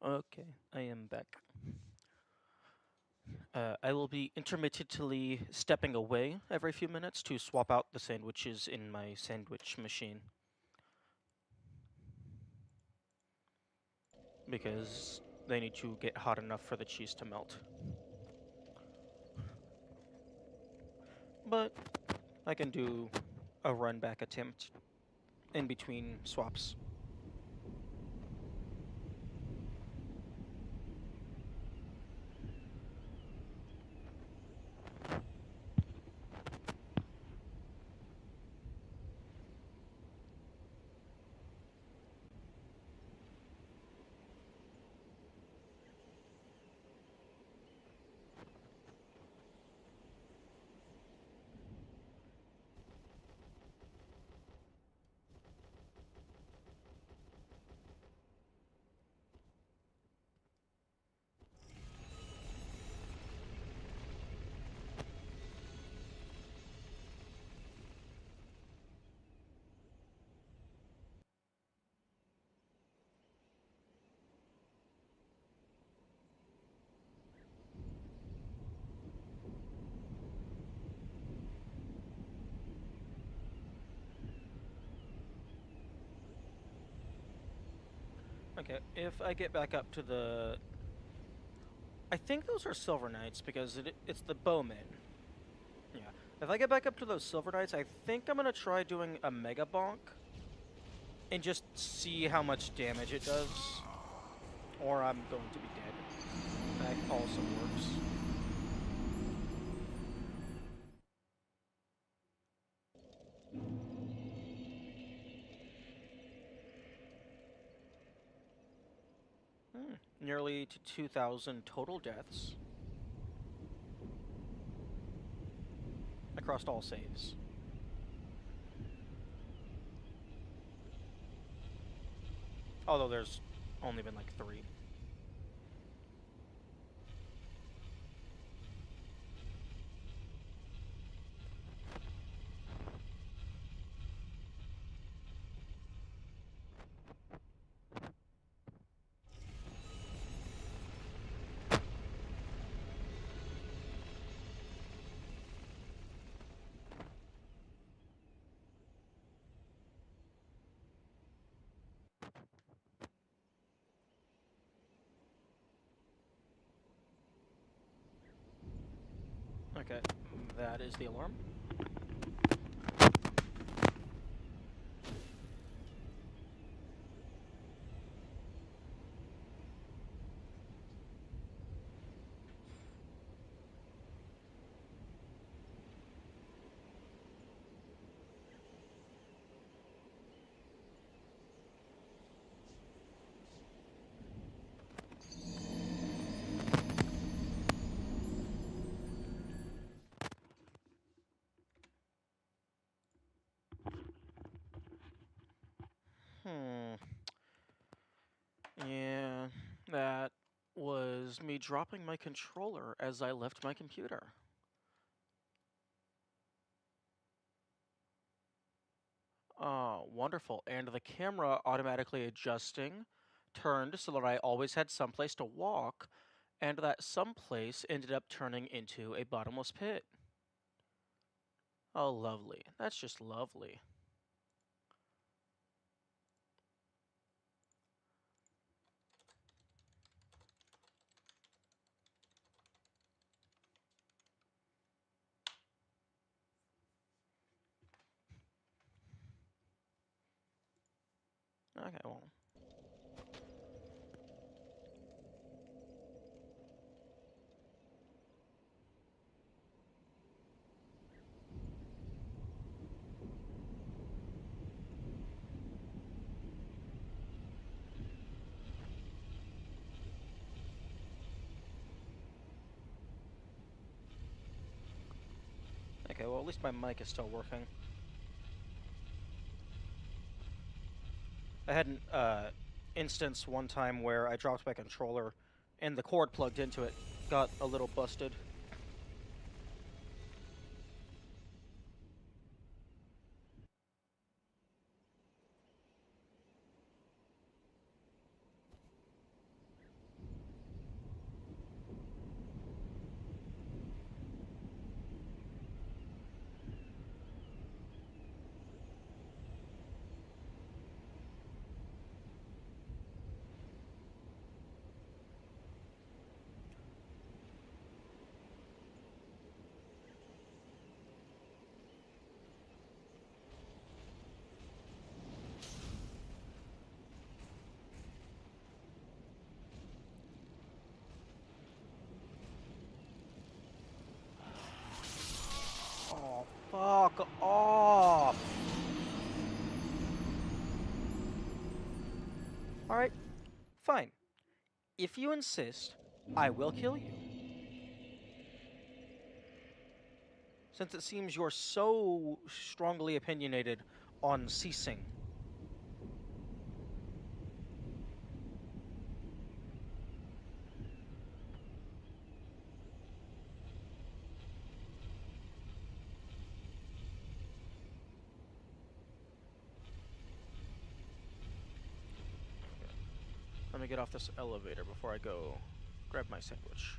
Okay, I am back. I will be intermittently stepping away every few minutes to swap out the sandwiches in my sandwich machine. Because they need to get hot enough for the cheese to melt. But I can do a run back attempt in between swaps. Okay, if I get back up to the... I think those are Silver Knights because it's the bowmen. Yeah. If I get back up to those Silver Knights, I think I'm gonna try doing a Mega Bonk and just see how much damage it does. Or I'm going to be dead. That also works. Nearly to 2,000 total deaths across all saves. Although there's only been like 3. Okay, that is the alarm. Hmm. Yeah, that was me dropping my controller as I left my computer. Oh, wonderful. And the camera automatically adjusting turned so that I always had someplace to walk, and that someplace ended up turning into a bottomless pit. Oh, lovely. That's just lovely. Okay, well. Okay, well, at least my mic is still working. I had an instance one time where I dropped my controller and the cord plugged into it got a little busted. Fuck off! Alright, fine. If you insist, I will kill you. Since it seems you're so strongly opinionated on ceasing. Let me get off this elevator before I go grab my sandwich.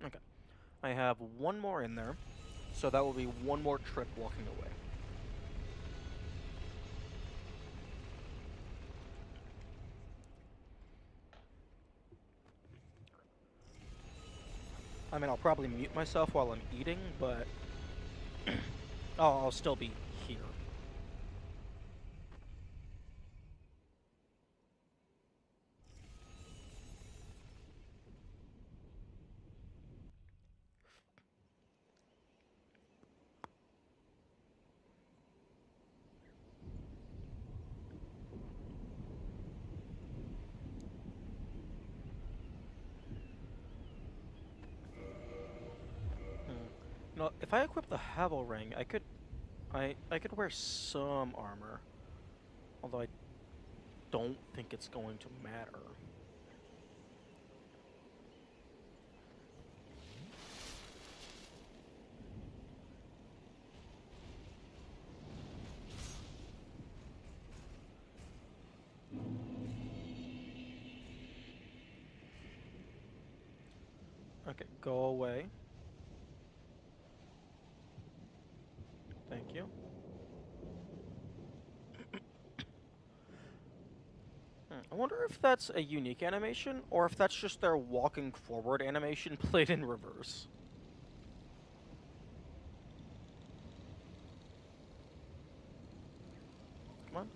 Okay. I have one more in there, so that will be one more trip walking away. I mean, I'll probably mute myself while I'm eating, but I'll still be here. No, if I equip the Havel Ring, I could wear some armor, although I don't think it's going to matter. Okay, go away. Thank you. I wonder if that's a unique animation, or if that's just their walking forward animation played in reverse. Come on.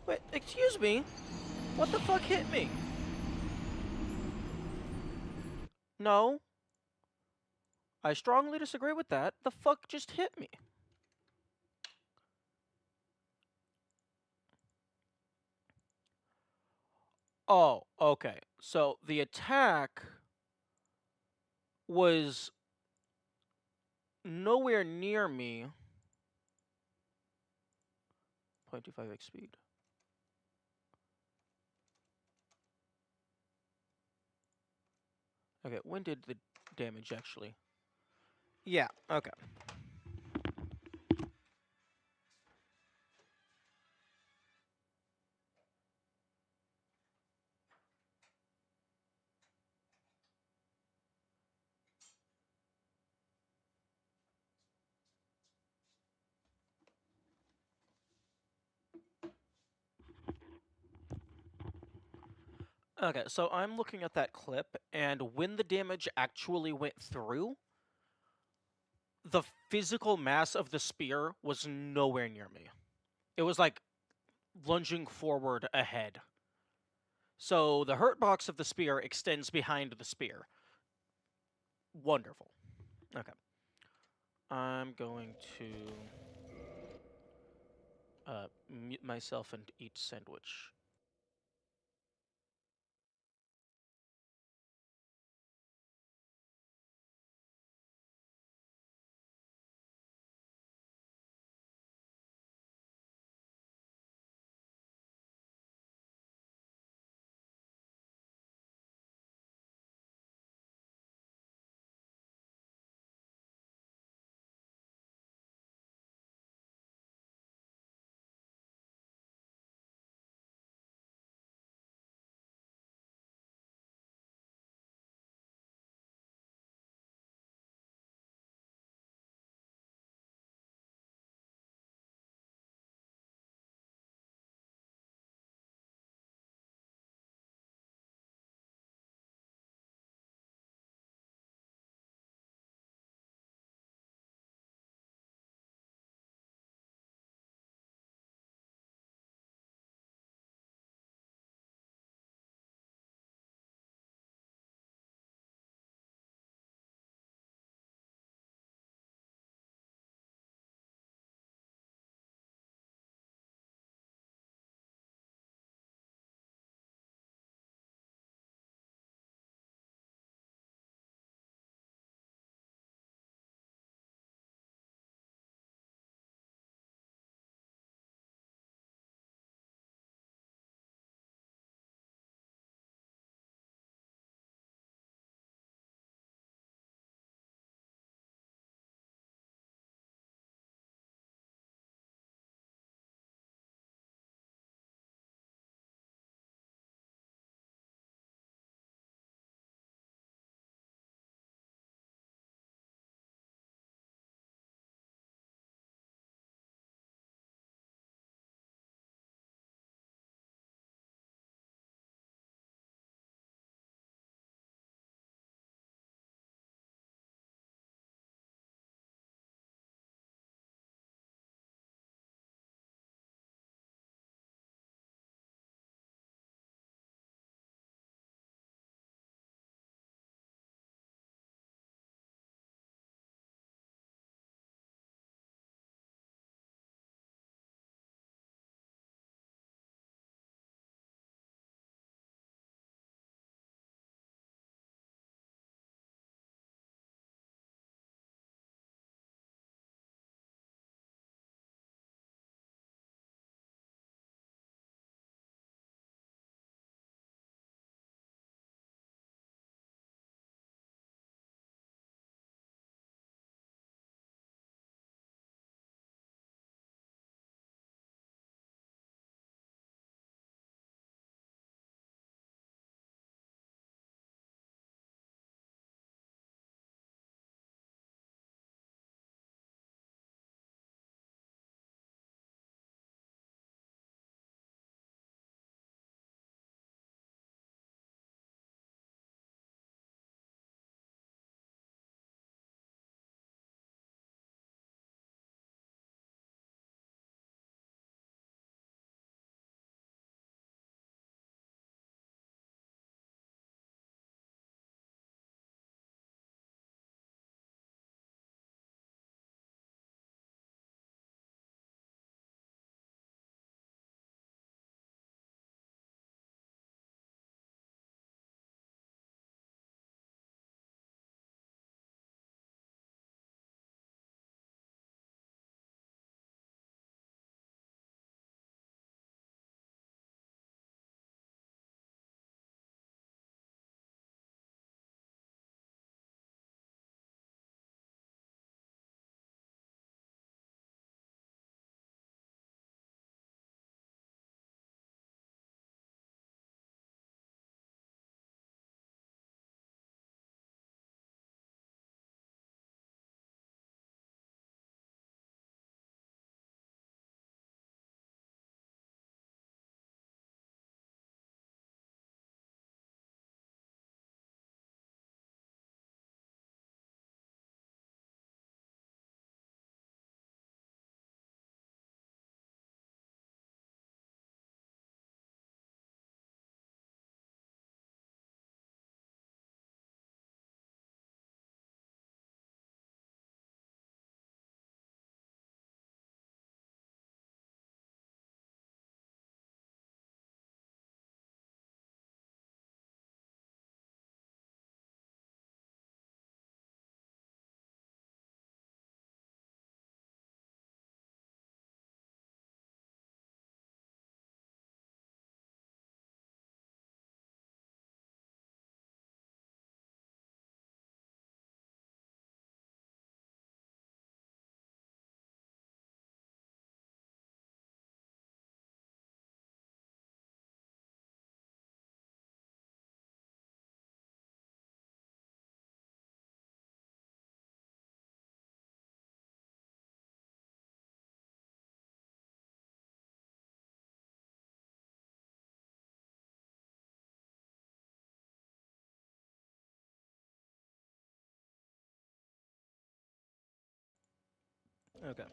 Wait, excuse me? What the fuck hit me? No. I strongly disagree with that. The fuck just hit me? Oh, okay. So the attack was nowhere near me. 0.25x speed. Okay, when did the damage actually? Yeah, okay. Okay, so I'm looking at that clip, and when the damage actually went through, the physical mass of the spear was nowhere near me. It was like lunging forward ahead. So the hurt box of the spear extends behind the spear. Wonderful. Okay. I'm going to mute myself and eat sandwich. Okay.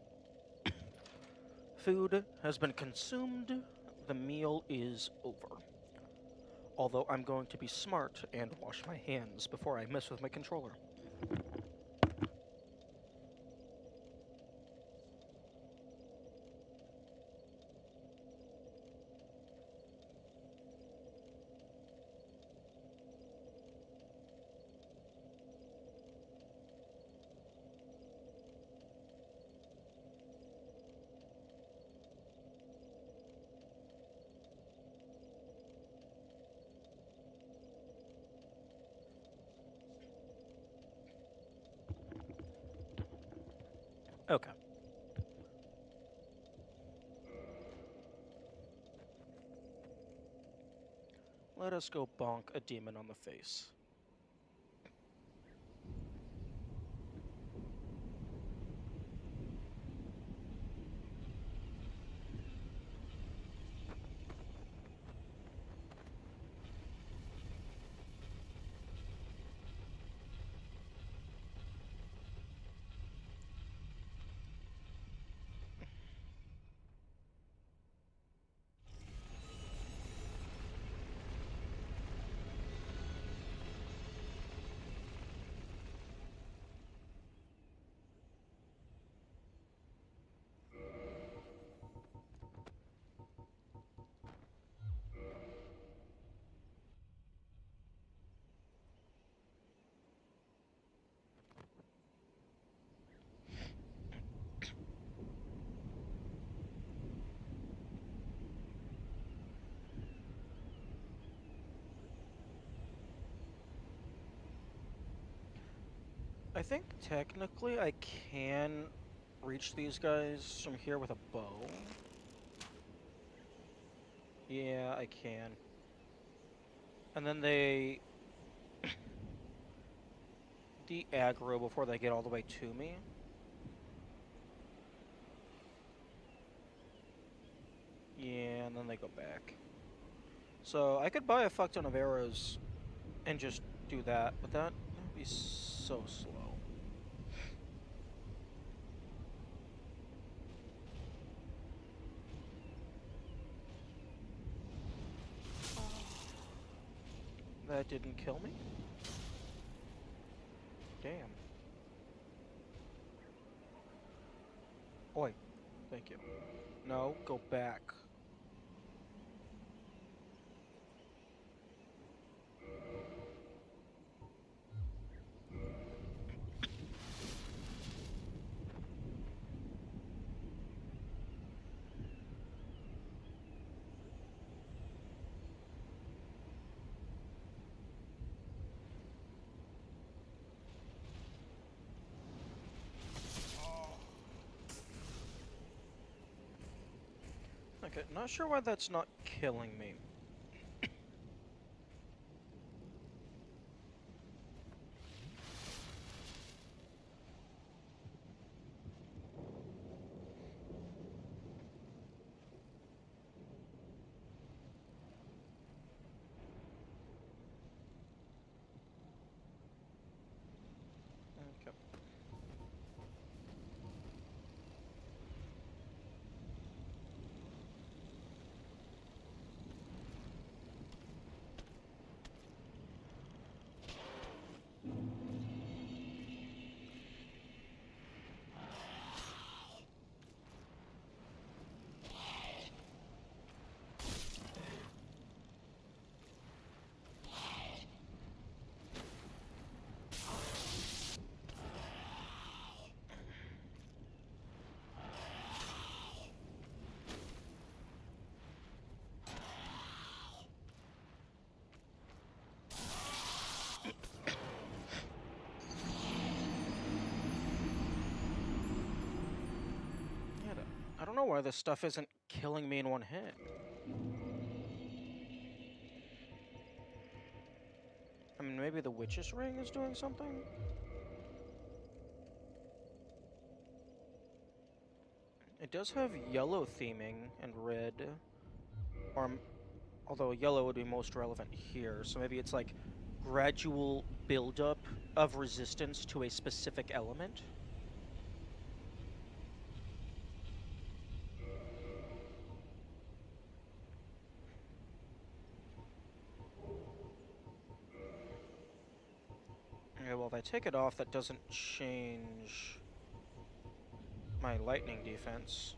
Food has been consumed. The meal is over. Although I'm going to be smart and wash my hands before I mess with my controller. Okay. Let us go bonk a demon on the face. I think technically I can reach these guys from here with a bow. Yeah, I can. And then they de-aggro before they get all the way to me. Yeah, and then they go back. So I could buy a fuck ton of arrows and just do that, but that would be so slow. That didn't kill me? Damn. Oi, thank you. No, go back. Okay, not sure why that's not killing me. Okay. Yeah, I don't know why this stuff isn't killing me in one hit. I mean, maybe the witch's ring is doing something? It does have yellow theming and red. Or, although yellow would be most relevant here, so maybe it's like gradual buildup of resistance to a specific element. Okay, well, if I take it off, that doesn't change my lightning defense.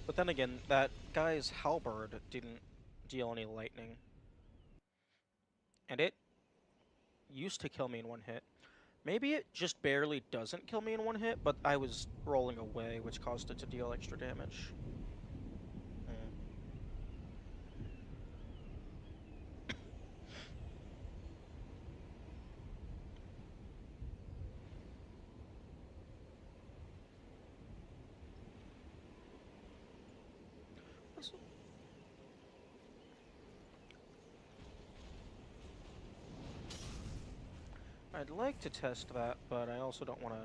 But then again, that guy's halberd didn't deal any lightning. And it used to kill me in one hit. Maybe it just barely doesn't kill me in one hit, but I was rolling away, which caused it to deal extra damage. Hmm. I'd like to test that, but I also don't want to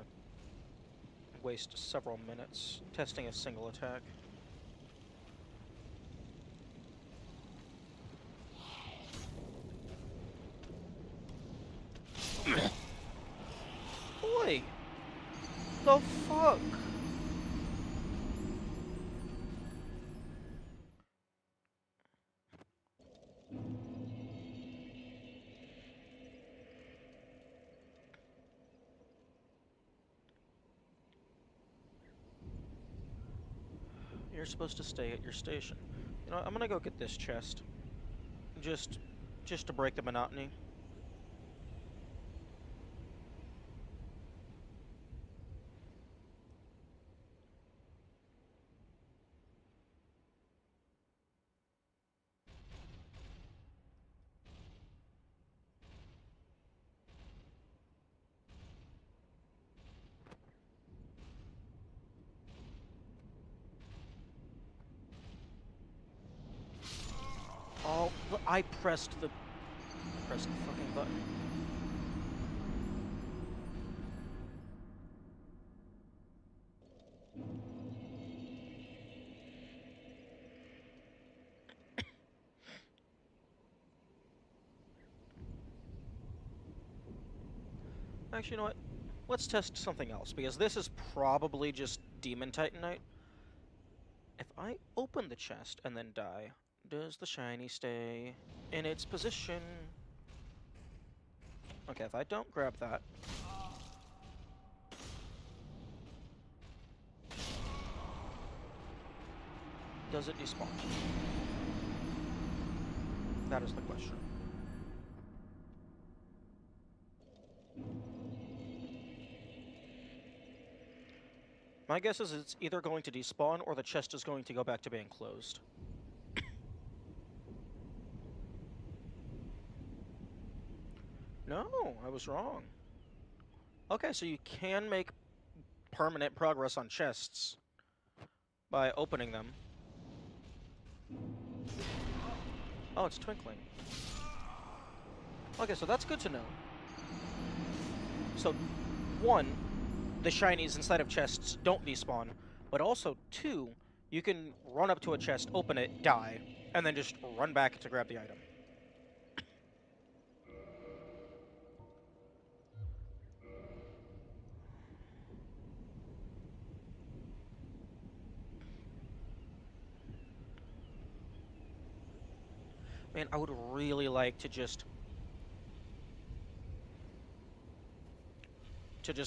waste several minutes testing a single attack. Boy! The fuck? You're supposed to stay at your station. You know, I'm gonna go get this chest. Just, just to break the monotony. Oh, I pressed the fucking button. Actually, you know what? Let's test something else, because this is probably just Demon Titanite. If I open the chest and then die, does the shiny stay in its position? Okay, if I don't grab that, does it despawn? That is the question. My guess is it's either going to despawn or the chest is going to go back to being closed. No, I was wrong. Okay, so you can make permanent progress on chests by opening them. Oh, it's twinkling. Okay, so that's good to know. So, one, the shinies inside of chests don't despawn, but also, two, you can run up to a chest, open it, die, and then just run back to grab the item. Man, I would really like to just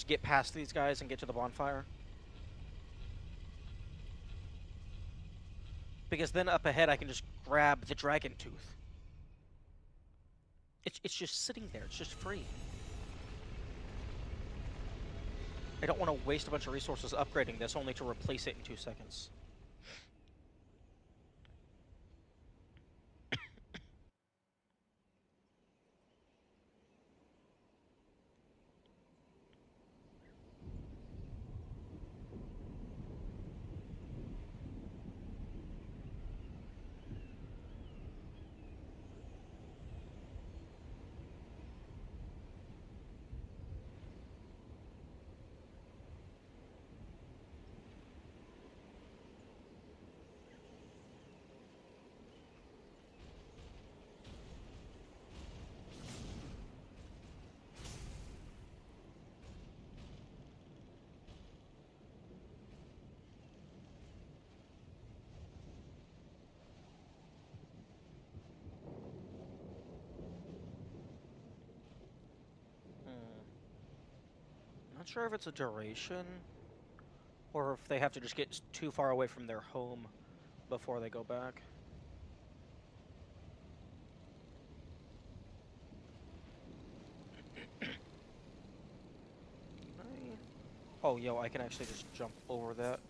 get past these guys and get to the bonfire. Because then up ahead I can just grab the dragon tooth. It's just sitting there, it's just free. I don't want to waste a bunch of resources upgrading this only to replace it in 2 seconds. Not sure if it's a duration, or if they have to just get too far away from their home before they go back. Oh, yo, I can actually just jump over that.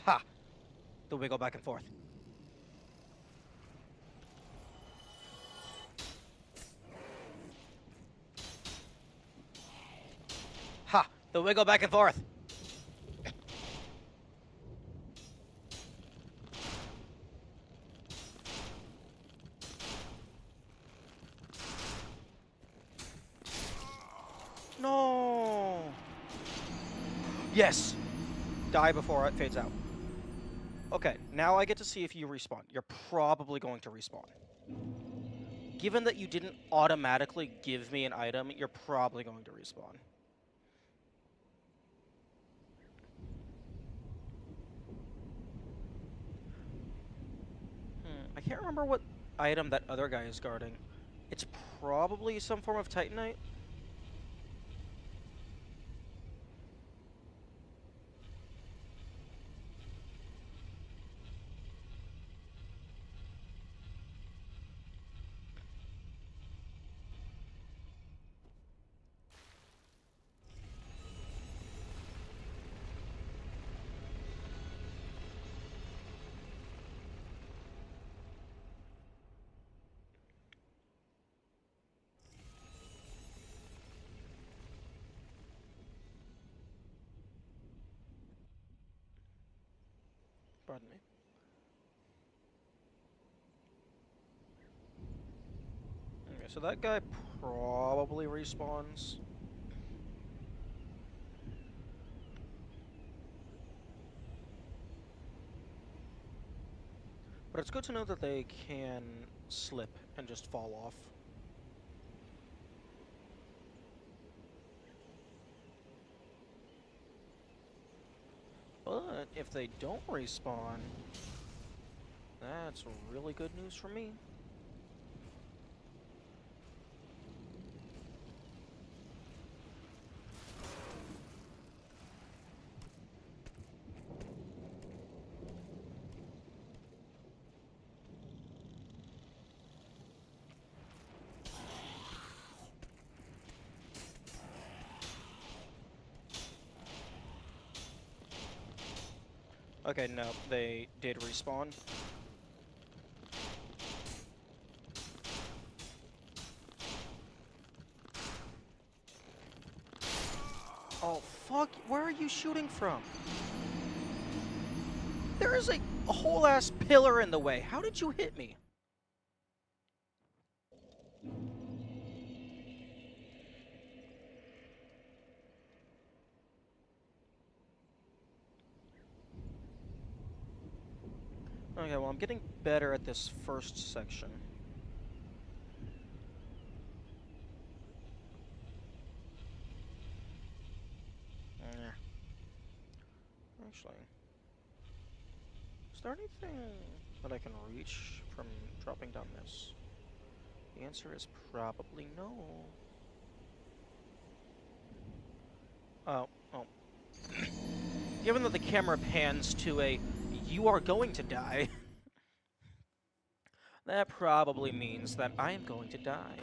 Ha! The wiggle back and forth. Ha! The wiggle back and forth! No! Yes! Die before it fades out. Okay, now I get to see if you respawn. You're probably going to respawn. Given that you didn't automatically give me an item, you're probably going to respawn. I can't remember what item that other guy is guarding. It's probably some form of Titanite. Pardon me. Okay, so that guy probably respawns. But it's good to know that they can slip and just fall off. But if they don't respawn, that's really good news for me. Okay, no, they did respawn. Oh, fuck, where are you shooting from? There is a whole-ass pillar in the way. How did you hit me? Okay, well, I'm getting better at this first section. Yeah. Actually, is there anything that I can reach from dropping down this? The answer is probably no. Oh. Given that the camera pans to a "you are going to die," that probably means that I am going to die.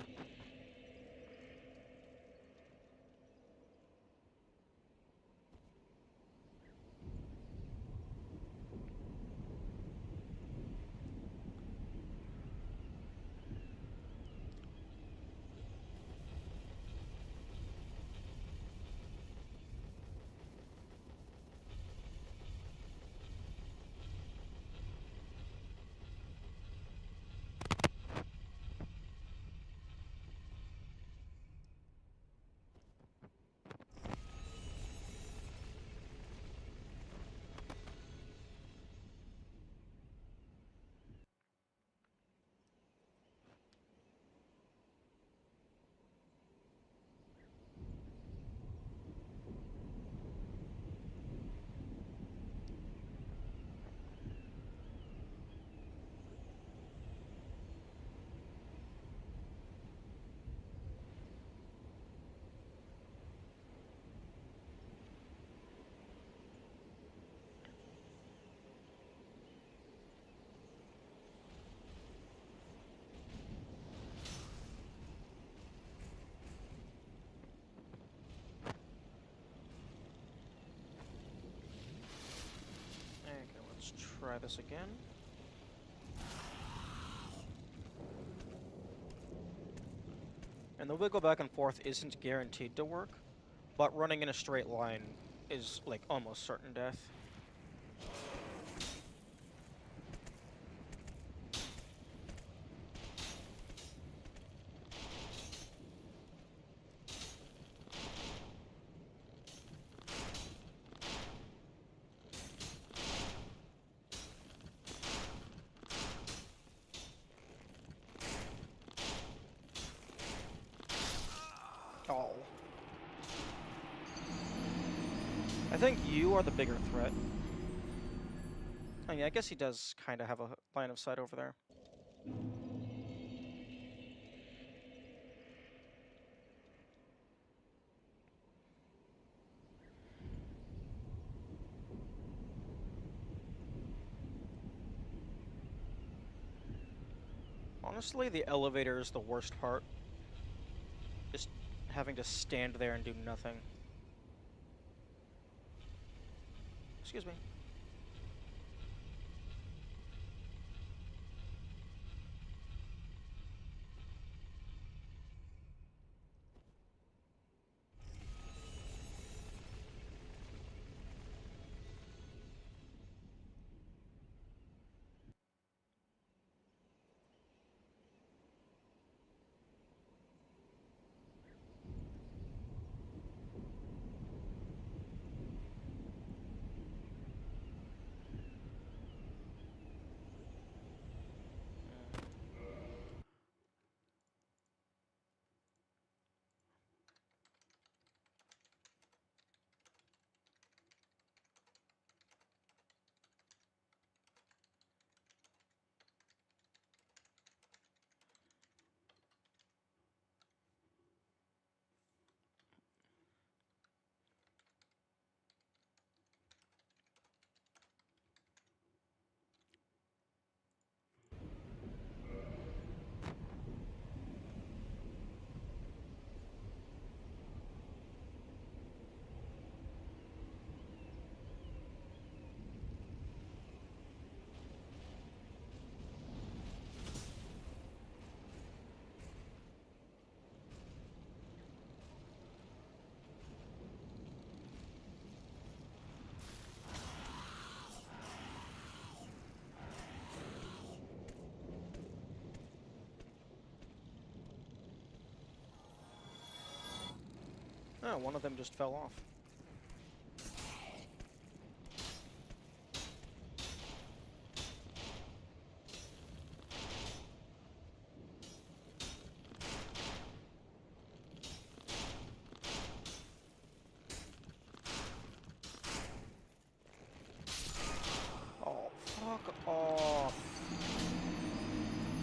Let's try this again. And the wiggle back and forth isn't guaranteed to work, but running in a straight line is, like, almost certain death. Oh. I think you are the bigger threat. Oh yeah, I guess he does kind of have a line of sight over there. Honestly, the elevator is the worst part. Just having to stand there and do nothing. Excuse me. Oh, one of them just fell off. Oh, fuck off.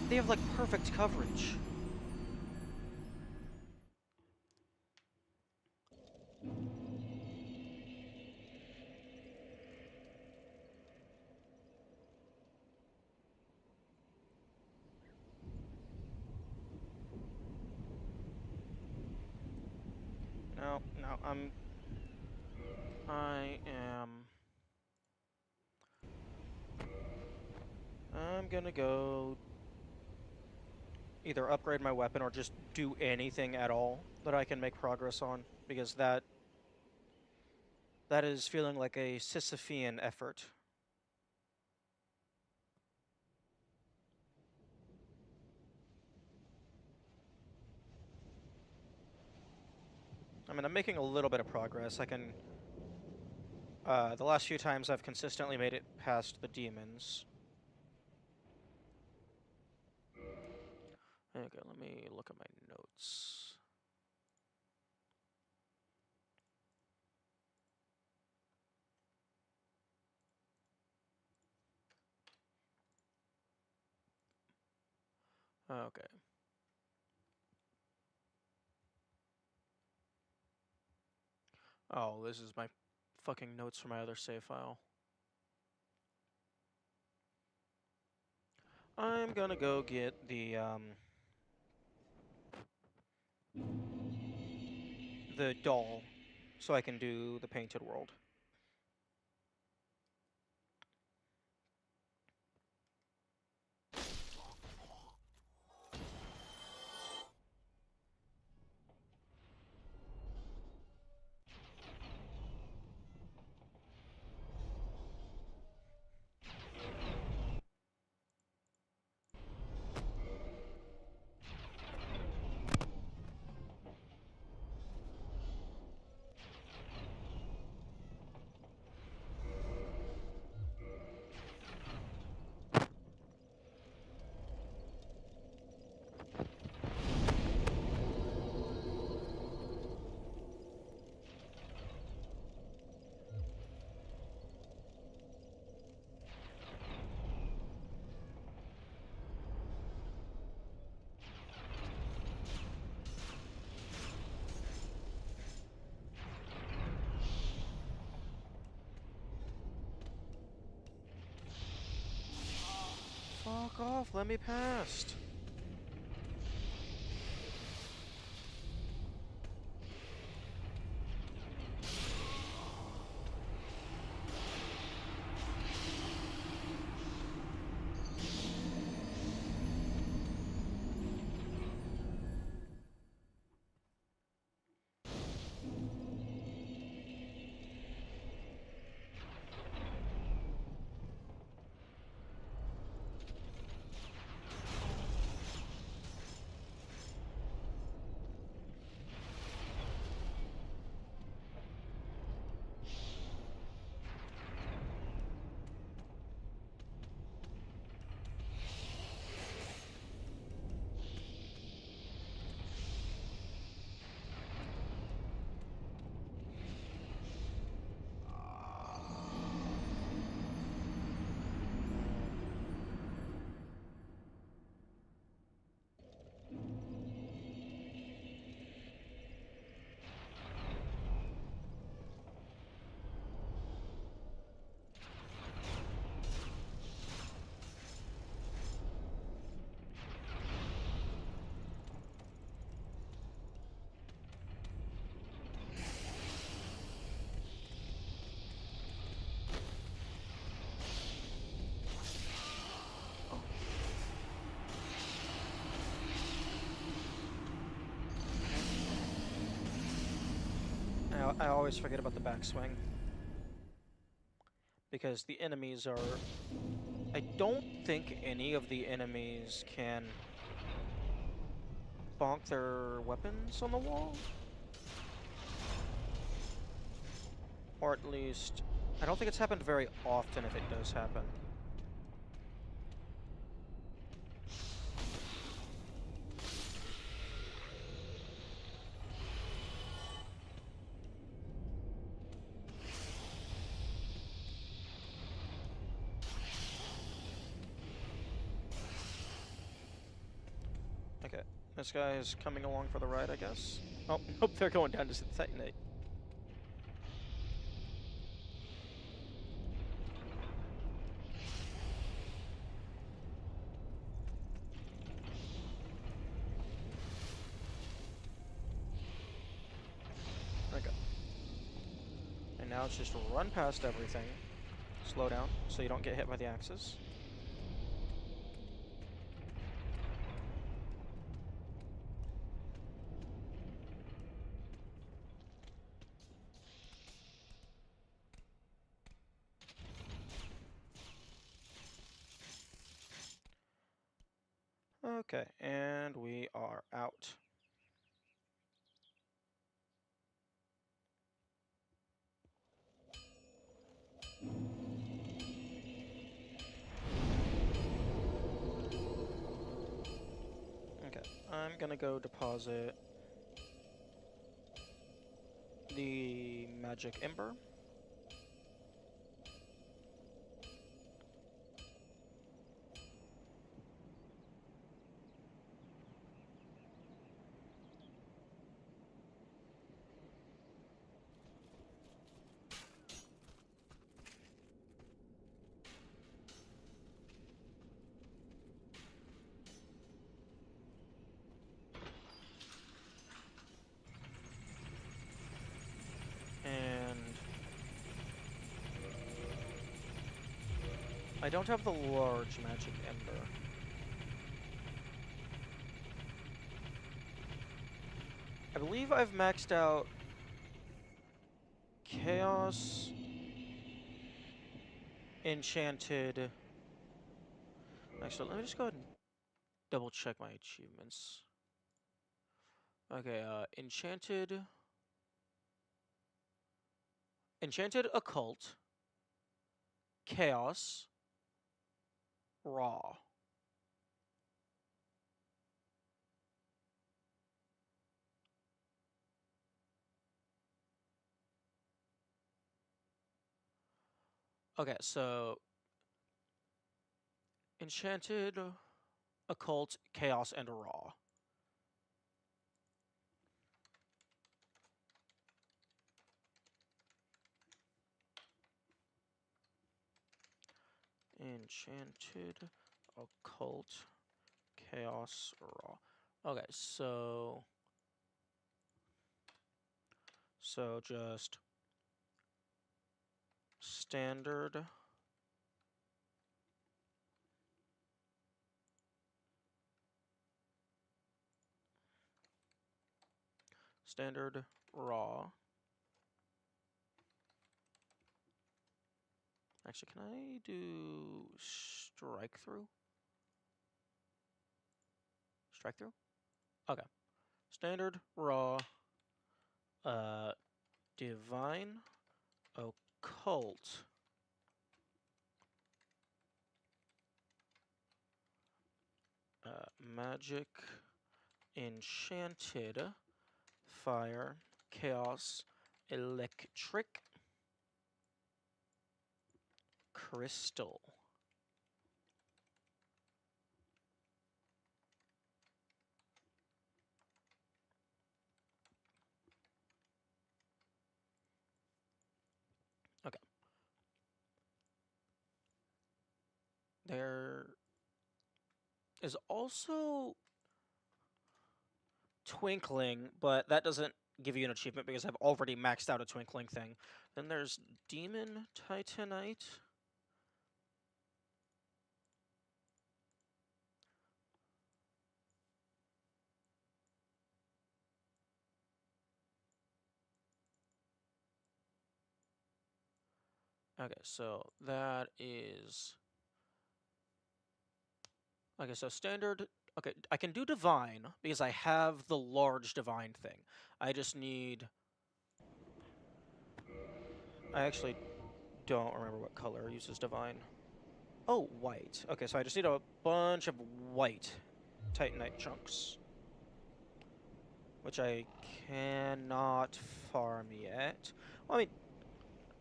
They have, like, perfect coverage. No, no, I'm gonna go either upgrade my weapon or just do anything at all that I can make progress on, because that is feeling like a Sisyphean effort. I mean, I'm making a little bit of progress. The last few times I've consistently made it past the demons. Okay, let me look at my notes. Okay. Oh, this is my fucking notes from my other save file. I'm gonna go get the doll so I can do the painted world. Fuck off, let me past. I always forget about the backswing. Because the enemies are... I don't think any of the enemies can bonk their weapons on the wall. Or at least... I don't think it's happened very often if it does happen. Okay, this guy is coming along for the ride, I guess. Oh, nope, they're going down to Titanate. Okay. And now it's just run past everything. Slow down, so you don't get hit by the axes. Okay, and we are out. Okay, I'm gonna go deposit the magic ember. And I don't have the large magic ember. I believe I've maxed out Chaos, Enchanted. Actually, let me just go ahead and double check my achievements. Okay, Enchanted Occult, Chaos, Raw. Okay, so Enchanted, Occult, Chaos, and Raw. Enchanted, Occult, Chaos, Raw. Okay, so just standard. Standard Raw. Actually, can I do strike through? Strike through? Okay. Standard Raw. Divine, Occult, Magic, Enchanted, Fire, Chaos, Electric, Crystal. Okay. There is also Twinkling, but that doesn't give you an achievement because I've already maxed out a Twinkling thing. Then there's Demon Titanite. Okay, so that is... Okay, so standard... Okay, I can do Divine because I have the large Divine thing. I just need... I actually don't remember what color uses Divine. Oh, white. Okay, so I just need a bunch of white Titanite chunks. Which I cannot farm yet. Well, I mean,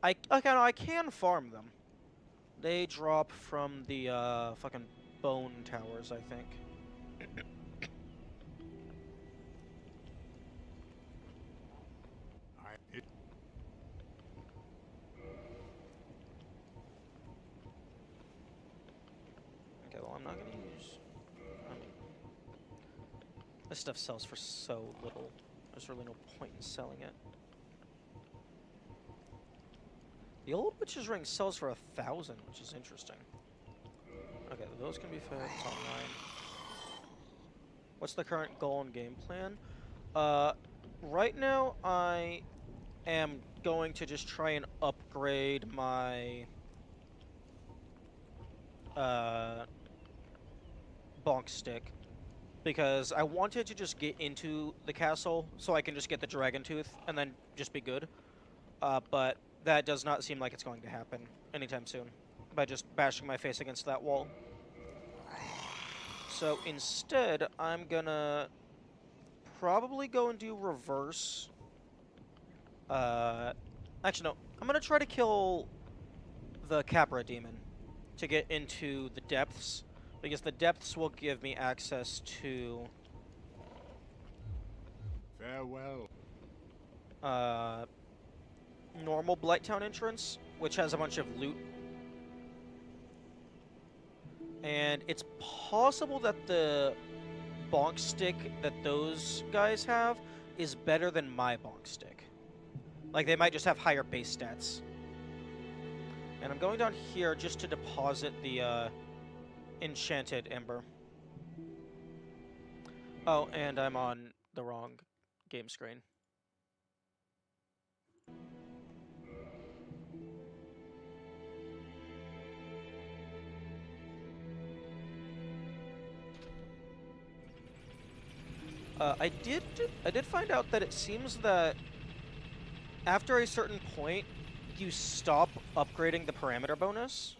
I can farm them. They drop from the fucking bone towers, I think. Okay, well, I'm not gonna use... I mean, this stuff sells for so little. There's really no point in selling it. The old witch's ring sells for 1,000, which is interesting. Okay, those can be fed. It's online. What's the current goal and game plan? Right now I am going to just try and upgrade my bonk stick because I wanted to just get into the castle so I can just get the dragon tooth and then just be good. But that does not seem like it's going to happen anytime soon by just bashing my face against that wall. So instead, I'm gonna probably go and do reverse. Actually, no. I'm gonna try to kill the Capra demon to get into the depths, because the depths will give me access to Farewell. normal Blighttown entrance, which has a bunch of loot. And it's possible that the bonk stick that those guys have is better than my bonk stick. Like, they might just have higher base stats. And I'm going down here just to deposit the enchanted ember. Oh, and I'm on the wrong game screen. I did find out that it seems that after a certain point, you stop upgrading the parameter bonus.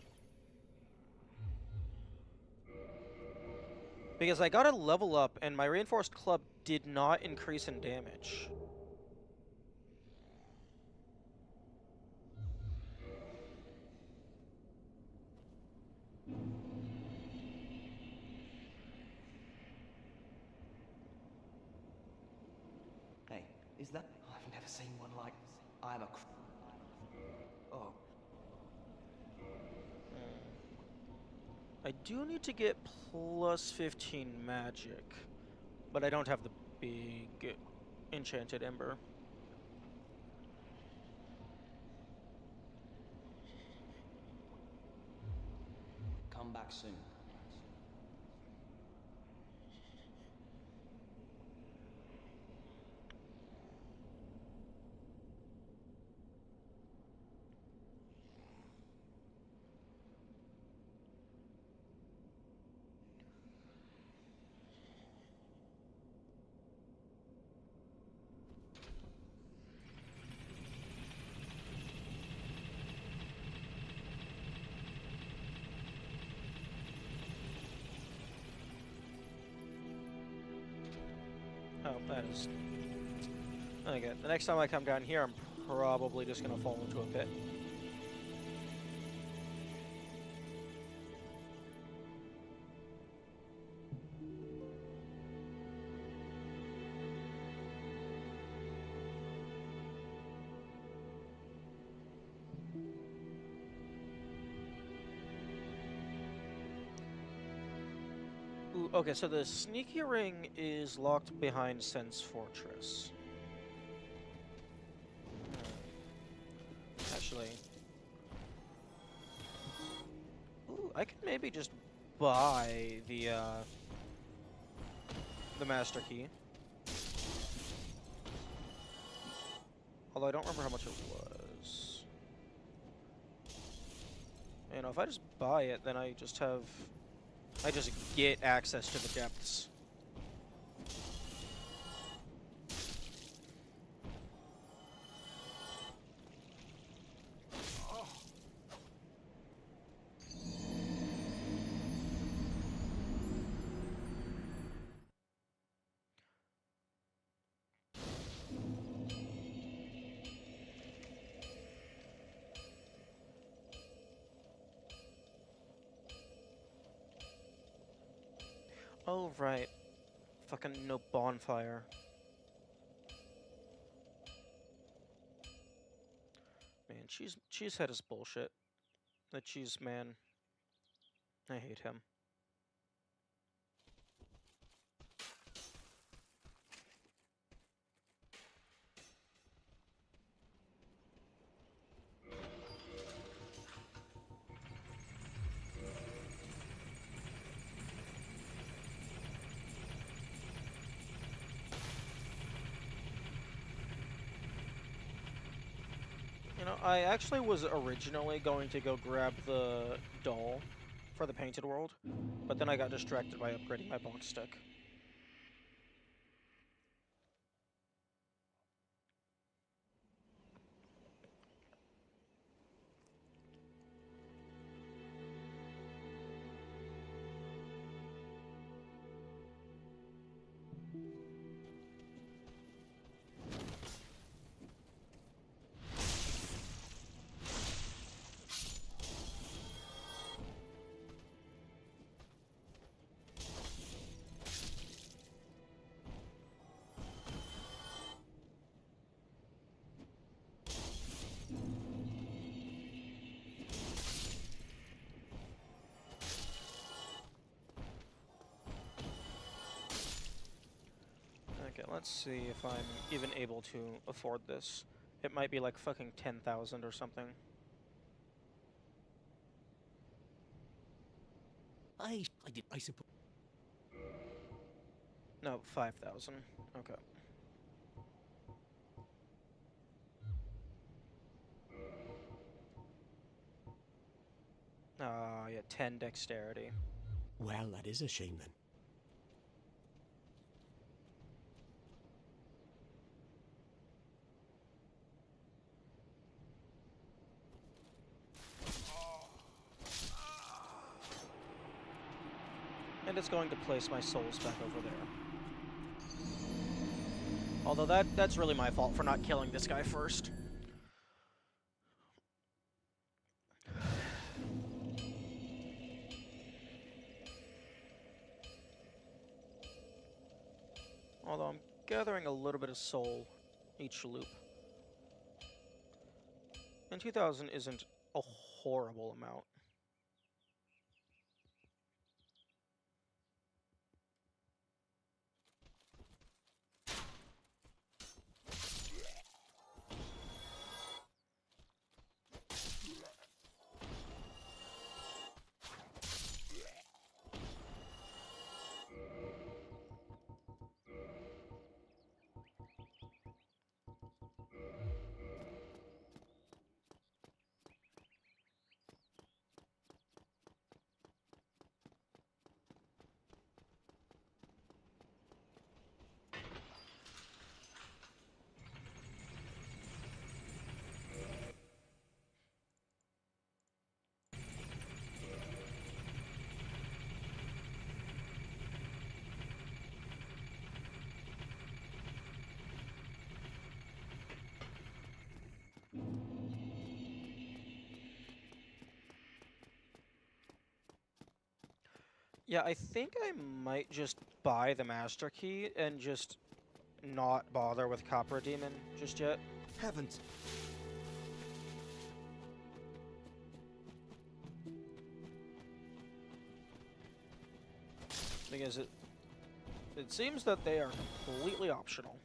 Because I got a level up and my reinforced club did not increase in damage. Hey, is that... I've never seen one like... I'm a... Oh. I do need to get plus 15 magic, but I don't have the big enchanted ember. Come back soon. Oh, that is... Okay, the next time I come down here, I'm probably just gonna fall into a pit. Ooh, okay, so the sneaky ring is locked behind Sen's Fortress. Actually... Ooh, I could maybe just buy the Master Key. Although I don't remember how much it was. You know, if I just buy it, then I just have... I just get access to the depths. Oh, right. Fucking no bonfire. Man, Cheesehead is bullshit. The cheese man. I hate him. You know, I actually was originally going to go grab the doll for the painted world, but then I got distracted by upgrading my bonk stick. Okay, let's see if I'm even able to afford this. It might be like fucking 10,000 or something. I suppose. No, 5,000. Okay. Yeah, 10 dexterity. Well, that is a shame then. And it's going to place my souls back over there. Although that's really my fault for not killing this guy first. Although I'm gathering a little bit of soul each loop. And 2,000 isn't a horrible amount. Yeah, I think I might just buy the Master Key and just not bother with Copper Demon just yet. Haven't. Because it seems that they are completely optional.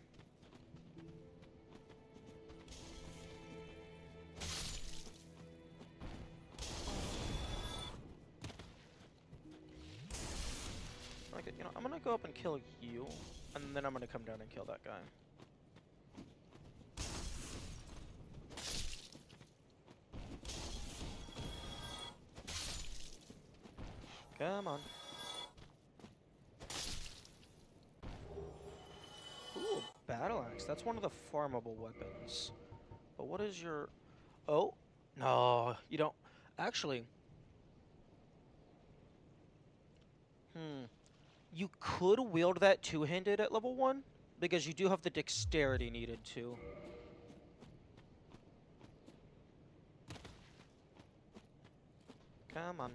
Okay, you know, I'm gonna go up and kill you, and then I'm gonna come down and kill that guy. Come on. Ooh, battle axe. That's one of the farmable weapons. But what is your... Oh, no, you don't... Actually... You could wield that two-handed at level 1, because you do have the dexterity needed to. Come on.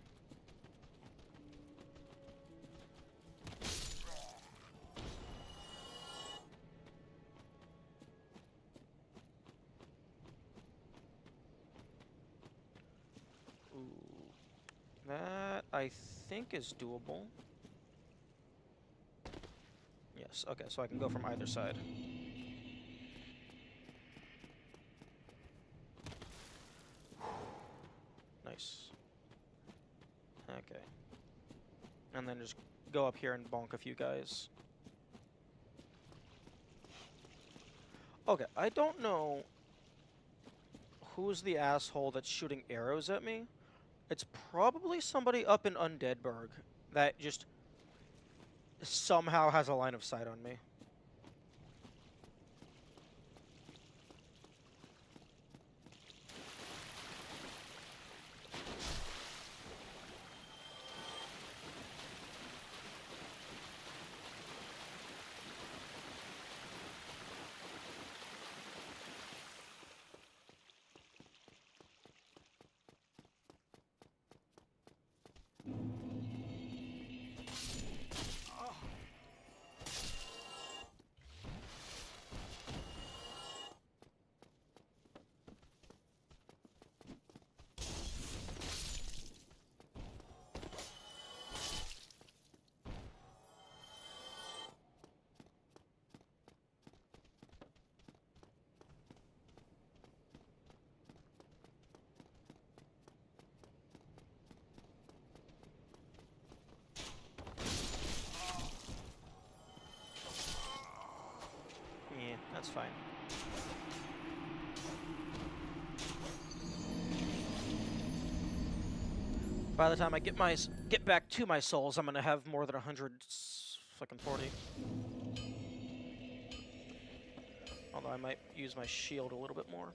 Ooh. That, I think, is doable. Yes, okay, so I can go from either side. Nice. Okay. And then just go up here and bonk a few guys. Okay, I don't know who's the asshole that's shooting arrows at me. It's probably somebody up in Undeadburg that just somehow has a line of sight on me. Yeah, that's fine. By the time I get back to my souls, I'm gonna have more than 140. Although I might use my shield a little bit more.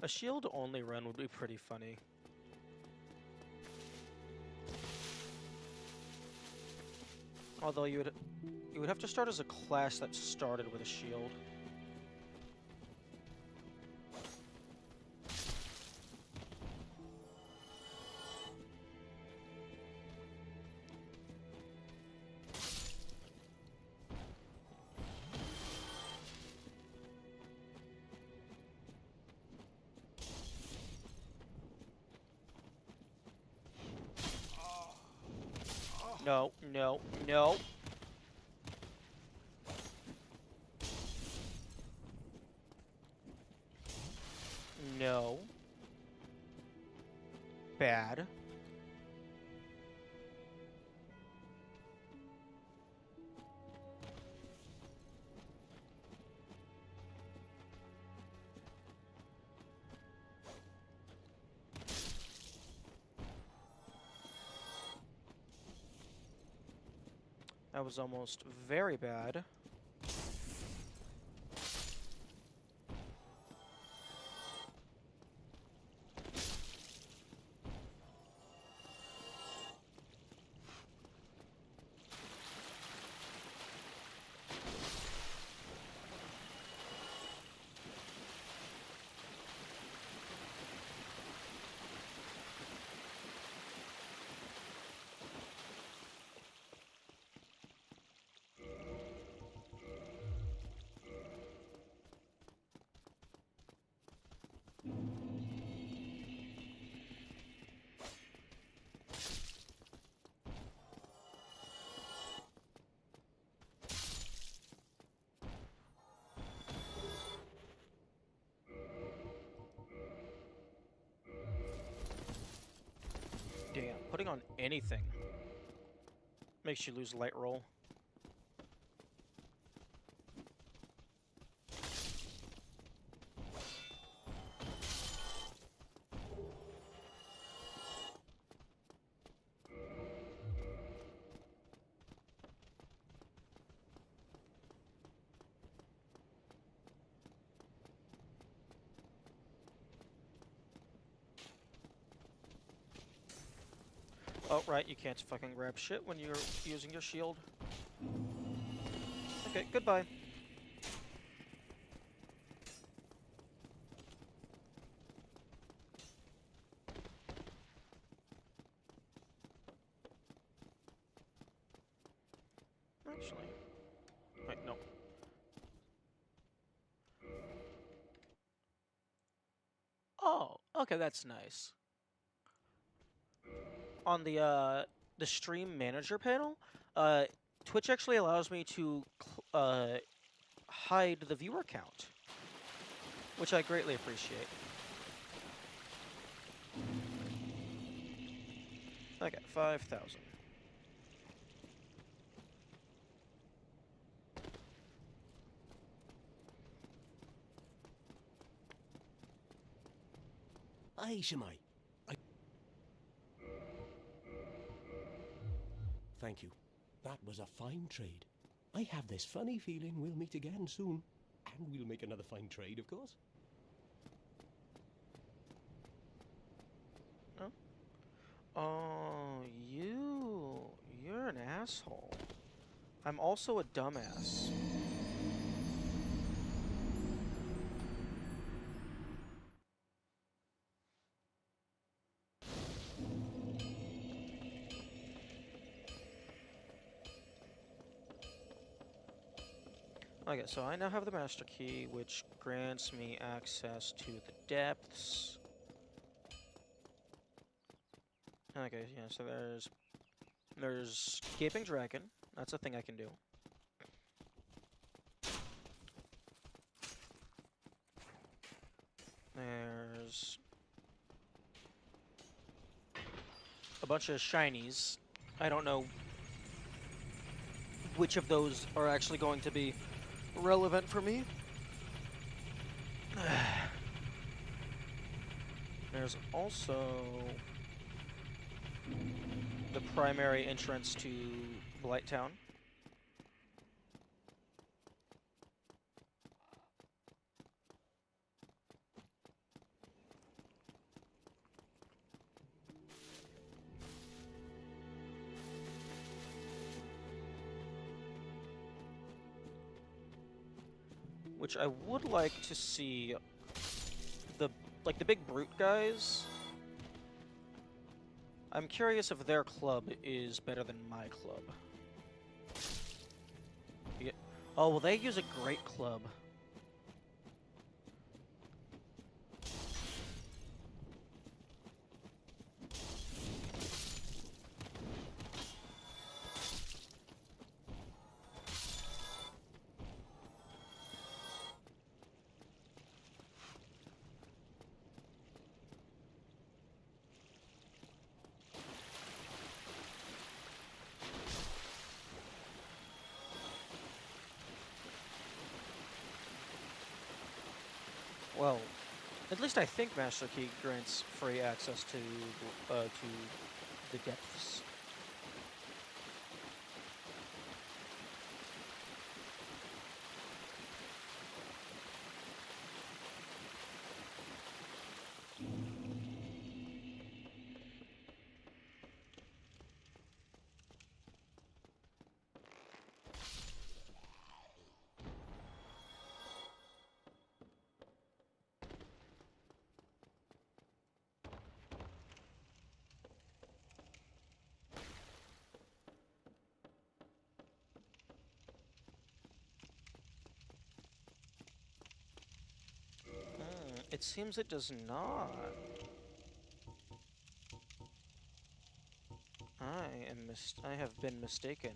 A shield-only run would be pretty funny. Although you would have to start as a class that started with a shield. No, no, no. No. Bad. That was almost very bad. Damn, putting on anything makes you lose light roll. Oh, right, you can't fucking grab shit when you're using your shield. Okay, goodbye. Actually, wait, no. Oh, okay, that's nice. On the stream manager panel, uh, Twitch actually allows me to hide the viewer count, which I greatly appreciate. Okay, 5,000. Aye, Shemai. Thank you. That was a fine trade. I have this funny feeling we'll meet again soon. And we'll make another fine trade, of course. Oh, oh, you're an asshole. I'm also a dumbass. Okay, so I now have the master key, which grants me access to the depths. Okay, yeah, so there's Gaping Dragon. That's a thing I can do. There's a bunch of shinies. I don't know which of those are actually going to be relevant for me. There's also the primary entrance to Blight Town. Which I would like to see the big brute guys. I'm curious if their club is better than my club. Oh, well, they use a great club. Well, at least I think Master Key grants free access to the depths. It seems it does not. I have been mistaken.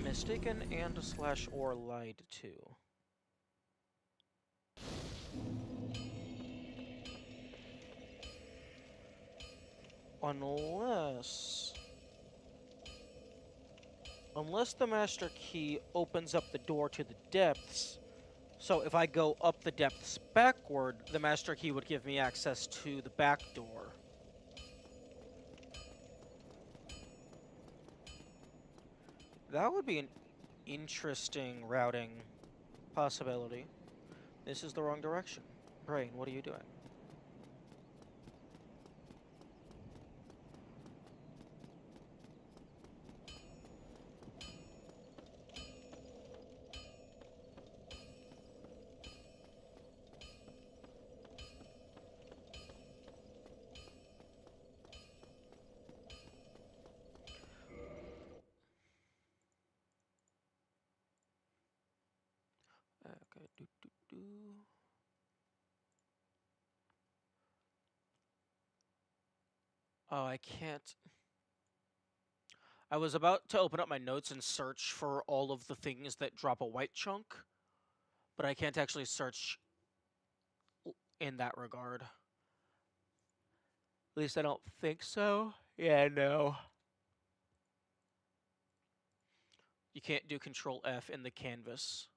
Mistaken and slash or lied to. Unless the Master Key opens up the door to the depths, so if I go up the depths backward, the Master Key would give me access to the back door. That would be an interesting routing possibility. This is the wrong direction. Brain, what are you doing? Okay, Oh, I can't. I was about to open up my notes and search for all of the things that drop a white chunk, but I can't actually search in that regard. At least I don't think so. Yeah, no. You can't do Control F in the canvas.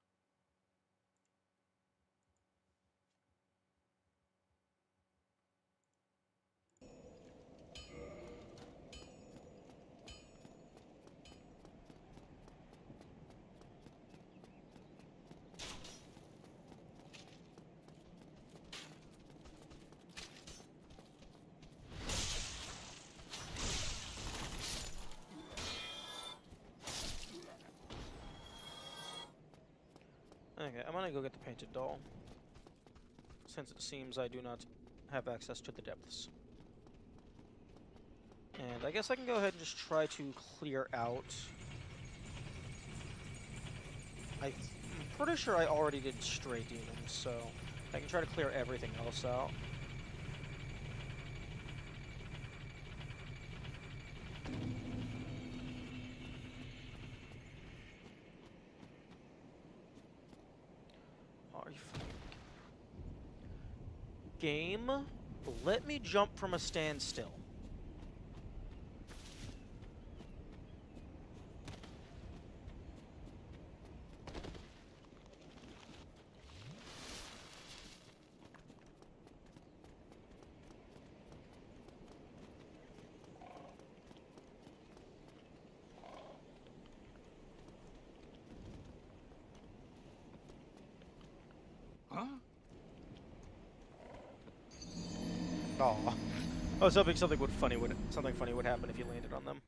Okay, I'm gonna go get the painted doll, since it seems I do not have access to the depths. And I guess I can go ahead and just try to clear out. I'm pretty sure I already did Stray Demons, so I can try to clear everything else out. Are you Game, let me jump from a standstill. Huh? Aw. I was hoping something funny would happen if you landed on them.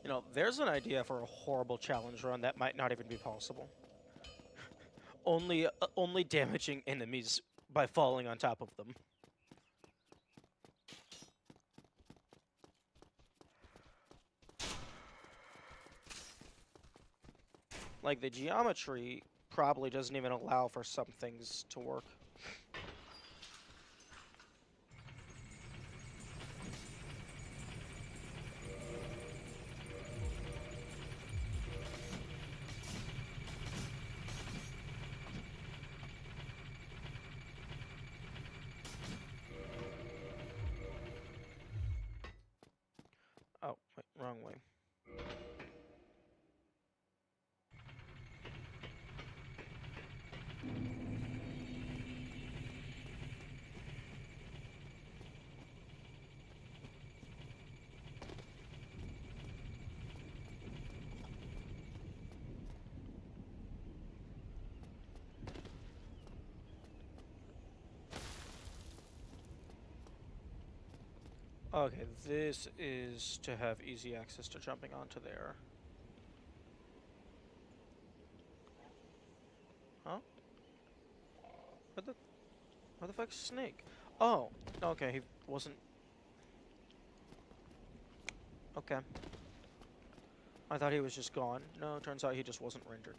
You know, there's an idea for a horrible challenge run that might not even be possible. Only damaging enemies by falling on top of them. Like, the geometry probably doesn't even allow for some things to work. Oh, wait, wrong way. Okay, this is to have easy access to jumping onto there. Huh? Where the fuck's Snake? Oh, okay, he wasn't... Okay. I thought he was just gone. No, turns out he just wasn't rendered.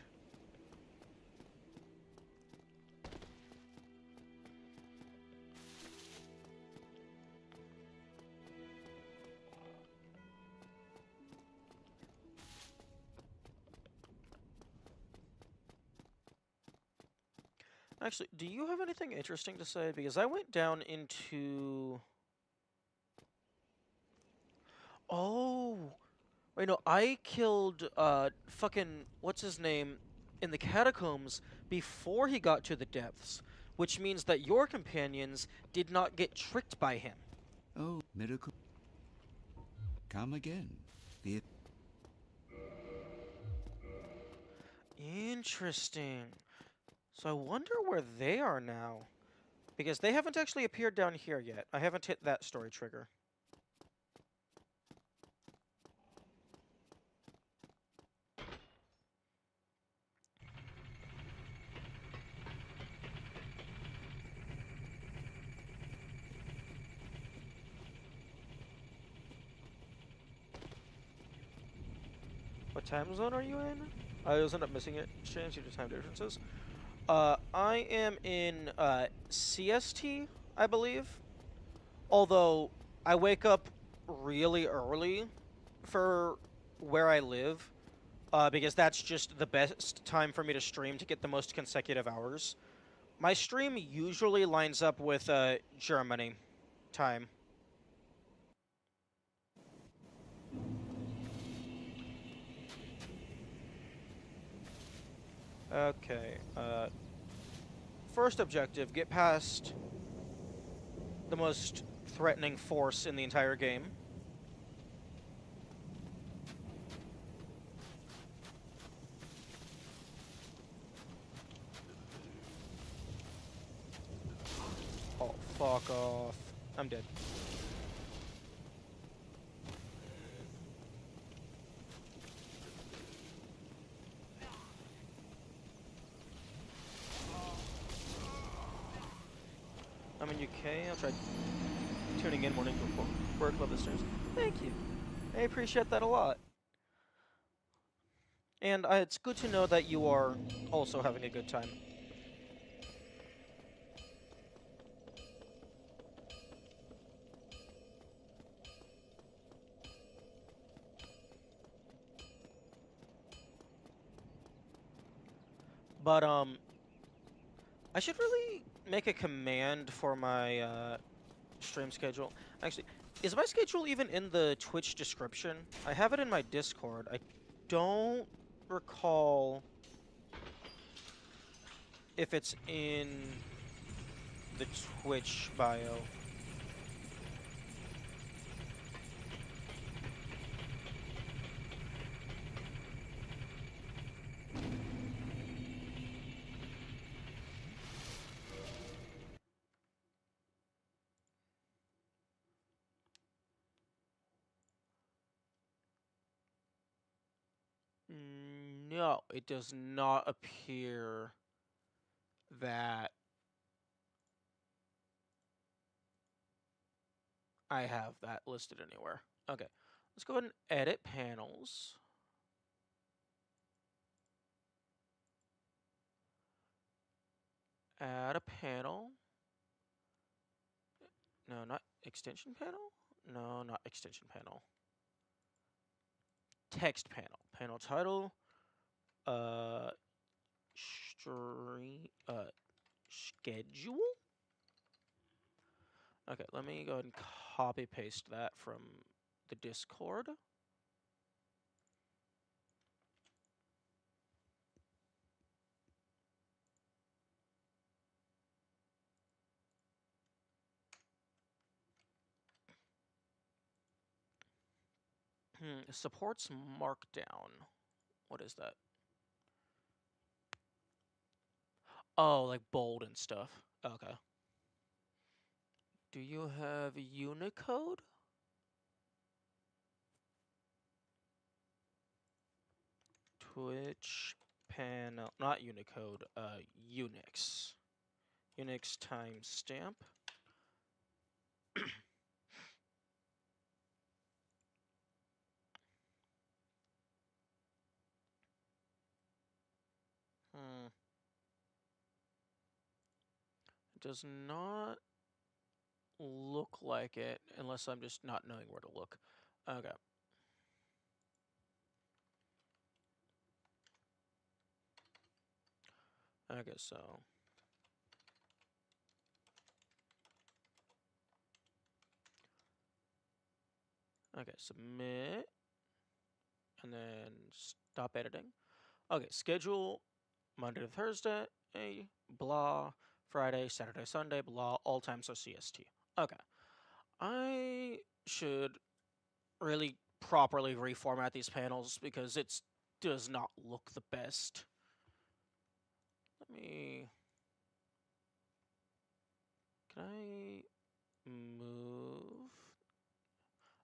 Actually, do you have anything interesting to say? Because I went down into... Oh! Wait, no, I killed, fucking... What's his name? In the catacombs before he got to the depths. Which means that your companions did not get tricked by him. Oh, miracle. Come again. The Interesting. So I wonder where they are now. Because they haven't actually appeared down here yet. I haven't hit that story trigger. What time zone are you in? I always end up missing it. Change due to time differences. I am in CST, I believe. Although I wake up really early for where I live, because that's just the best time for me to stream to get the most consecutive hours. My stream usually lines up with Germany time. Okay, first objective, get past the most threatening force in the entire game. Oh, fuck off. I'm dead. I'm in UK. I'll try tuning in morning before work above the stairs. Thank you. I appreciate that a lot. And it's good to know that you are also having a good time. But, I should really make a command for my, stream schedule. Actually, is my schedule even in the Twitch description? I have it in my Discord. I don't recall if it's in the Twitch bio. No, it does not appear that I have that listed anywhere. Okay, let's go ahead and edit panels. Add a panel. No, not extension panel? No, not extension panel. Text panel. Panel title. Schedule? Okay, let me go ahead and copy paste that from the Discord. Supports Markdown. What is that? Oh, like bold and stuff. Okay. Do you have Unicode? Twitch panel, not Unicode, Unix. Unix timestamp. It does not look like it, unless I'm just not knowing where to look. Okay. Okay, so... Okay, submit. And then stop editing. Okay, schedule Monday to Thursday, blah, Friday, Saturday, Sunday, blah, all times are CST. Okay. I should really properly reformat these panels because it does not look the best. Let me... Can I move?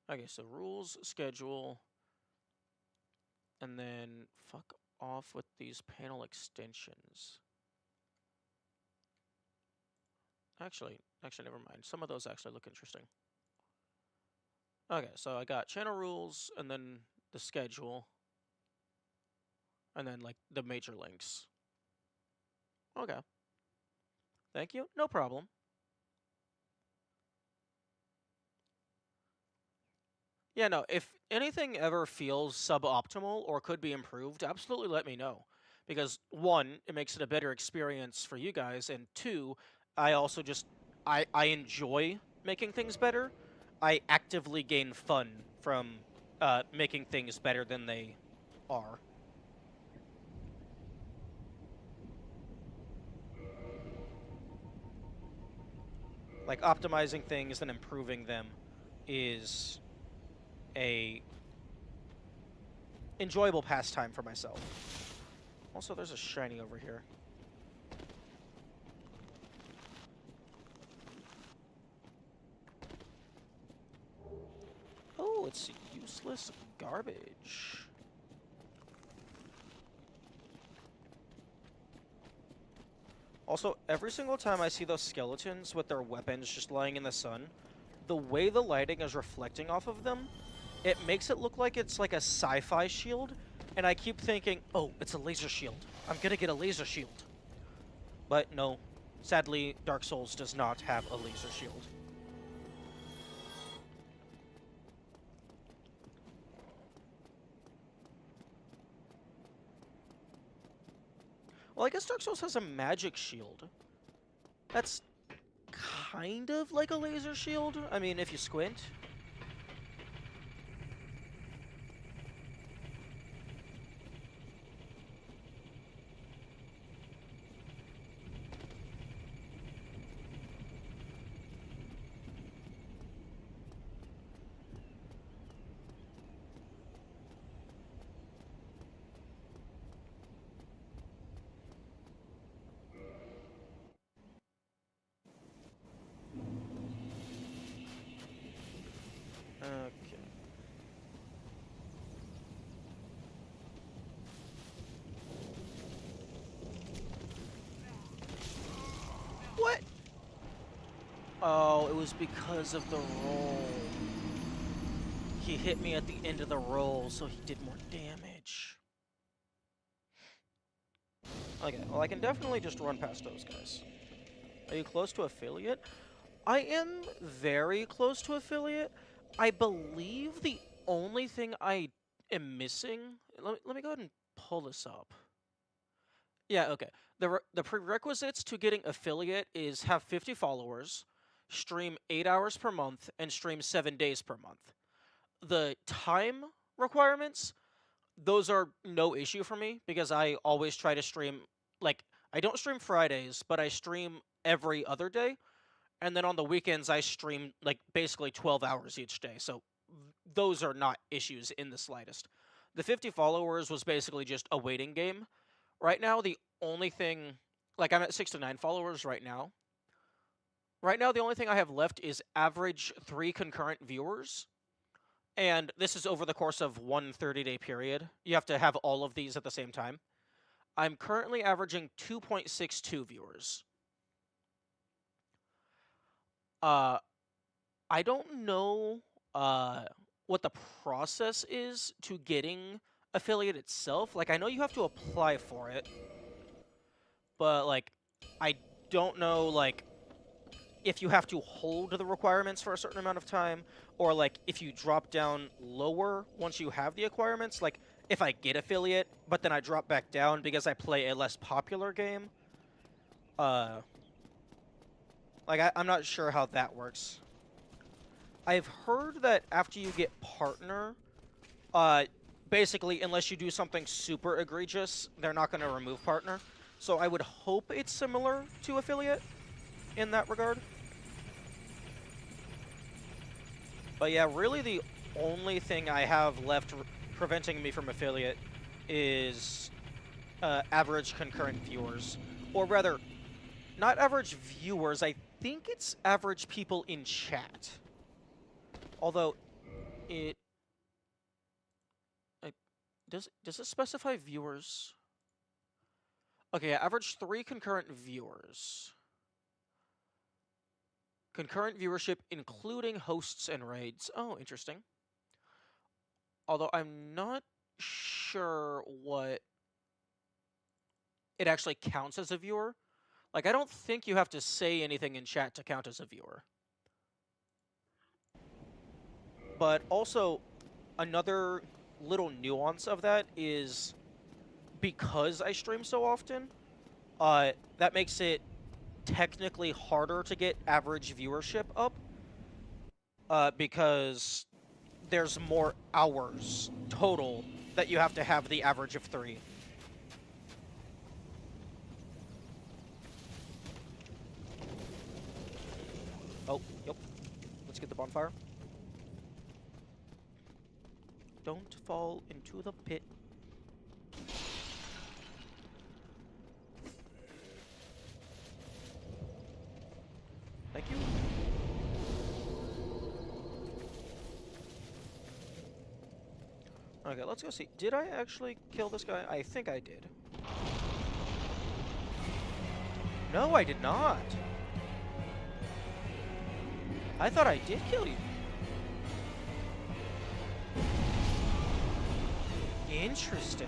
Okay, so rules, schedule, and then fuck off with these panel extensions. Actually, never mind. Some of those actually look interesting. Okay, so I got channel rules, and then the schedule, and then, like, the major links. Okay. Thank you. No problem. Yeah, no, if anything ever feels suboptimal or could be improved, absolutely let me know. Because, one, it makes it a better experience for you guys, and two, I also just, I enjoy making things better. I actively gain fun from making things better than they are. Like, optimizing things and improving them is a enjoyable pastime for myself. Also, there's a shiny over here. Oh, it's useless garbage. Also, every single time I see those skeletons with their weapons just lying in the sun, the way the lighting is reflecting off of them, it makes it look like it's like a sci-fi shield, and I keep thinking, oh, it's a laser shield. I'm gonna get a laser shield. But no, sadly, Dark Souls does not have a laser shield. Well, I guess Dark Souls has a magic shield. That's kind of like a laser shield. I mean, if you squint. Okay. What? Oh, it was because of the roll. He hit me at the end of the roll, so he did more damage. Okay, well, I can definitely just run past those guys. Are you close to affiliate? I am very close to affiliate. I believe the only thing I am missing. Let me go ahead and pull this up. Yeah, okay. The prerequisites to getting affiliate is have 50 followers, stream 8 hours per month, and stream 7 days per month. The time requirements, those are no issue for me because I always try to stream, like, I don't stream Fridays, but I stream every other day, and then on the weekends I stream like basically 12 hours each day. So those are not issues in the slightest. The 50 followers was basically just a waiting game. Right now, the only thing, like, I'm at 69 followers right now. Right now, the only thing I have left is average 3 concurrent viewers. And this is over the course of one 30-day period. You have to have all of these at the same time. I'm currently averaging 2.62 viewers. I don't know what the process is to getting affiliate itself. Like, I know you have to apply for it, but, like, I don't know, like, if you have to hold the requirements for a certain amount of time, or, like, if you drop down lower once you have the requirements. Like, if I get affiliate, but then I drop back down because I play a less popular game. Like, I'm not sure how that works. I've heard that after you get partner, basically, unless you do something super egregious, they're not going to remove partner. So I would hope it's similar to affiliate in that regard. But yeah, really the only thing I have left preventing me from affiliate is average concurrent viewers. Or rather, not average viewers, I think it's average people in chat. Although, it... Does it specify viewers? Okay, average 3 concurrent viewers. Concurrent viewership, including hosts and raids. Oh, interesting. Although I'm not sure what it actually counts as a viewer. Like, I don't think you have to say anything in chat to count as a viewer. But also, another little nuance of that is because I stream so often, that makes it technically harder to get average viewership up, because there's more hours total that you have to have the average of 3. Oh, yep. Let's get the bonfire. Don't fall into the pit. Thank you. Okay, let's go see. Did I actually kill this guy? I think I did. No, I did not. I thought I did kill you. Interesting.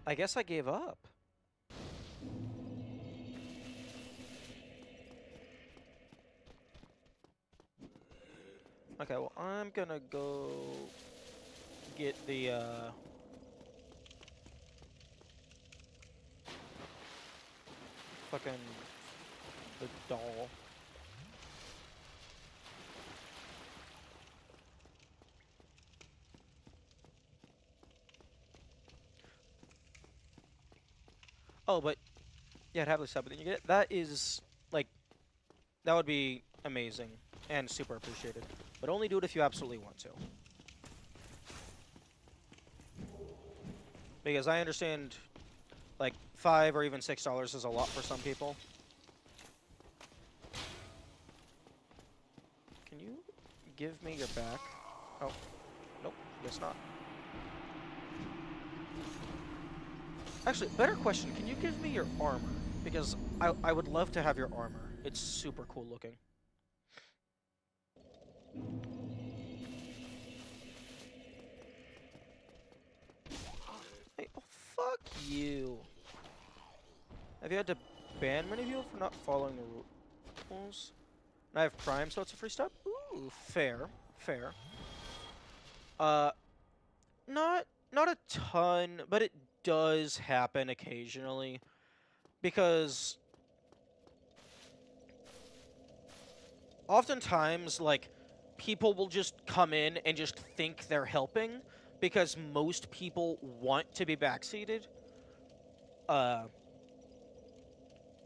I guess I gave up. Okay, well, I'm gonna go get the, fucking, the doll. Oh, but, yeah, I'd happily sub, but then you get it. That is, like, that would be amazing and super appreciated. But only do it if you absolutely want to. Because I understand, like, $5 or even $6 is a lot for some people. Can you give me your back? Oh, nope, guess not. Actually, better question, can you give me your armor? Because I would love to have your armor. It's super cool looking. Hey, oh, Fuck you. Have you had to ban many people for not following the rules? And I have Prime, so it's a free step? Ooh, fair. Fair. Not a ton, but it does happen occasionally. Because oftentimes, like, people will just come in and just think they're helping because most people want to be backseated.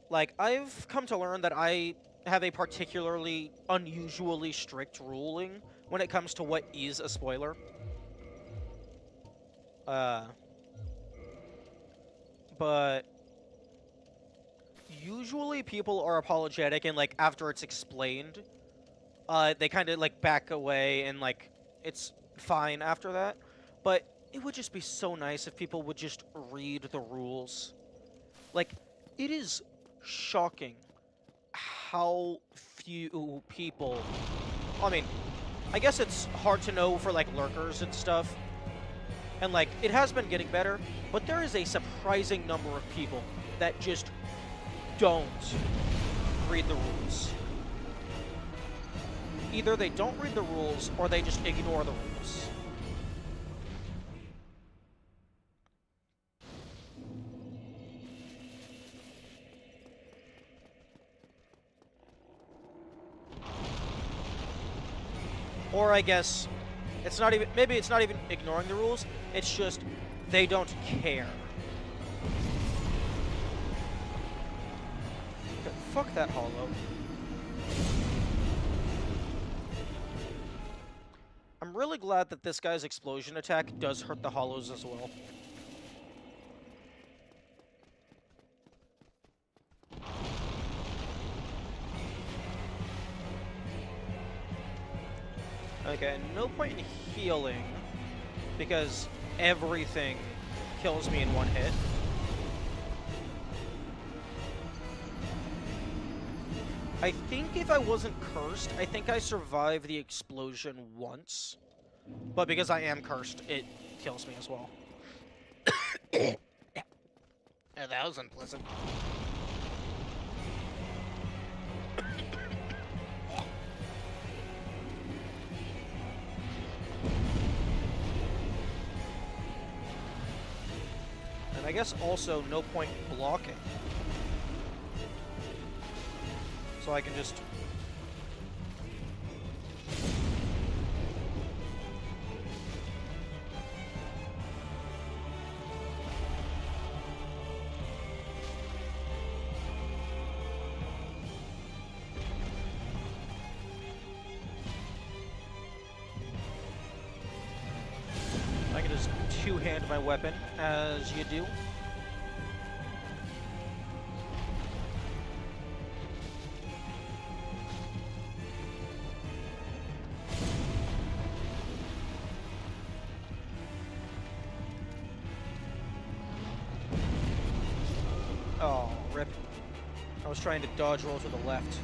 Like, I've come to learn that I have a particularly unusually strict ruling when it comes to what is a spoiler. But usually people are apologetic and, like, after it's explained, they kind of, like, back away and, like, it's fine after that. But it would just be so nice if people would just read the rules. Like, it is shocking how few people... I mean, I guess it's hard to know for, like, lurkers and stuff. And, like, it has been getting better, but there is a surprising number of people that just don't read the rules. Either they don't read the rules, or they just ignore the rules. Or I guess it's not even, maybe it's not even ignoring the rules, it's just they don't care. Okay, fuck that hollow. I'm really glad that this guy's explosion attack does hurt the hollows as well. Okay, no point in healing, because everything kills me in one hit. I think if I wasn't cursed, I think I survived the explosion once. But because I am cursed, it kills me as well. Yeah, that was unpleasant. And I guess also no point blocking. So I can just... I can just two-hand my weapon, as you do. Oh, rip. I was trying to dodge roll to the left.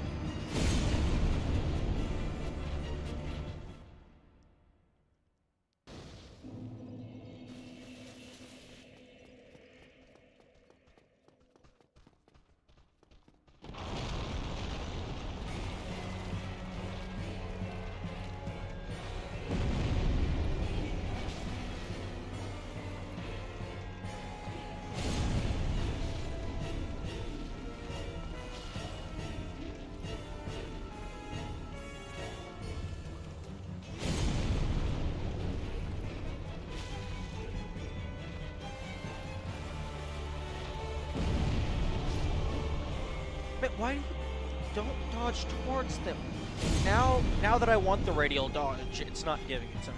Man, why don't dodge towards them? Now that I want the radial dodge, it's not giving it to me.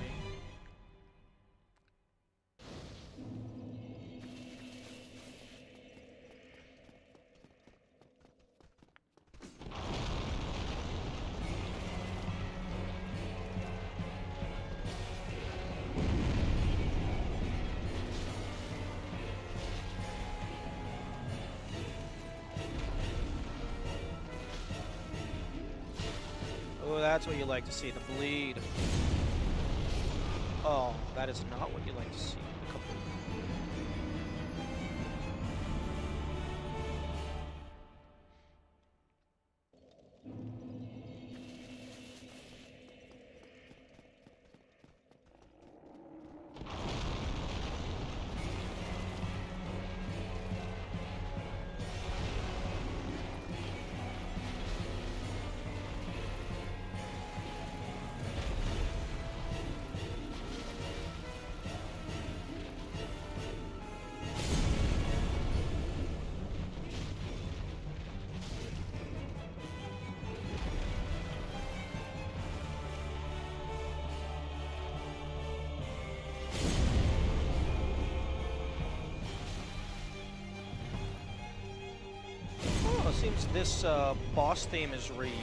Oh, that's what you like to see, the bleed. Oh, that is not what you like to see. since this boss theme is reused.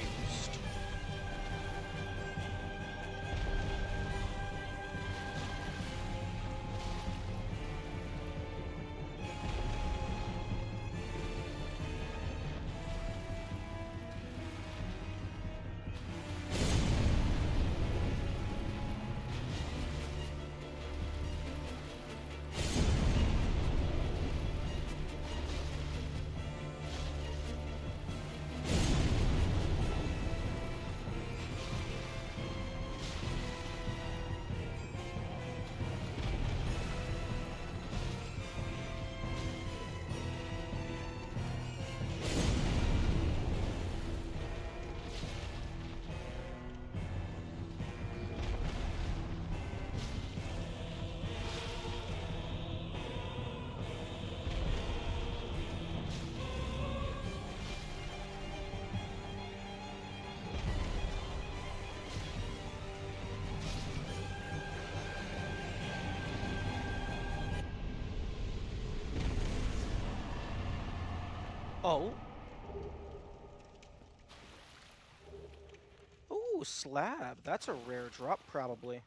Oh. Ooh, slab. That's a rare drop, probably.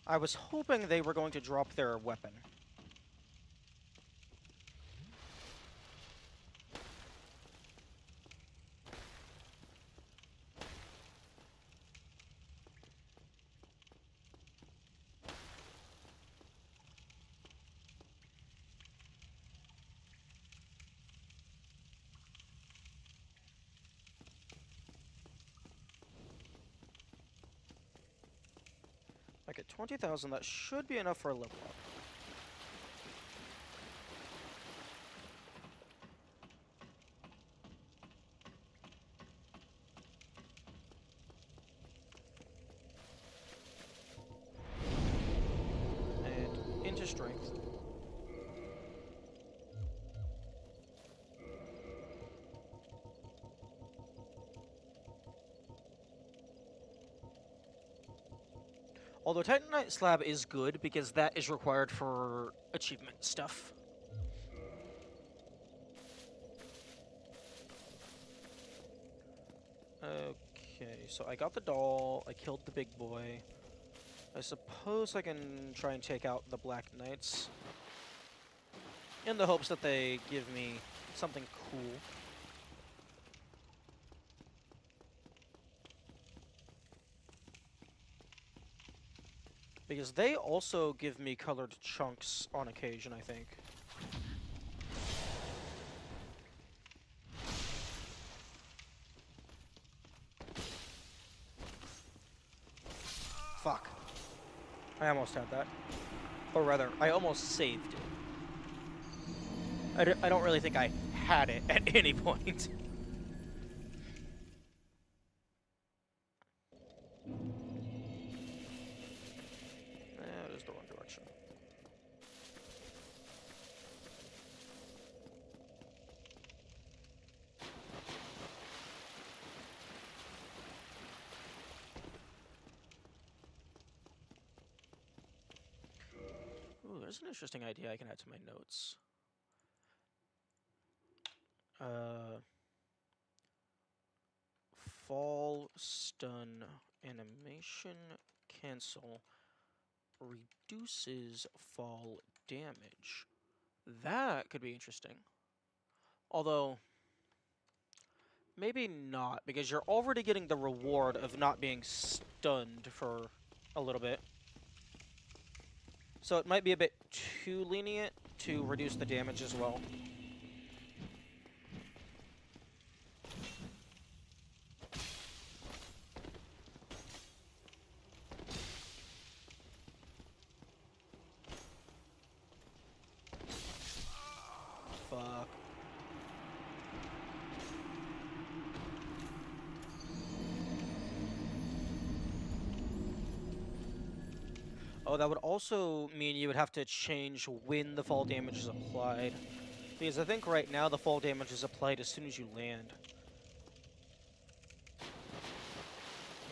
I was hoping they were going to drop their weapon. I get 20,000. That should be enough for a level up. And into strength. Although Titanite slab is good because that is required for achievement stuff. Okay, so I got the doll, I killed the big boy. I suppose I can try and take out the Black Knights in the hopes that they give me something cool. Because they also give me colored chunks on occasion, I think. Fuck. I almost had that. Or rather, I almost saved it. I don't really think I had it at any point. That is the wrong direction. Ooh, there's an interesting idea I can add to my notes. Fall stun animation cancel reduces fall damage. That could be interesting. Although, maybe not, because you're already getting the reward of not being stunned for a little bit. So it might be a bit too lenient to reduce the damage as well. Fuck. Oh, that would also mean you would have to change when the fall damage is applied. Because I think right now the fall damage is applied as soon as you land.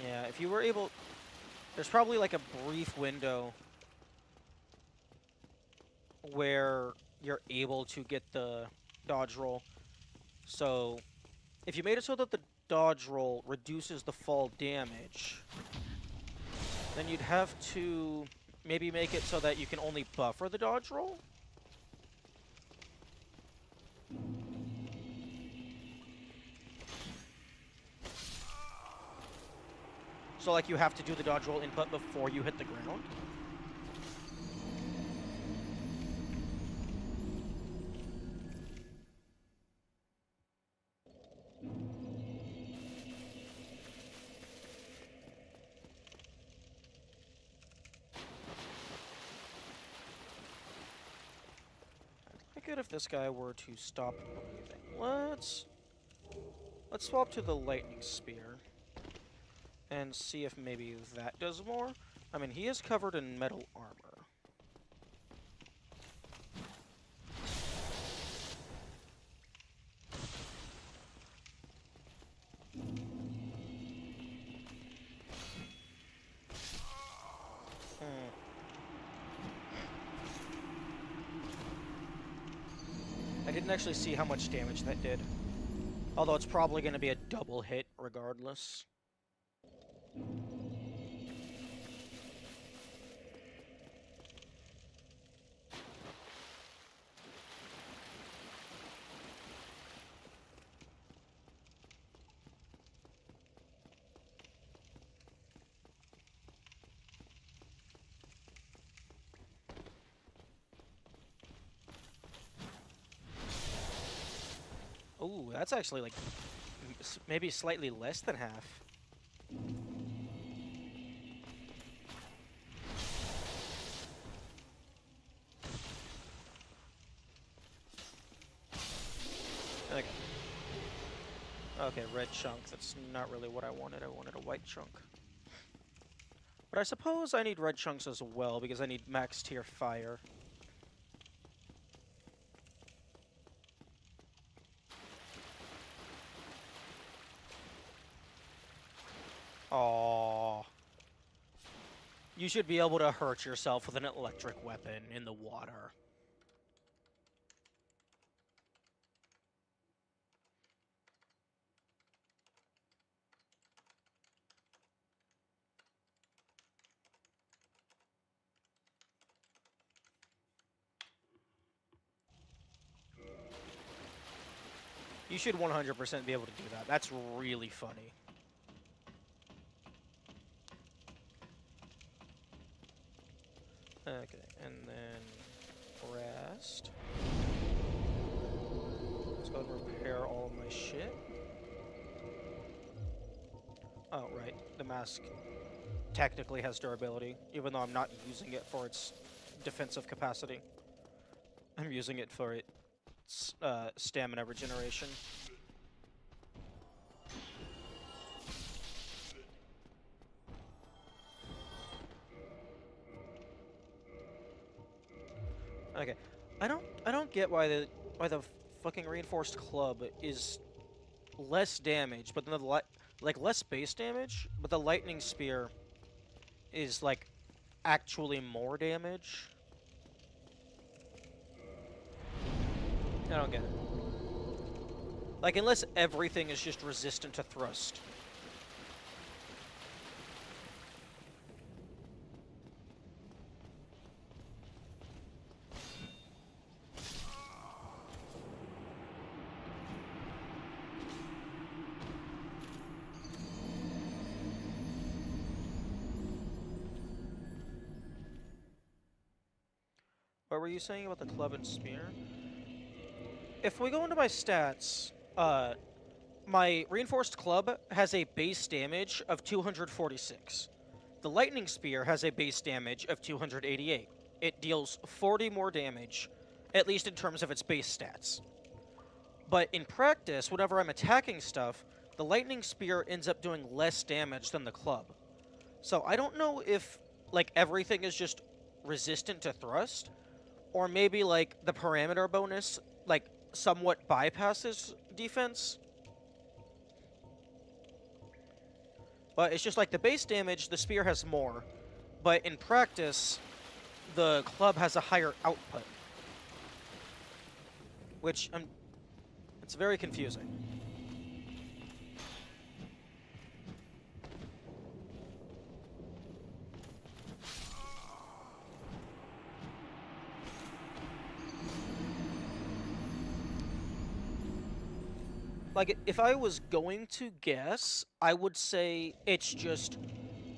Yeah, if you were able... There's probably like a brief window where you're able to get the dodge roll. So if you made it so that the dodge roll reduces the fall damage, then you'd have to maybe make it so that you can only buffer the dodge roll. So like you have to do the dodge roll input before you hit the ground. I'd be good if this guy were to stop breathing. Let's swap to the lightning spear and see if maybe that does more. I mean, he is covered in metal armor. I didn't actually see how much damage that did. Although it's probably going to be a double hit regardless. Ooh, that's actually like maybe slightly less than half. Okay. Okay, red chunk. That's not really what I wanted. I wanted a white chunk. But I suppose I need red chunks as well because I need max tier fire. Aww. You should be able to hurt yourself with an electric weapon in the water. You should 100% be able to do that. That's really funny. Okay, and then rest. Let's go and repair all of my shit. Oh, right. The mask technically has durability, even though I'm not using it for its defensive capacity. I'm using it for its stamina regeneration. Okay, I don't get why the fucking reinforced club is less damage, but then like less base damage, but the lightning spear is like actually more damage. I don't get it. Like unless everything is just resistant to thrust. What were you saying about the club and spear? If we go into my stats, my reinforced club has a base damage of 246. The lightning spear has a base damage of 288. It deals 40 more damage, at least in terms of its base stats. But in practice, whenever I'm attacking stuff, the lightning spear ends up doing less damage than the club. So I don't know if like everything is just resistant to thrust, or maybe like the parameter bonus like somewhat bypasses defense. But it's just like the base damage, the spear has more, but in practice, the club has a higher output. which it's very confusing. Like, if I was going to guess, I would say it's just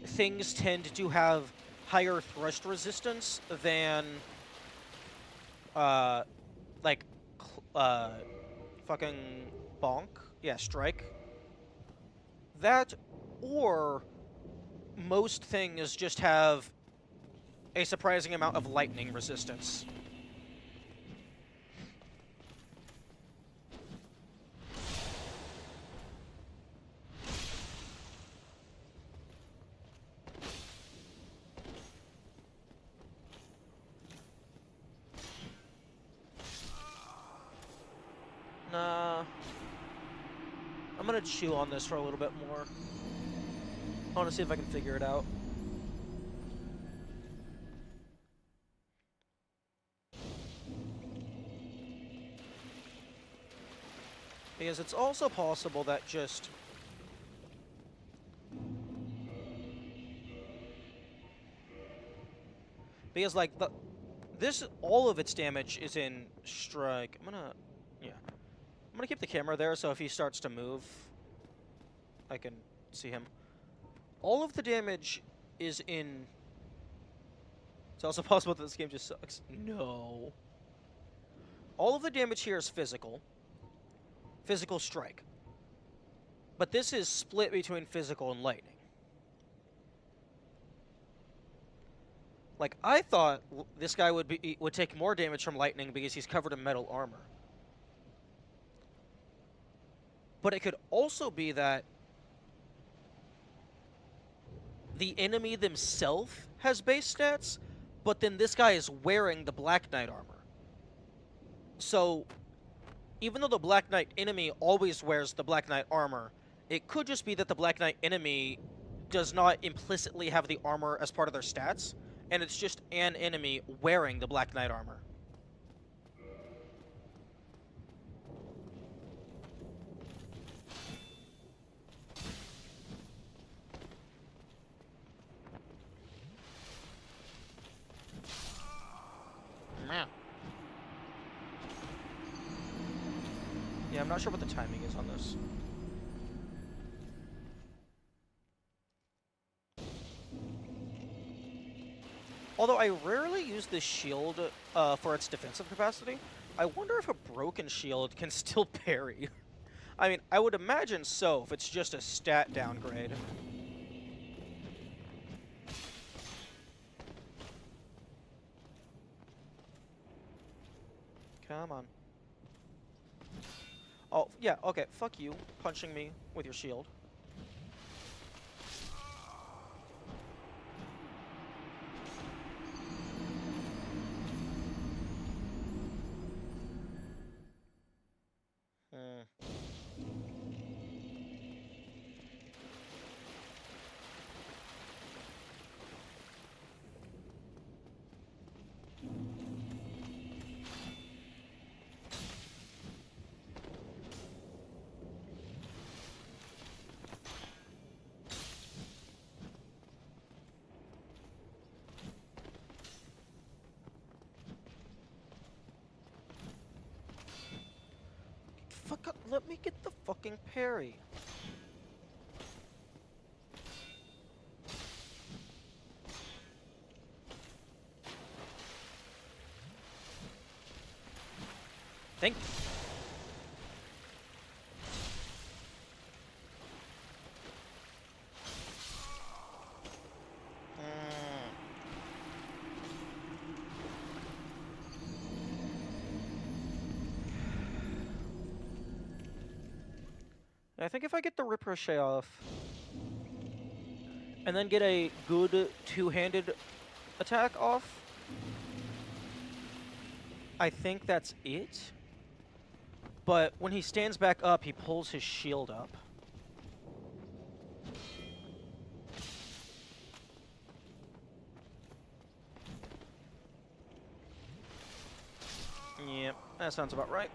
things tend to have higher thrust resistance than, uh, like, fucking bonk. Yeah, strike. That, or most things just have a surprising amount of lightning resistance. Nah. I'm gonna chew on this for a little bit more. I wanna see if I can figure it out. Because it's also possible that just... Because, like, this, all of its damage is in strike. Yeah. I'm gonna keep the camera there, so if he starts to move, I can see him. All of the damage is in... It's also possible that this game just sucks. No. All of the damage here is physical. Physical strike. But this is split between physical and lightning. Like, I thought this guy would take more damage from lightning because he's covered in metal armor. But it could also be that the enemy themselves has base stats, but then this guy is wearing the Black Knight armor. So, even though the Black Knight enemy always wears the Black Knight armor, it could just be that the Black Knight enemy does not implicitly have the armor as part of their stats, and it's just an enemy wearing the Black Knight armor. Yeah, I'm not sure what the timing is on this. Although I rarely use this shield for its defensive capacity, I wonder if a broken shield can still parry. I mean, I would imagine so if it's just a stat downgrade. Come on. Oh, yeah, okay, fuck you, punching me with your shield. Fuck up, let me get the fucking parry. Thank you. I think if I get the Ricochet off, and then get a good two-handed attack off, I think that's it. But when he stands back up, he pulls his shield up. Yep, that sounds about right.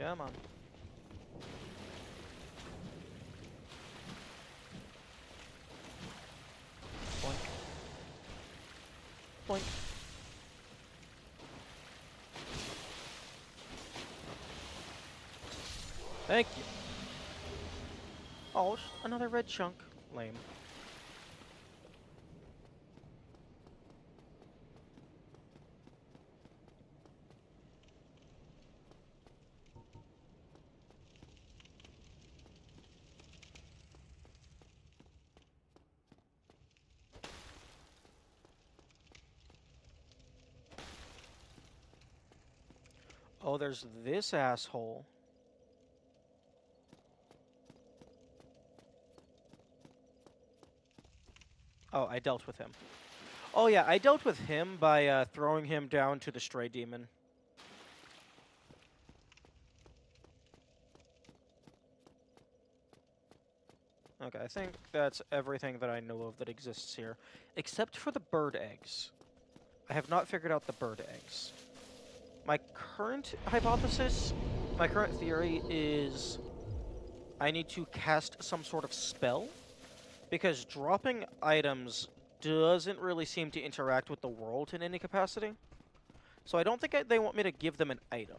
Come on. Boink. Boink. Thank you. Oh, another red chunk. Lame. Oh, there's this asshole. Oh, I dealt with him. Oh yeah, I dealt with him by throwing him down to the stray demon. Okay, I think that's everything that I know of that exists here. Except for the bird eggs. I have not figured out the bird eggs. My current hypothesis, my current theory is I need to cast some sort of spell, because dropping items doesn't really seem to interact with the world in any capacity. So I don't think they want me to give them an item.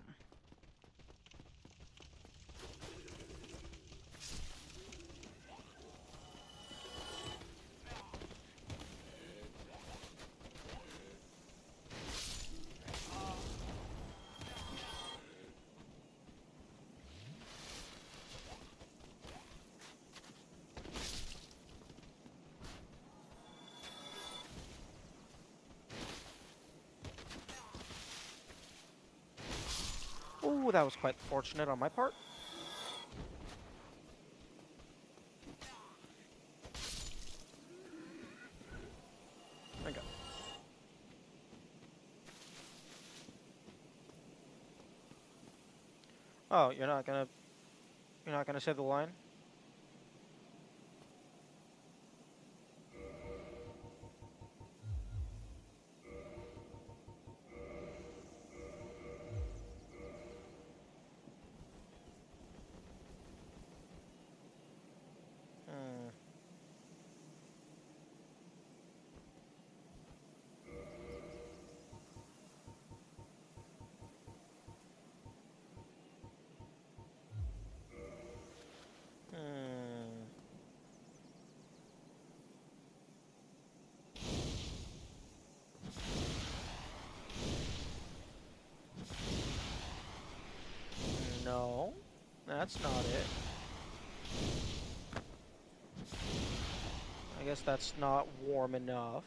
Ooh, that was quite fortunate on my part. Okay. Oh, you're not gonna say the line? Hmm. Hmm. No, that's not it. I guess that's not warm enough.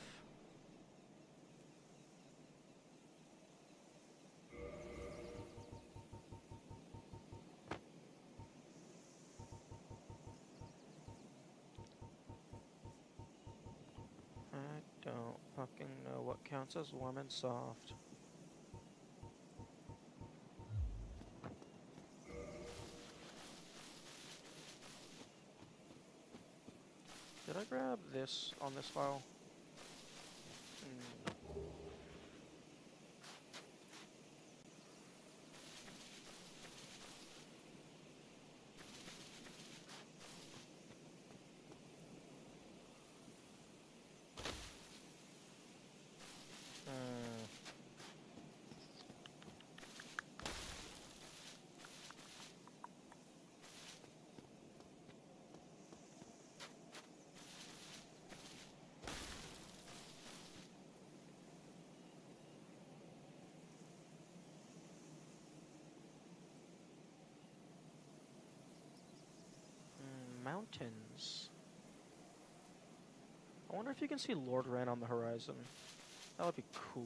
I don't fucking know what counts as warm and soft. Did I grab this on this file? No. Hmm. Mountains. I wonder if you can see Lord Ran on the horizon. That would be cool.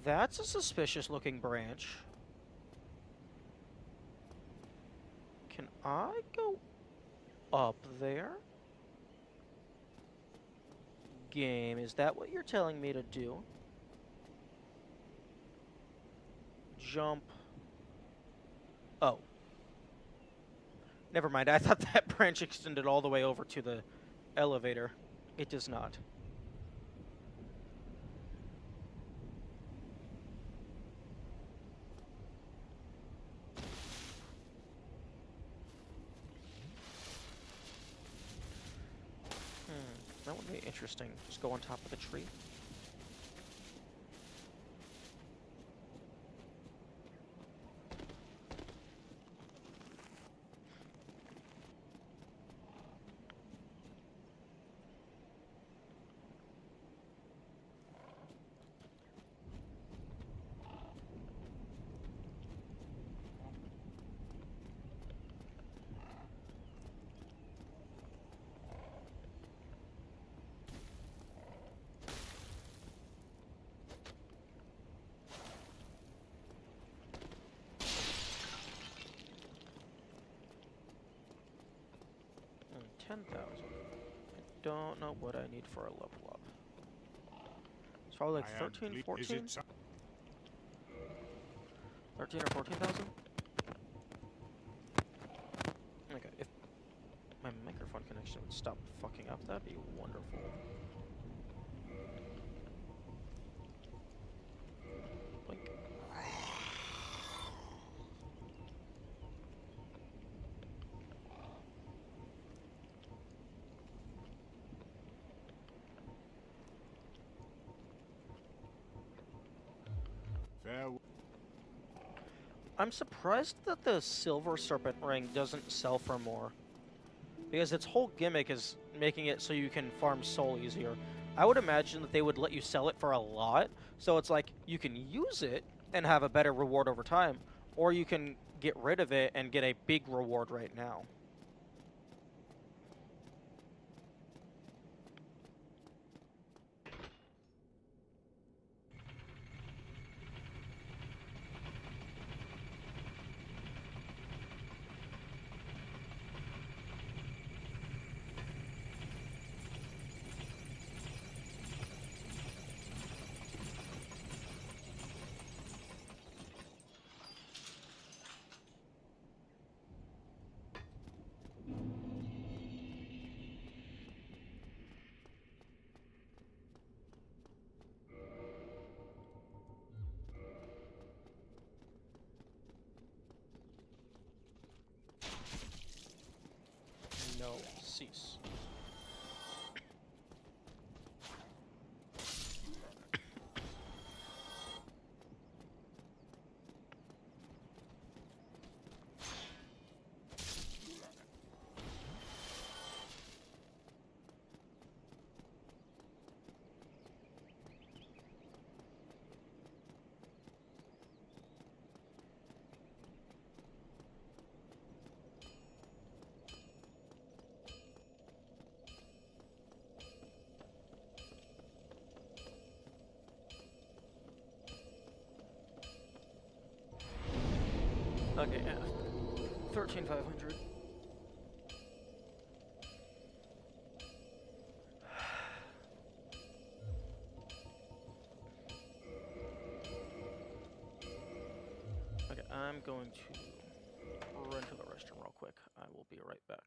That's a suspicious looking branch. Can I go up there? Game, is that what you're telling me to do? Jump. Oh. Never mind, I thought that branch extended all the way over to the elevator. It does not. That would be interesting. Just go on top of the tree. And 10,000. I don't know what I need for a level up. It's probably like 13, 14? 13 or 14,000? Okay, if my microphone connection would stop fucking up, that'd be wonderful. Blink. Farewell. I'm surprised that the Silver Serpent Ring doesn't sell for more. Because its whole gimmick is making it so you can farm soul easier. I would imagine that they would let you sell it for a lot, so it's like you can use it and have a better reward over time, or you can get rid of it and get a big reward right now. No, cease. Okay, yeah. 13,500. Okay, I'm going to run to the restroom real quick. I will be right back.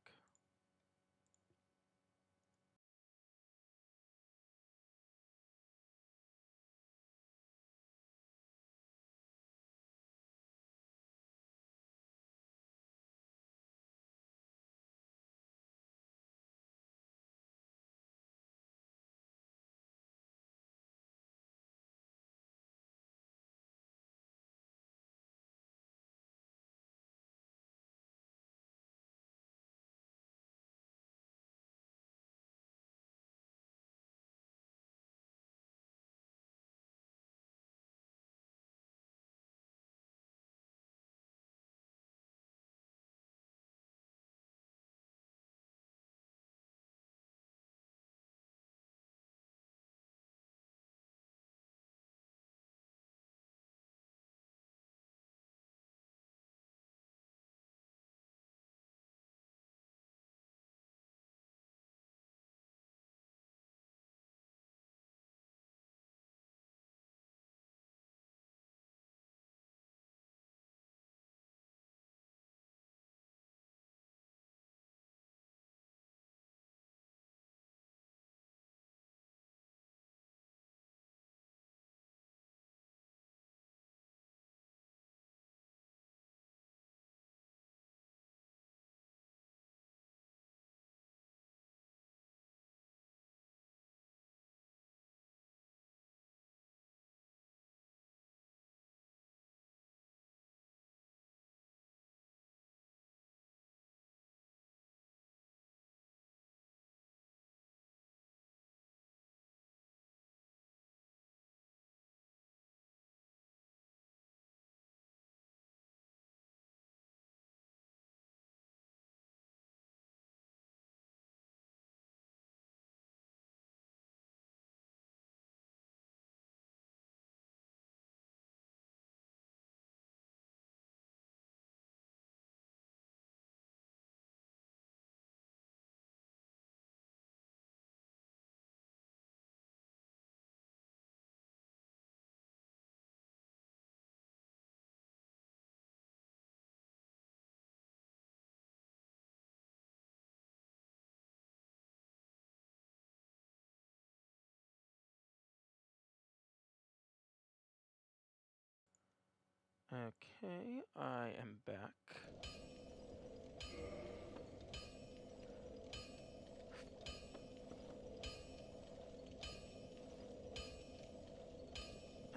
Okay, I am back.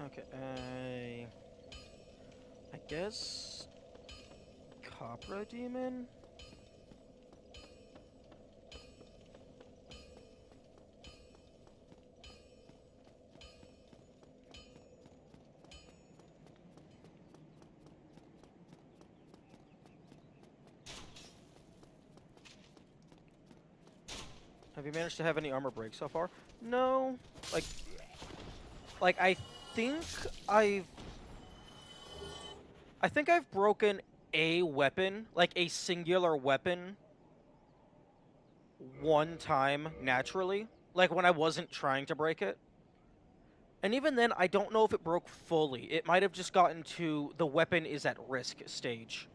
Okay, I guess Copra Demon? Have you managed to have any armor break so far? No. Like I think I've I've broken a weapon, like a singular weapon, one time naturally, like when I wasn't trying to break it. And even then, I don't know if it broke fully. It might have just gotten to the weapon is at risk stage.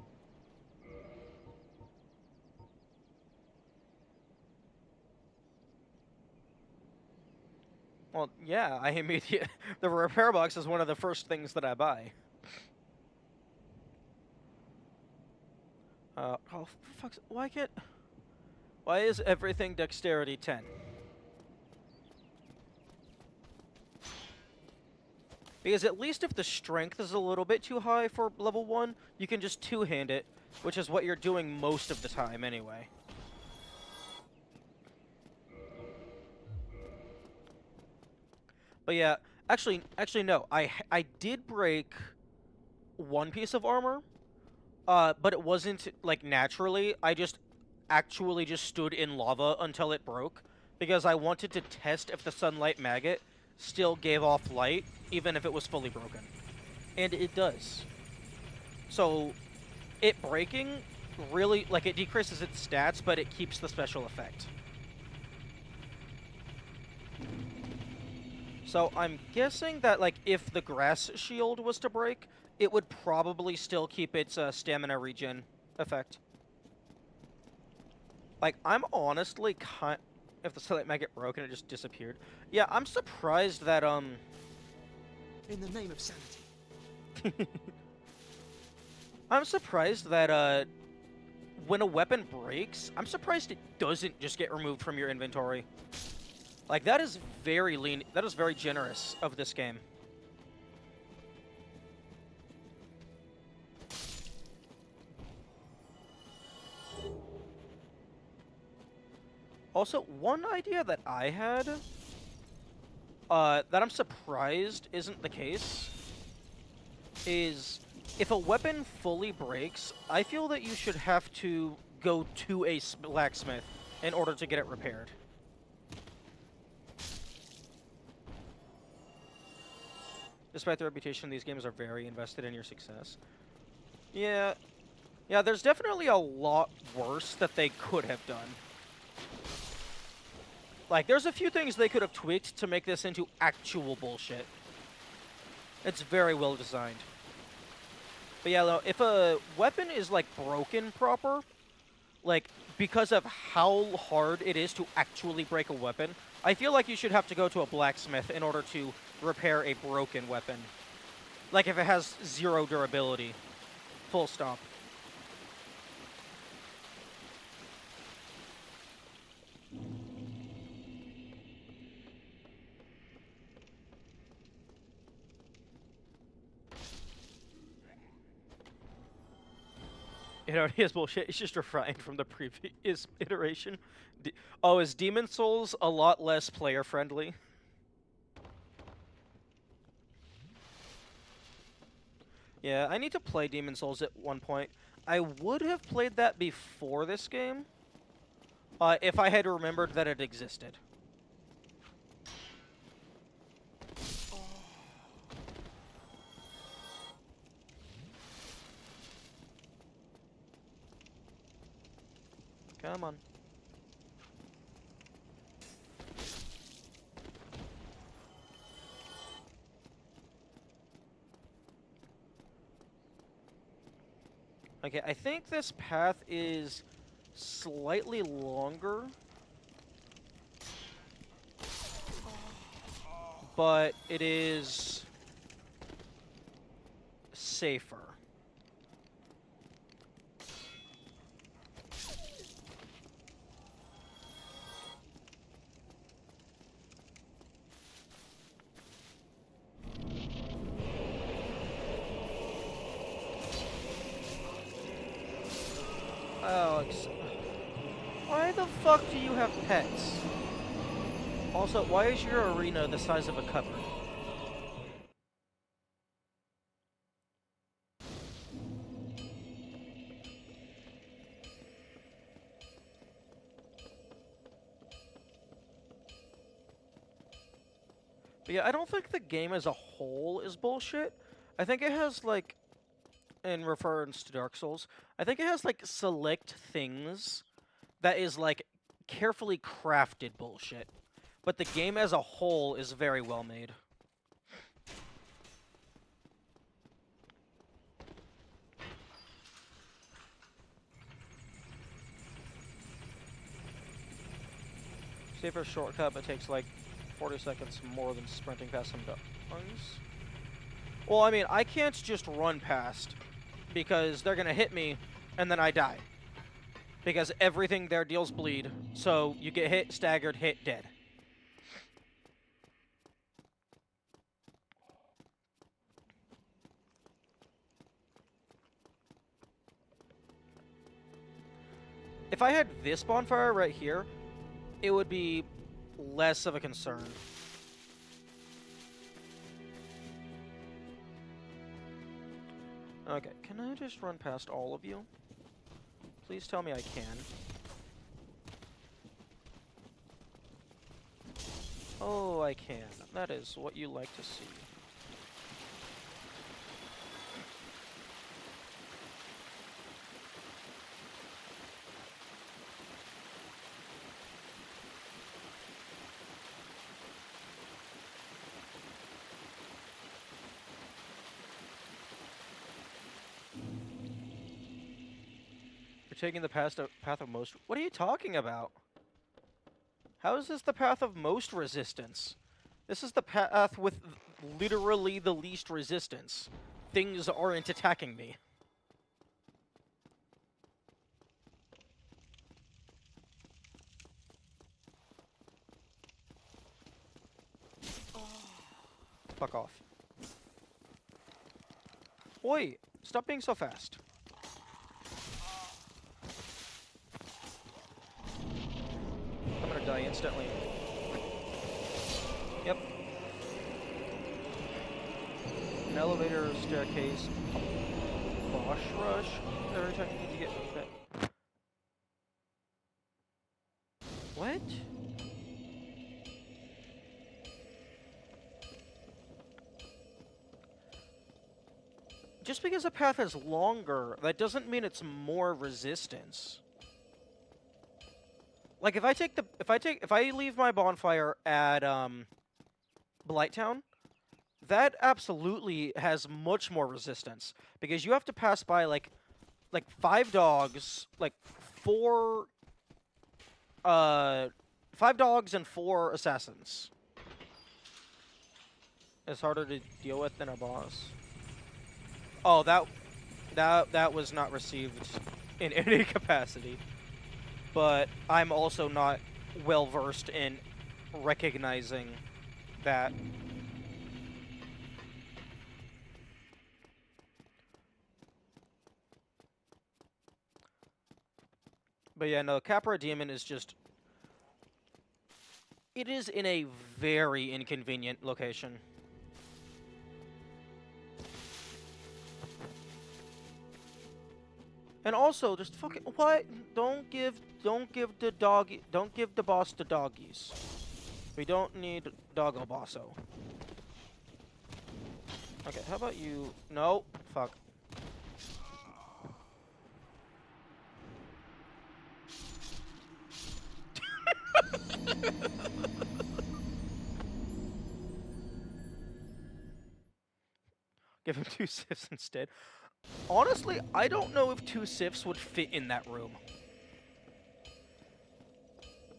Well, yeah, I immediately... The repair box is one of the first things that I buy. Oh, for fuck's... Why can't... Why is everything dexterity 10? Because at least if the strength is a little bit too high for level 1, you can just two-hand it, which is what you're doing most of the time anyway. But yeah, actually no. I did break one piece of armor, but it wasn't like naturally. I just actually just stood in lava until it broke because I wanted to test if the sunlight maggot still gave off light even if it was fully broken. And it does. So it breaking really, like, it decreases its stats, but it keeps the special effect. So I'm guessing that, like, if the grass shield was to break, it would probably still keep its stamina regen effect. Like, I'm honestly if the sunlight maggot broke and it just disappeared. Yeah, I'm surprised that, In the name of sanity. I'm surprised that, when a weapon breaks, I'm surprised it doesn't just get removed from your inventory. Like, that is very that is very generous of this game. Also, one idea that I had, that I'm surprised isn't the case, is if a weapon fully breaks, I feel that you should have to go to a blacksmith in order to get it repaired. Despite the reputation, these games are very invested in your success. Yeah, there's definitely a lot worse that they could have done. Like, there's a few things they could have tweaked to make this into actual bullshit. It's very well designed. But yeah, though, if a weapon is, like, broken proper, like, because of how hard it is to actually break a weapon, I feel like you should have to go to a blacksmith in order to repair a broken weapon. Like, if it has 0 durability. Full stop. It already is bullshit. It's just refined from the previous iteration. Oh, is Demon Souls a lot less player-friendly? Yeah, I need to play Demon Souls at one point. I would have played that before this game, if I had remembered that it existed. Come on. Okay, I think this path is slightly longer, but it is safer. the fuck do you have pets? Also, why is your arena the size of a cupboard? But yeah, I don't think the game as a whole is bullshit. I think it has, like, in reference to Dark Souls, I think it has, like, select things that is, like, carefully crafted bullshit. But the game as a whole is very well made. Safer shortcut, but takes, like, 40 seconds more than sprinting past some dungeons. Well, I mean, I can't just run past, because they're gonna hit me, and then I die. Because everything there deals bleed, so you get hit, staggered, hit, dead. If I had this bonfire right here, it would be less of a concern. Okay, can I just run past all of you? Please tell me I can. Oh, I can. That is what you like to see. You're taking the path of most... What are you talking about? How is this the path of most resistance? This is the path with literally the least resistance. Things aren't attacking me. Fuck off. Oi! Stop being so fast. I'm gonna die instantly. Yep. An elevator, staircase, boss rush. Every time you need to get back. What? Just because a path is longer, that doesn't mean it's more resistance. Like if I leave my bonfire at Blighttown, that absolutely has much more resistance because you have to pass by like 5 dogs, like 4 5 dogs and 4 assassins. It's harder to deal with than a boss. Oh, that was not received in any capacity. But I'm also not well versed in recognizing that. But yeah, no, Capra Demon is just... It is in a very inconvenient location. And also, just fucking... What? Don't give the boss the doggies. We don't need Doggo Bosso. Okay, how about you... No. Fuck. Give him 2 sifs instead. Honestly, I don't know if 2 sifs would fit in that room.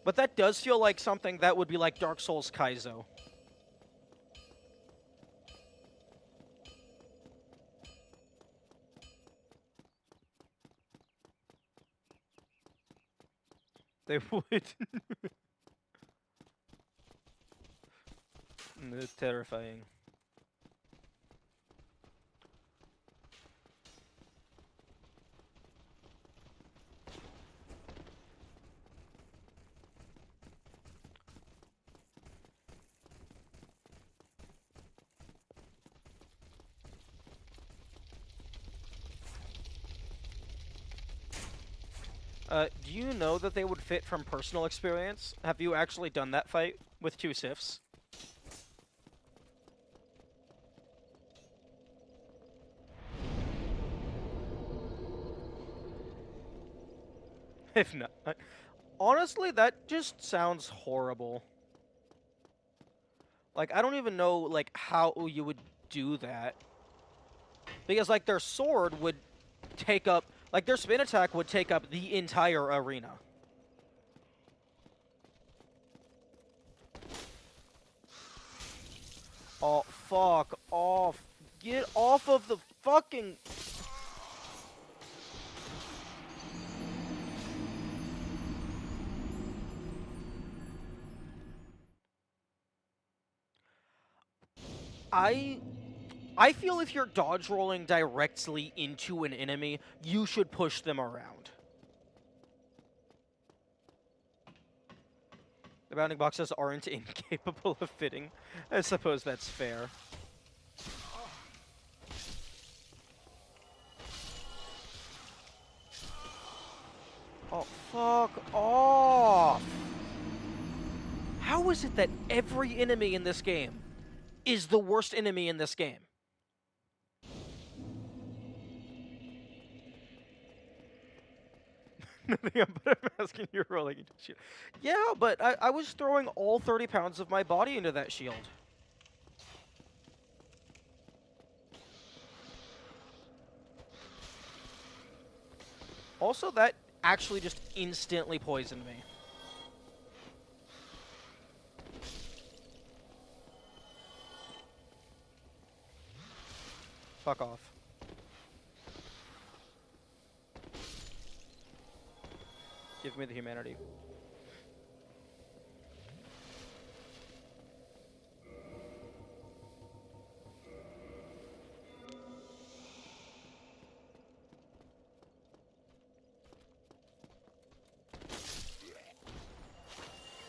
But that does feel like something that would be like Dark Souls Kaizo. They would. It's terrifying. Do you know that they would fit from personal experience? Have you actually done that fight with 2 Sifs? If not, honestly, that just sounds horrible. Like, I don't even know, like, how you would do that. Because, like, their sword would take up, like, their spin attack would take up the entire arena. Oh, fuck off. Get off of the fucking... I feel if you're dodge rolling directly into an enemy, you should push them around. The bounding boxes aren't incapable of fitting. I suppose that's fair. Oh, fuck off! How is it that every enemy in this game is the worst enemy in this game? Nothing but I'm asking you rolling into shield. Yeah, but I was throwing all 30 pounds of my body into that shield. Also, that actually just instantly poisoned me. Fuck off. Give me the humanity.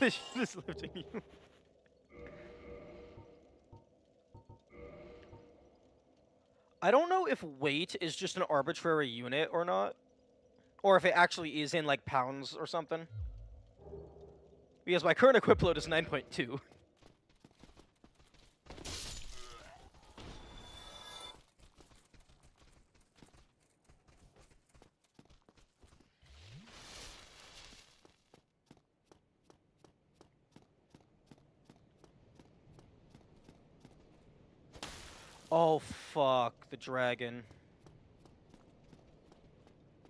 This shit is lifting you. I don't know if weight is just an arbitrary unit or not. Or if it actually is in, like, pounds or something. Because my current equip load is 9.2. Oh, fuck. The dragon.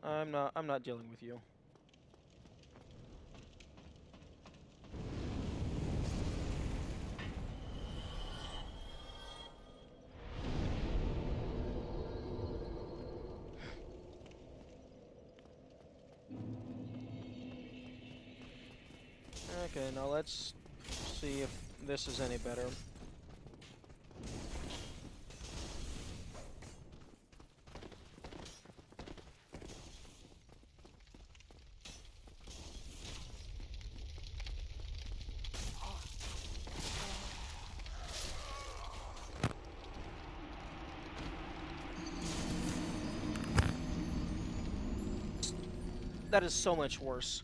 I'm not dealing with you. Okay, now let's see if this is any better. That is so much worse.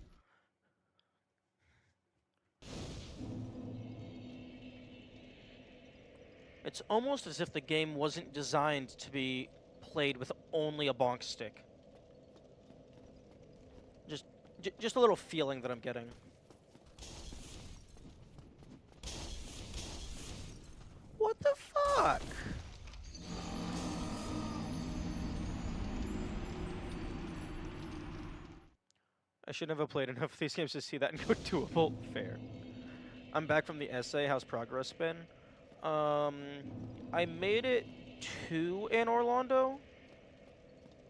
It's almost as if the game wasn't designed to be played with only a bonk stick. Just a little feeling that I'm getting. What the fuck? I shouldn't have played enough of these games to see that and go doable. Fair. I'm back from the essay. How's progress been? I made it to Anor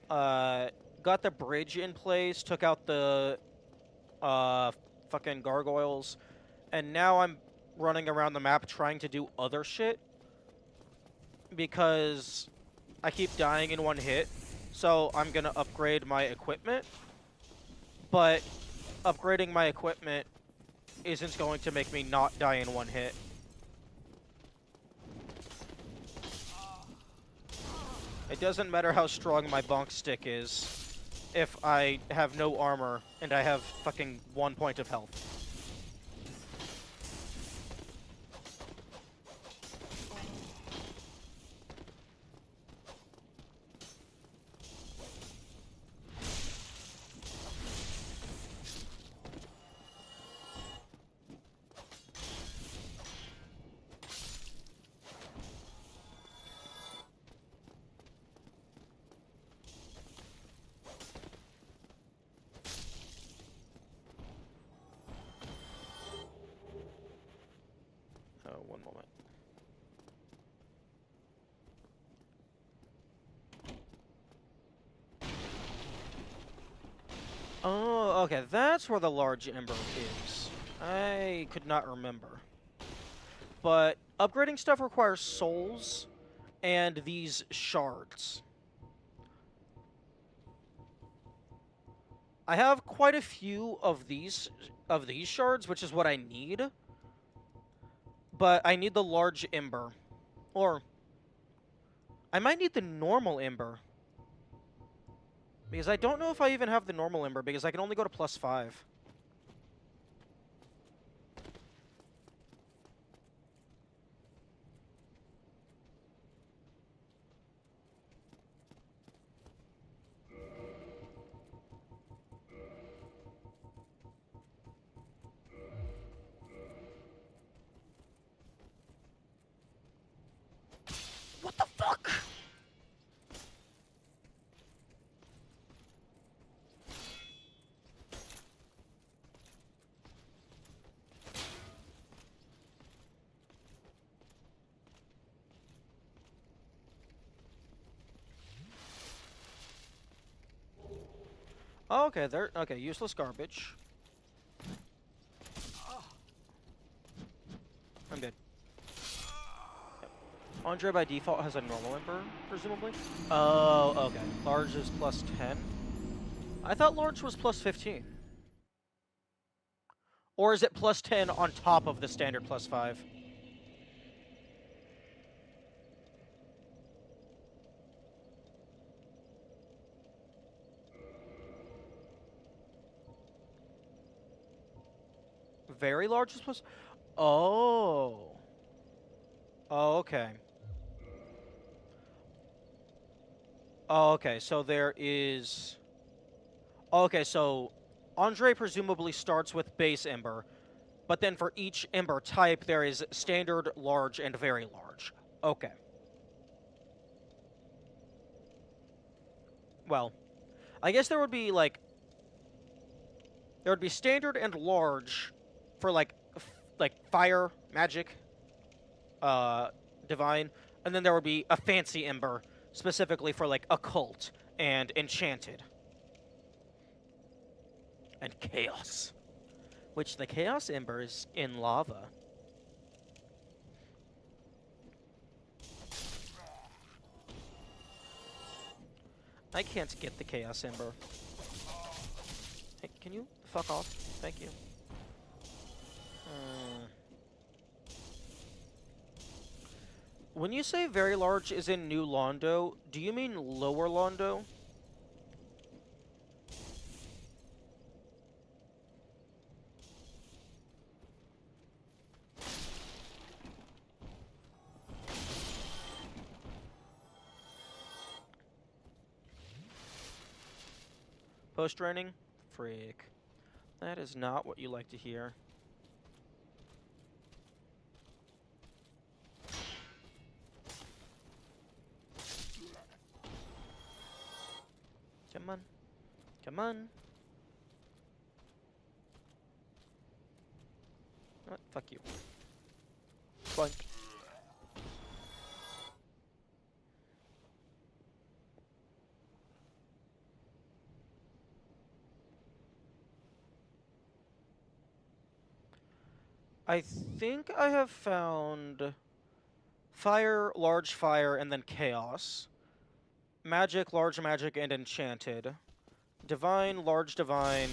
Londo. Got the bridge in place, took out the fucking gargoyles, and now I'm running around the map trying to do other shit because I keep dying in one hit. So I'm gonna upgrade my equipment, but upgrading my equipment isn't going to make me not die in one hit. It doesn't matter how strong my bonk stick is. if I have no armor and I have fucking 1 point of health. Oh, one moment. Oh, okay, that's where the large ember is. I could not remember. But upgrading stuff requires souls and these shards. I have quite a few of these shards, which is what I need. But I need the large ember. Or I might need the normal ember. Because I don't know if I even have the normal ember, because I can only go to +5. What the fuck? Oh, okay, okay, useless garbage. I'm dead. Yep. Andre by default has a normal ember, presumably. Oh, okay. Large is +10. I thought large was +15. Or is it +10 on top of the standard +5? Very large is plus. Oh. Oh, okay. Oh, okay. So there is. Okay, so Andre presumably starts with base ember, but then for each ember type there is standard, large, and very large. Okay. Well, I guess there would be like standard and large for like fire, magic, divine, and then there would be a fancy ember specifically for like occult and enchanted and chaos, which the chaos ember is in lava. I can't get the chaos ember. Hey, can you fuck off? Thank you. When you say very large is in New Londo, do you mean Lower Londo? Post-training? Frick. That is not what you like to hear. Come on. Come on. What? Fuck you. Boink. I think I have found fire, large fire, and then chaos. Magic, large magic, and enchanted. Divine, large divine,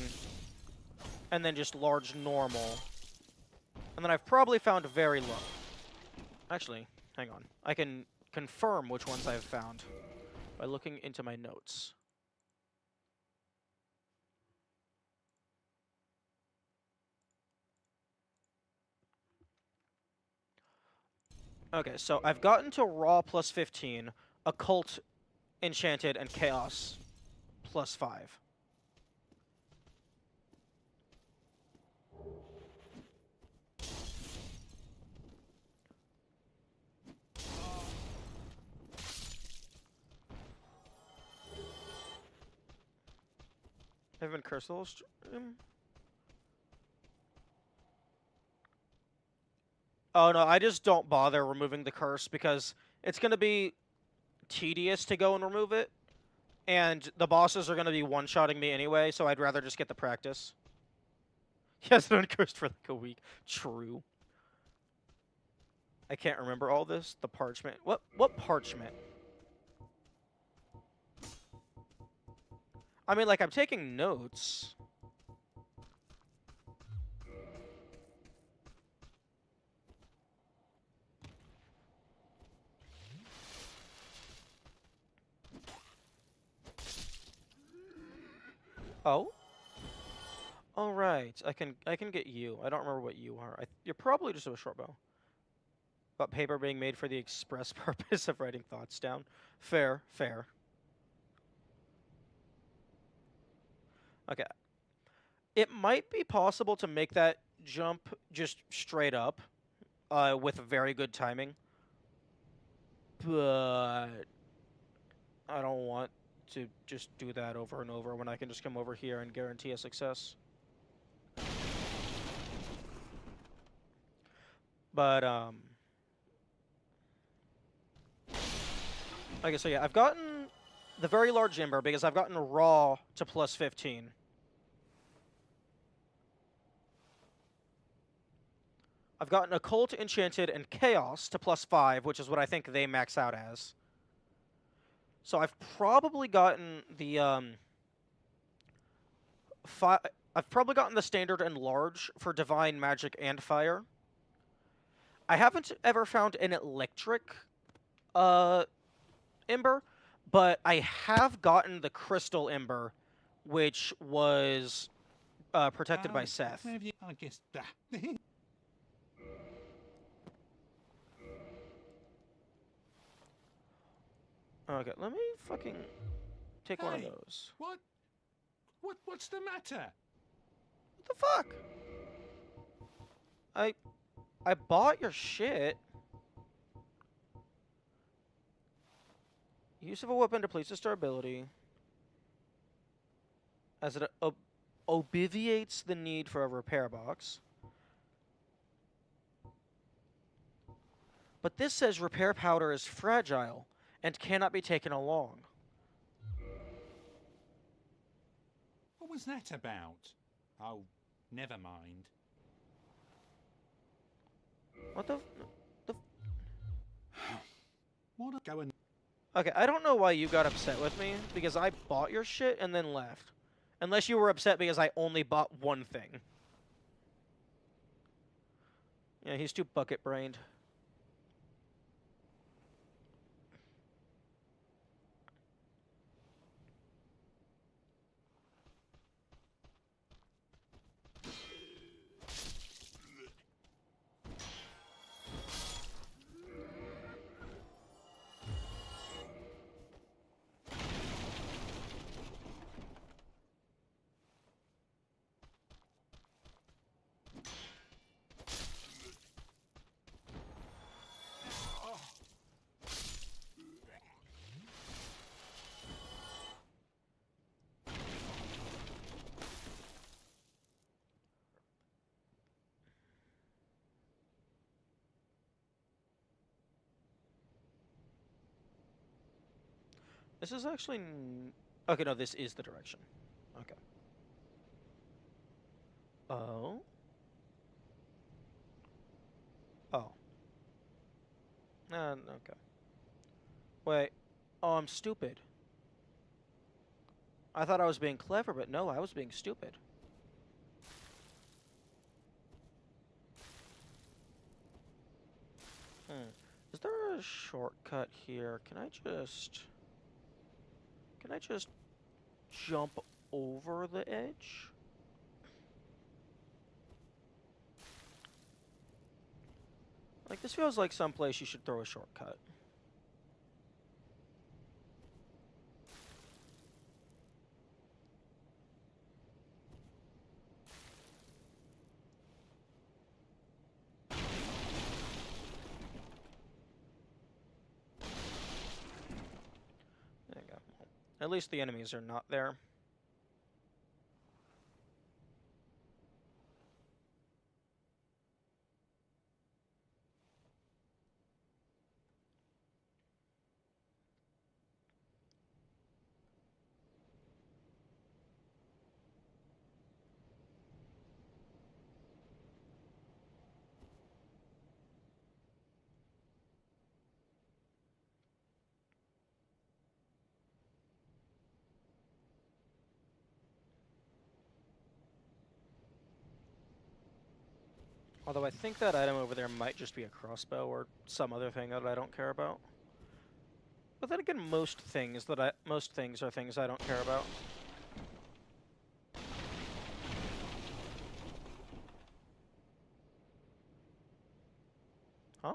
and then just large normal. And then I've probably found very low. Actually, hang on. I can confirm which ones I've found by looking into my notes. Okay, so I've gotten to Raw plus 15, Occult, Enchanted, and Chaos plus 5. Haven't cursed the whole stream? Oh no, I just don't bother removing the curse because it's going to be tedious to go and remove it, and the bosses are going to be one-shotting me anyway, so I'd rather just get the practice. He hasn't uncursed for like a week. True. I can't remember all this. The parchment. What parchment? I mean, like, I'm taking notes. Oh? All right. I can get you. I don't remember what you are. You're probably just a short bow. But paper being made for the express purpose of writing thoughts down. Fair, fair. Okay. It might be possible to make that jump just straight up, with very good timing. But I don't want to just do that over and over when I can just come over here and guarantee a success. But, okay, so yeah, I've gotten the very large ember because I've gotten raw to plus 15. I've gotten occult, enchanted, and chaos to plus 5, which is what I think they max out as. So I've probably gotten the, I've probably gotten the standard and large for divine, magic, and fire. I haven't ever found an electric, ember, but I have gotten the crystal ember, which was protected by Seth. I guess that. Okay, let me fucking take one of those. What? What's the matter? What the fuck? I bought your shit. Use of a weapon depletes its durability, as it obviates the need for a repair box. But this says repair powder is fragile and cannot be taken along. What was that about? Oh, never mind. What the? What a go and Okay, I don't know why you got upset with me, because I bought your shit and then left. Unless you were upset because I only bought one thing. Yeah, he's too bucket-brained. This is actually... Okay, no, this is the direction. Okay. Oh? Oh. Okay. Wait. Oh, I'm stupid. I thought I was being clever, but no, I was being stupid. Is there a shortcut here? Can I just jump over the edge? Like, this feels like someplace you should throw a shortcut. There you go. At least the enemies are not there. Although I think that item over there might just be a crossbow or some other thing that I don't care about. But then again, most things are things I don't care about. Huh?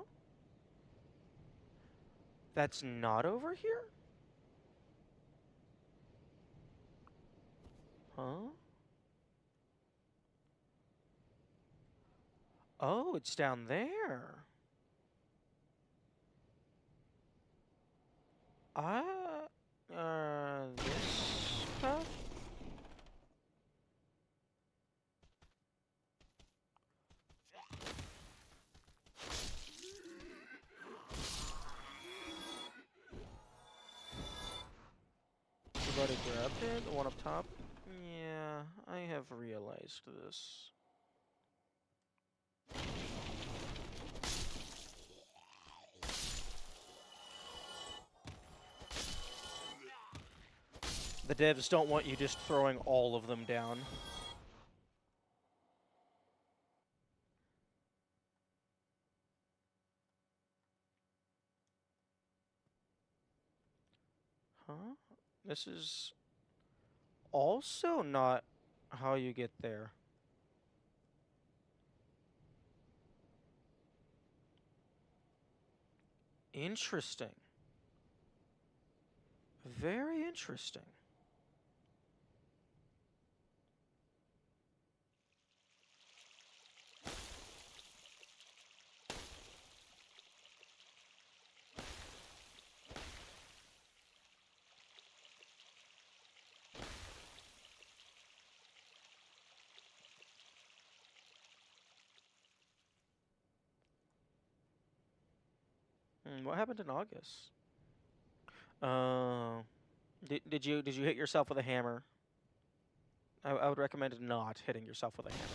That's not over here? Huh? Oh, it's down there. This path? You've already grabbed it? The one up top? Yeah, I have realized this. The devs don't want you just throwing all of them down. Huh? This is also not how you get there. Interesting. Very interesting. What happened in August? Uh, did you hit yourself with a hammer? I would recommend not hitting yourself with a hammer.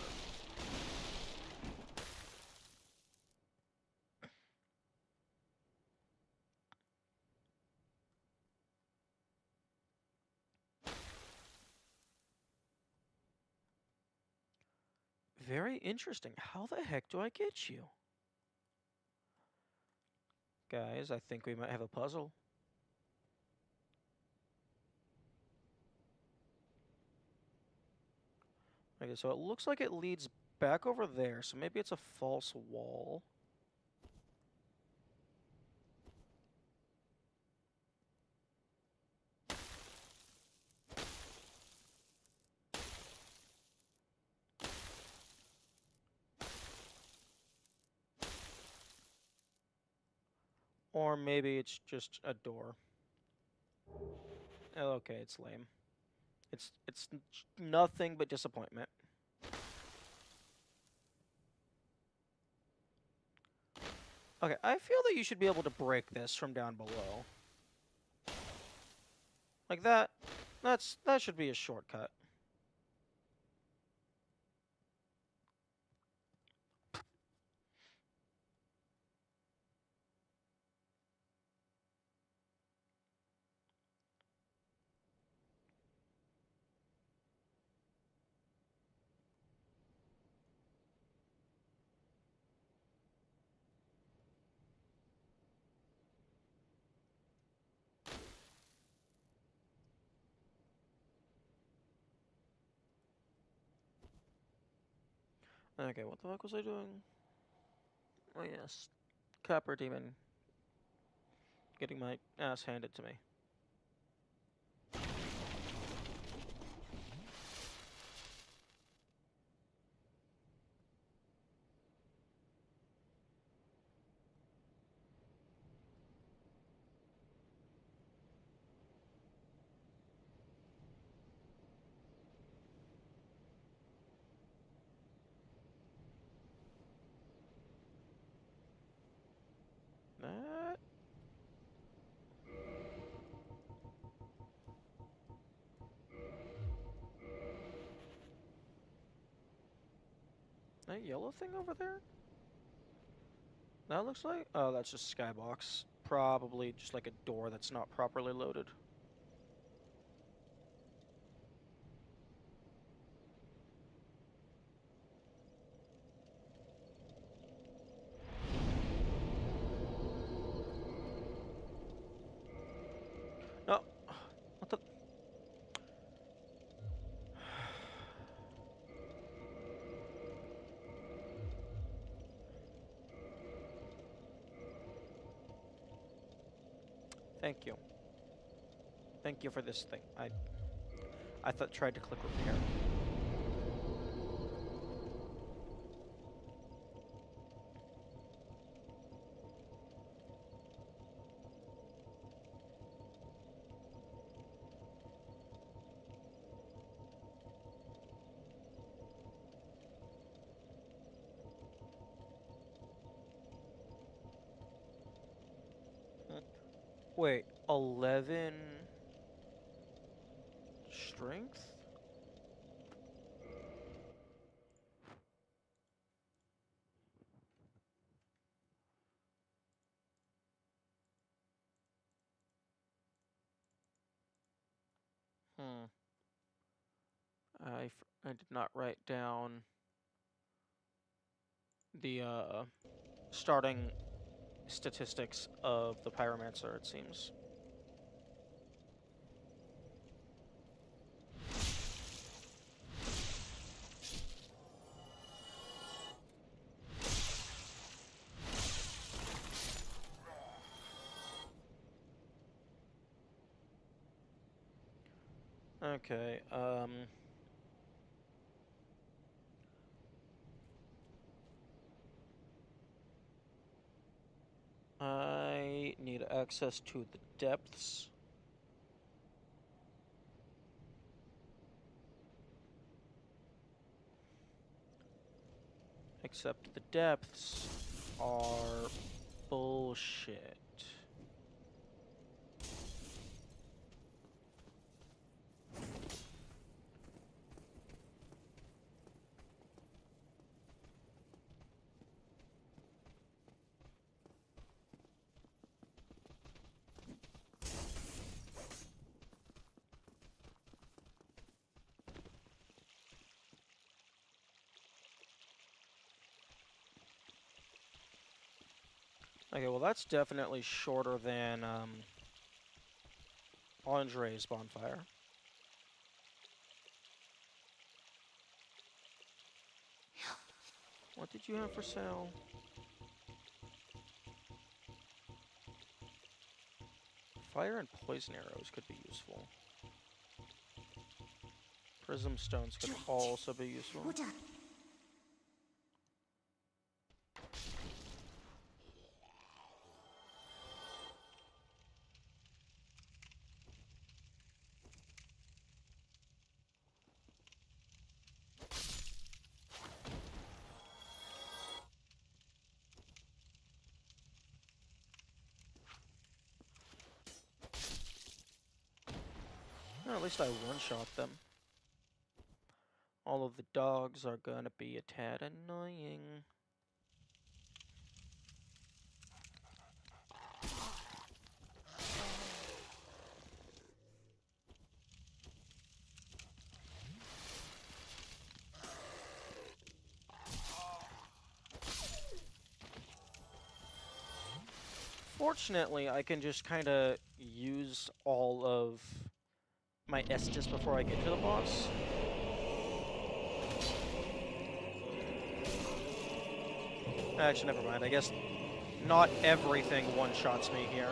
Very interesting. How the heck do I get you? Guys, I think we might have a puzzle. Okay, so it looks like it leads back over there, so maybe it's a false wall. Or maybe it's just a door. Oh, okay, it's lame. It's nothing but disappointment. Okay, I feel that you should be able to break this from down below. Like that. That should be a shortcut. Okay, what the fuck was I doing? Oh yes. Copper Demon getting my ass handed to me. That that yellow thing over there? That looks like... Oh, that's just skybox. Probably just like a door that's not properly loaded. No. What the... Thank you. Thank you for this thing. I thought tried to click repair. Wait, 11 strength? Hmm. I did not write down the starting statistics of the pyromancer, it seems. Okay, I need access to the depths. Except the depths are bullshit. Okay, well that's definitely shorter than Andre's bonfire. What did you have for sale? Fire and poison arrows could be useful. Prism stones could also be useful. Or at least I one-shot them. All of the dogs are gonna be a tad annoying. Fortunately, I can just kind of use all of my Estus before I get to the boss. Actually, never mind. I guess Not everything one-shots me here.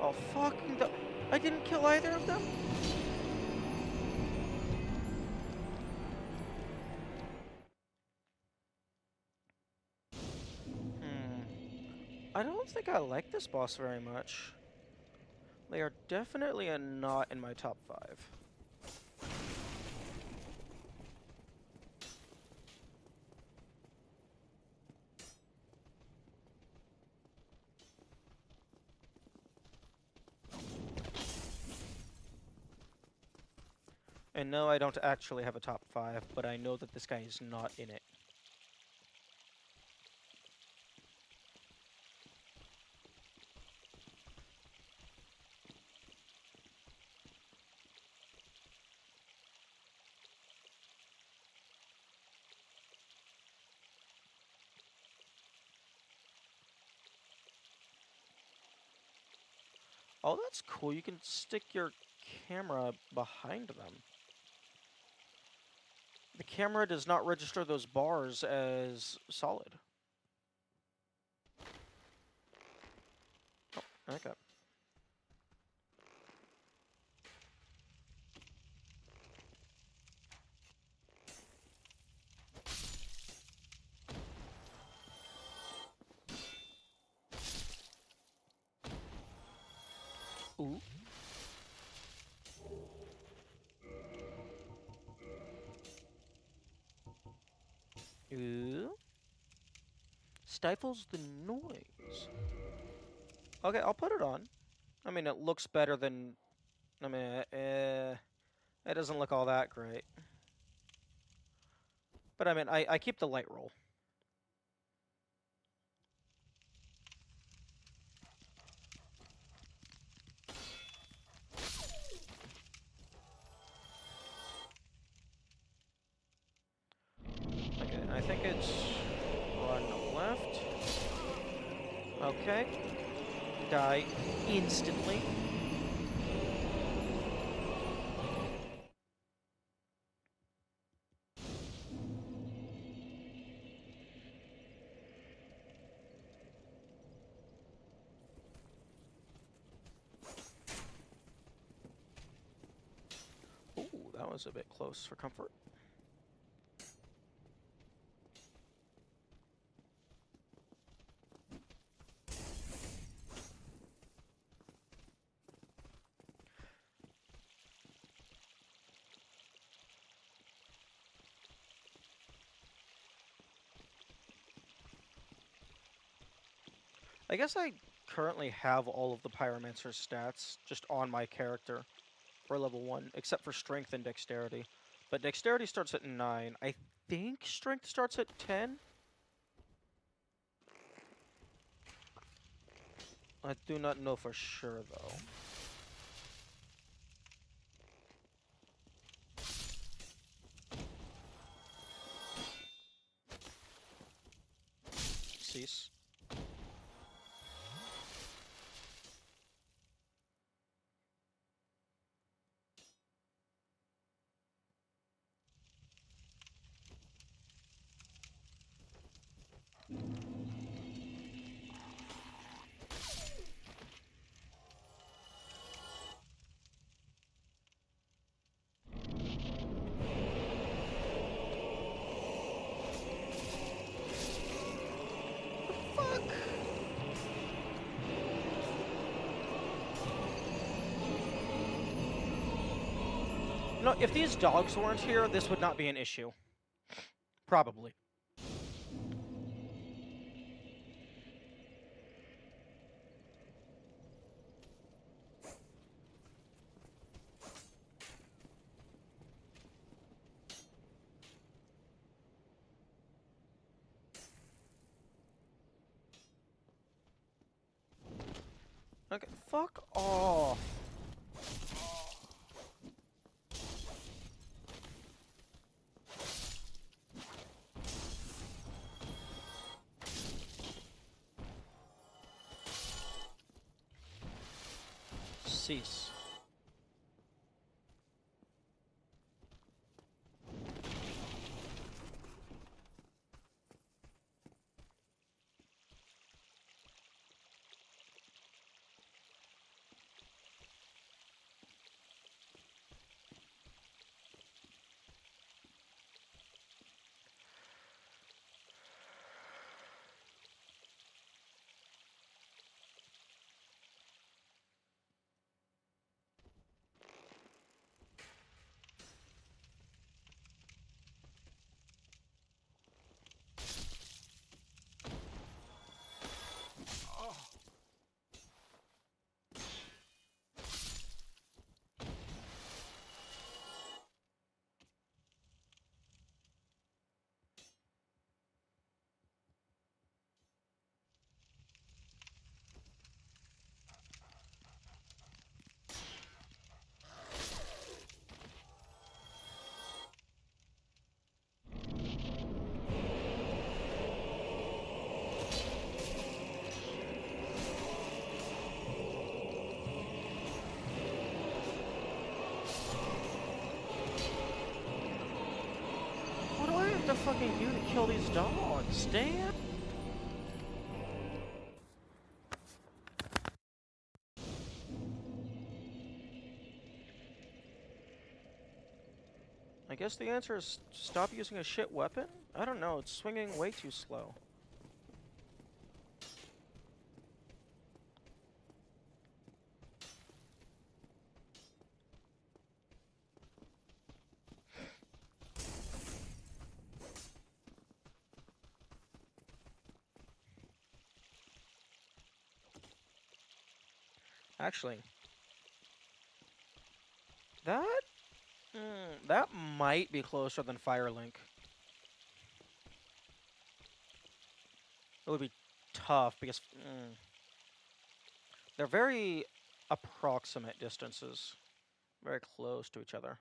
Oh, fucking I didn't kill either of them? I don't think I like this boss very much. They are definitely not in my top 5. And no, I don't actually have a top 5, but I know that this guy is not in it. Oh, that's cool. You can stick your camera behind them. The camera does not register those bars as solid. Oh, okay. Ooh. Ooh. Stifles the noise. Okay, I'll put it on. I mean, it looks better than... I mean, it doesn't look all that great. But I mean, I keep the light roll. Okay, I think it's run left. Okay. Die instantly. Ooh, that was a bit close for comfort. I guess I currently have all of the Pyromancer's stats just on my character for level 1, except for strength and dexterity. But dexterity starts at 9. I think strength starts at 10? I do not know for sure, though. Cease. Fuck! No, if these dogs weren't here, this would not be an issue. Probably. Okay, fuck off. Cease. fucking do to kill these dogs? Damn! I guess the answer is stop using a shit weapon? I don't know, it's swinging way too slow. Actually, that that might be closer than Firelink. It would be tough because they're very approximate distances, very close to each other.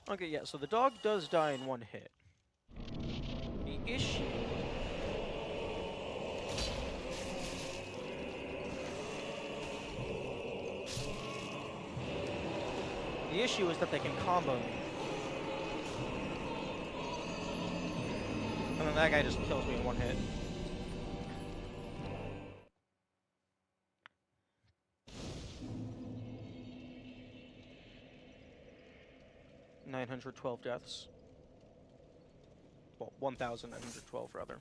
Okay, yeah, so the dog does die in one hit. The issue... The issue is that they can combo me. And then that guy just kills me in one hit. $912 deaths. Well, 1,912 rather.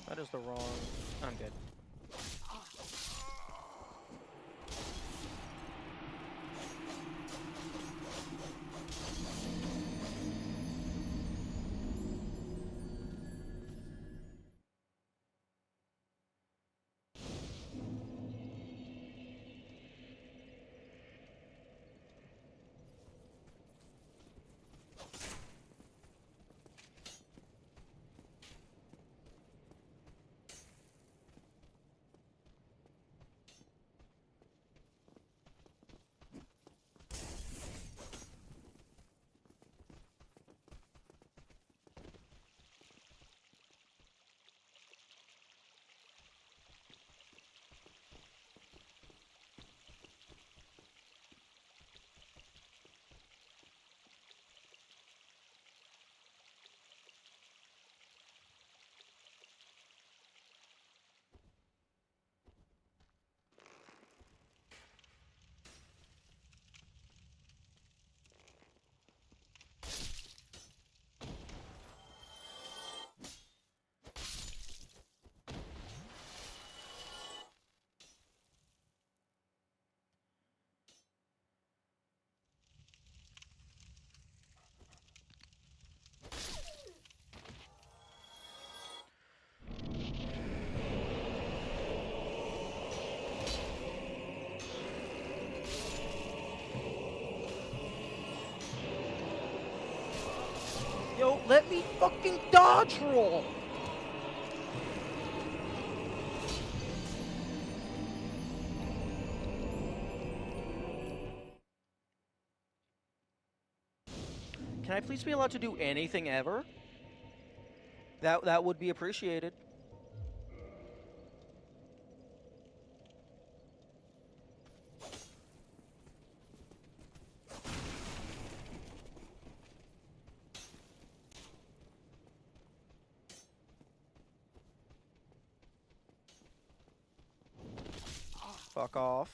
That is the wrong... I'm dead. Yo, let me fucking dodge roll! Can I please be allowed to do anything ever? That would be appreciated. Fuck off.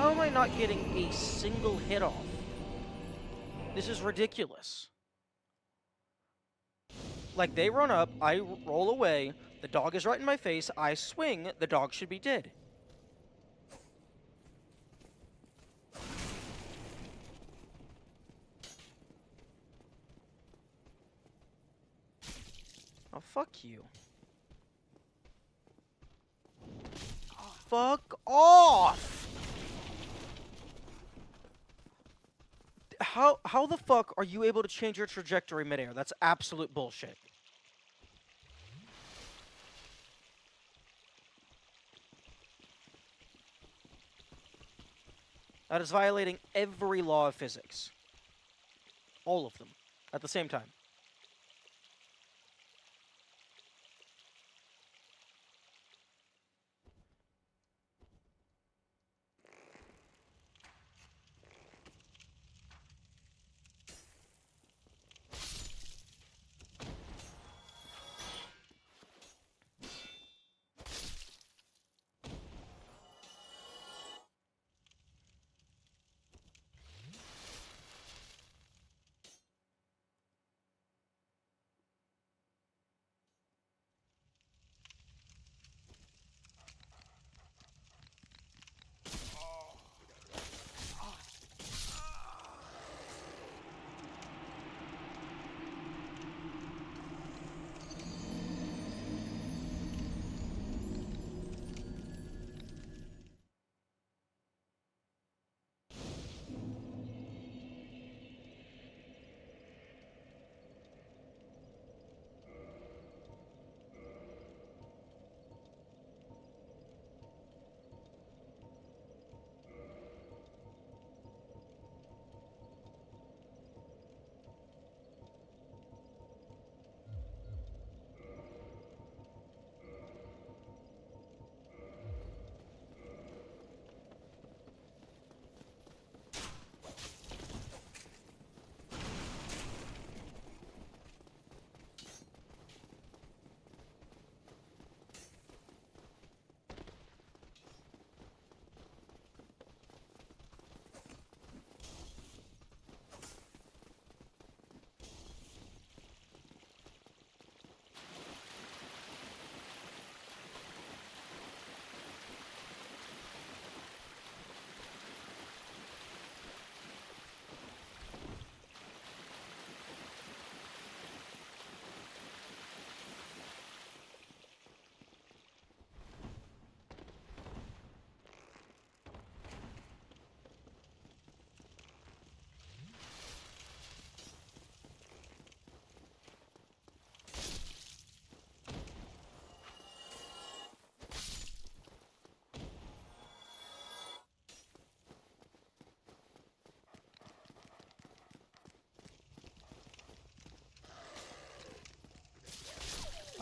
How am I not getting a single hit off? This is ridiculous. Like, they run up, I roll away, the dog is right in my face, I swing, the dog should be dead. Oh, fuck you. Fuck off! How the fuck are you able to change your trajectory midair? That's absolute bullshit. That is violating every law of physics. All of them. At the same time.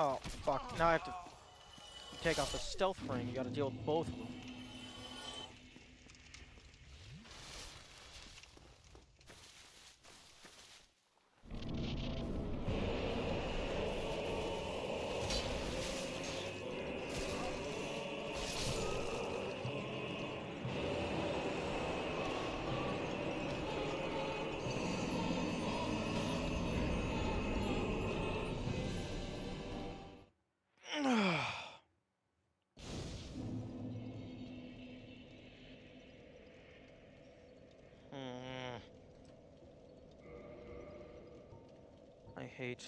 Oh, fuck. Now I have to take off the stealth ring. You gotta deal with both of them. Hmm. I hate...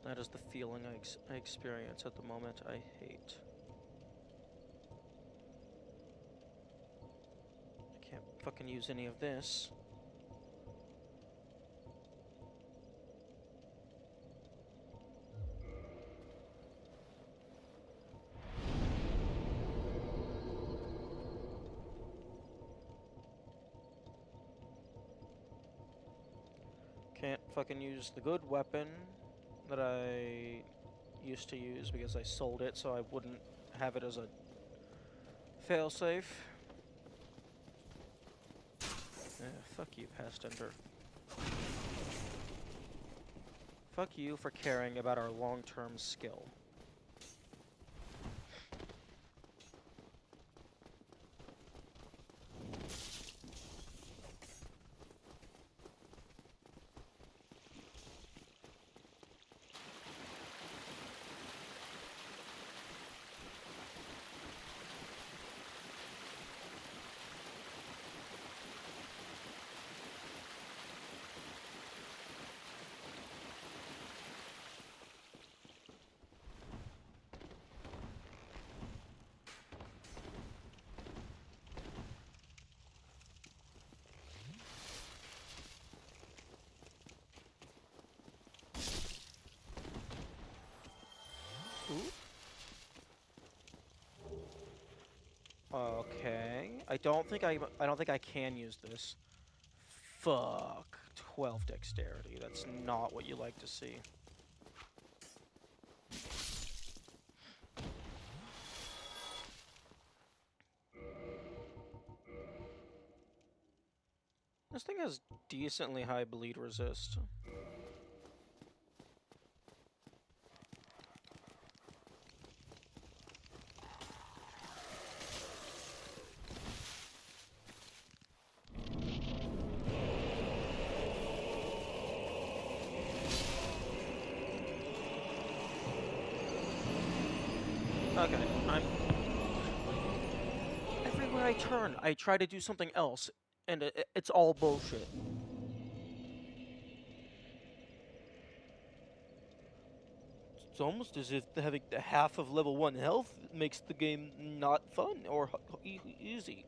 That is the feeling I experience at the moment. I hate. I can't fucking use any of this. Can't fucking use the good weapon that I used to use because I sold it so I wouldn't have it as a failsafe. Fuck you, past ender. Fuck you for caring about our long-term skill. Okay. I don't think I can use this. Fuck. 12 dexterity. That's not what you like to see. This thing has decently high bleed resist. Okay, everywhere I turn, I try to do something else, and it's all bullshit. It's almost as if having the half of level 1 health makes the game not fun or easy.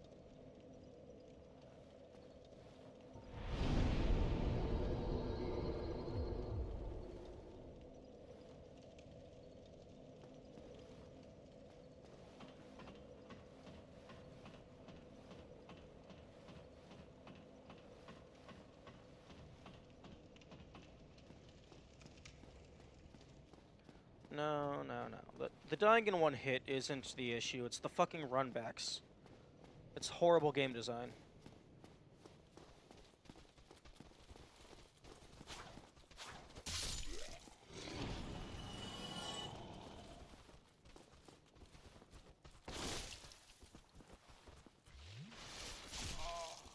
No, no, no. The dying in one hit isn't the issue, it's the fucking runbacks. It's horrible game design.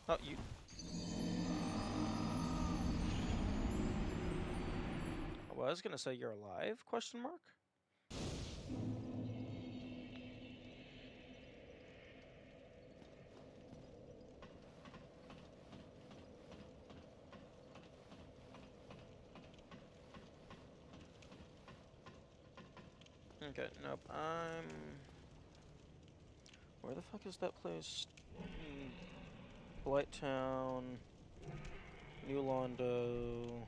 Oh, you... Well, I was gonna say you're alive, question mark? Okay, nope, where the fuck is that place? Blighttown, New Londo,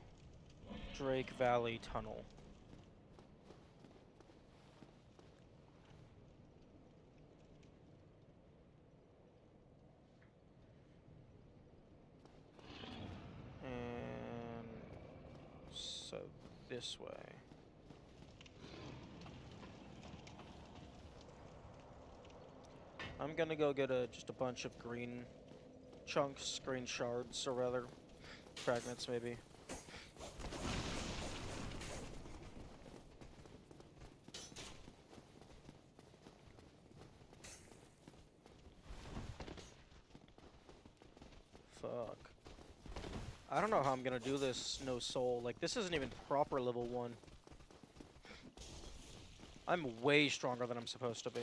Drake Valley Tunnel. And so this way. I'm gonna go get just a bunch of green chunks, green shards, or rather, fragments maybe. Fuck. I don't know how I'm gonna do this, no soul. Like, this isn't even proper level 1. I'm way stronger than I'm supposed to be.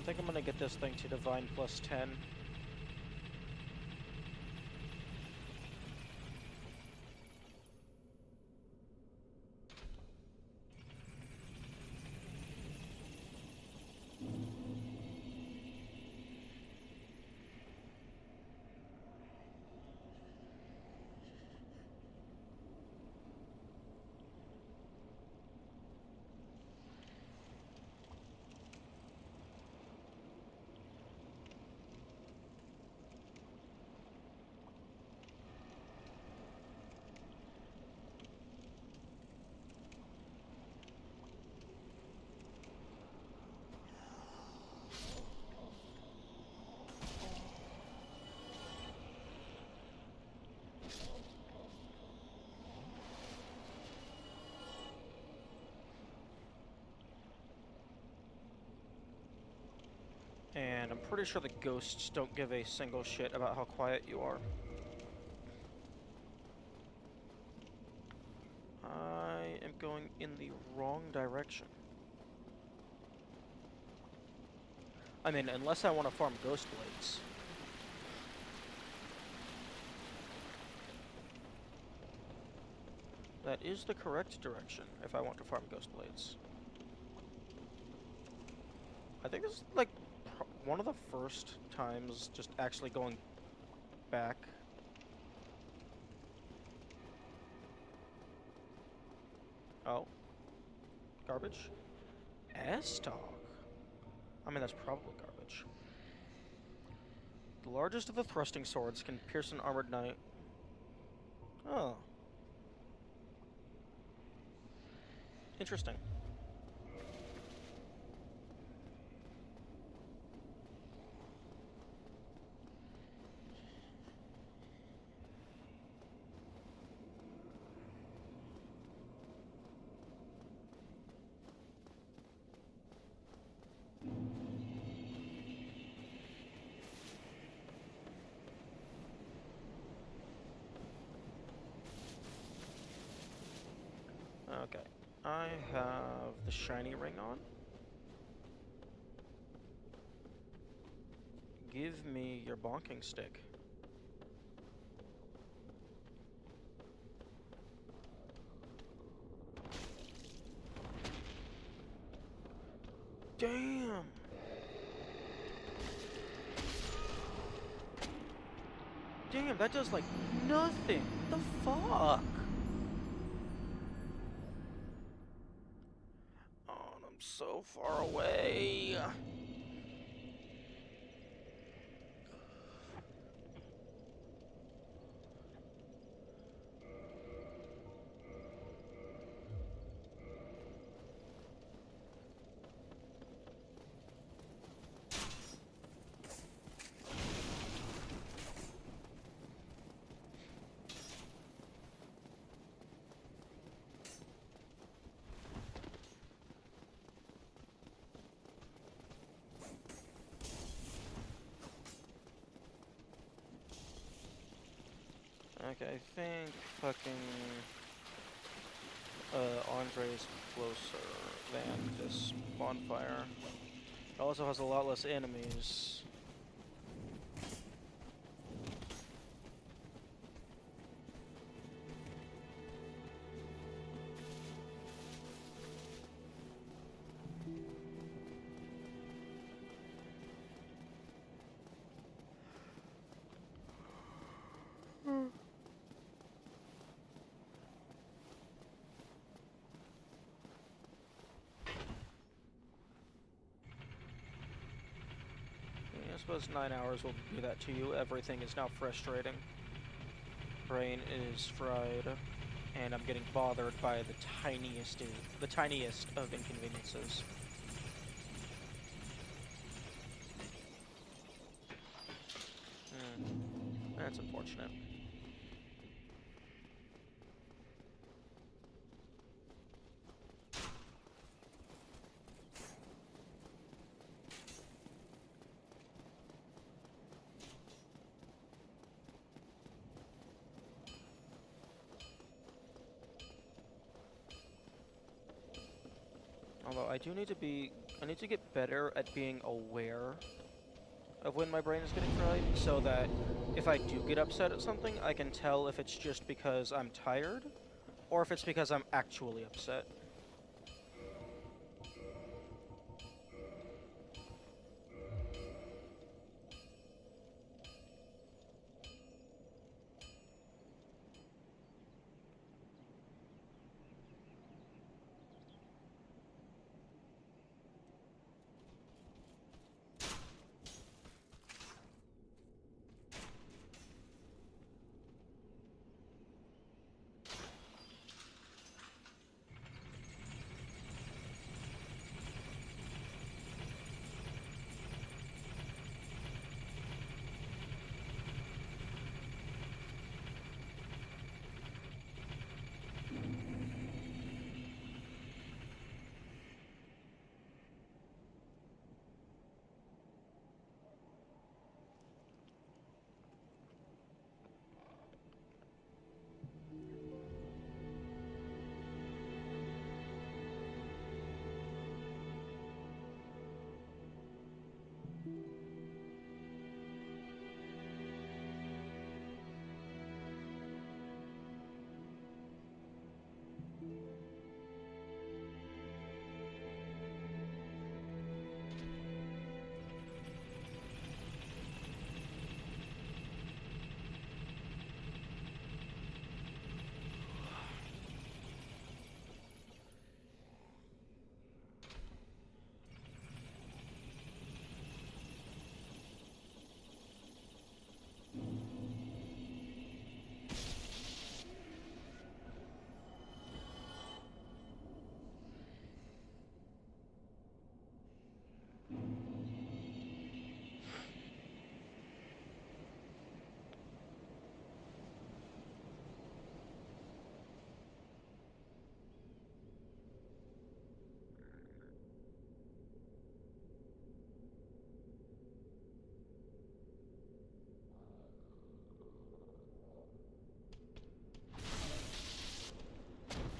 think I'm gonna get this thing to Divine plus 10. And I'm pretty sure the ghosts don't give a single shit about how quiet you are. I am going in the wrong direction. I mean, unless I want to farm ghost blades. That is the correct direction if I want to farm ghost blades. I think this is like one of the first times just actually going back. Oh. Garbage? S-Talk. I mean, that's probably garbage. The largest of the thrusting swords can pierce an armored knight. Oh. Interesting. Okay. I have the shiny ring on. Give me your bonking stick. Damn! Damn, that does like nothing! What the fuck? Oh, I'm so far away. Okay, I think fucking Andre's closer than this bonfire. It also has a lot less enemies. I suppose 9 hours will do that to you. Everything is now frustrating. Brain is fried, and I'm getting bothered by the tiniest of inconveniences. That's unfortunate. Although I do need to be I need to get better at being aware of when my brain is getting fried, so that if I do get upset at something, I can tell if it's just because I'm tired, or if it's because I'm actually upset.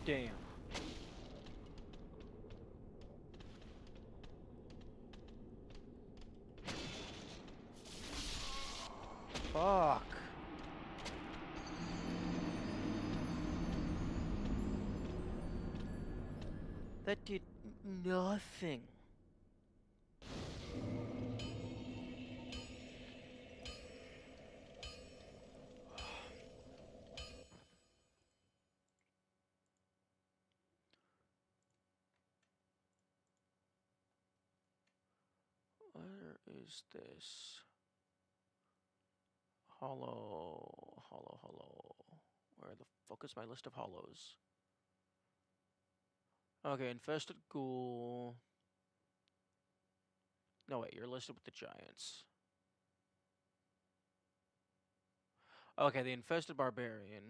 Damn. Fuck. That did nothing. Where is this? Hollow. Where the fuck is my list of hollows? Okay, infested ghoul. No, wait, you're listed with the giants. Okay, the infested barbarian.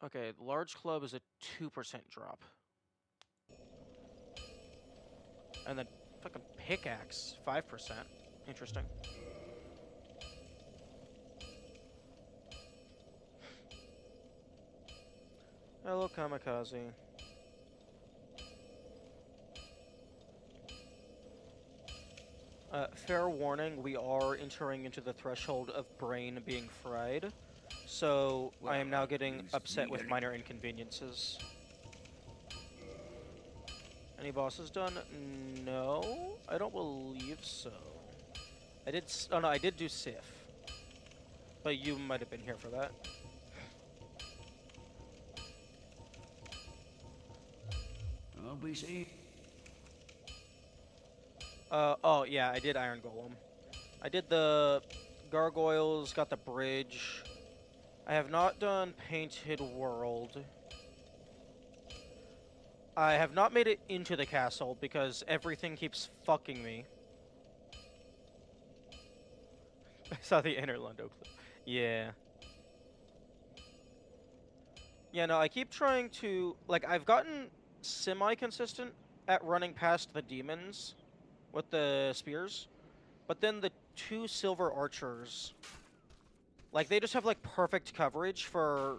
Okay, the large club is a 2% drop. And then fucking pickaxe, 5%. Interesting. Hello, kamikaze. Fair warning, we are entering into the threshold of brain being fried, so I am now getting upset with minor inconveniences. Any bosses done? No, I don't believe so. Oh no, I did do Sif. But you might have been here for that. I'll be seeing. Oh yeah, I did Iron Golem. I did the gargoyles, got the bridge. I have not done Painted World. I have not made it into the castle because everything keeps fucking me. I saw the inner Lundo clip. Yeah. Yeah, no, I keep trying to... Like, I've gotten semi-consistent at running past the demons with the spears. But then the 2 silver archers... Like, they just have, like, perfect coverage for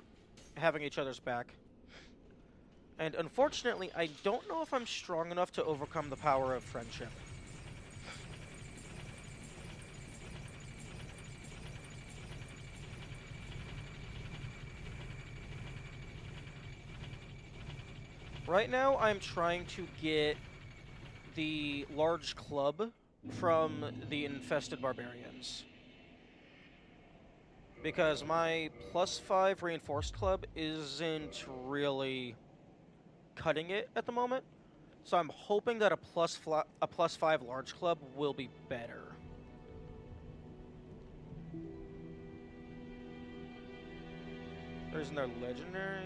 having each other's back. And unfortunately, I don't know if I'm strong enough to overcome the power of friendship. Right now, I'm trying to get the large club from the infested barbarians. Because my +5 reinforced club isn't really cutting it at the moment. So I'm hoping that a +5 large club will be better. Isn't there legendary?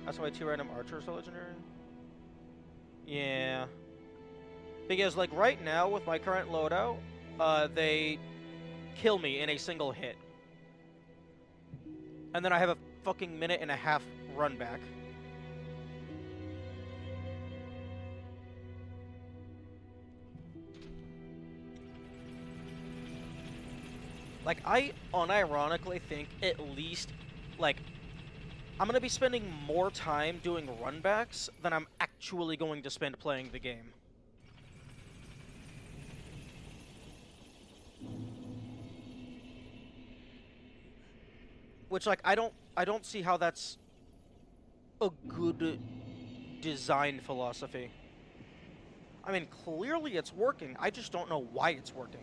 That's why 2 random archers are legendary? Yeah. Because, like, right now, with my current loadout, they kill me in a single hit. And then I have a fucking minute and a half run back. Like, I unironically think at least, like, I'm going to be spending more time doing runbacks than I'm actually going to spend playing the game. Which, like, I don't see how that's a good design philosophy. I mean, clearly it's working. I just don't know why it's working.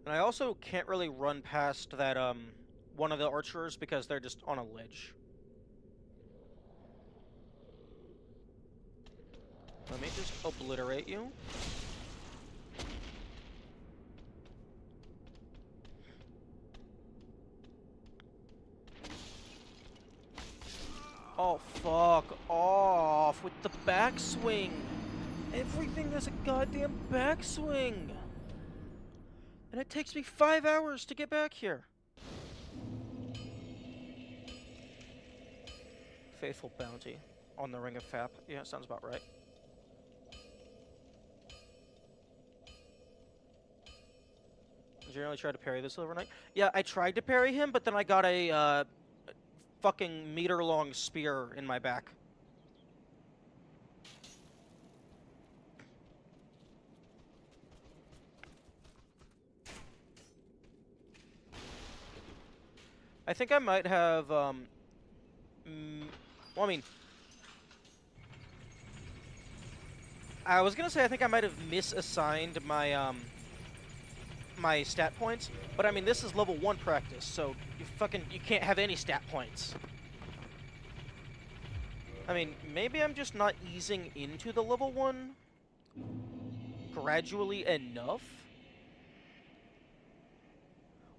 And I also can't really run past that, one of the archers because they're just on a ledge. Let me just obliterate you. Oh, fuck off with the backswing. Everything has a goddamn backswing. And it takes me 5 hours to get back here. Faithful bounty on the Ring of Fap. Yeah, sounds about right. Did you really try to parry the Silver Knight? Yeah, I tried to parry him, but then I got a fucking meter-long spear in my back. I think I might have, well, I mean, I was gonna say I think I might have misassigned my, my stat points, but I mean, this is level 1 practice, so you can't have any stat points. I mean, maybe I'm just not easing into the level 1 gradually enough?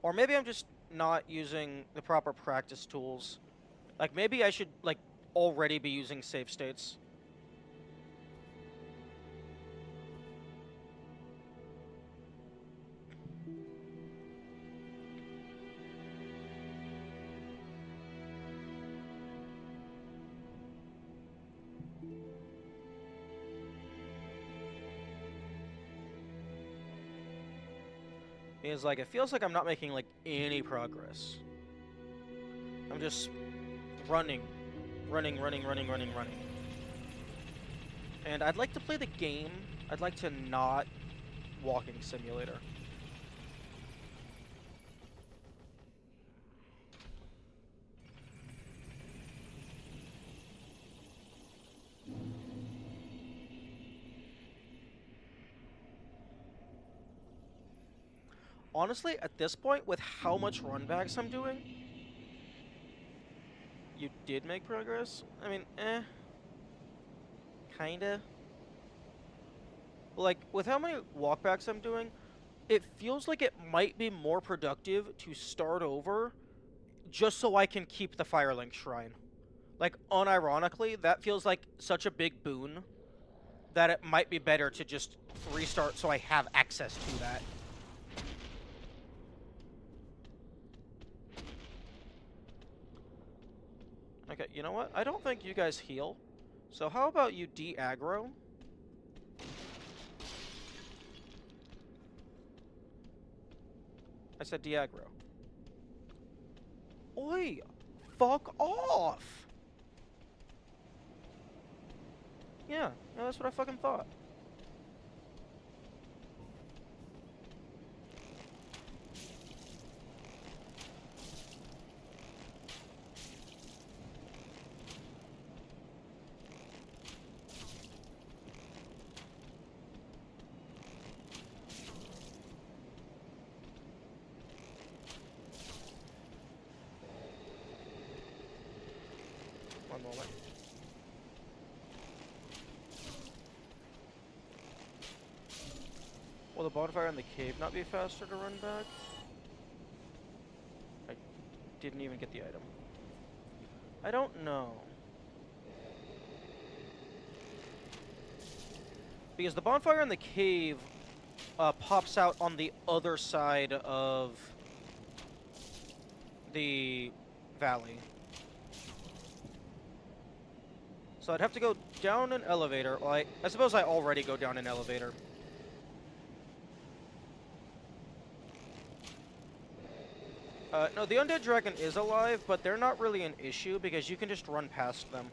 Or maybe I'm just not using the proper practice tools. Like, maybe I should, like, already be using save states. Because, like, it feels like I'm not making, like, any progress. I'm just running. And I'd like to play the game. I'd like to not walking simulator. Honestly, at this point, with how much runbacks I'm doing, you did make progress? I mean, kinda. Like, with how many walkbacks I'm doing, it feels like it might be more productive to start over just so I can keep the Firelink Shrine. Like, unironically, that feels like such a big boon that it might be better to just restart so I have access to that. Okay, you know what? I don't think you guys heal. So how about you de-aggro? said Diagro. Oi! Fuck off! Yeah, that's what I fucking thought. One moment. Will the bonfire in the cave not be faster to run back? I didn't even get the item. I don't know. Because the bonfire in the cave pops out on the other side of the valley. So I'd have to go down an elevator. Well, I suppose I already go down an elevator. No, the undead dragon is alive, but they're not really an issue because you can just run past them.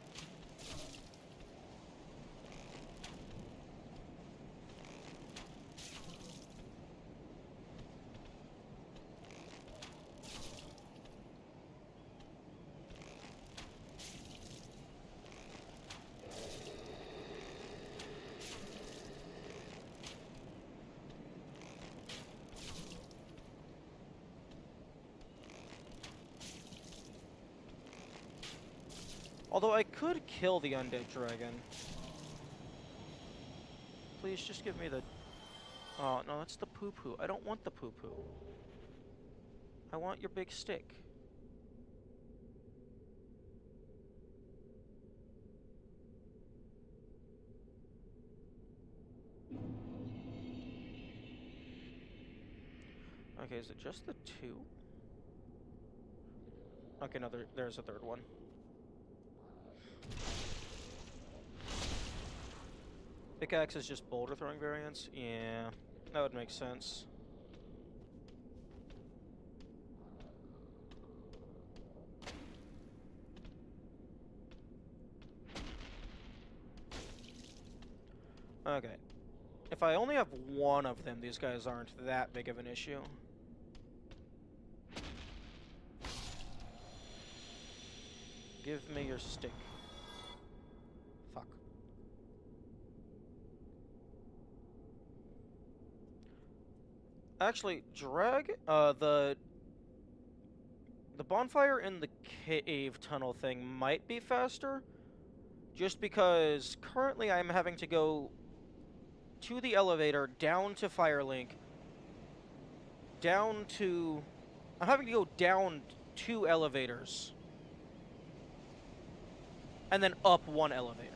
Although I could kill the undead dragon. Please just give me the... Oh, no, that's the poo-poo. I don't want the poo-poo. I want your big stick. Okay, is it just the two? Okay, no, there's a third one. Pickaxe is just boulder throwing variants? Yeah, that would make sense. Okay. If I only have one of them, these guys aren't that big of an issue. Give me your stick. Fuck. Actually, the bonfire in the cave tunnel thing might be faster, just because currently I'm having to go to the elevator, down to Firelink, I'm having to go down 2 elevators, and then up 1 elevator.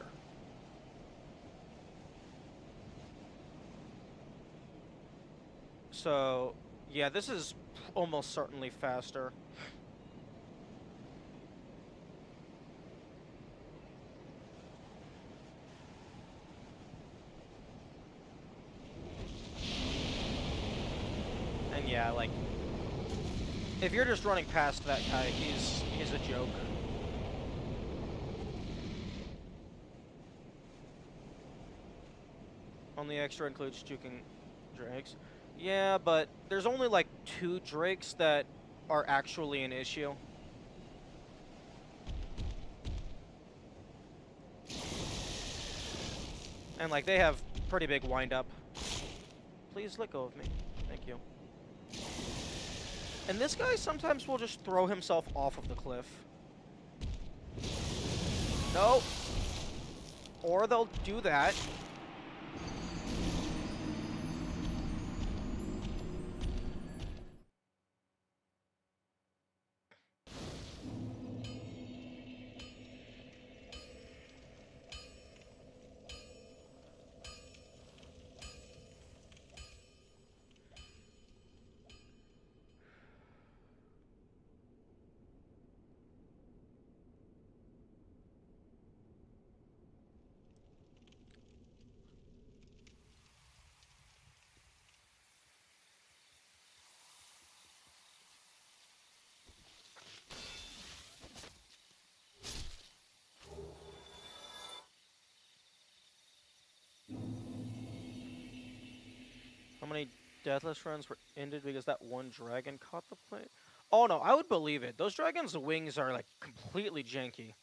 So, yeah, this is almost certainly faster. And yeah, like, if you're just running past that guy, he's a joke. Only extra includes juking drakes. Yeah, but there's only like 2 drakes that are actually an issue. And like they have pretty big wind-up. Please let go of me. Thank you. And this guy sometimes will just throw himself off of the cliff. No. Or they'll do that. many deathless runs were ended because that one dragon caught the plate. Oh no, I would believe it. Those dragons' wings are like completely janky.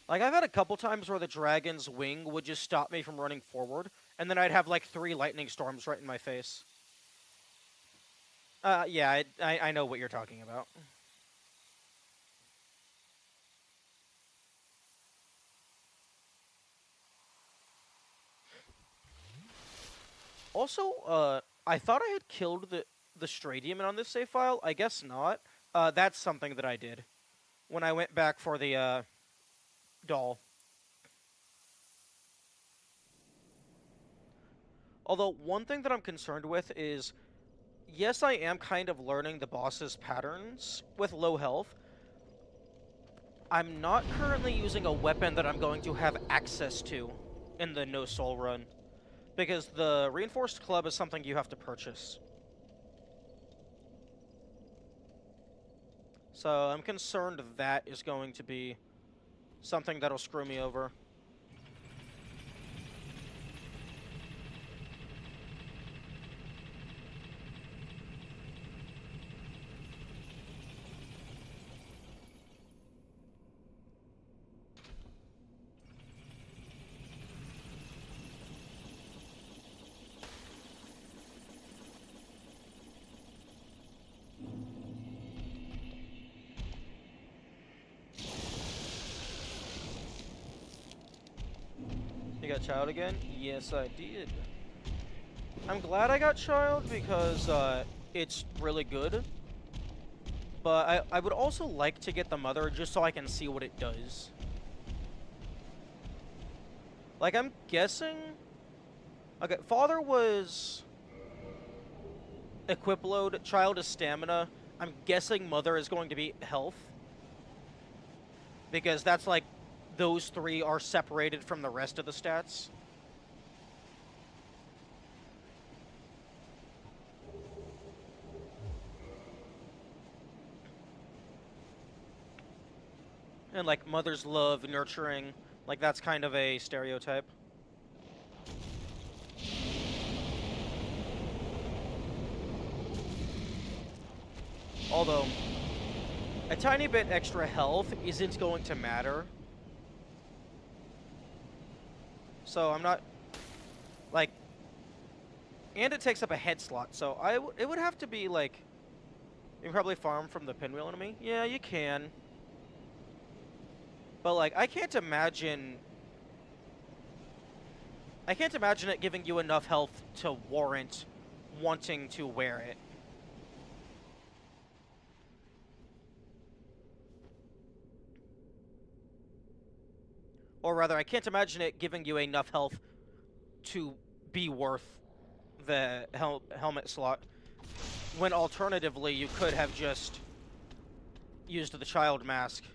Like, I've had a couple times where the dragon's wing would just stop me from running forward, and then I'd have like 3 lightning storms right in my face. Yeah, I know what you're talking about. Also, I thought I had killed the stray demon on this save file. I guess not. That's something that I did when I went back for the doll. Although, one thing that I'm concerned with is, yes, I am kind of learning the boss's patterns with low health. I'm not currently using a weapon that I'm going to have access to in the no soul run, because the reinforced club is something you have to purchase. So I'm concerned that is going to be something that'll screw me over. You got child again? Yes, I did. I'm glad I got child because it's really good. But I would also like to get the mother just so I can see what it does. Like, I'm guessing... Okay, father was... equip load, child is stamina. I'm guessing mother is going to be health. Because that's like... those 3 are separated from the rest of the stats. And like mother's love, nurturing, like that's kind of a stereotype. Although, a tiny bit extra health isn't going to matter. So I'm not, like, and it takes up a head slot, so it would have to be like, you can probably farm from the pinwheel enemy. Yeah, you can. But like, I can't imagine it giving you enough health to warrant wanting to wear it. Or rather, I can't imagine it giving you enough health to be worth the helmet slot. When alternatively, you could have just used the child mask.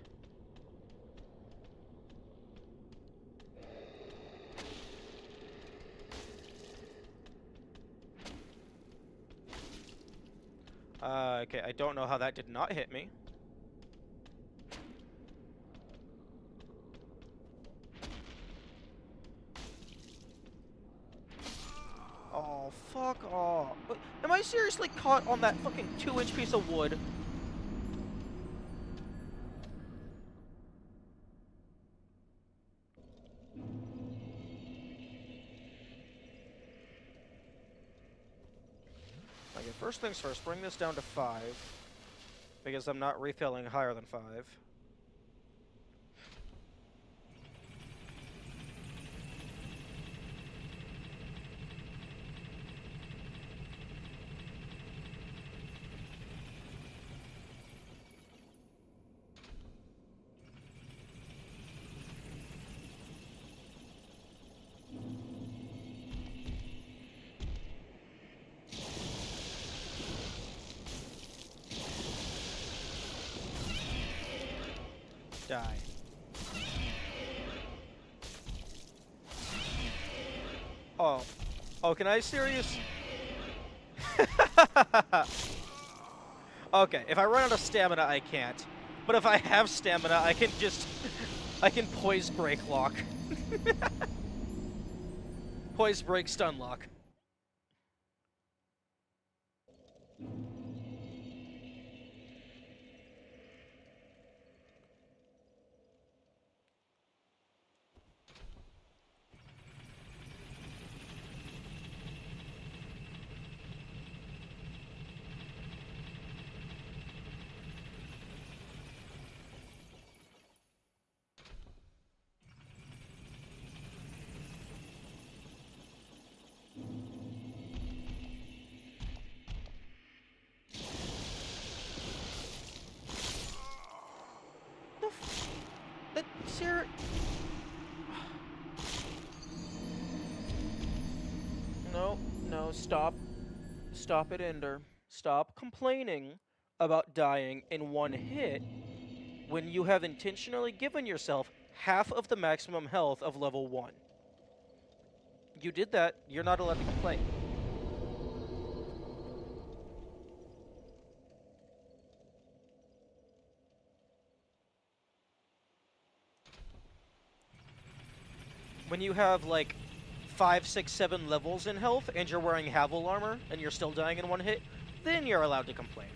Okay, I don't know how that did not hit me. Oh, fuck off. Am I seriously caught on that fucking 2-inch piece of wood? Okay, first things first, bring this down to 5. Because I'm not refilling higher than 5. Die. Oh. Oh, can I serious? Okay, if I run out of stamina, I can't. But if I have stamina, I can just... I can poise break lock. Poise break stun lock. That's your... No, no, stop. Stop it, Ender. Stop complaining about dying in one hit when you have intentionally given yourself half of the maximum health of level 1. You did that, you're not allowed to complain. When you have, like, 5, 6, 7 levels in health, and you're wearing Havel armor, and you're still dying in one hit, then you're allowed to complain.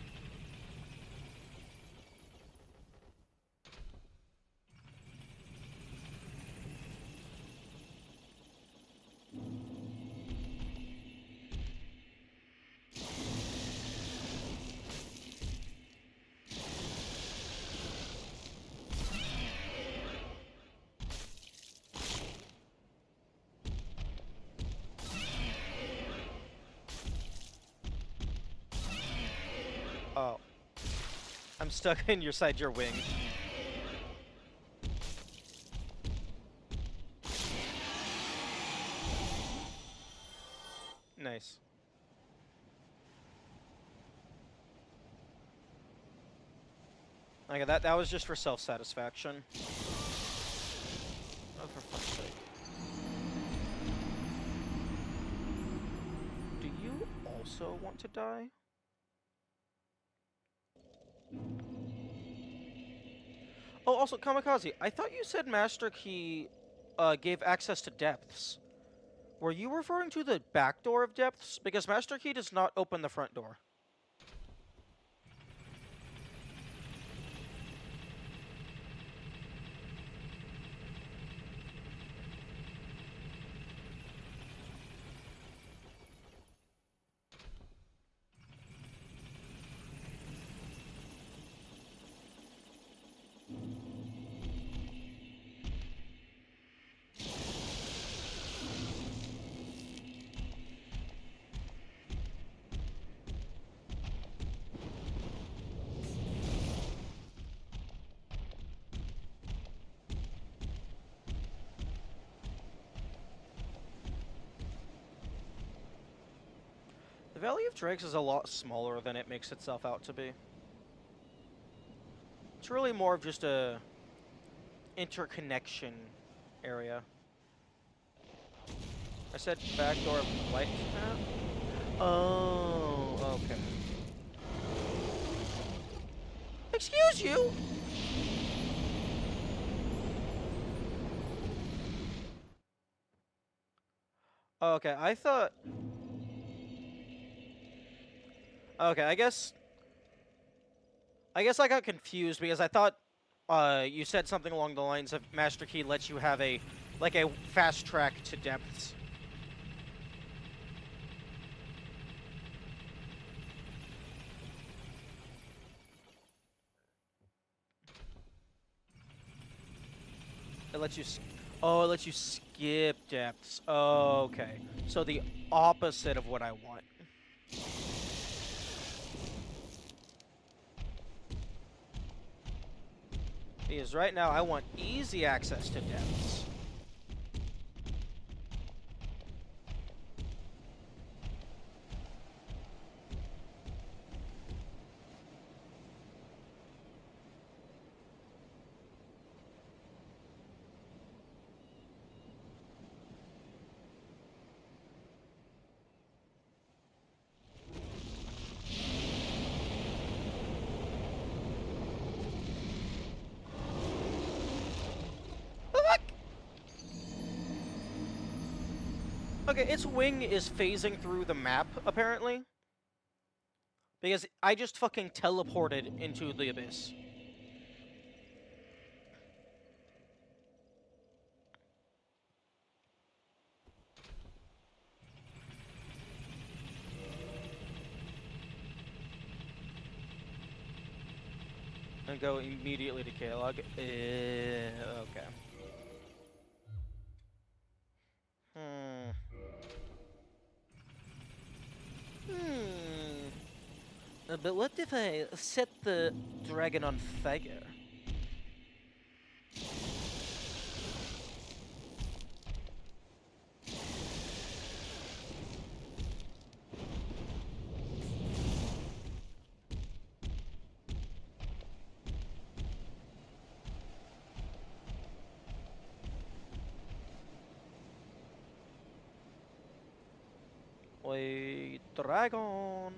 Oh. I'm stuck inside your wing. Nice. Okay, that was just for self-satisfaction. Oh, for fuck's sake. Do you also want to die? Oh, also, Kamikaze, I thought you said Master Key gave access to depths. Were you referring to the back door of depths? Because Master Key does not open the front door. The Valley of Drakes is a lot smaller than it makes itself out to be. It's really more of just a interconnection area. I said back door of light path? Oh, okay. Excuse you? Okay, I thought... Okay, I guess I got confused because I thought you said something along the lines of Master Key lets you have a fast track to depths. It lets you it lets you skip depths. Okay. So the opposite of what I want. Because right now I want easy access to depths. Okay, its wing is phasing through the map, apparently. Because I just fucking teleported into the abyss. And go immediately to Kalog. Okay. Hmm. Hmm. But what if I set the dragon on fire? Wait, dragon.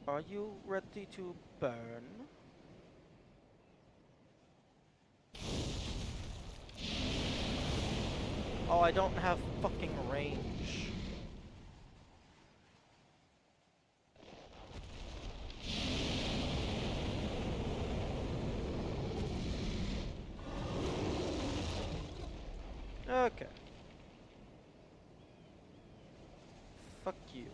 Are you ready to burn? Oh, I don't have fucking range. Okay. Fuck you.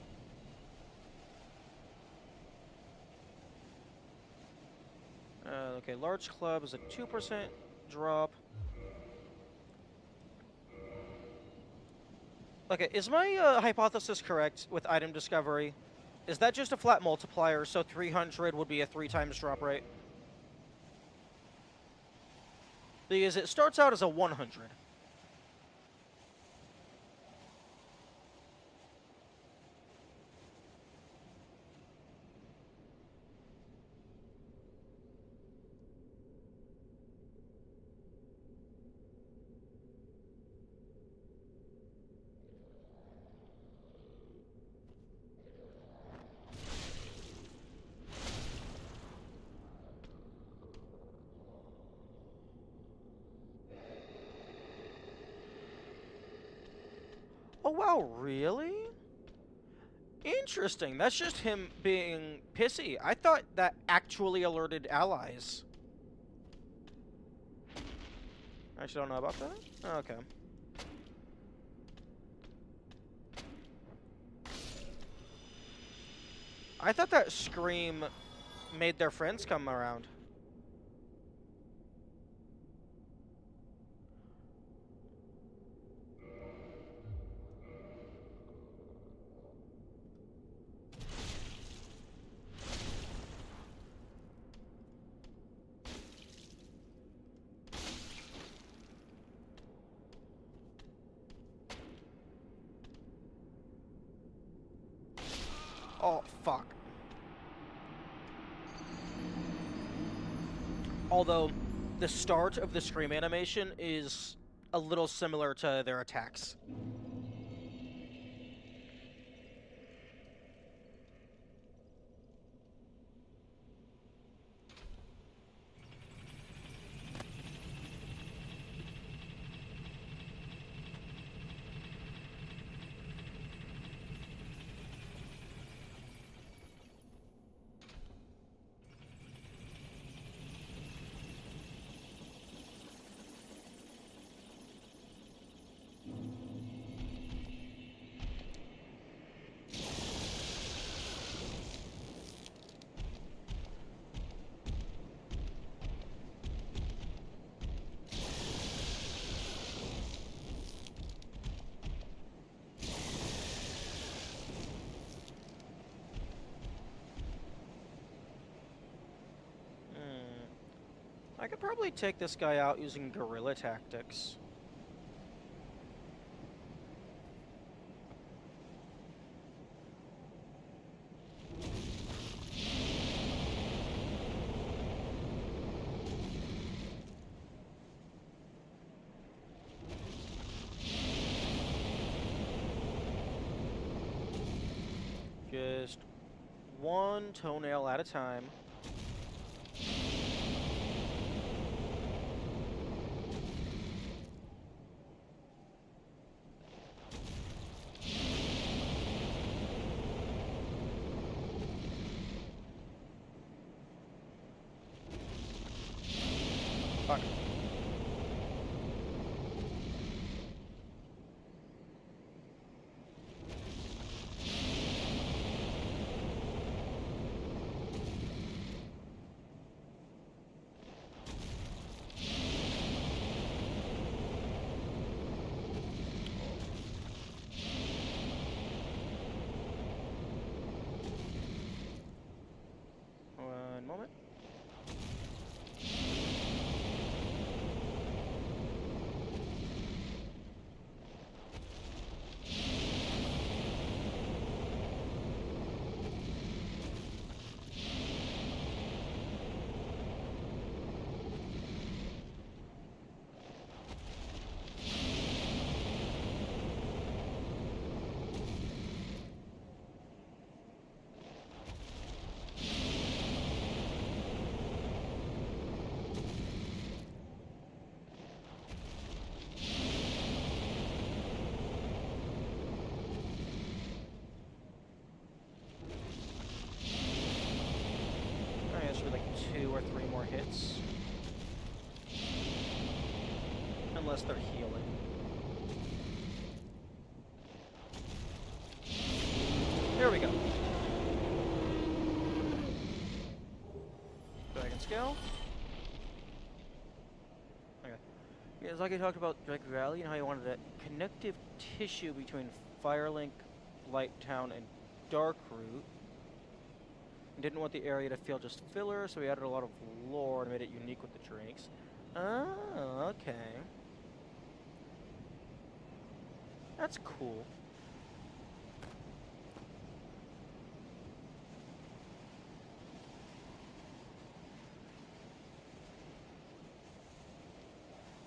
Okay, large club is a 2% drop. Okay, is my hypothesis correct with item discovery? Is that just a flat multiplier, so 300 would be a 3 times drop rate? Because it starts out as a 100. Oh wow, really? Interesting. That's just him being pissy. I thought that actually alerted allies. I actually don't know about that. Okay. I thought that scream made their friends come around. Oh, fuck. Although, the start of the scream animation is a little similar to their attacks. I could probably take this guy out using guerrilla tactics. Just one toenail at a time. 3 more hits. Unless they're healing. There we go. Dragon scale. Okay. Yeah, it's like I talked about Drake Valley and how you wanted a connective tissue between Firelink, Blighttown, and Darkroot. Didn't want the area to feel just filler, so we added a lot of lore and made it unique with the drakes. Oh, okay. That's cool.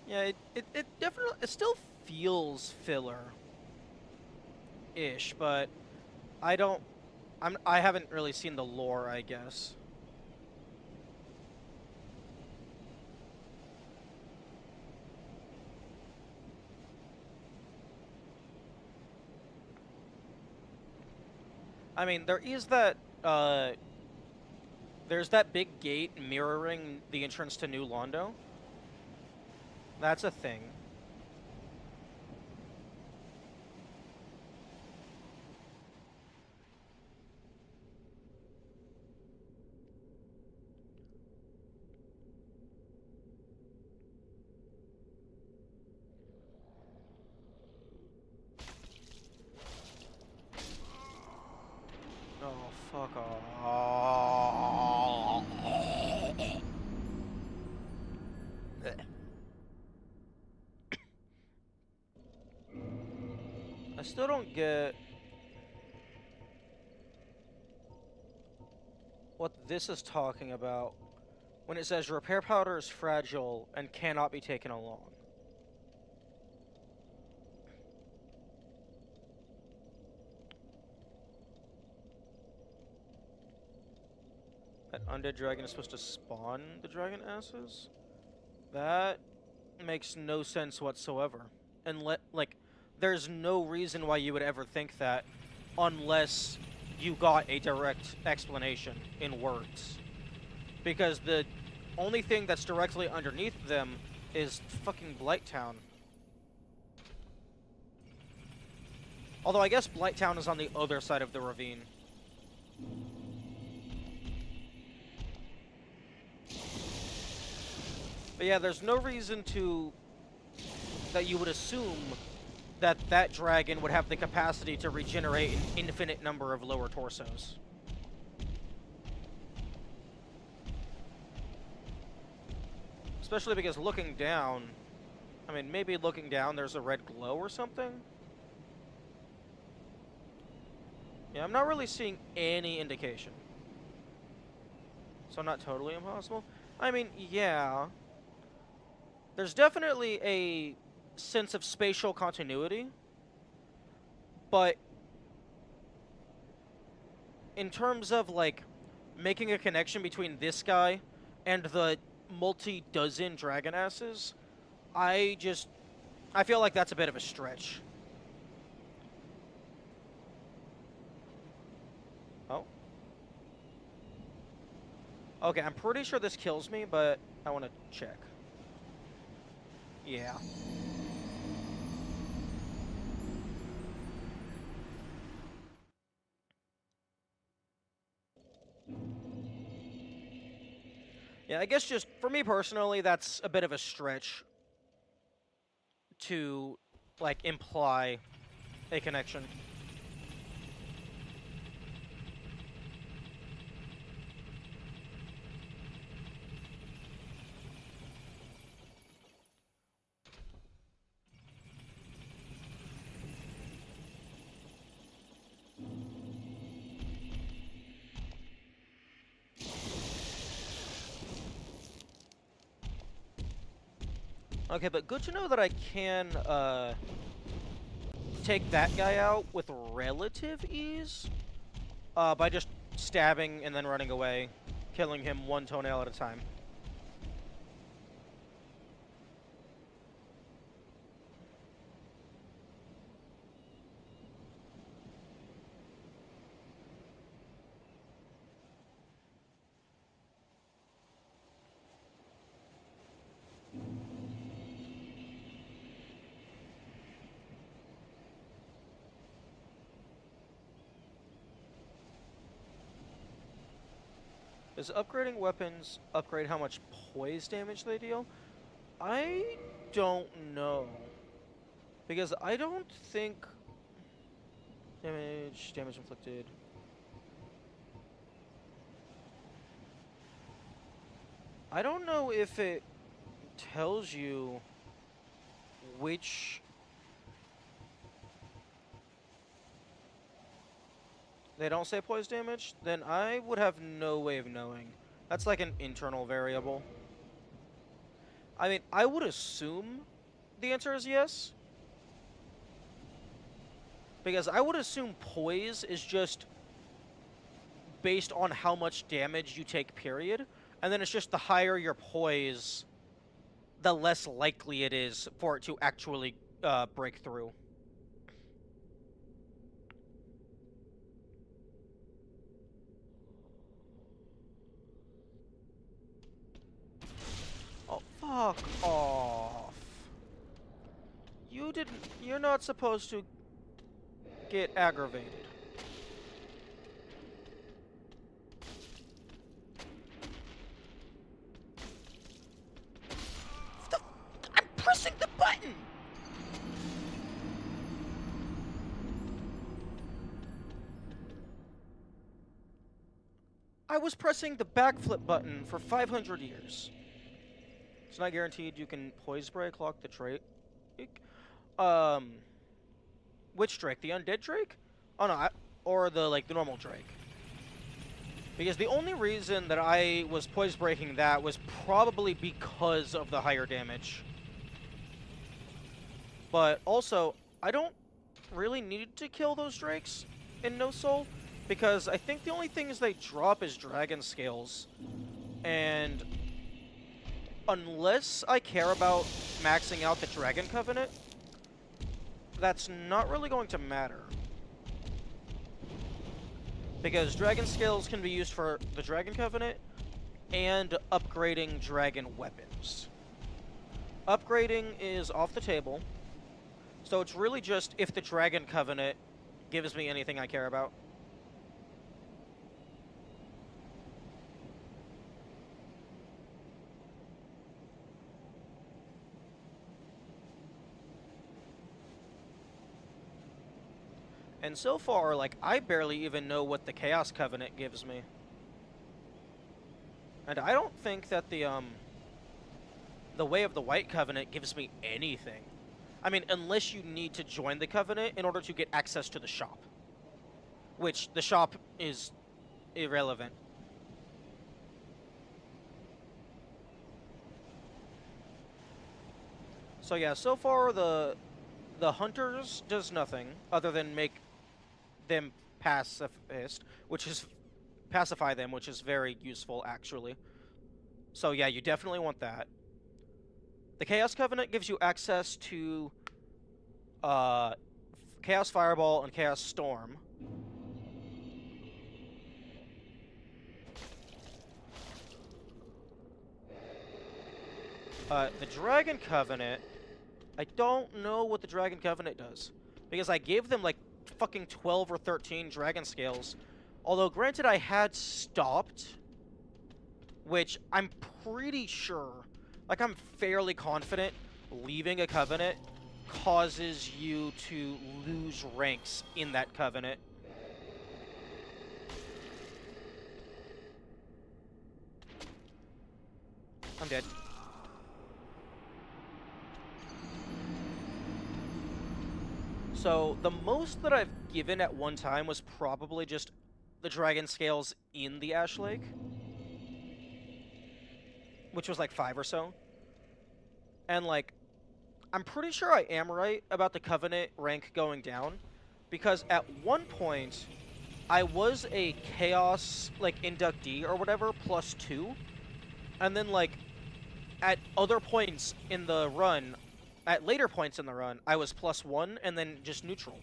Yeah, it definitely, it still feels filler-ish, but I haven't really seen the lore, I guess. I mean, there is that, there's that big gate mirroring the entrance to New Londo. That's a thing. Oh, fuck off. I still don't get what this is talking about when it says repair powder is fragile and cannot be taken along. That undead dragon is supposed to spawn the dragon asses? That makes no sense whatsoever. And there's no reason why you would ever think that unless you got a direct explanation in words. Because the only thing that's directly underneath them is fucking Blighttown. Although I guess Blighttown is on the other side of the ravine. But yeah, there's no reason that you would assume that that dragon would have the capacity to regenerate an infinite number of lower torsos. Especially because looking down, I mean, maybe looking down there's a red glow or something? Yeah, I'm not really seeing any indication. So not totally impossible. I mean, yeah. There's definitely a sense of spatial continuity, but in terms of, like, making a connection between this guy and the multi-dozen dragon asses, I feel like that's a bit of a stretch. Oh. Okay, I'm pretty sure this kills me, but I want to check. Yeah. Yeah, I guess just, for me personally, that's a bit of a stretch to, like, imply a connection. Okay, but good to know that I can, take that guy out with relative ease, by just stabbing and then running away, killing him one toenail at a time. Does upgrading weapons upgrade how much poise damage they deal? I don't know. Because I don't think... Damage inflicted... I don't know if it tells you which... They don't say poise damage? Then I would have no way of knowing. That's like an internal variable. I mean, I would assume the answer is yes. Because I would assume poise is just based on how much damage you take, period. And then it's just the higher your poise, the less likely it is for it to actually break through. Oh, fuck off. You're not supposed to get aggravated. I'm pressing the button! I was pressing the backflip button for 500 years. It's not guaranteed you can poise break, lock the Drake. Which Drake? The undead Drake? Oh no, or the normal Drake. Because the only reason that I was poise breaking that was probably because of the higher damage. But also, I don't really need to kill those Drakes in No Soul, because I think the only things they drop is dragon scales. And unless I care about maxing out the Dragon Covenant, that's not really going to matter. Because Dragon Scales can be used for the Dragon Covenant and upgrading dragon weapons. Upgrading is off the table, so it's really just if the Dragon Covenant gives me anything I care about. And so far, like, I barely even know what the Chaos Covenant gives me. And I don't think that the Way of the White Covenant gives me anything. I mean, unless you need to join the Covenant in order to get access to the shop. Which, the shop is irrelevant. So yeah, so far the Hunters does nothing other than make them pacifist, which is pacify them, which is very useful actually. So yeah, you definitely want that. The Chaos Covenant gives you access to Chaos Fireball and Chaos Storm. The Dragon Covenant, I don't know what the Dragon Covenant does, because I gave them like fucking 12 or 13 Dragon Scales. Although, granted, I had stopped, which I'm pretty sure, like I'm fairly confident, leaving a Covenant causes you to lose ranks in that Covenant. I'm dead. So, the most that I've given at one time was probably just the Dragon Scales in the Ash Lake. Which was like 5 or so. And like, I'm pretty sure I am right about the Covenant rank going down. Because at one point, I was a Chaos, like, inductee or whatever, +2. And then like, at other points in the run, at later points in the run, I was +1 and then just neutral.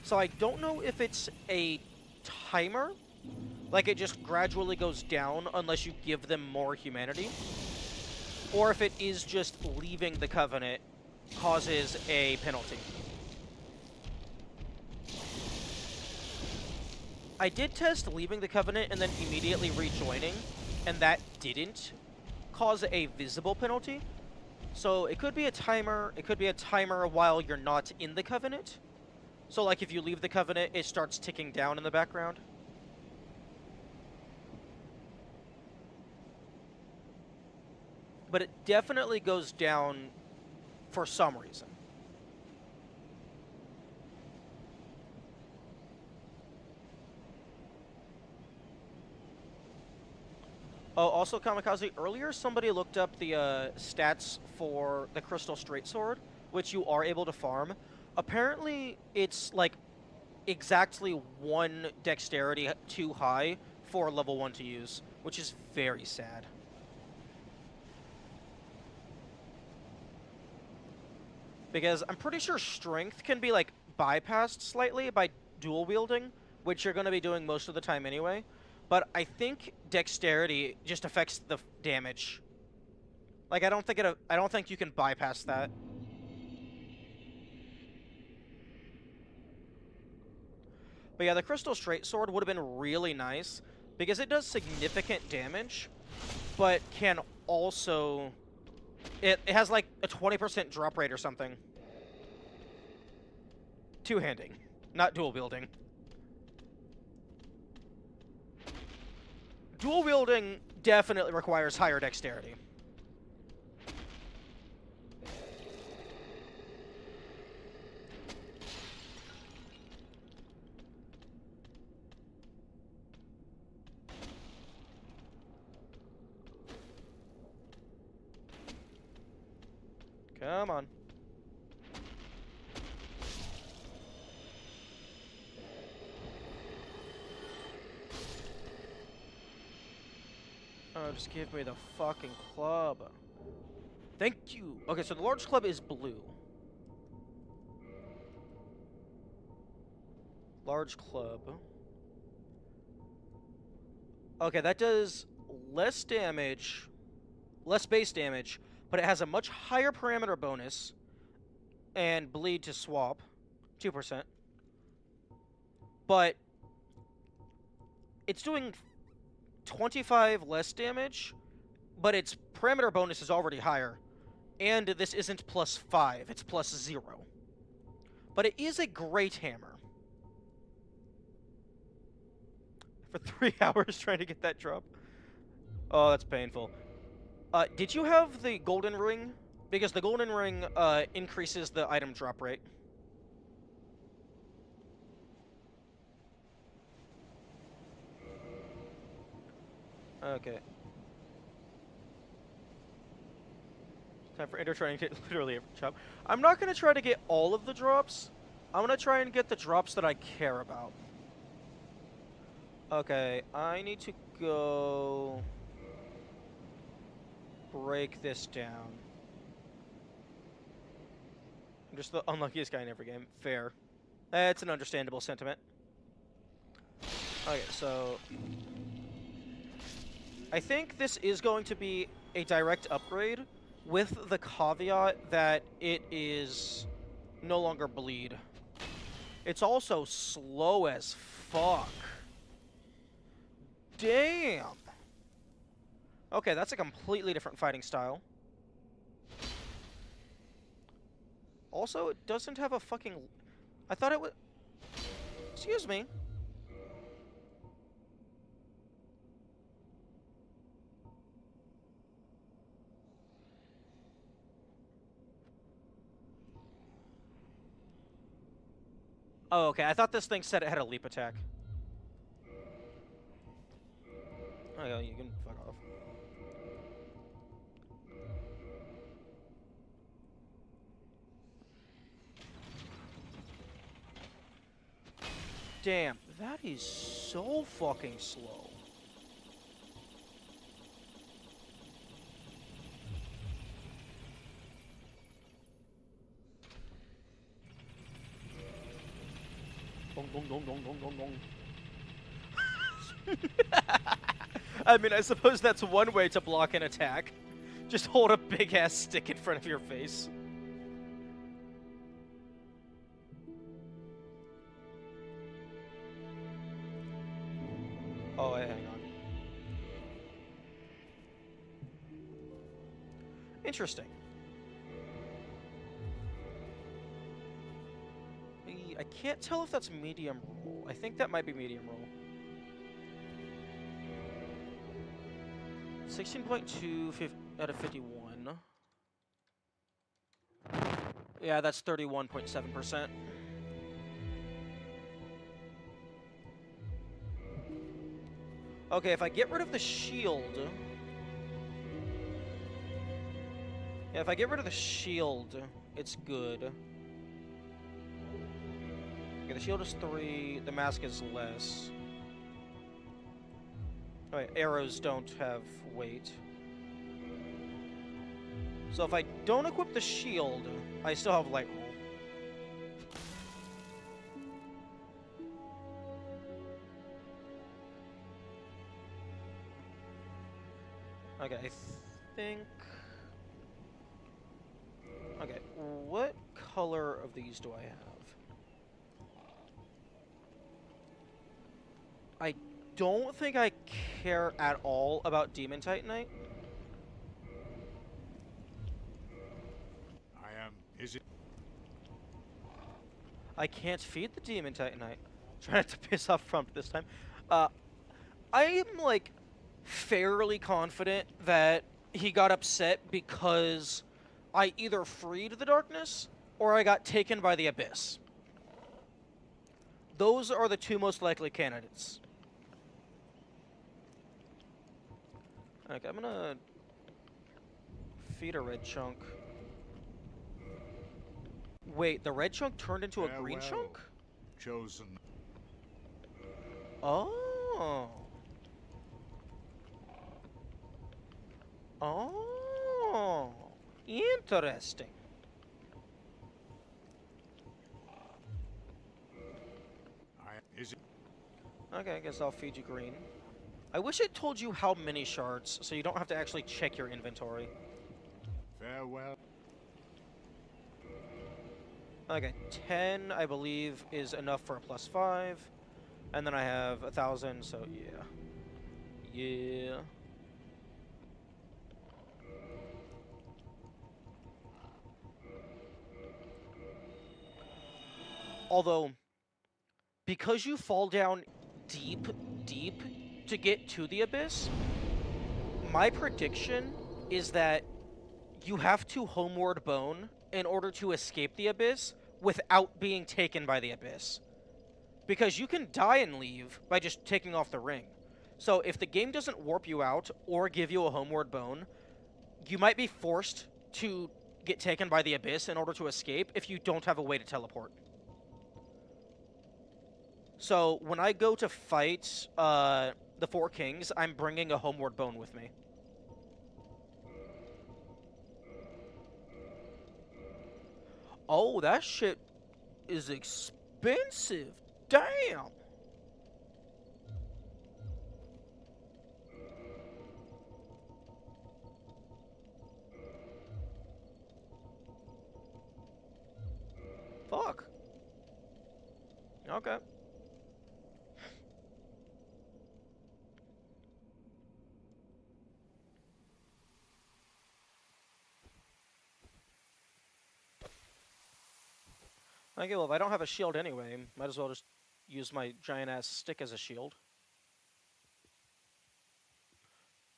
So I don't know if it's a timer, like it just gradually goes down unless you give them more humanity, or if it is just leaving the Covenant causes a penalty. I did test leaving the Covenant and then immediately rejoining, and that didn't cause a visible penalty. So it could be a timer. It could be a timer while you're not in the Covenant. So like if you leave the Covenant, it starts ticking down in the background. But it definitely goes down for some reason. Oh, also, Kamikaze, earlier somebody looked up the stats for the Crystal Straight Sword, which you are able to farm. Apparently, it's like exactly 1 dexterity too high for level 1 to use, which is very sad. Because I'm pretty sure strength can be like bypassed slightly by dual wielding, which you're going to be doing most of the time anyway. But I think dexterity just affects the damage. Like I don't think you can bypass that. But yeah, the Crystal Straight Sword would have been really nice because it does significant damage, but can also it has like a 20% drop rate or something. Two-handing, not dual wielding. Dual wielding definitely requires higher dexterity. Come on. Oh, just give me the fucking club. Thank you. Okay, so the large club is blue. Large club. Okay, that does less damage, less base damage, but it has a much higher parameter bonus and bleed to swap, 2%. But it's doing 25 less damage, but its parameter bonus is already higher. And this isn't +5, it's +0. But it is a great hammer. For 3 hours trying to get that drop. Oh, that's painful. Did you have the golden ring? Because the golden ring increases the item drop rate. Okay. Time for enter trying to get literally every drop. I'm not going to try to get all of the drops. I'm going to try and get the drops that I care about. Okay, I need to go break this down. I'm just the unluckiest guy in every game. Fair. It's an understandable sentiment. Okay, so I think this is going to be a direct upgrade with the caveat that it is no longer bleed. It's also slow as fuck. Damn! Okay, that's a completely different fighting style. Also, it doesn't have a fucking... I thought it would... Excuse me. Oh, okay. I thought this thing said it had a leap attack. Oh, yeah, you can fuck off. Damn, that is so fucking slow. Dong, dong, dong, dong, dong, dong, dong. I mean, I suppose that's one way to block an attack. Just hold a big-ass stick in front of your face. Oh, wait, hang on. Interesting. I can't tell if that's medium roll. I think that might be medium roll. 16.2 out of 51. Yeah, that's 31.7%. Okay, if I get rid of the shield... Yeah, if I get rid of the shield, it's good. Okay, the shield is 3, the mask is less. Oh, wait, arrows don't have weight. So if I don't equip the shield, I still have light roll. Okay, I think... Okay, what color of these do I have? I don't think I care at all about Demon Titanite. Is it? I can't feed the Demon Titanite. Try not to piss off Frump this time. I am, like, fairly confident that he got upset because I either freed the darkness or I got taken by the abyss. Those are the two most likely candidates. Okay, I'm gonna feed a red chunk. Wait, the red chunk turned into a green chunk? Chosen. Oh. Oh. Interesting. Is it? Okay, I guess I'll feed you green. I wish it told you how many shards, so you don't have to actually check your inventory. Farewell. Okay, 10, I believe, is enough for a +5. And then I have 1,000, so yeah. Yeah. Although, because you fall down deep, deep to get to the abyss, my prediction is that you have to homeward bone in order to escape the abyss without being taken by the abyss. Because you can die and leave by just taking off the ring. So if the game doesn't warp you out or give you a homeward bone, you might be forced to get taken by the abyss in order to escape if you don't have a way to teleport. So when I go to fight the Four Kings, I'm bringing a homeward bone with me. Oh, that shit is expensive. Damn. Fuck. Okay. Okay, well, if I don't have a shield anyway, might as well just use my giant-ass stick as a shield.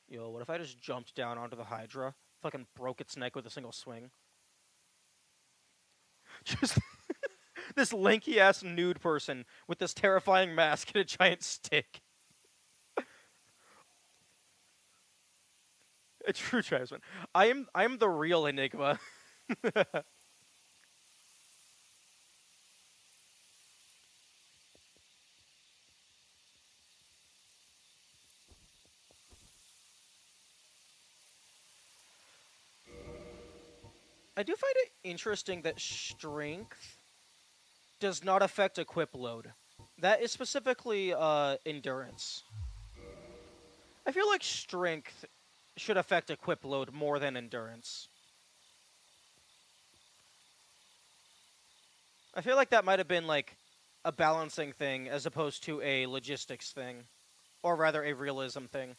Yo, what if I just jumped down onto the Hydra, fucking broke its neck with a single swing? Just this lanky-ass nude person with this terrifying mask and a giant stick. A true tribesman. I am the real Enigma. I do find it interesting that strength does not affect equip load. That is specifically endurance. I feel like strength should affect equip load more than endurance. I feel like that might have been like a balancing thing as opposed to a logistics thing. Or rather a realism thing.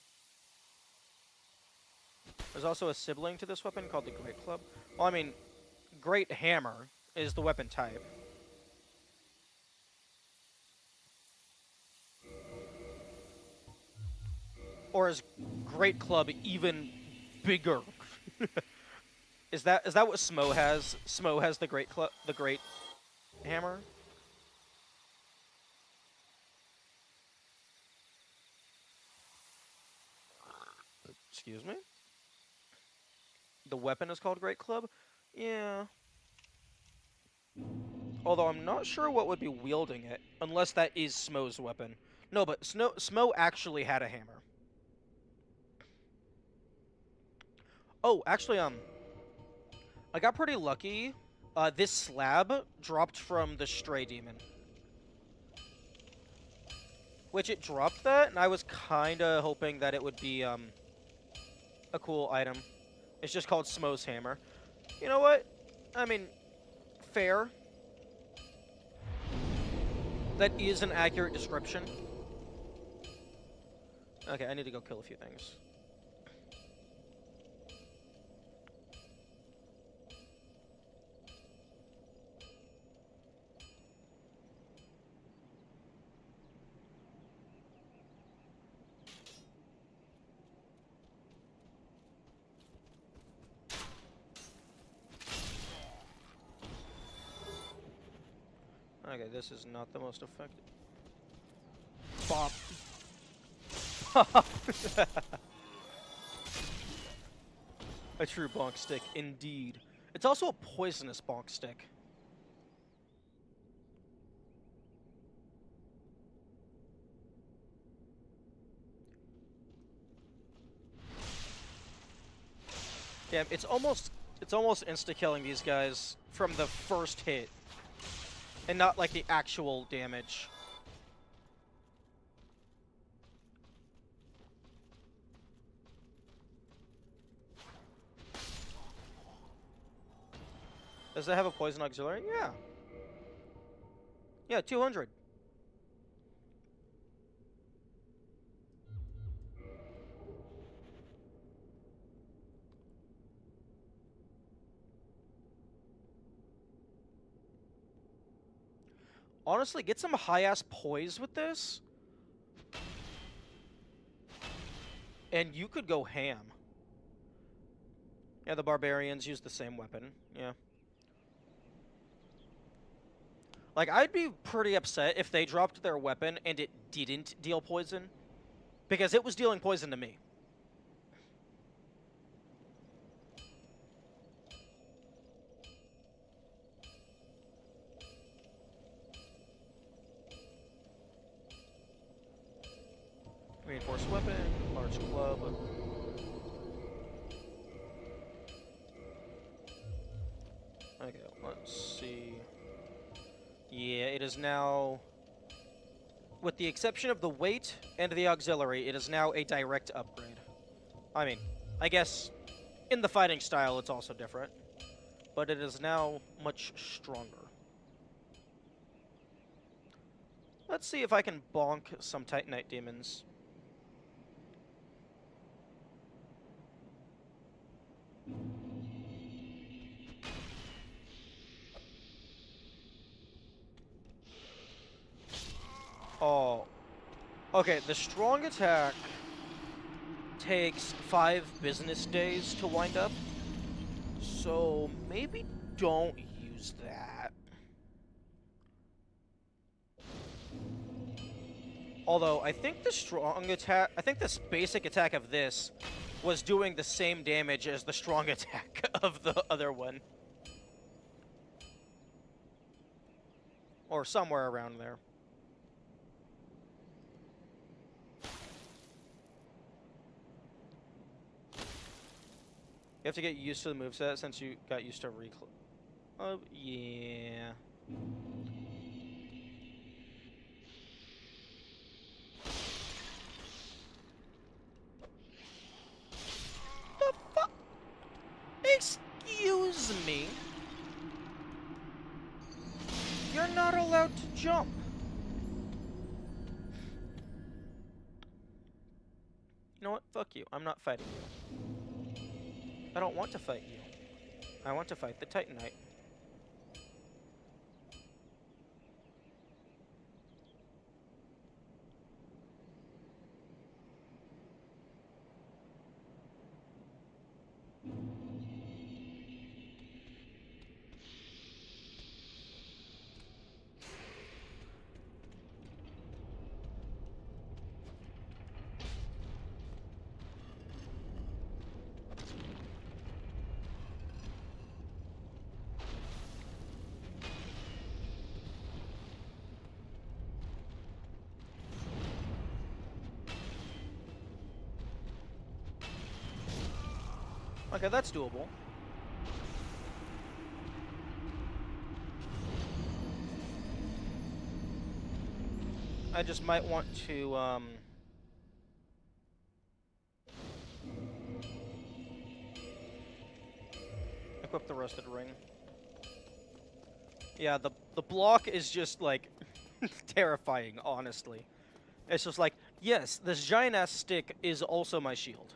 There's also a sibling to this weapon called the Great Club. Well, I mean, Great Hammer is the weapon type. Or is Great Club even bigger? Is that what Smo has? Smo has the Great Hammer. Excuse me? The weapon is called Great Club? Yeah. Although I'm not sure what would be wielding it, unless that is Smo's weapon. No, but Smo actually had a hammer. Oh, actually, I got pretty lucky. This slab dropped from the Stray Demon. Which it dropped that, and I was kinda hoping that it would be, a cool item. It's just called Smo's Hammer. You know what? I mean, fair. That is an accurate description. Okay, I need to go kill a few things. Okay, this is not the most effective. Bop. A true bonk stick, indeed. It's also a poisonous bonk stick. Damn, it's almost insta-killing these guys from the first hit. And not like the actual damage. Does it have a poison auxiliary? Yeah. Yeah, 200. Honestly, get some high-ass poise with this. And you could go ham. Yeah, the barbarians use the same weapon. Yeah. Like, I'd be pretty upset if they dropped their weapon and it didn't deal poison. Because it was dealing poison to me. Reinforced weapon, large club. Okay, let's see. Yeah, it is now, with the exception of the weight and the auxiliary, it is now a direct upgrade. I mean, I guess in the fighting style it's also different, but it is now much stronger. Let's see if I can bonk some Titanite demons. Oh. Okay, the strong attack takes 5 business days to wind up. So maybe don't use that. Although I think the strong attack, I think this basic attack of this was doing the same damage as the strong attack of the other one. Or somewhere around there. You have to get used to the moveset since you got used to reclaim. Oh, yeah. The fuck? Excuse me? You're not allowed to jump. You know what? Fuck you. I'm not fighting you. I don't want to fight you. I want to fight the Titanite. Okay, that's doable. I just might want to, equip the rusted ring. Yeah, the block is just, like, terrifying, honestly. It's just like, yes, this giant-ass stick is also my shield.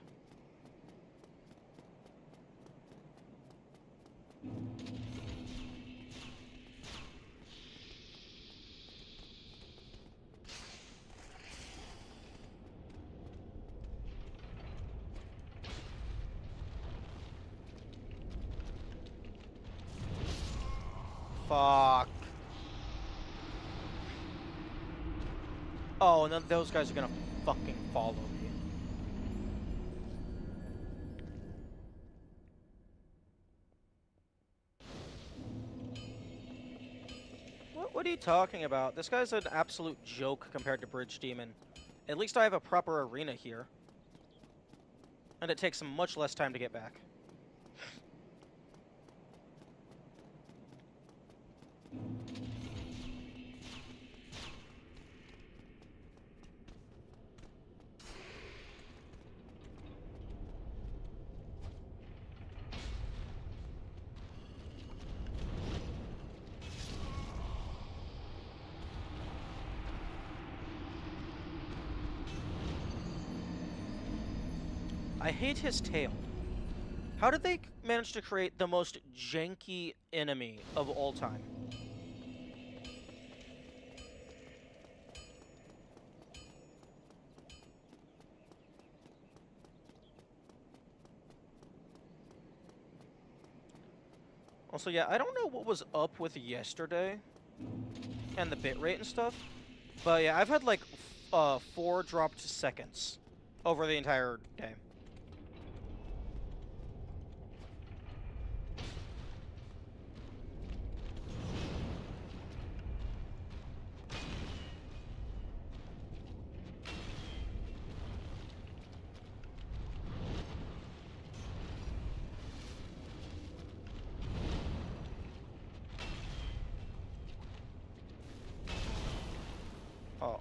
Fuck. Oh, and then those guys are gonna fucking follow me. What are you talking about? This guy's an absolute joke compared to Bridge Demon. At least I have a proper arena here. And it takes much less time to get back. I hate his tail. How did they manage to create the most janky enemy of all time? Also, yeah, I don't know what was up with yesterday and the bitrate and stuff, but yeah, I've had like 4 dropped seconds over the entire day.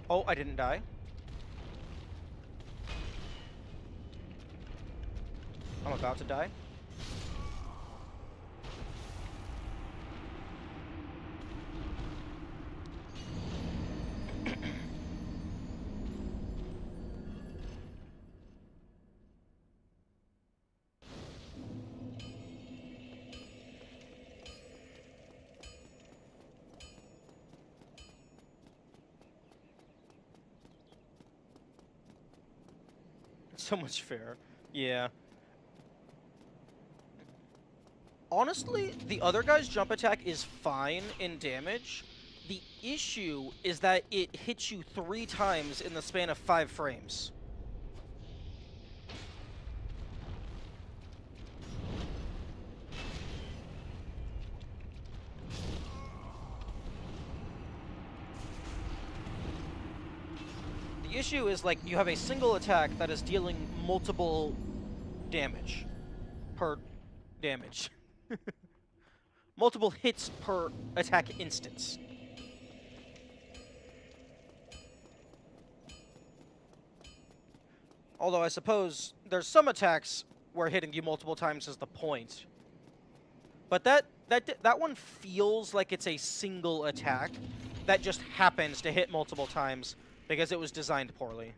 Oh, I didn't die. I'm about to die. So much fair. Yeah. Honestly, the other guy's jump attack is fine in damage. The issue is that it hits you 3 times in the span of 5 frames. The issue is, like, you have a single attack that is dealing multiple damage per damage. Multiple hits per attack instance. Although I suppose there's some attacks where hitting you multiple times is the point. But that one feels like it's a single attack that just happens to hit multiple times because it was designed poorly.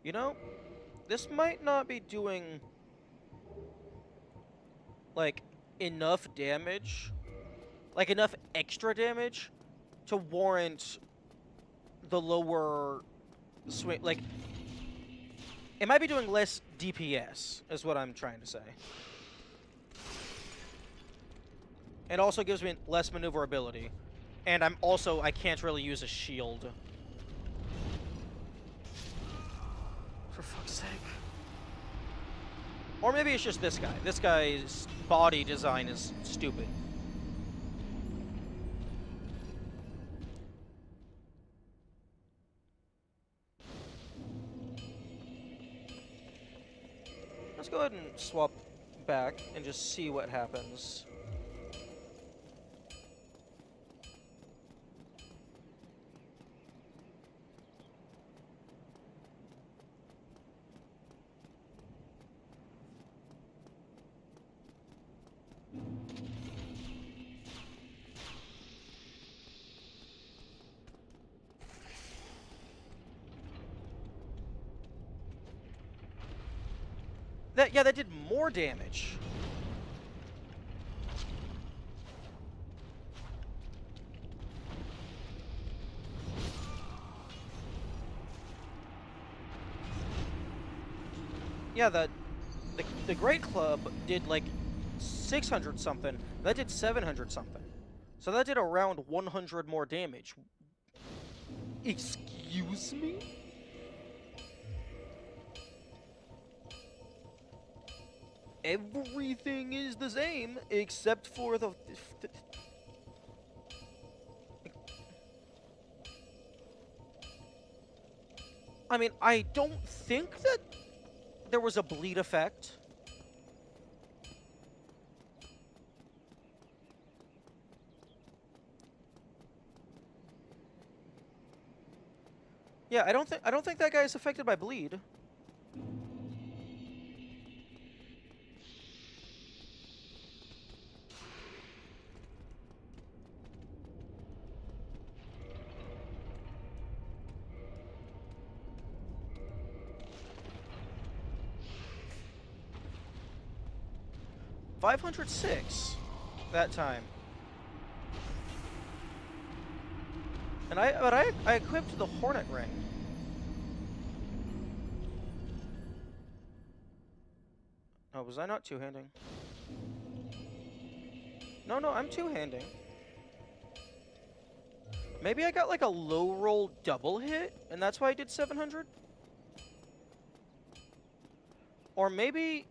You know, this might not be doing, like, enough damage, like, enough extra damage to warrant the lower swing. Like, it might be doing less DPS, is what I'm trying to say. It also gives me less maneuverability. And I can't really use a shield. For fuck's sake. Or maybe it's just this guy. This guy's body design is stupid. Let's go ahead and swap back and just see what happens. That did more damage. Yeah, the Great Club did like 600 something. That did 700 something. So that did around 100 more damage. Excuse me? Everything is the same except for the I mean, I don't think that there was a bleed effect. Yeah, I don't think that guy is affected by bleed. $506 that time. And I equipped the Hornet Ring. Oh, was I not two-handing? No, I'm two-handing. Maybe I got like a low roll double hit, and that's why I did 700? Or maybe,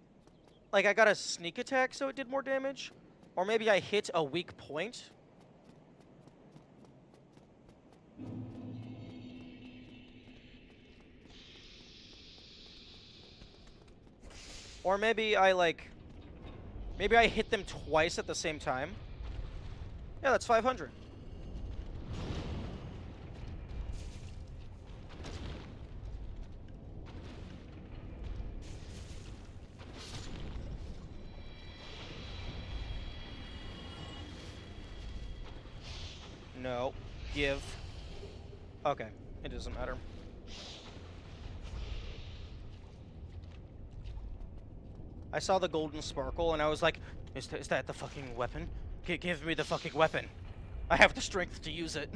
like, I got a sneak attack so it did more damage? Or maybe I hit a weak point? Or maybe maybe I hit them twice at the same time? Yeah, that's 500. No. Give. Okay. It doesn't matter. I saw the golden sparkle and I was like, is that the fucking weapon? Give me the fucking weapon. I have the strength to use it.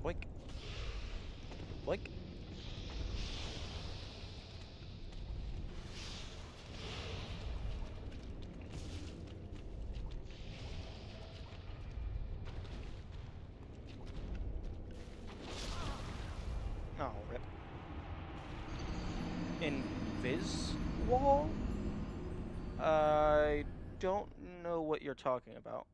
Boink. Boink. Oh, rip. Invis wall? I don't know what you're talking about.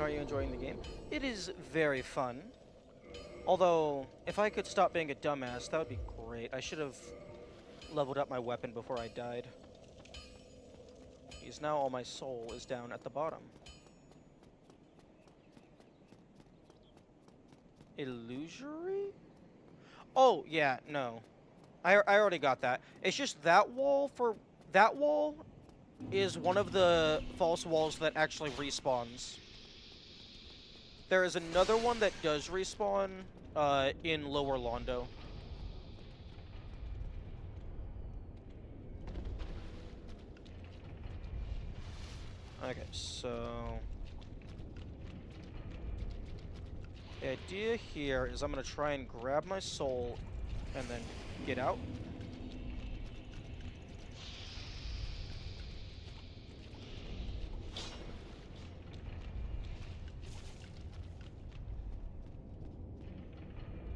are you enjoying the game? It is very fun. Although, if I could stop being a dumbass, that would be great. I should have leveled up my weapon before I died. Because now all my soul is down at the bottom. Illusory? Oh, yeah, no. I already got that. It's just that wall is one of the false walls that actually respawns. There is another one that does respawn in Lower Londo. Okay, so the idea here is I'm gonna try and grab my soul and then get out.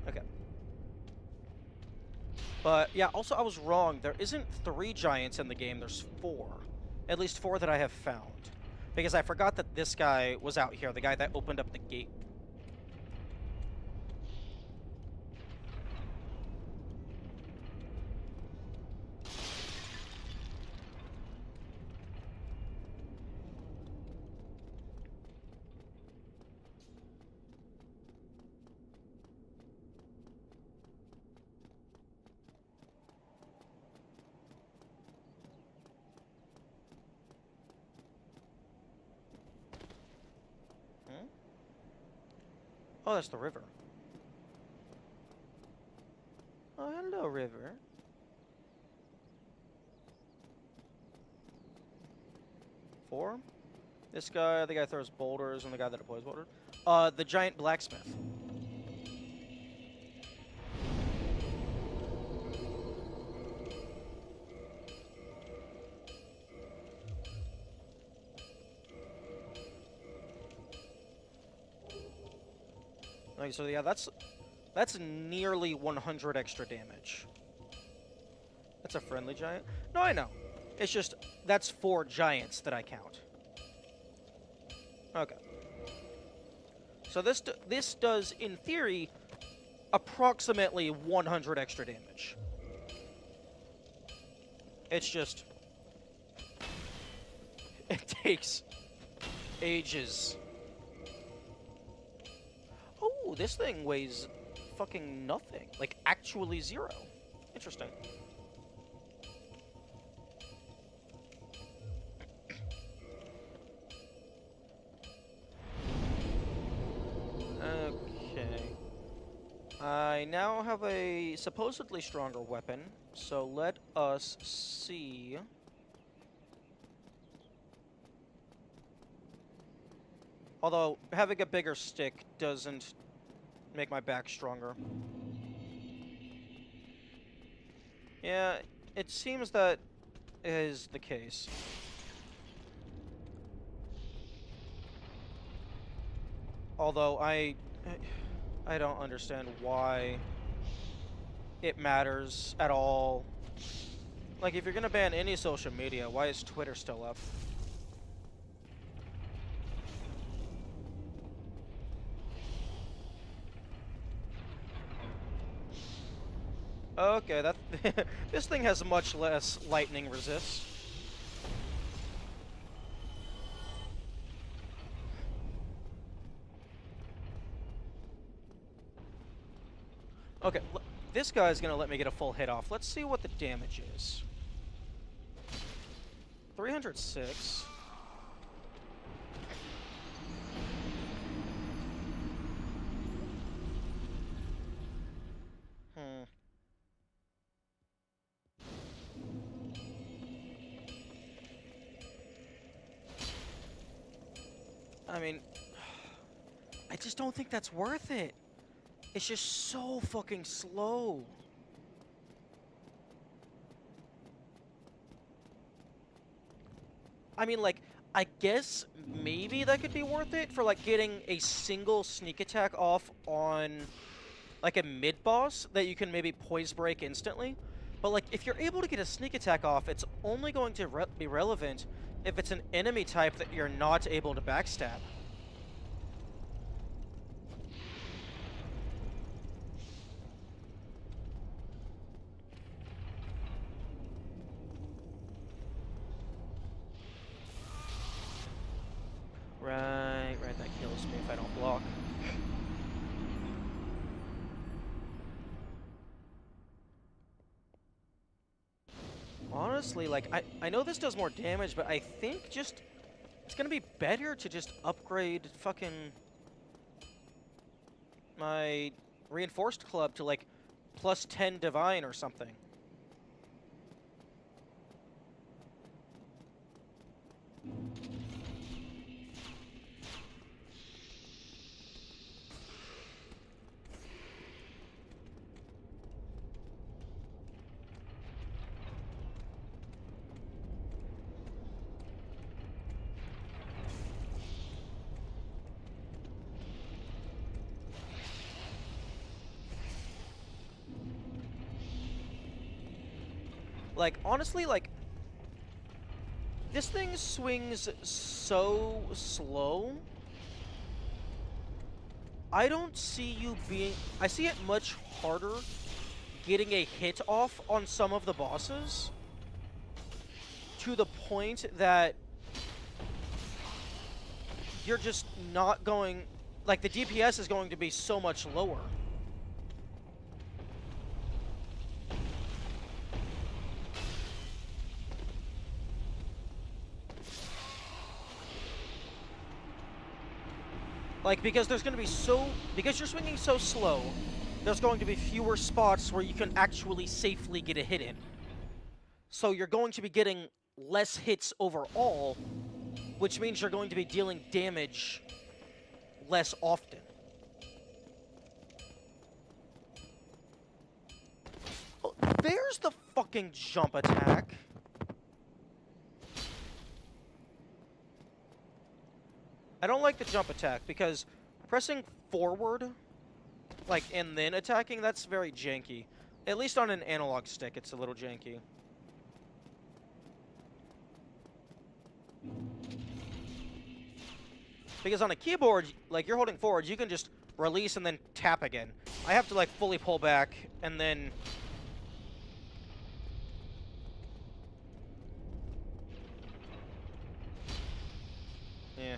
Okay. But yeah, also I was wrong. There isn't 3 giants in the game, there's 4. At least 4 that I have found. Because I forgot that this guy was out here, the guy that opened up the gate. Oh, that's the river. Oh, hello, river. Four? This guy, the guy throws boulders, and the guy that deploys boulders. The giant blacksmith. Okay, so yeah, that's nearly 100 extra damage. That's a friendly giant? No, I know. It's just, that's 4 giants that I count. Okay. So this does, in theory, approximately 100 extra damage. It's just... it takes ages. Oh, this thing weighs fucking nothing. Like, actually 0. Interesting. Okay. I now have a supposedly stronger weapon, so let us see. Although, having a bigger stick doesn't make my back stronger. Yeah, it seems that is the case. Although, I don't understand why it matters at all. Like, if you're gonna ban any social media, why is Twitter still up? Okay, that this thing has much less lightning resist. Okay, this guy's gonna let me get a full hit off. Let's see what the damage is. 306. I mean, I just don't think that's worth it. It's just so fucking slow. I mean, like, I guess maybe that could be worth it for, like, getting a single sneak attack off on, like, a mid-boss that you can maybe poise break instantly. But, like, if you're able to get a sneak attack off, it's only going to be relevant if it's an enemy type that you're not able to backstab. honestly, like, I know this does more damage, but I think just it's gonna be better to just upgrade fucking my reinforced club to like plus 10 divine or something. Like, honestly, like, this thing swings so slow. I don't see you being... I see it much harder getting a hit off on some of the bosses to the point that you're just not going... Like, the DPS is going to be so much lower. Like, because there's going to be because you're swinging so slow, there's going to be fewer spots where you can actually safely get a hit in. So you're going to be getting less hits overall, which means you're going to be dealing damage less often. Oh, there's the fucking jump attack. I don't like the jump attack because pressing forward, like, and then attacking, that's very janky. At least on an analog stick, it's a little janky. Because on a keyboard, like, you're holding forward, you can just release and then tap again. I have to, like, fully pull back and then... Yeah.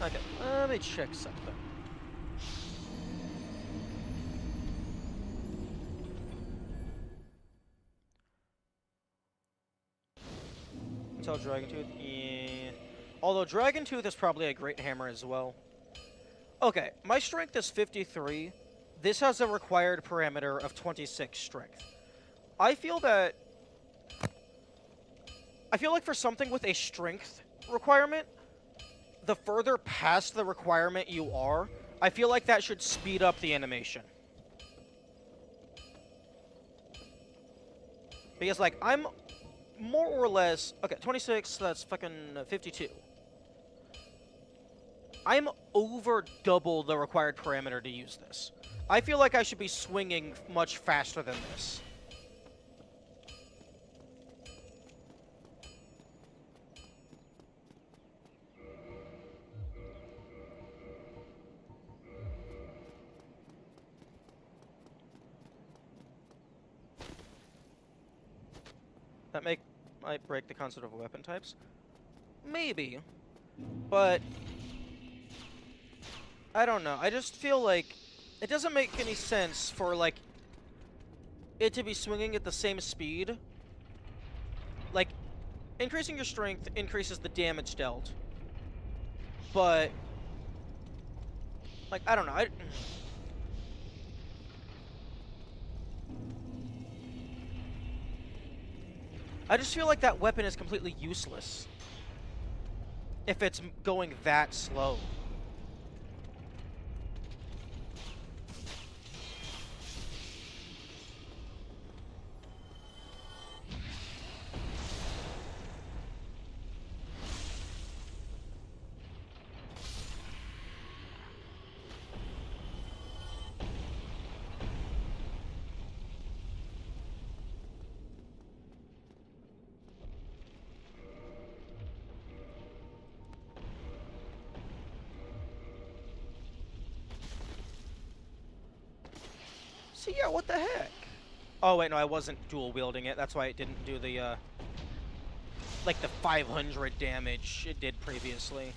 Okay, let me check something. Until Dragon Tooth, yeah. Although Dragon Tooth is probably a great hammer as well. Okay, my strength is 53. This has a required parameter of 26 strength. I feel like for something with a strength requirement, the further past the requirement you are, I feel like that should speed up the animation. Because, like, I'm more or less... Okay, 26, that's fucking 52. I'm over double the required parameter to use this. I feel like I should be swinging much faster than this. That might break the concept of weapon types. Maybe. But I don't know. I just feel like it doesn't make any sense for, like, it to be swinging at the same speed. Like, increasing your strength increases the damage dealt. But, like, I don't know. I just feel like that weapon is completely useless if it's going that slow. So yeah, what the heck? Oh wait, no, I wasn't dual wielding it. That's why it didn't do the like the 500 damage it did previously.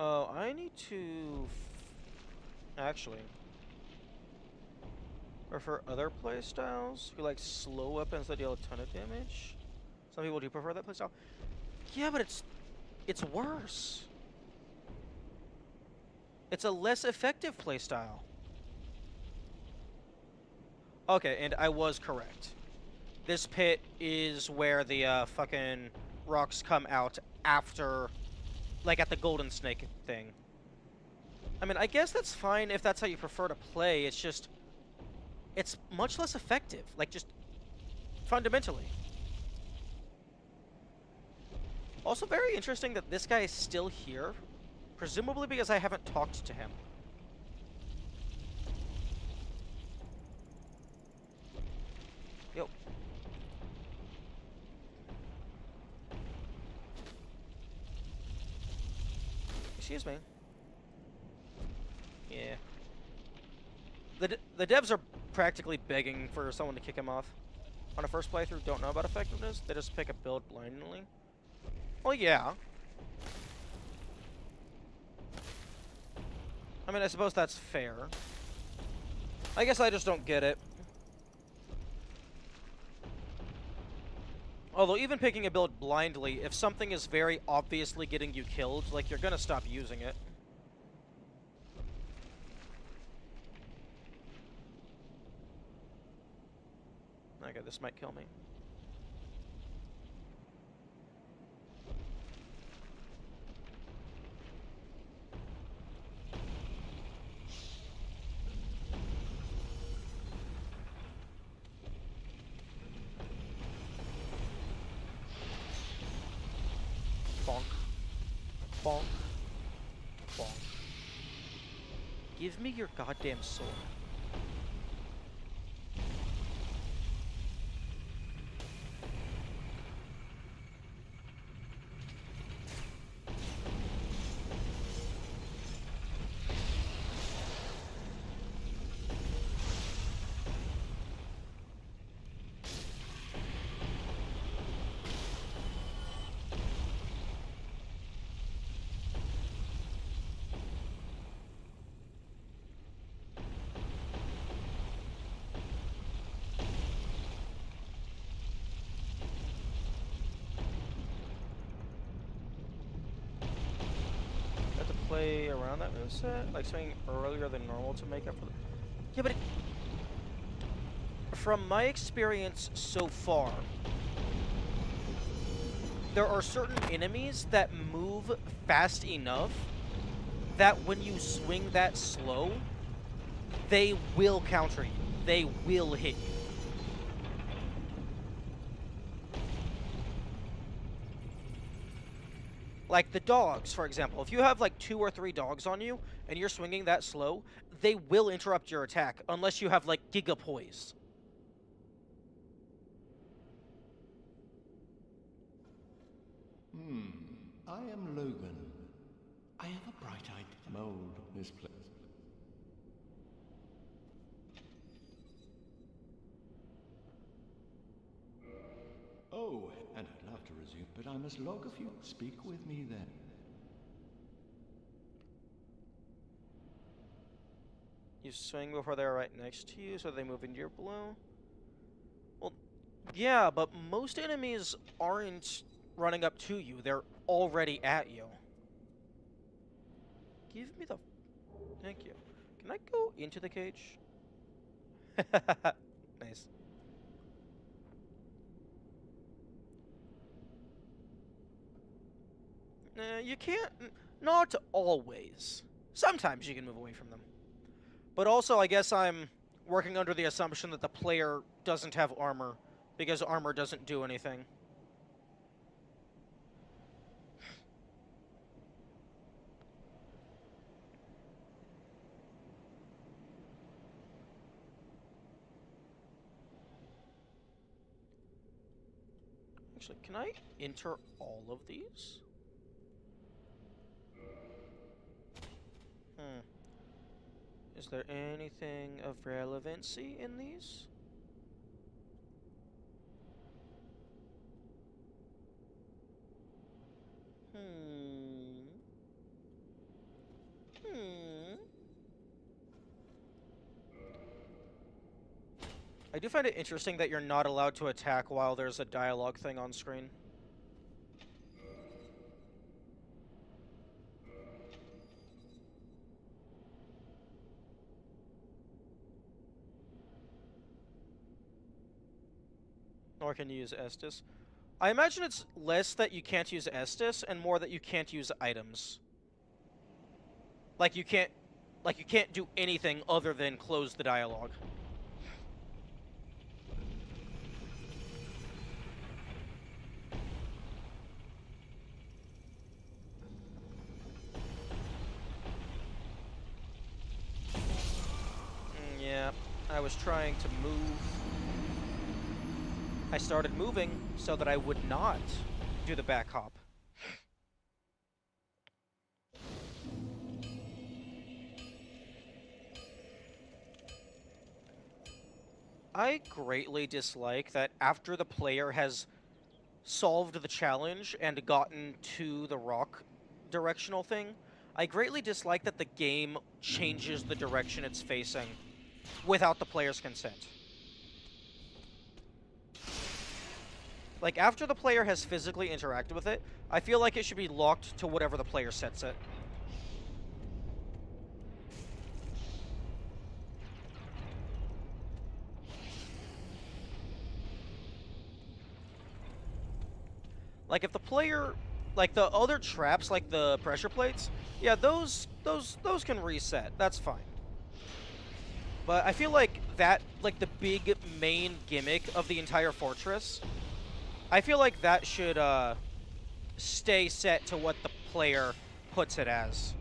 Oh, I need to actually. Or for other playstyles who like slow weapons that deal a ton of damage. Some people do prefer that playstyle. Yeah, but it's worse. It's a less effective playstyle. Okay, and I was correct. This pit is where the fucking rocks come out after, like at the golden snake thing. I mean, I guess that's fine if that's how you prefer to play. It's just, it's much less effective. Like, just fundamentally. Also very interesting that this guy is still here. Presumably because I haven't talked to him. Yo. Excuse me. Yeah. The devs are practically begging for someone to kick him off. On a first playthrough, don't know about effectiveness. They just pick a build blindly. Well, yeah. I mean, I suppose that's fair. I guess I just don't get it. Although, even picking a build blindly, if something is very obviously getting you killed, like, you're gonna stop using it. Okay, this might kill me. Bonk. Bonk. Bonk. Give me your goddamn sword. Play around that moveset, like swinging earlier than normal to make up for the... Yeah, but from my experience so far, there are certain enemies that move fast enough that when you swing that slow, they will counter you. They will hit you. Like the dogs, for example. If you have like 2 or 3 dogs on you and you're swinging that slow, they will interrupt your attack unless you have like Giga Poise. I am Logan. I have a bright-eyed mold this place. Oh, and I'd love to resume, but I must log a few. Speak with me then. You swing before they're right next to you, so they move into your blow. Well, yeah, but most enemies aren't running up to you. They're already at you. Give me the... Thank you. Can I go into the cage? Nice. You can't... Not always. Sometimes you can move away from them. But also, I guess I'm working under the assumption that the player doesn't have armor, because armor doesn't do anything. Actually, can I enter all of these? Hmm. Is there anything of relevancy in these? Hmm. Hmm. I do find it interesting that you're not allowed to attack while there's a dialogue thing on screen. Or can you use Estus? I imagine it's less that you can't use Estus and more that you can't use items. Like you can't do anything other than close the dialogue. Yeah, I was trying to move. I started moving so that I would not do the back hop. I greatly dislike that after the player has solved the challenge and gotten to the rock directional thing, I greatly dislike that the game changes the direction it's facing without the player's consent. Like, after the player has physically interacted with it, I feel like it should be locked to whatever the player sets it. Like, if the player, like the other traps, like the pressure plates, yeah, those can reset. That's fine. But I feel like that, like the big main gimmick of the entire fortress, I feel like that should stay set to what the player puts it as.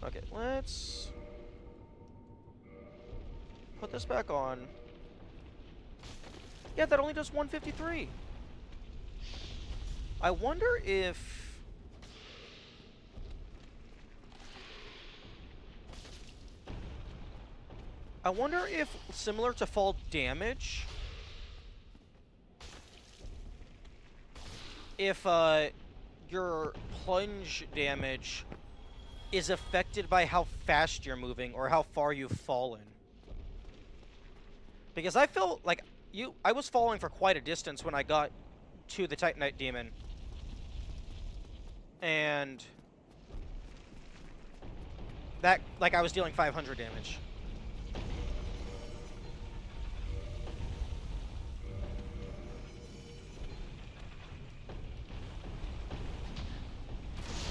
Okay, let's put this back on. Yeah, that only does 153. I wonder if... I wonder if, similar to fall damage, if your plunge damage is affected by how fast you're moving or how far you've fallen. Because I felt like I was falling for quite a distance when I got to the Titanite Demon. And that, like, I was dealing 500 damage.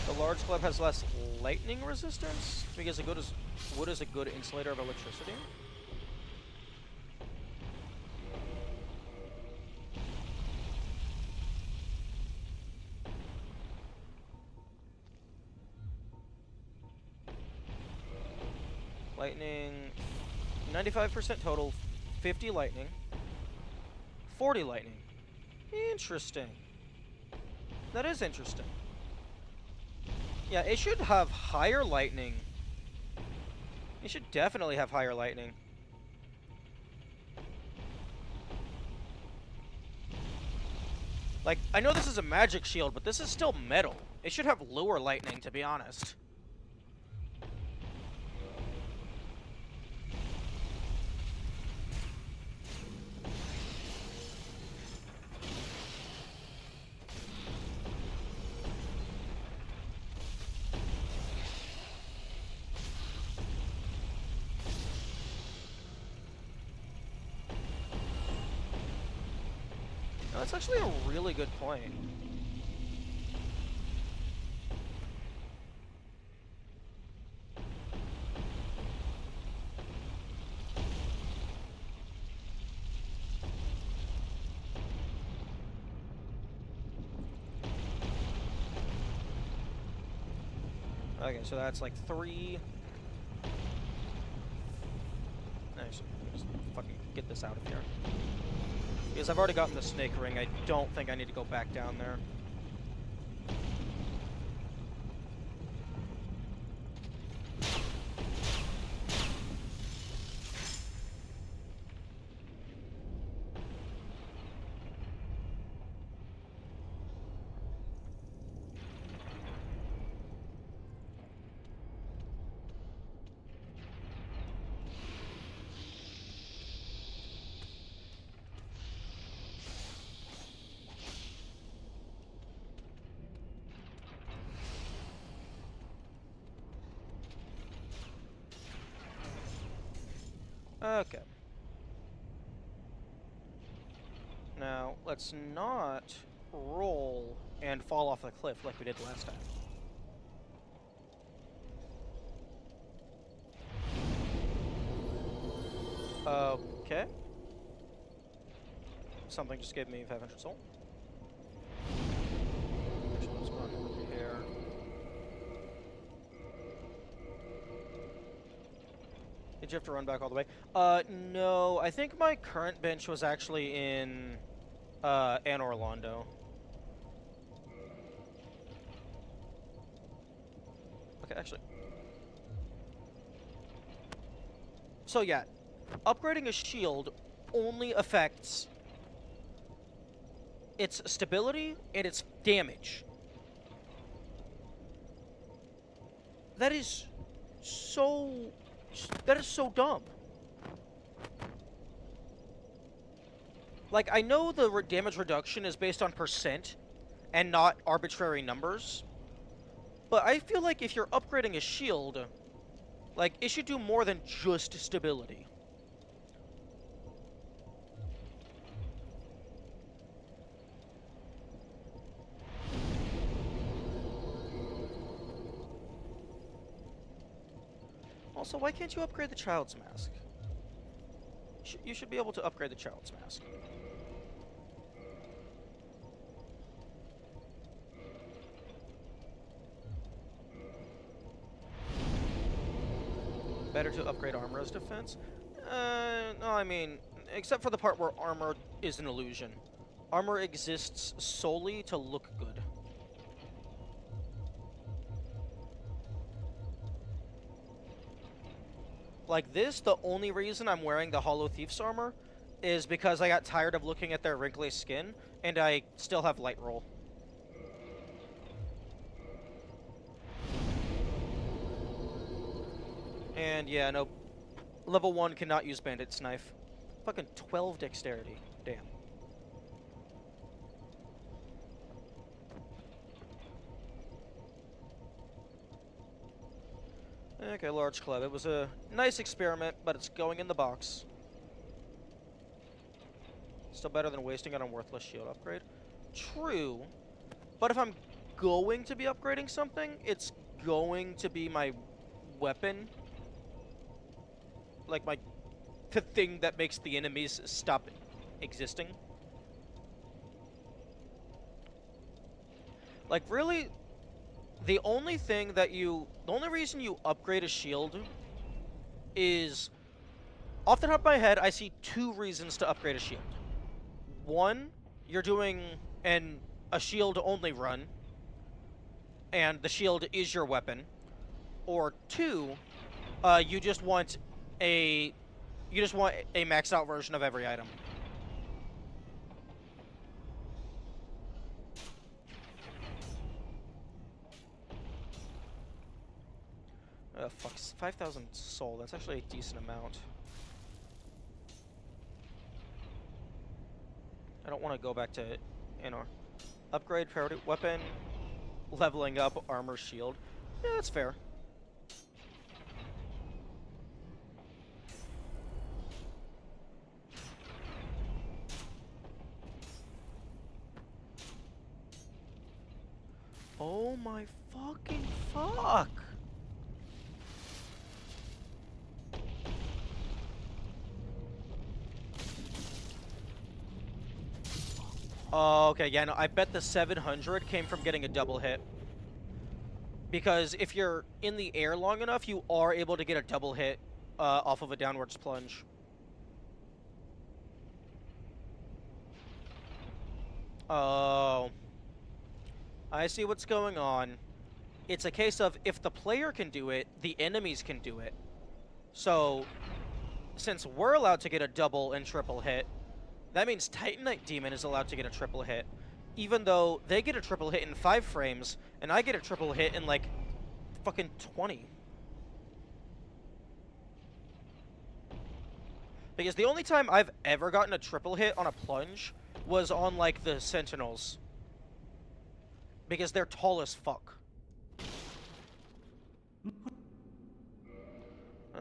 The large club has less lightning resistance because wood is a good insulator of electricity. Lightning, 95% total, 50 lightning, 40 lightning. Interesting. That is interesting. Yeah, it should have higher lightning. It should definitely have higher lightning. Like, I know this is a magic shield, but this is still metal. It should have lower lightning, to be honest. No, that's actually a really good point. Okay, so that's like 3. Nice. Just fucking get this out of here. Because I've already gotten the snake ring, I don't think I need to go back down there. Okay. Now, let's not roll and fall off the cliff like we did last time. Okay. Something just gave me 500 soul. Actually, let's go on over here. Did you have to run back all the way? No. I think my current bench was actually in, Anne Orlando. Okay, actually. So yeah, upgrading a shield only affects its stability and its damage. That is so dumb. Like, I know the damage reduction is based on percent and not arbitrary numbers, but I feel like if you're upgrading a shield, like, it should do more than just stability. Also, why can't you upgrade the Child's Mask? You should be able to upgrade the Child's Mask. Better to upgrade armor as defense? No, I mean, except for the part where armor is an illusion. Armor exists solely to look good. Like this, the only reason I'm wearing the Hollow Thief's armor is because I got tired of looking at their wrinkly skin, and I still have light roll. And yeah, no, level 1 cannot use Bandit's Knife. Fucking 12 dexterity. Damn. Okay, large club. It was a nice experiment, but it's going in the box. Still better than wasting it on worthless shield upgrade. True, but if I'm going to be upgrading something, it's going to be my weapon. Like the thing that makes the enemies stop existing. Like, really, the only reason you upgrade a shield is, off the top of my head, I see 2 reasons to upgrade a shield. 1, you're doing a shield only run, and the shield is your weapon. Or 2, you just want a maxed out version of every item. Fuck, 5,000 soul. That's actually a decent amount. I don't want to go back to, upgrade priority weapon, leveling up armor shield. Yeah, that's fair. Oh my fucking fuck! Oh, okay, yeah, no, I bet the 700 came from getting a double hit. Because if you're in the air long enough, you are able to get a double hit off of a downwards plunge. Oh. I see what's going on. It's a case of if the player can do it, the enemies can do it. So, since we're allowed to get a double and triple hit, that means Titanite Demon is allowed to get a triple hit. Even though they get a triple hit in 5 frames, and I get a triple hit in, like, fucking 20. Because the only time I've ever gotten a triple hit on a plunge was on, like, the Sentinels. Because they're tall as fuck.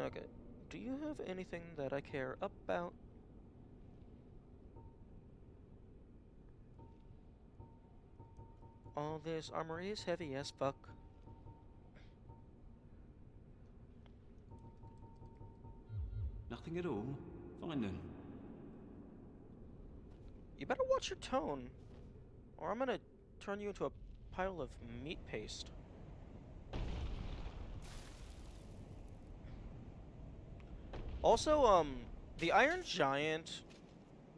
Okay. Do you have anything that I care about? All this armor is heavy as fuck. Nothing at all? Fine then. You better watch your tone, or I'm gonna turn you into a pile of meat paste. Also, the Iron Giant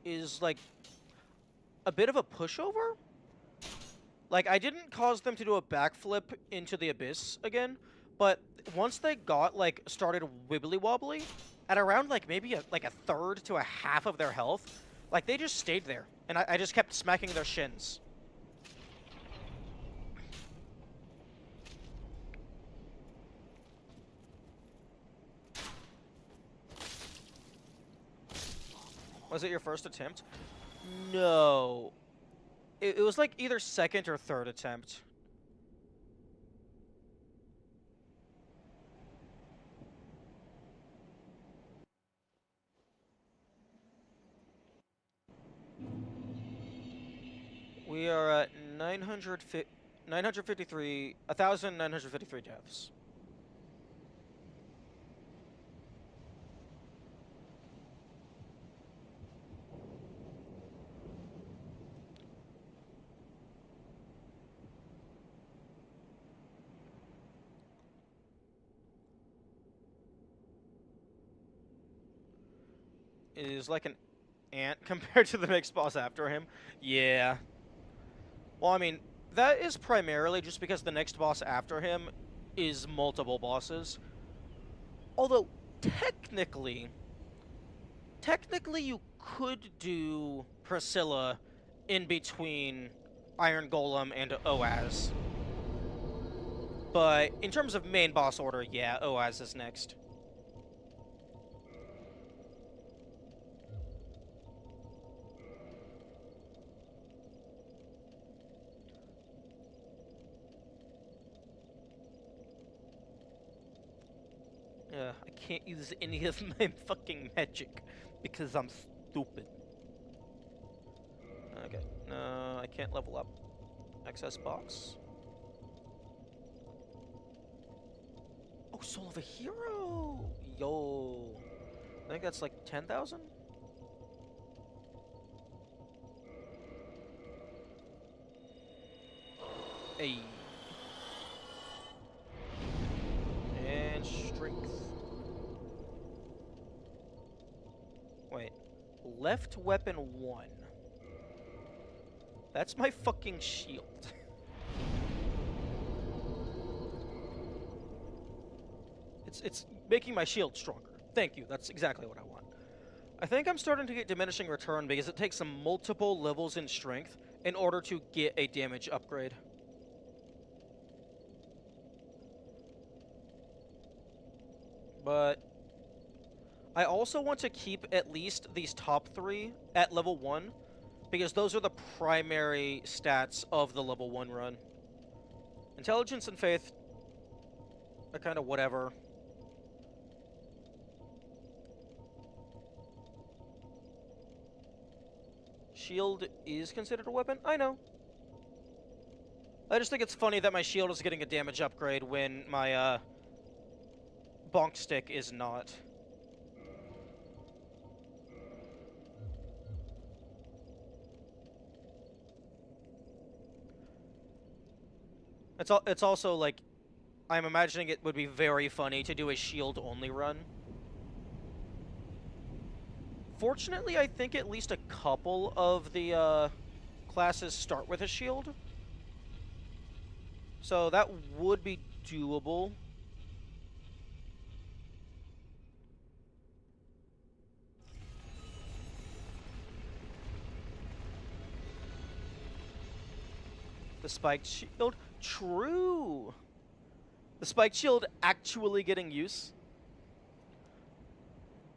is, like, a bit of a pushover. Like, I didn't cause them to do a backflip into the abyss again, but once they got, like, started wibbly-wobbly, at around, like, maybe a third to a half of their health, like, they just stayed there, and I just kept smacking their shins. Was it your first attempt? No. It was, like, either second or third attempt. We are at 1,953 deaths. It is like an ant compared to the next boss after him. Yeah. Well, I mean, that is primarily just because the next boss after him is multiple bosses. Although, technically you could do Priscilla in between Iron Golem and Oaz. But in terms of main boss order, yeah, Oaz is next. I can't use any of my fucking magic because I'm stupid. Okay, no, I can't level up. Access box. Oh, Soul of a Hero! Yo. I think that's like 10,000? Hey. And strength. Wait. Left weapon 1. That's my fucking shield. It's making my shield stronger. Thank you, that's exactly what I want. I think I'm starting to get diminishing return because it takes some multiple levels in strength in order to get a damage upgrade. But I also want to keep at least these top 3 at level 1 because those are the primary stats of the level 1 run. Intelligence and faith are kind of whatever. Shield is considered a weapon? I know. I just think it's funny that my shield is getting a damage upgrade when my, bonk stick is not. It's also, like, I'm imagining it would be very funny to do a shield-only run. Fortunately, I think at least a couple of the classes start with a shield. So that would be doable. The spiked shield? True! The spiked shield actually getting use.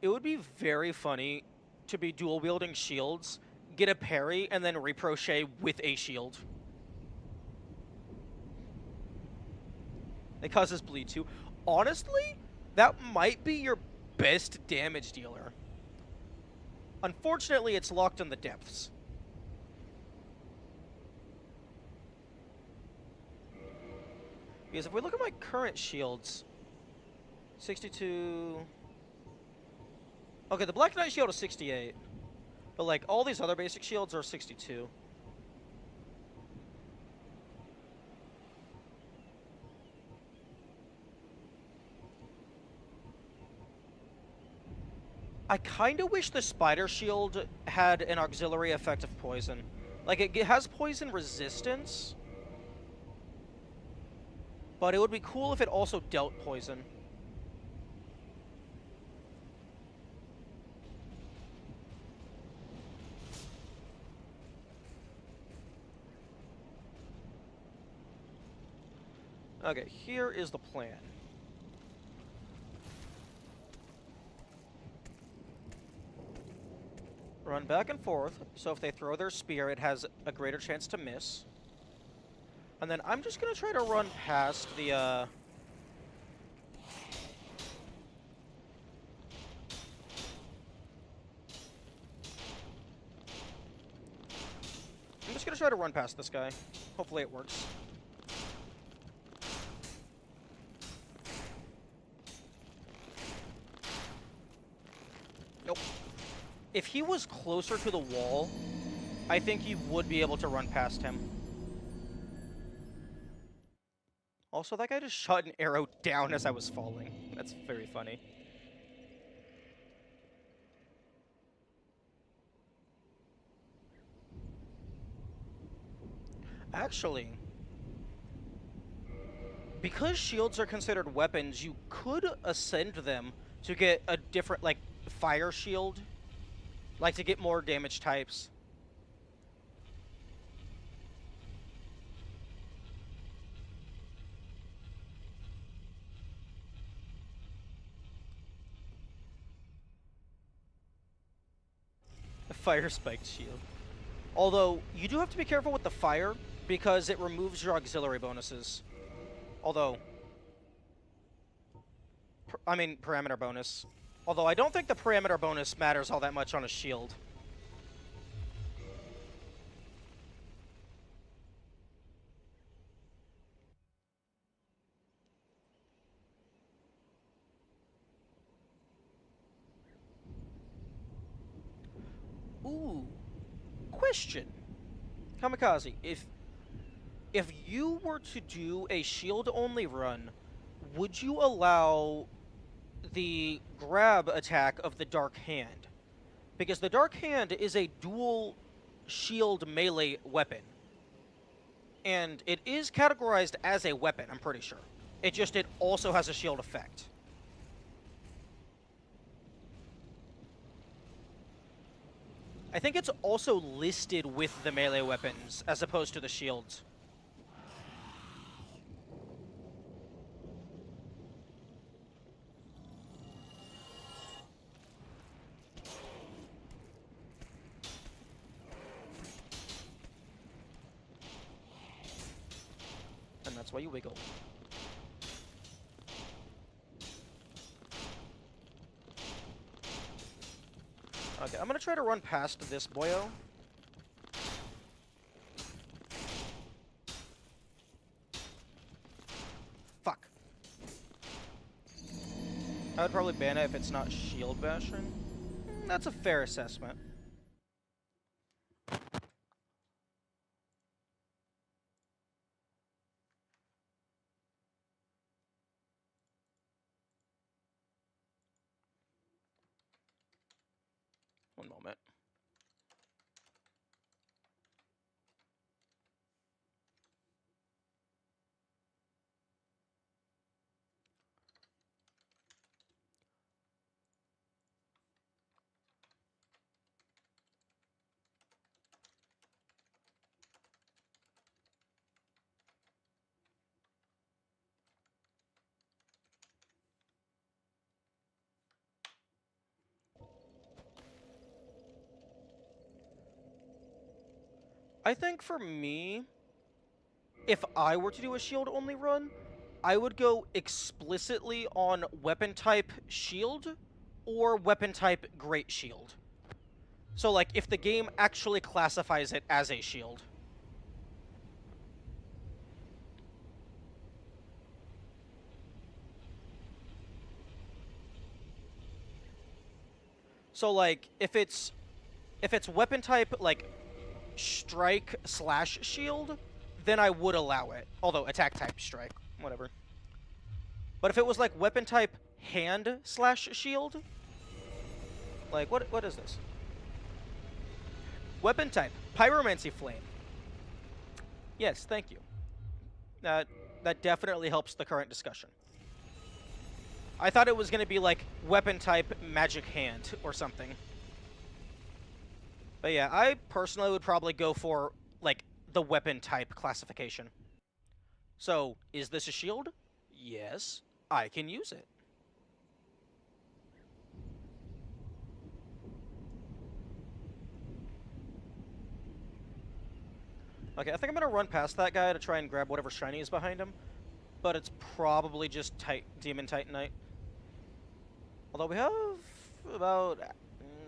It would be very funny to be dual-wielding shields, get a parry, and then reprochet with a shield. It causes bleed too. Honestly, that might be your best damage dealer. Unfortunately, it's locked in the depths. Because if we look at my current shields, 62... Okay, the Black Knight shield is 68. But, like, all these other basic shields are 62. I kind of wish the Spider Shield had an auxiliary effect of poison. Like, it has poison resistance, but it would be cool if it also dealt poison. Okay, here is the plan. Run back and forth, so if they throw their spear, it has a greater chance to miss. And then I'm just going to try to run past the, I'm just going to try to run past this guy. Hopefully it works. Nope. If he was closer to the wall, I think you would be able to run past him. Also, that guy just shot an arrow down as I was falling. That's very funny. Actually, because shields are considered weapons, you could ascend them to get a different, like, fire shield. Like, to get more damage types. A fire spiked shield. Although, you do have to be careful with the fire, because it removes your auxiliary bonuses. Although, I mean, parameter bonus. Although, I don't think the parameter bonus matters all that much on a shield. Ooh. Question. Kamikaze, if you were to do a shield-only run, would you allow the grab attack of the Dark Hand? Because the Dark Hand is a dual shield melee weapon. And it is categorized as a weapon, I'm pretty sure. It also has a shield effect. I think it's also listed with the melee weapons, as opposed to the shields. And that's why you wiggle. Okay, I'm gonna try to run past this boyo. Fuck. I would probably ban it if it's not shield bashing. That's a fair assessment. One moment. I think for me, if I were to do a shield only run, I would go explicitly on weapon type shield or weapon type great shield. So like if the game actually classifies it as a shield. So like if it's weapon type like strike slash shield, then I would allow it. Although attack type strike, whatever. But if it was like weapon type hand slash shield, like what is this? Weapon type pyromancy flame. Yes, thank you. That definitely helps the current discussion. I thought it was going to be like weapon type magic hand or something. But yeah, I personally would probably go for like the weapon type classification. So, is this a shield? Yes, I can use it. Okay, I think I'm going to run past that guy to try and grab whatever shiny is behind him. But it's probably just Demon Titanite. Although we have about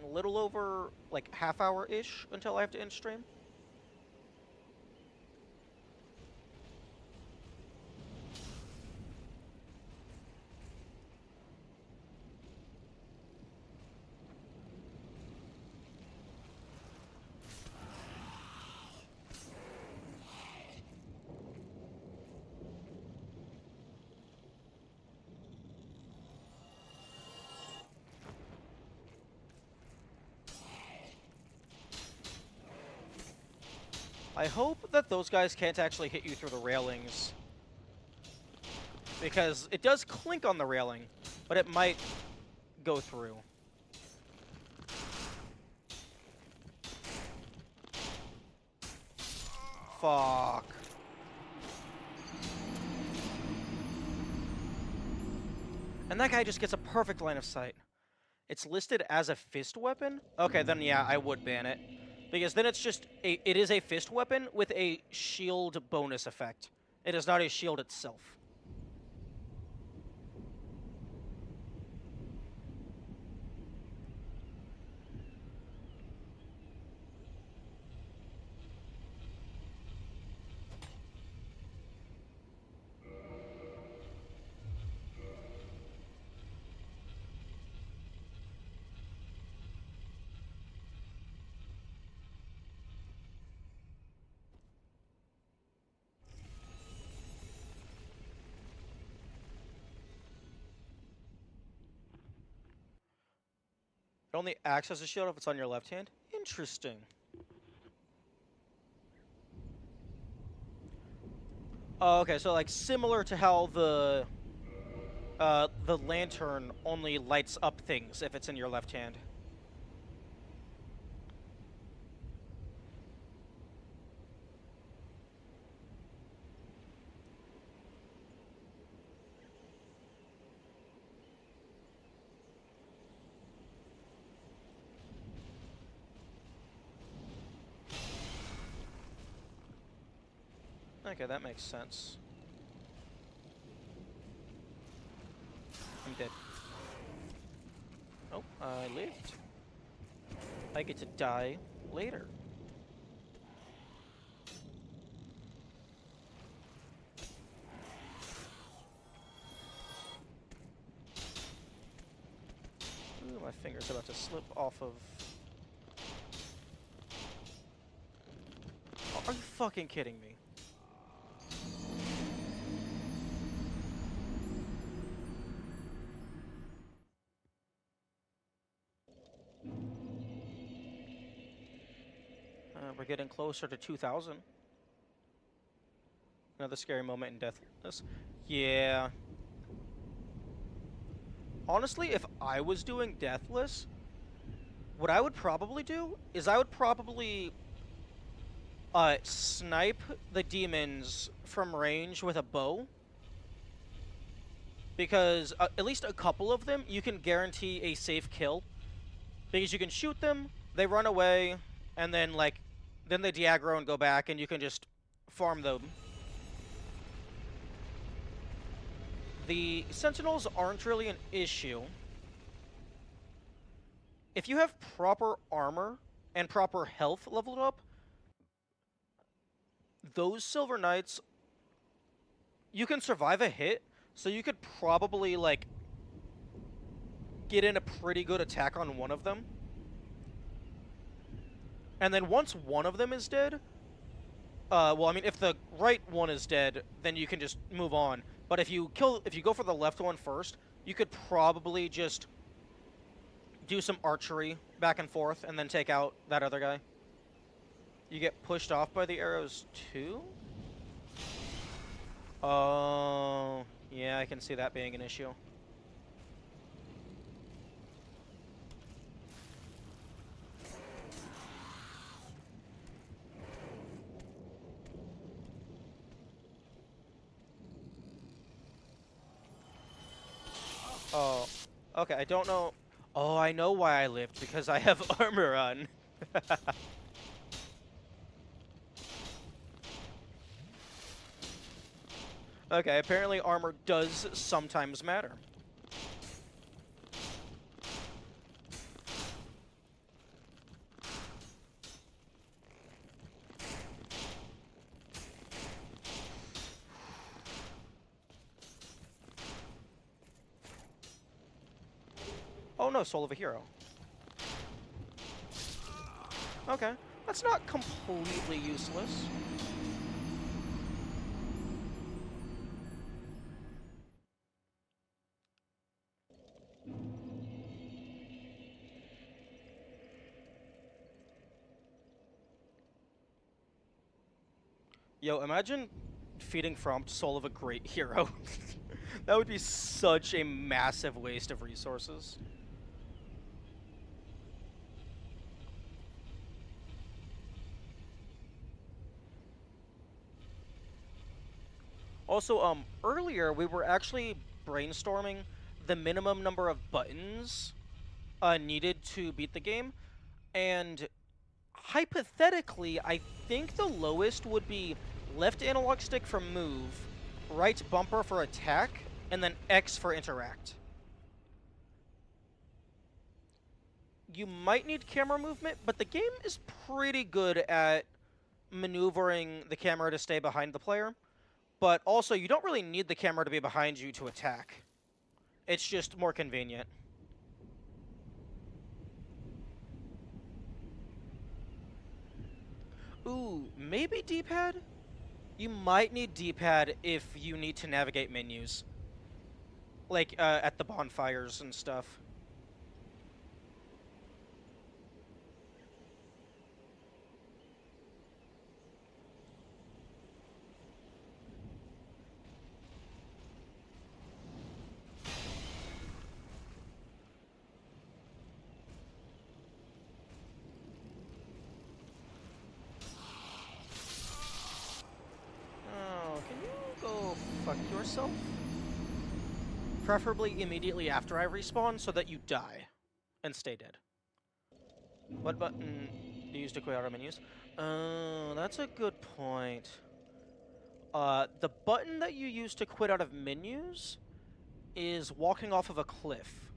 a little over like half hour-ish until I have to end stream. I hope that those guys can't actually hit you through the railings. Because it does clink on the railing, but it might go through. Fuck. And that guy just gets a perfect line of sight. It's listed as a fist weapon? Okay, then yeah, I would ban it. Because then it's just it is a fist weapon with a shield bonus effect. It is not a shield itself. It only acts as a shield if it's on your left hand? Interesting. Oh, okay, so like similar to how the lantern only lights up things if it's in your left hand. Okay, that makes sense. I'm dead. Oh, I lived. I get to die later. Ooh, my finger's about to slip off of... Oh, are you fucking kidding me? We're getting closer to 2,000. Another scary moment in Deathless. Yeah. Honestly, if I was doing Deathless, what I would probably do is I would probably snipe the demons from range with a bow. Because at least a couple of them, you can guarantee a safe kill. Because you can shoot them, they run away, and then, like, then they de-aggro and go back, and you can just farm them. The Sentinels aren't really an issue. If you have proper armor and proper health leveled up, those Silver Knights, you can survive a hit, so you could probably, like, get in a pretty good attack on one of them. And then once one of them is dead, well, I mean, if the right one is dead, then you can just move on. But if you go for the left one first, you could probably just do some archery back and forth and then take out that other guy. You get pushed off by the arrows too? Oh, yeah, I can see that being an issue. Oh, okay, I don't know. Oh, I know why I lived, because I have armor on. Okay, apparently armor does sometimes matter. Oh no, Soul of a Hero. Okay, that's not completely useless. Yo, imagine feeding Frompt Soul of a Great Hero. That would be such a massive waste of resources. Also, earlier we were actually brainstorming the minimum number of buttons needed to beat the game, and hypothetically, I think the lowest would be left analog stick for move, right bumper for attack, and then X for interact. You might need camera movement, but the game is pretty good at maneuvering the camera to stay behind the player. But also, you don't really need the camera to be behind you to attack. It's just more convenient. Ooh, maybe D-pad? You might need D-pad if you need to navigate menus. Like, at the bonfires and stuff. Oh, can you go fuck yourself? Preferably immediately after I respawn so that you die and stay dead. What button do you use to quit out of menus? Oh, that's a good point. The button that you use to quit out of menus is walking off of a cliff.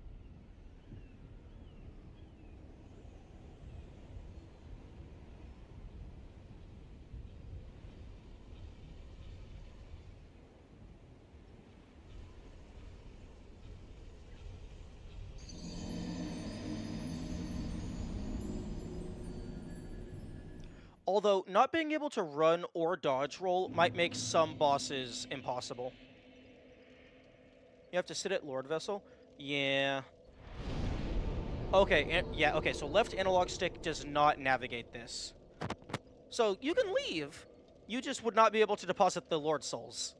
Although, not being able to run or dodge roll might make some bosses impossible. You have to sit at Lord Vessel? Yeah. Okay, yeah, okay, so left analog stick does not navigate this. So you can leave. You just would not be able to deposit the Lord's souls.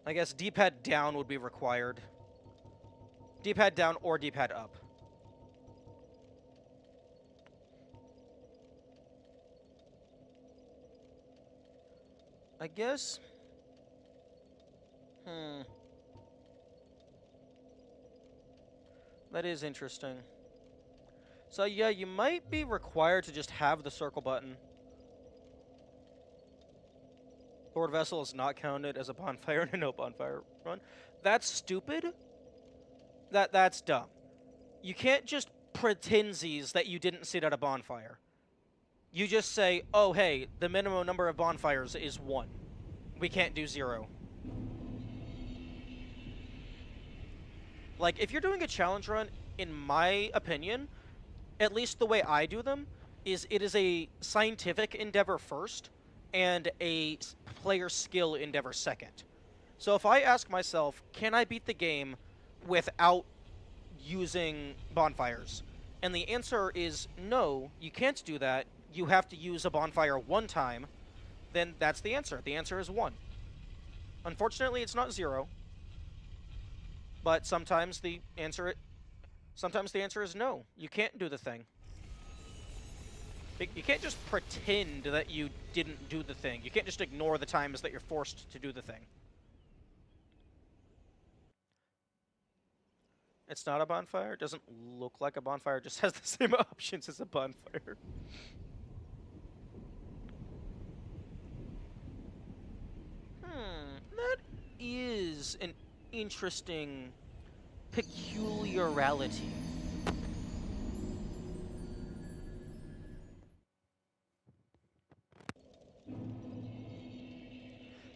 I guess D-pad down would be required. D-pad down or D-pad up. I guess... That is interesting. So yeah, you might be required to just have the circle button. Lord Vessel is not counted as a bonfire in a no bonfire run. That's stupid. That's dumb. You can't just pretendsies that you didn't see it at a bonfire. You just say, oh hey, the minimum number of bonfires is 1. We can't do 0. Like, if you're doing a challenge run, in my opinion, at least the way I do them, is it is a scientific endeavor first, and a player skill endeavor second. So if I ask myself, can I beat the game without using bonfires? And the answer is no, you can't do that. You have to use a bonfire 1 time. Then that's the answer. The answer is 1. Unfortunately, it's not 0. But sometimes the answer is no. You can't do the thing. You can't just pretend that you didn't do the thing. You can't just ignore the times that you're forced to do the thing. It's not a bonfire. It doesn't look like a bonfire. It just has the same options as a bonfire. That is an interesting peculiarity.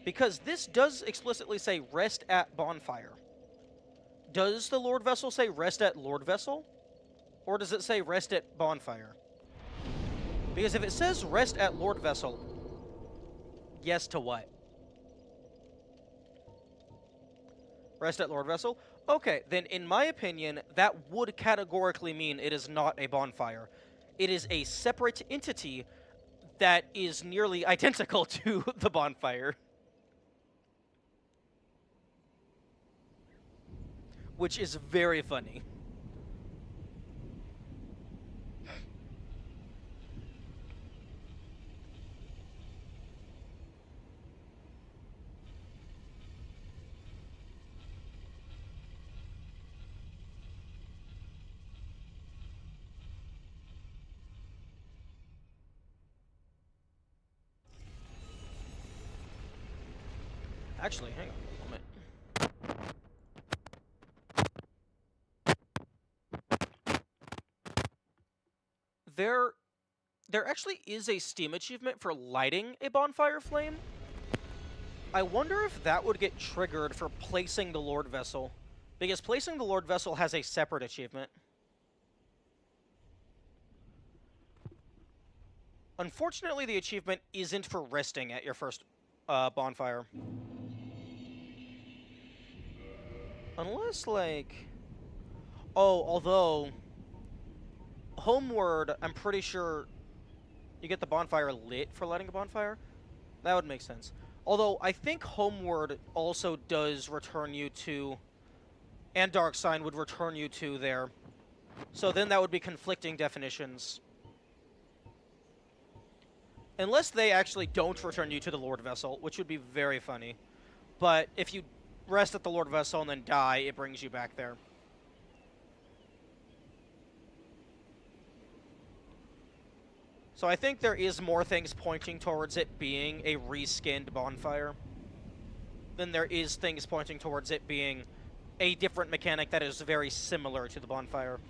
Because this does explicitly say rest at bonfire. Does the Lord Vessel say rest at Lord Vessel? Or does it say rest at bonfire? Because if it says rest at Lord Vessel, yes to what? Rest at Lord Vessel? Okay, then in my opinion, that would categorically mean it is not a bonfire. It is a separate entity that is nearly identical to the bonfire. Which is very funny. Actually, hang on a moment. There actually is a Steam achievement for lighting a bonfire flame. I wonder if that would get triggered for placing the Lord Vessel. Because placing the Lord Vessel has a separate achievement. Unfortunately, the achievement isn't for resting at your first bonfire. Unless, like... Oh, although... Homeward, I'm pretty sure you get the bonfire lit for lighting a bonfire. That would make sense. Although, I think Homeward also does return you to... And Dark Sign would return you to there. So then that would be conflicting definitions. Unless they actually don't return you to the Lord Vessel, which would be very funny. But if you rest at the Lord Vessel and then die, it brings you back there. So I think there is more things pointing towards it being a reskinned bonfire than there is things pointing towards it being a different mechanic that is very similar to the bonfire.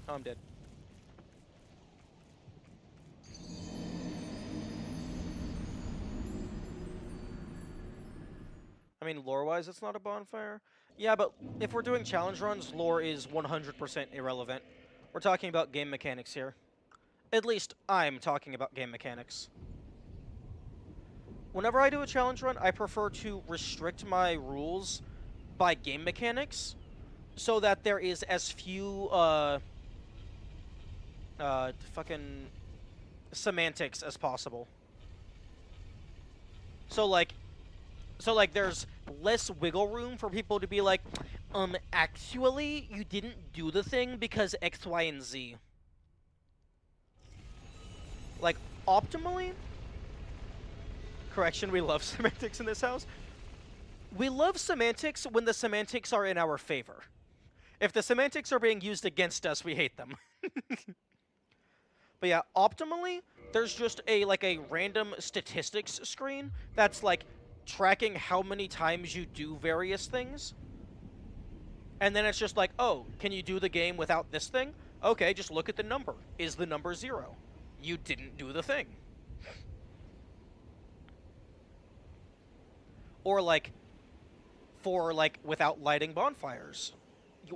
Oh, I'm dead. I mean, lore-wise, it's not a bonfire. Yeah, but if we're doing challenge runs, lore is 100% irrelevant. We're talking about game mechanics here. At least I'm talking about game mechanics. Whenever I do a challenge run, I prefer to restrict my rules by game mechanics so that there is as few, fucking semantics as possible. So like there's less wiggle room for people to be like, actually, you didn't do the thing because X, Y, and Z. Like, optimally, correction, we love semantics in this house. We love semantics when the semantics are in our favor. If the semantics are being used against us, we hate them. But yeah, optimally, there's just a random statistics screen that's like tracking how many times you do various things. And then it's just like, oh, can you do the game without this thing? Okay, just look at the number. Is the number 0? You didn't do the thing. Or like, for like without lighting bonfires.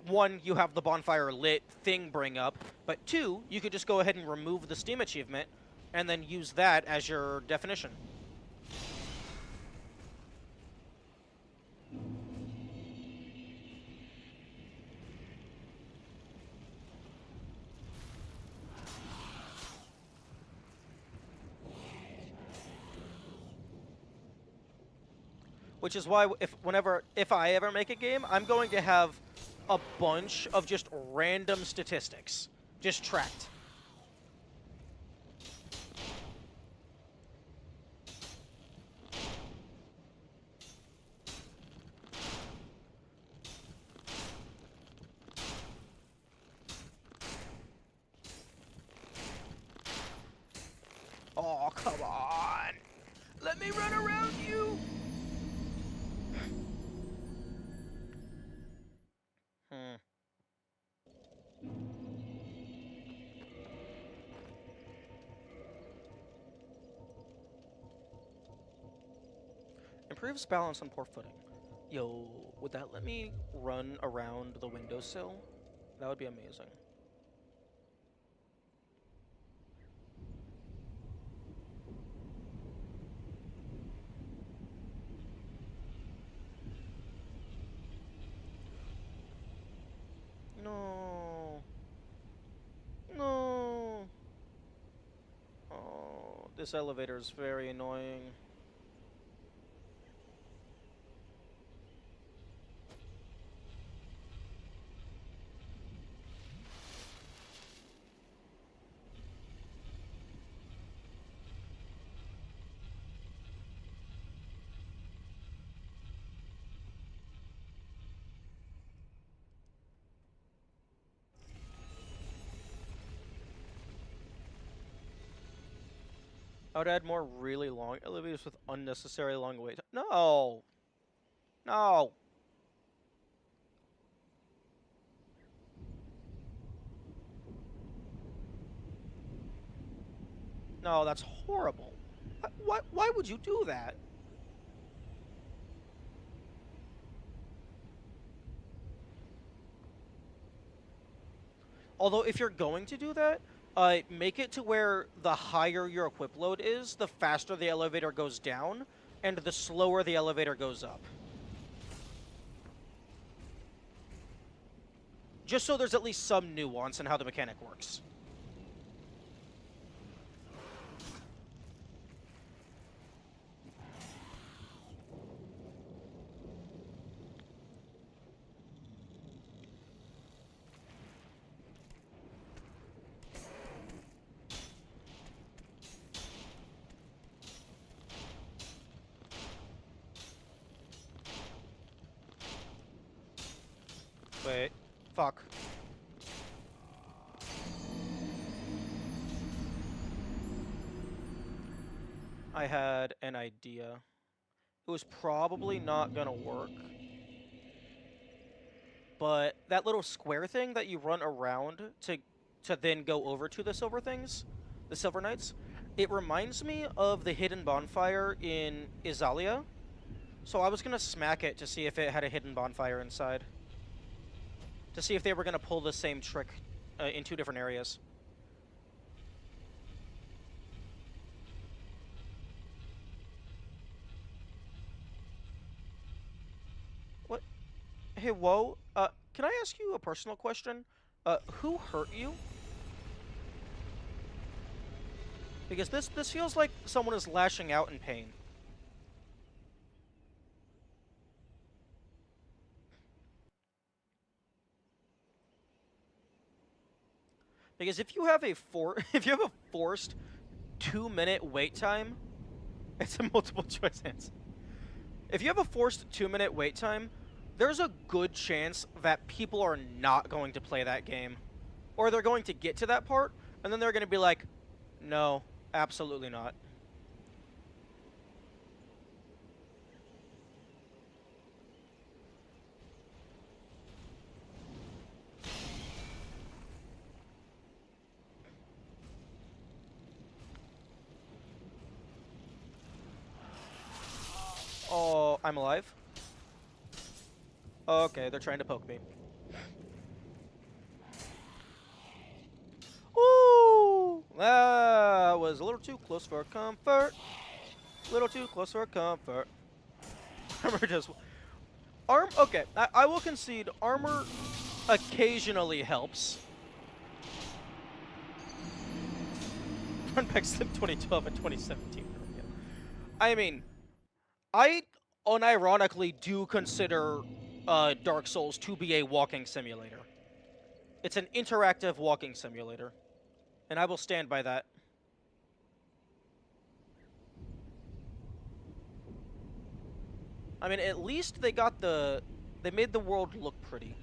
1, you have the bonfire lit thing bring up, but 2, you could just go ahead and remove the Steam achievement and then use that as your definition. Which is why if I ever make a game, I'm going to have a bunch of just random statistics just tracked. Oh, come on. Let me run around you. Improves balance on poor footing. Yo, would that let me run around the windowsill? That would be amazing. No. No. Oh, this elevator is very annoying. I would add more really long elevators with unnecessarily long wait. No! No! No, that's horrible. Why would you do that? Although, if you're going to do that, make it to where the higher your equip load is, the faster the elevator goes down, and the slower the elevator goes up. Just so there's at least some nuance in how the mechanic works. Wait. Fuck. I had an idea. It was probably not gonna work. But that little square thing that you run around to then go over to the silver things, the Silver Knights, it reminds me of the hidden bonfire in Izalia. So I was gonna smack it to see if it had a hidden bonfire inside. To see if they were gonna pull the same trick in 2 different areas. What? Hey, whoa. Can I ask you a personal question? Who hurt you? Because this feels like someone is lashing out in pain. Because if you have a forced 2-minute wait time, it's a multiple choice answer. If you have a forced 2-minute wait time, there's a good chance that people are not going to play that game. Or they're going to get to that part, and then they're going to be like, no, absolutely not. Oh, I'm alive? Okay, they're trying to poke me. Ooh! That was a little too close for comfort. A little too close for comfort. Armor just... Okay, I will concede armor occasionally helps. Run back Slip 2012 and 2017. I mean, I unironically do consider Dark Souls to be a walking simulator. It's an interactive walking simulator. And I will stand by that. I mean, at least they made the world look pretty.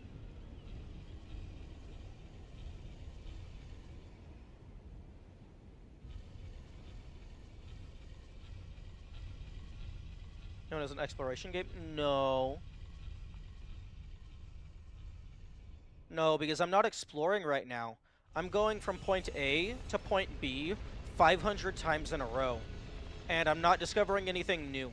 Known as an exploration game? No. No, because I'm not exploring right now. I'm going from point A to point B 500 times in a row. And I'm not discovering anything new.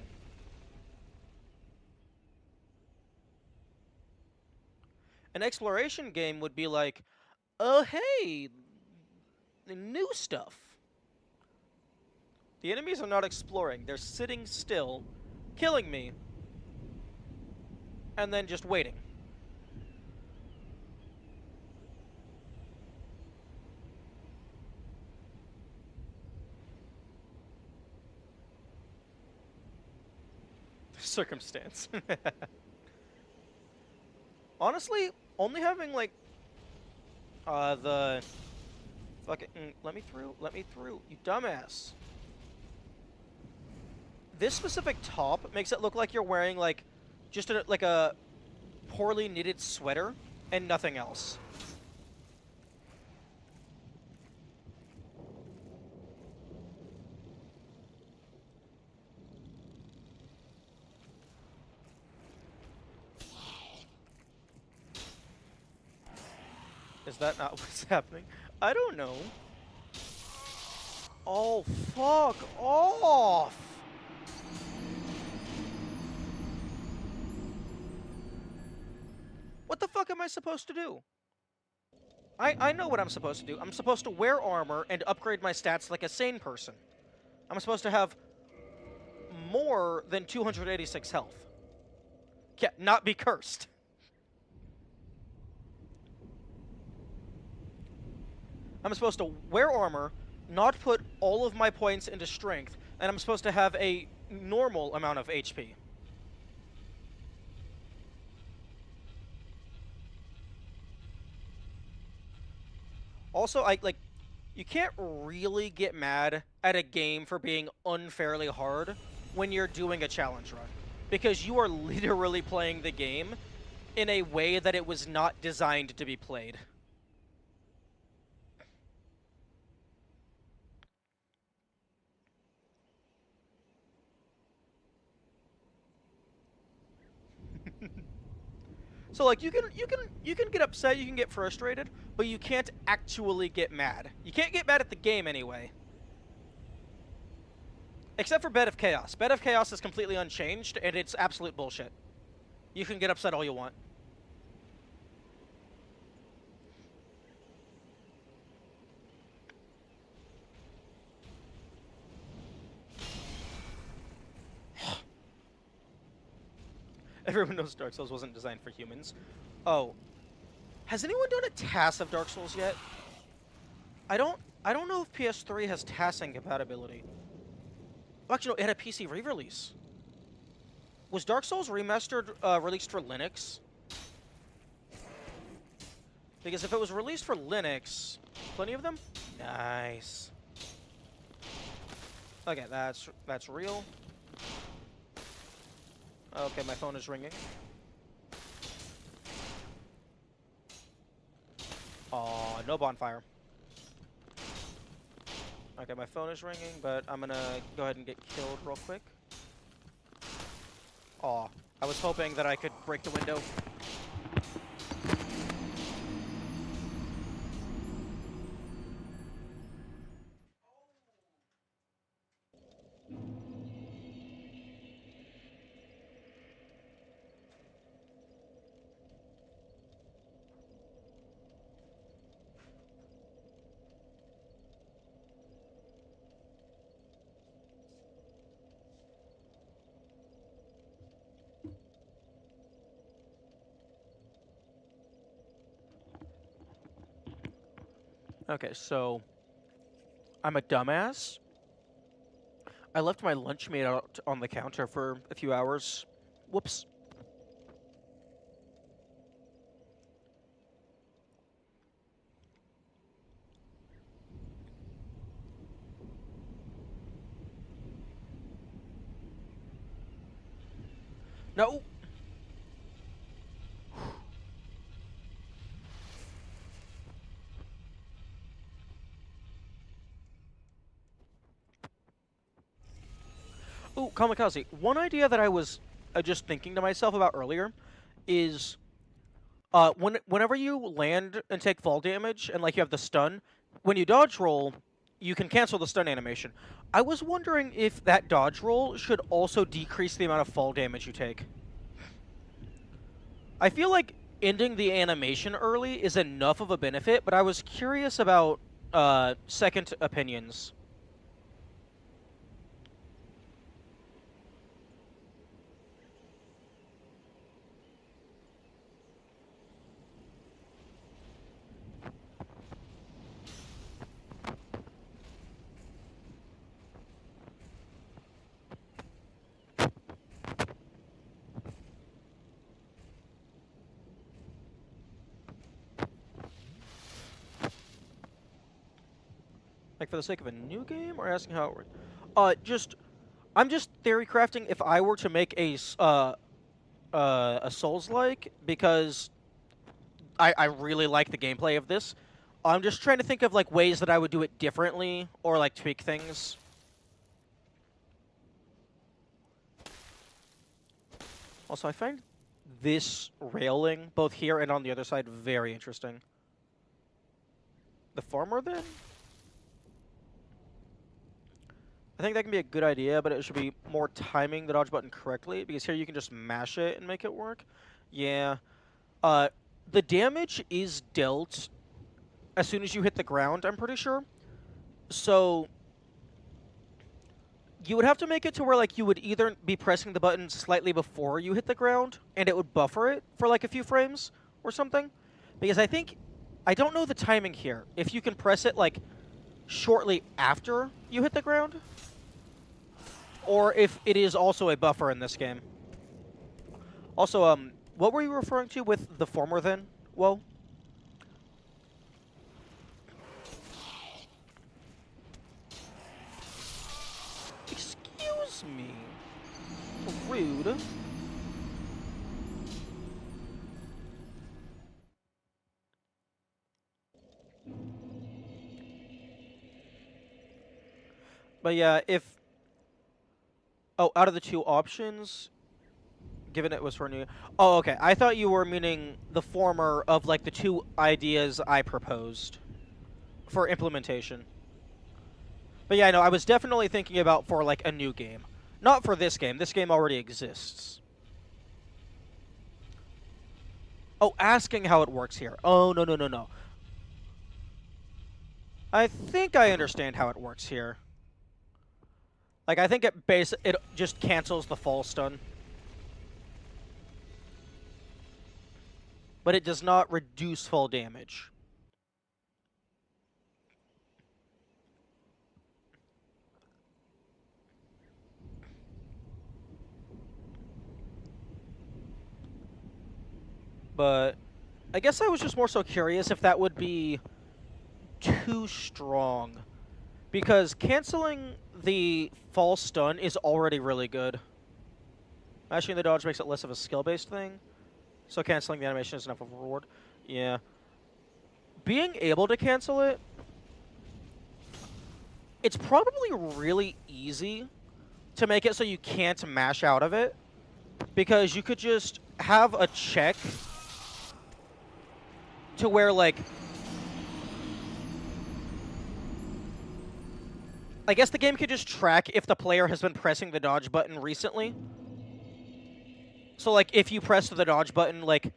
An exploration game would be like, oh hey, new stuff. The enemies are not exploring. They're sitting still, killing me, and then just waiting. Circumstance. Honestly, only having like the fucking let me through, you dumbass. This specific top makes it look like you're wearing like just like a poorly knitted sweater and nothing else. Is that not what's happening? I don't know. Oh, fuck off! What the fuck am I supposed to do? I know what I'm supposed to do. I'm supposed to wear armor and upgrade my stats like a sane person. I'm supposed to have more than 286 health. Yeah, not be cursed. I'm supposed to wear armor, not put all of my points into strength, and I'm supposed to have a normal amount of HP. Also, you can't really get mad at a game for being unfairly hard when you're doing a challenge run. Because you are literally playing the game in a way that it was not designed to be played. So like you can get upset, you can get frustrated, but you can't actually get mad. You can't get mad at the game anyway. Except for Bed of Chaos. Bed of Chaos is completely unchanged, and it's absolute bullshit. You can get upset all you want. Everyone knows Dark Souls wasn't designed for humans. Oh, has anyone done a TAS of Dark Souls yet? I don't know if PS3 has TASing compatibility. Oh, actually, no, it had a PC re-release. Was Dark Souls Remastered released for Linux? Because if it was released for Linux, plenty of them? Nice. Okay, that's real. Okay, my phone is ringing. Aw, no bonfire. Okay, my phone is ringing, but I'm gonna go ahead and get killed real quick. Aw, I was hoping that I could break the window. Okay, so I'm a dumbass. I left my lunch meat out on the counter for a few hours. Whoops. No! Ooh, Kamikaze. One idea that I was just thinking to myself about earlier is whenever you land and take fall damage and like you have the stun, when you dodge roll, you can cancel the stun animation. I was wondering if that dodge roll should also decrease the amount of fall damage you take. I feel like ending the animation early is enough of a benefit, but I was curious about second opinions. Like for the sake of a new game, or asking how it works? I'm just theory crafting if I were to make a Souls-like, because I really like the gameplay of this. I'm just trying to think of like ways that I would do it differently or like tweak things. Also, I find this railing, both here and on the other side, very interesting. The former, then? I think that can be a good idea, but it should be more timing the dodge button correctly, because here you can just mash it and make it work. Yeah. Uh, the damage is dealt as soon as you hit the ground, I'm pretty sure. So you would have to make it to where like you would either be pressing the button slightly before you hit the ground, and it would buffer it for like a few frames or something. Because I don't know the timing here. If you can press it like shortly after you hit the ground, or if it is also a buffer in this game. Also, what were you referring to with the former then? Whoa. Excuse me. Rude. But yeah, if... Oh, out of the two options, given it was for new... Oh, okay. I thought you were meaning the former of, like, the two ideas I proposed for implementation. But yeah, no, I was definitely thinking about for, like, a new game. Not for this game. This game already exists. Oh, asking how it works here. Oh, no, no, no, no. I think I understand how it works here. Like, I think it just cancels the fall stun. but it does not reduce fall damage. But I guess I was just more so curious if that would be too strong. Because canceling the fall stun is already really good. Mashing the dodge makes it less of a skill-based thing. So canceling the animation is enough of a reward. Yeah. Being able to cancel it, it's probably really easy to make it so you can't mash out of it. Because you could just have a check to where, like, I guess the game could just track if the player has been pressing the dodge button recently. So, like, if you press the dodge button, like,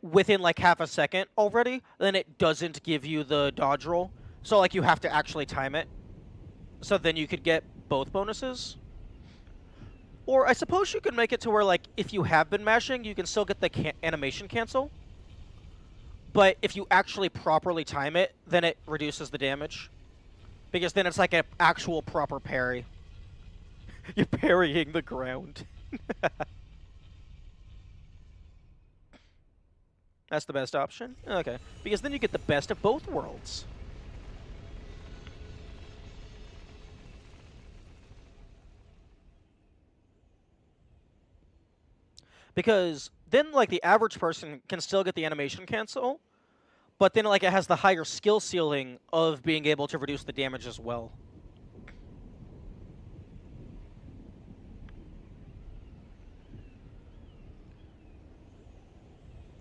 within, like, half a second already, then it doesn't give you the dodge roll. So, like, you have to actually time it. So then you could get both bonuses. Or I suppose you could make it to where, like, if you have been mashing, you can still get the animation cancel. But if you actually properly time it, then it reduces the damage. Because then it's like an actual proper parry. You're parrying the ground. That's the best option? Okay. Because then you get the best of both worlds. Because then, like, the average person can still get the animation cancel, but then, like, it has the higher skill ceiling of being able to reduce the damage as well.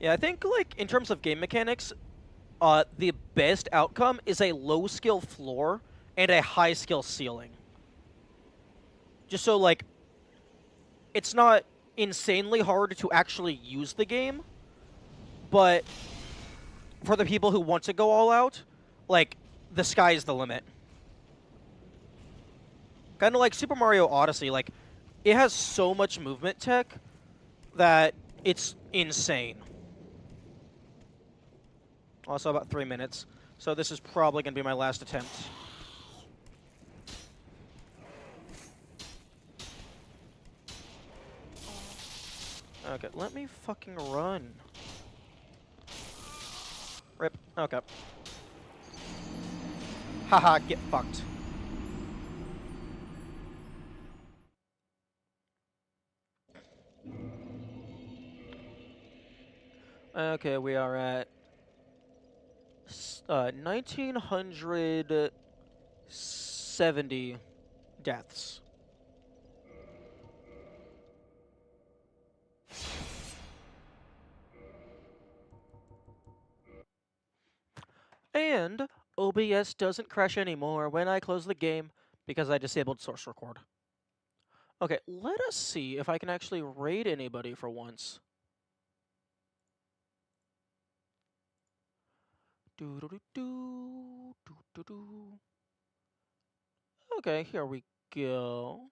Yeah, I think, like, in terms of game mechanics, the best outcome is a low skill floor and a high skill ceiling. Just so, like, it's not insanely hard to actually use the game, but for the people who want to go all out, like, the sky is the limit. Kind of like Super Mario Odyssey, like, it has so much movement tech that it's insane. Also, about 3 minutes, so this is probably going to be my last attempt. Okay, let me fucking run. Rip. Okay. Haha, get fucked. Okay, we are at 1970 deaths. And OBS doesn't crash anymore when I close the game because I disabled source record. Okay, let us see if I can actually raid anybody for once. Okay, here we go.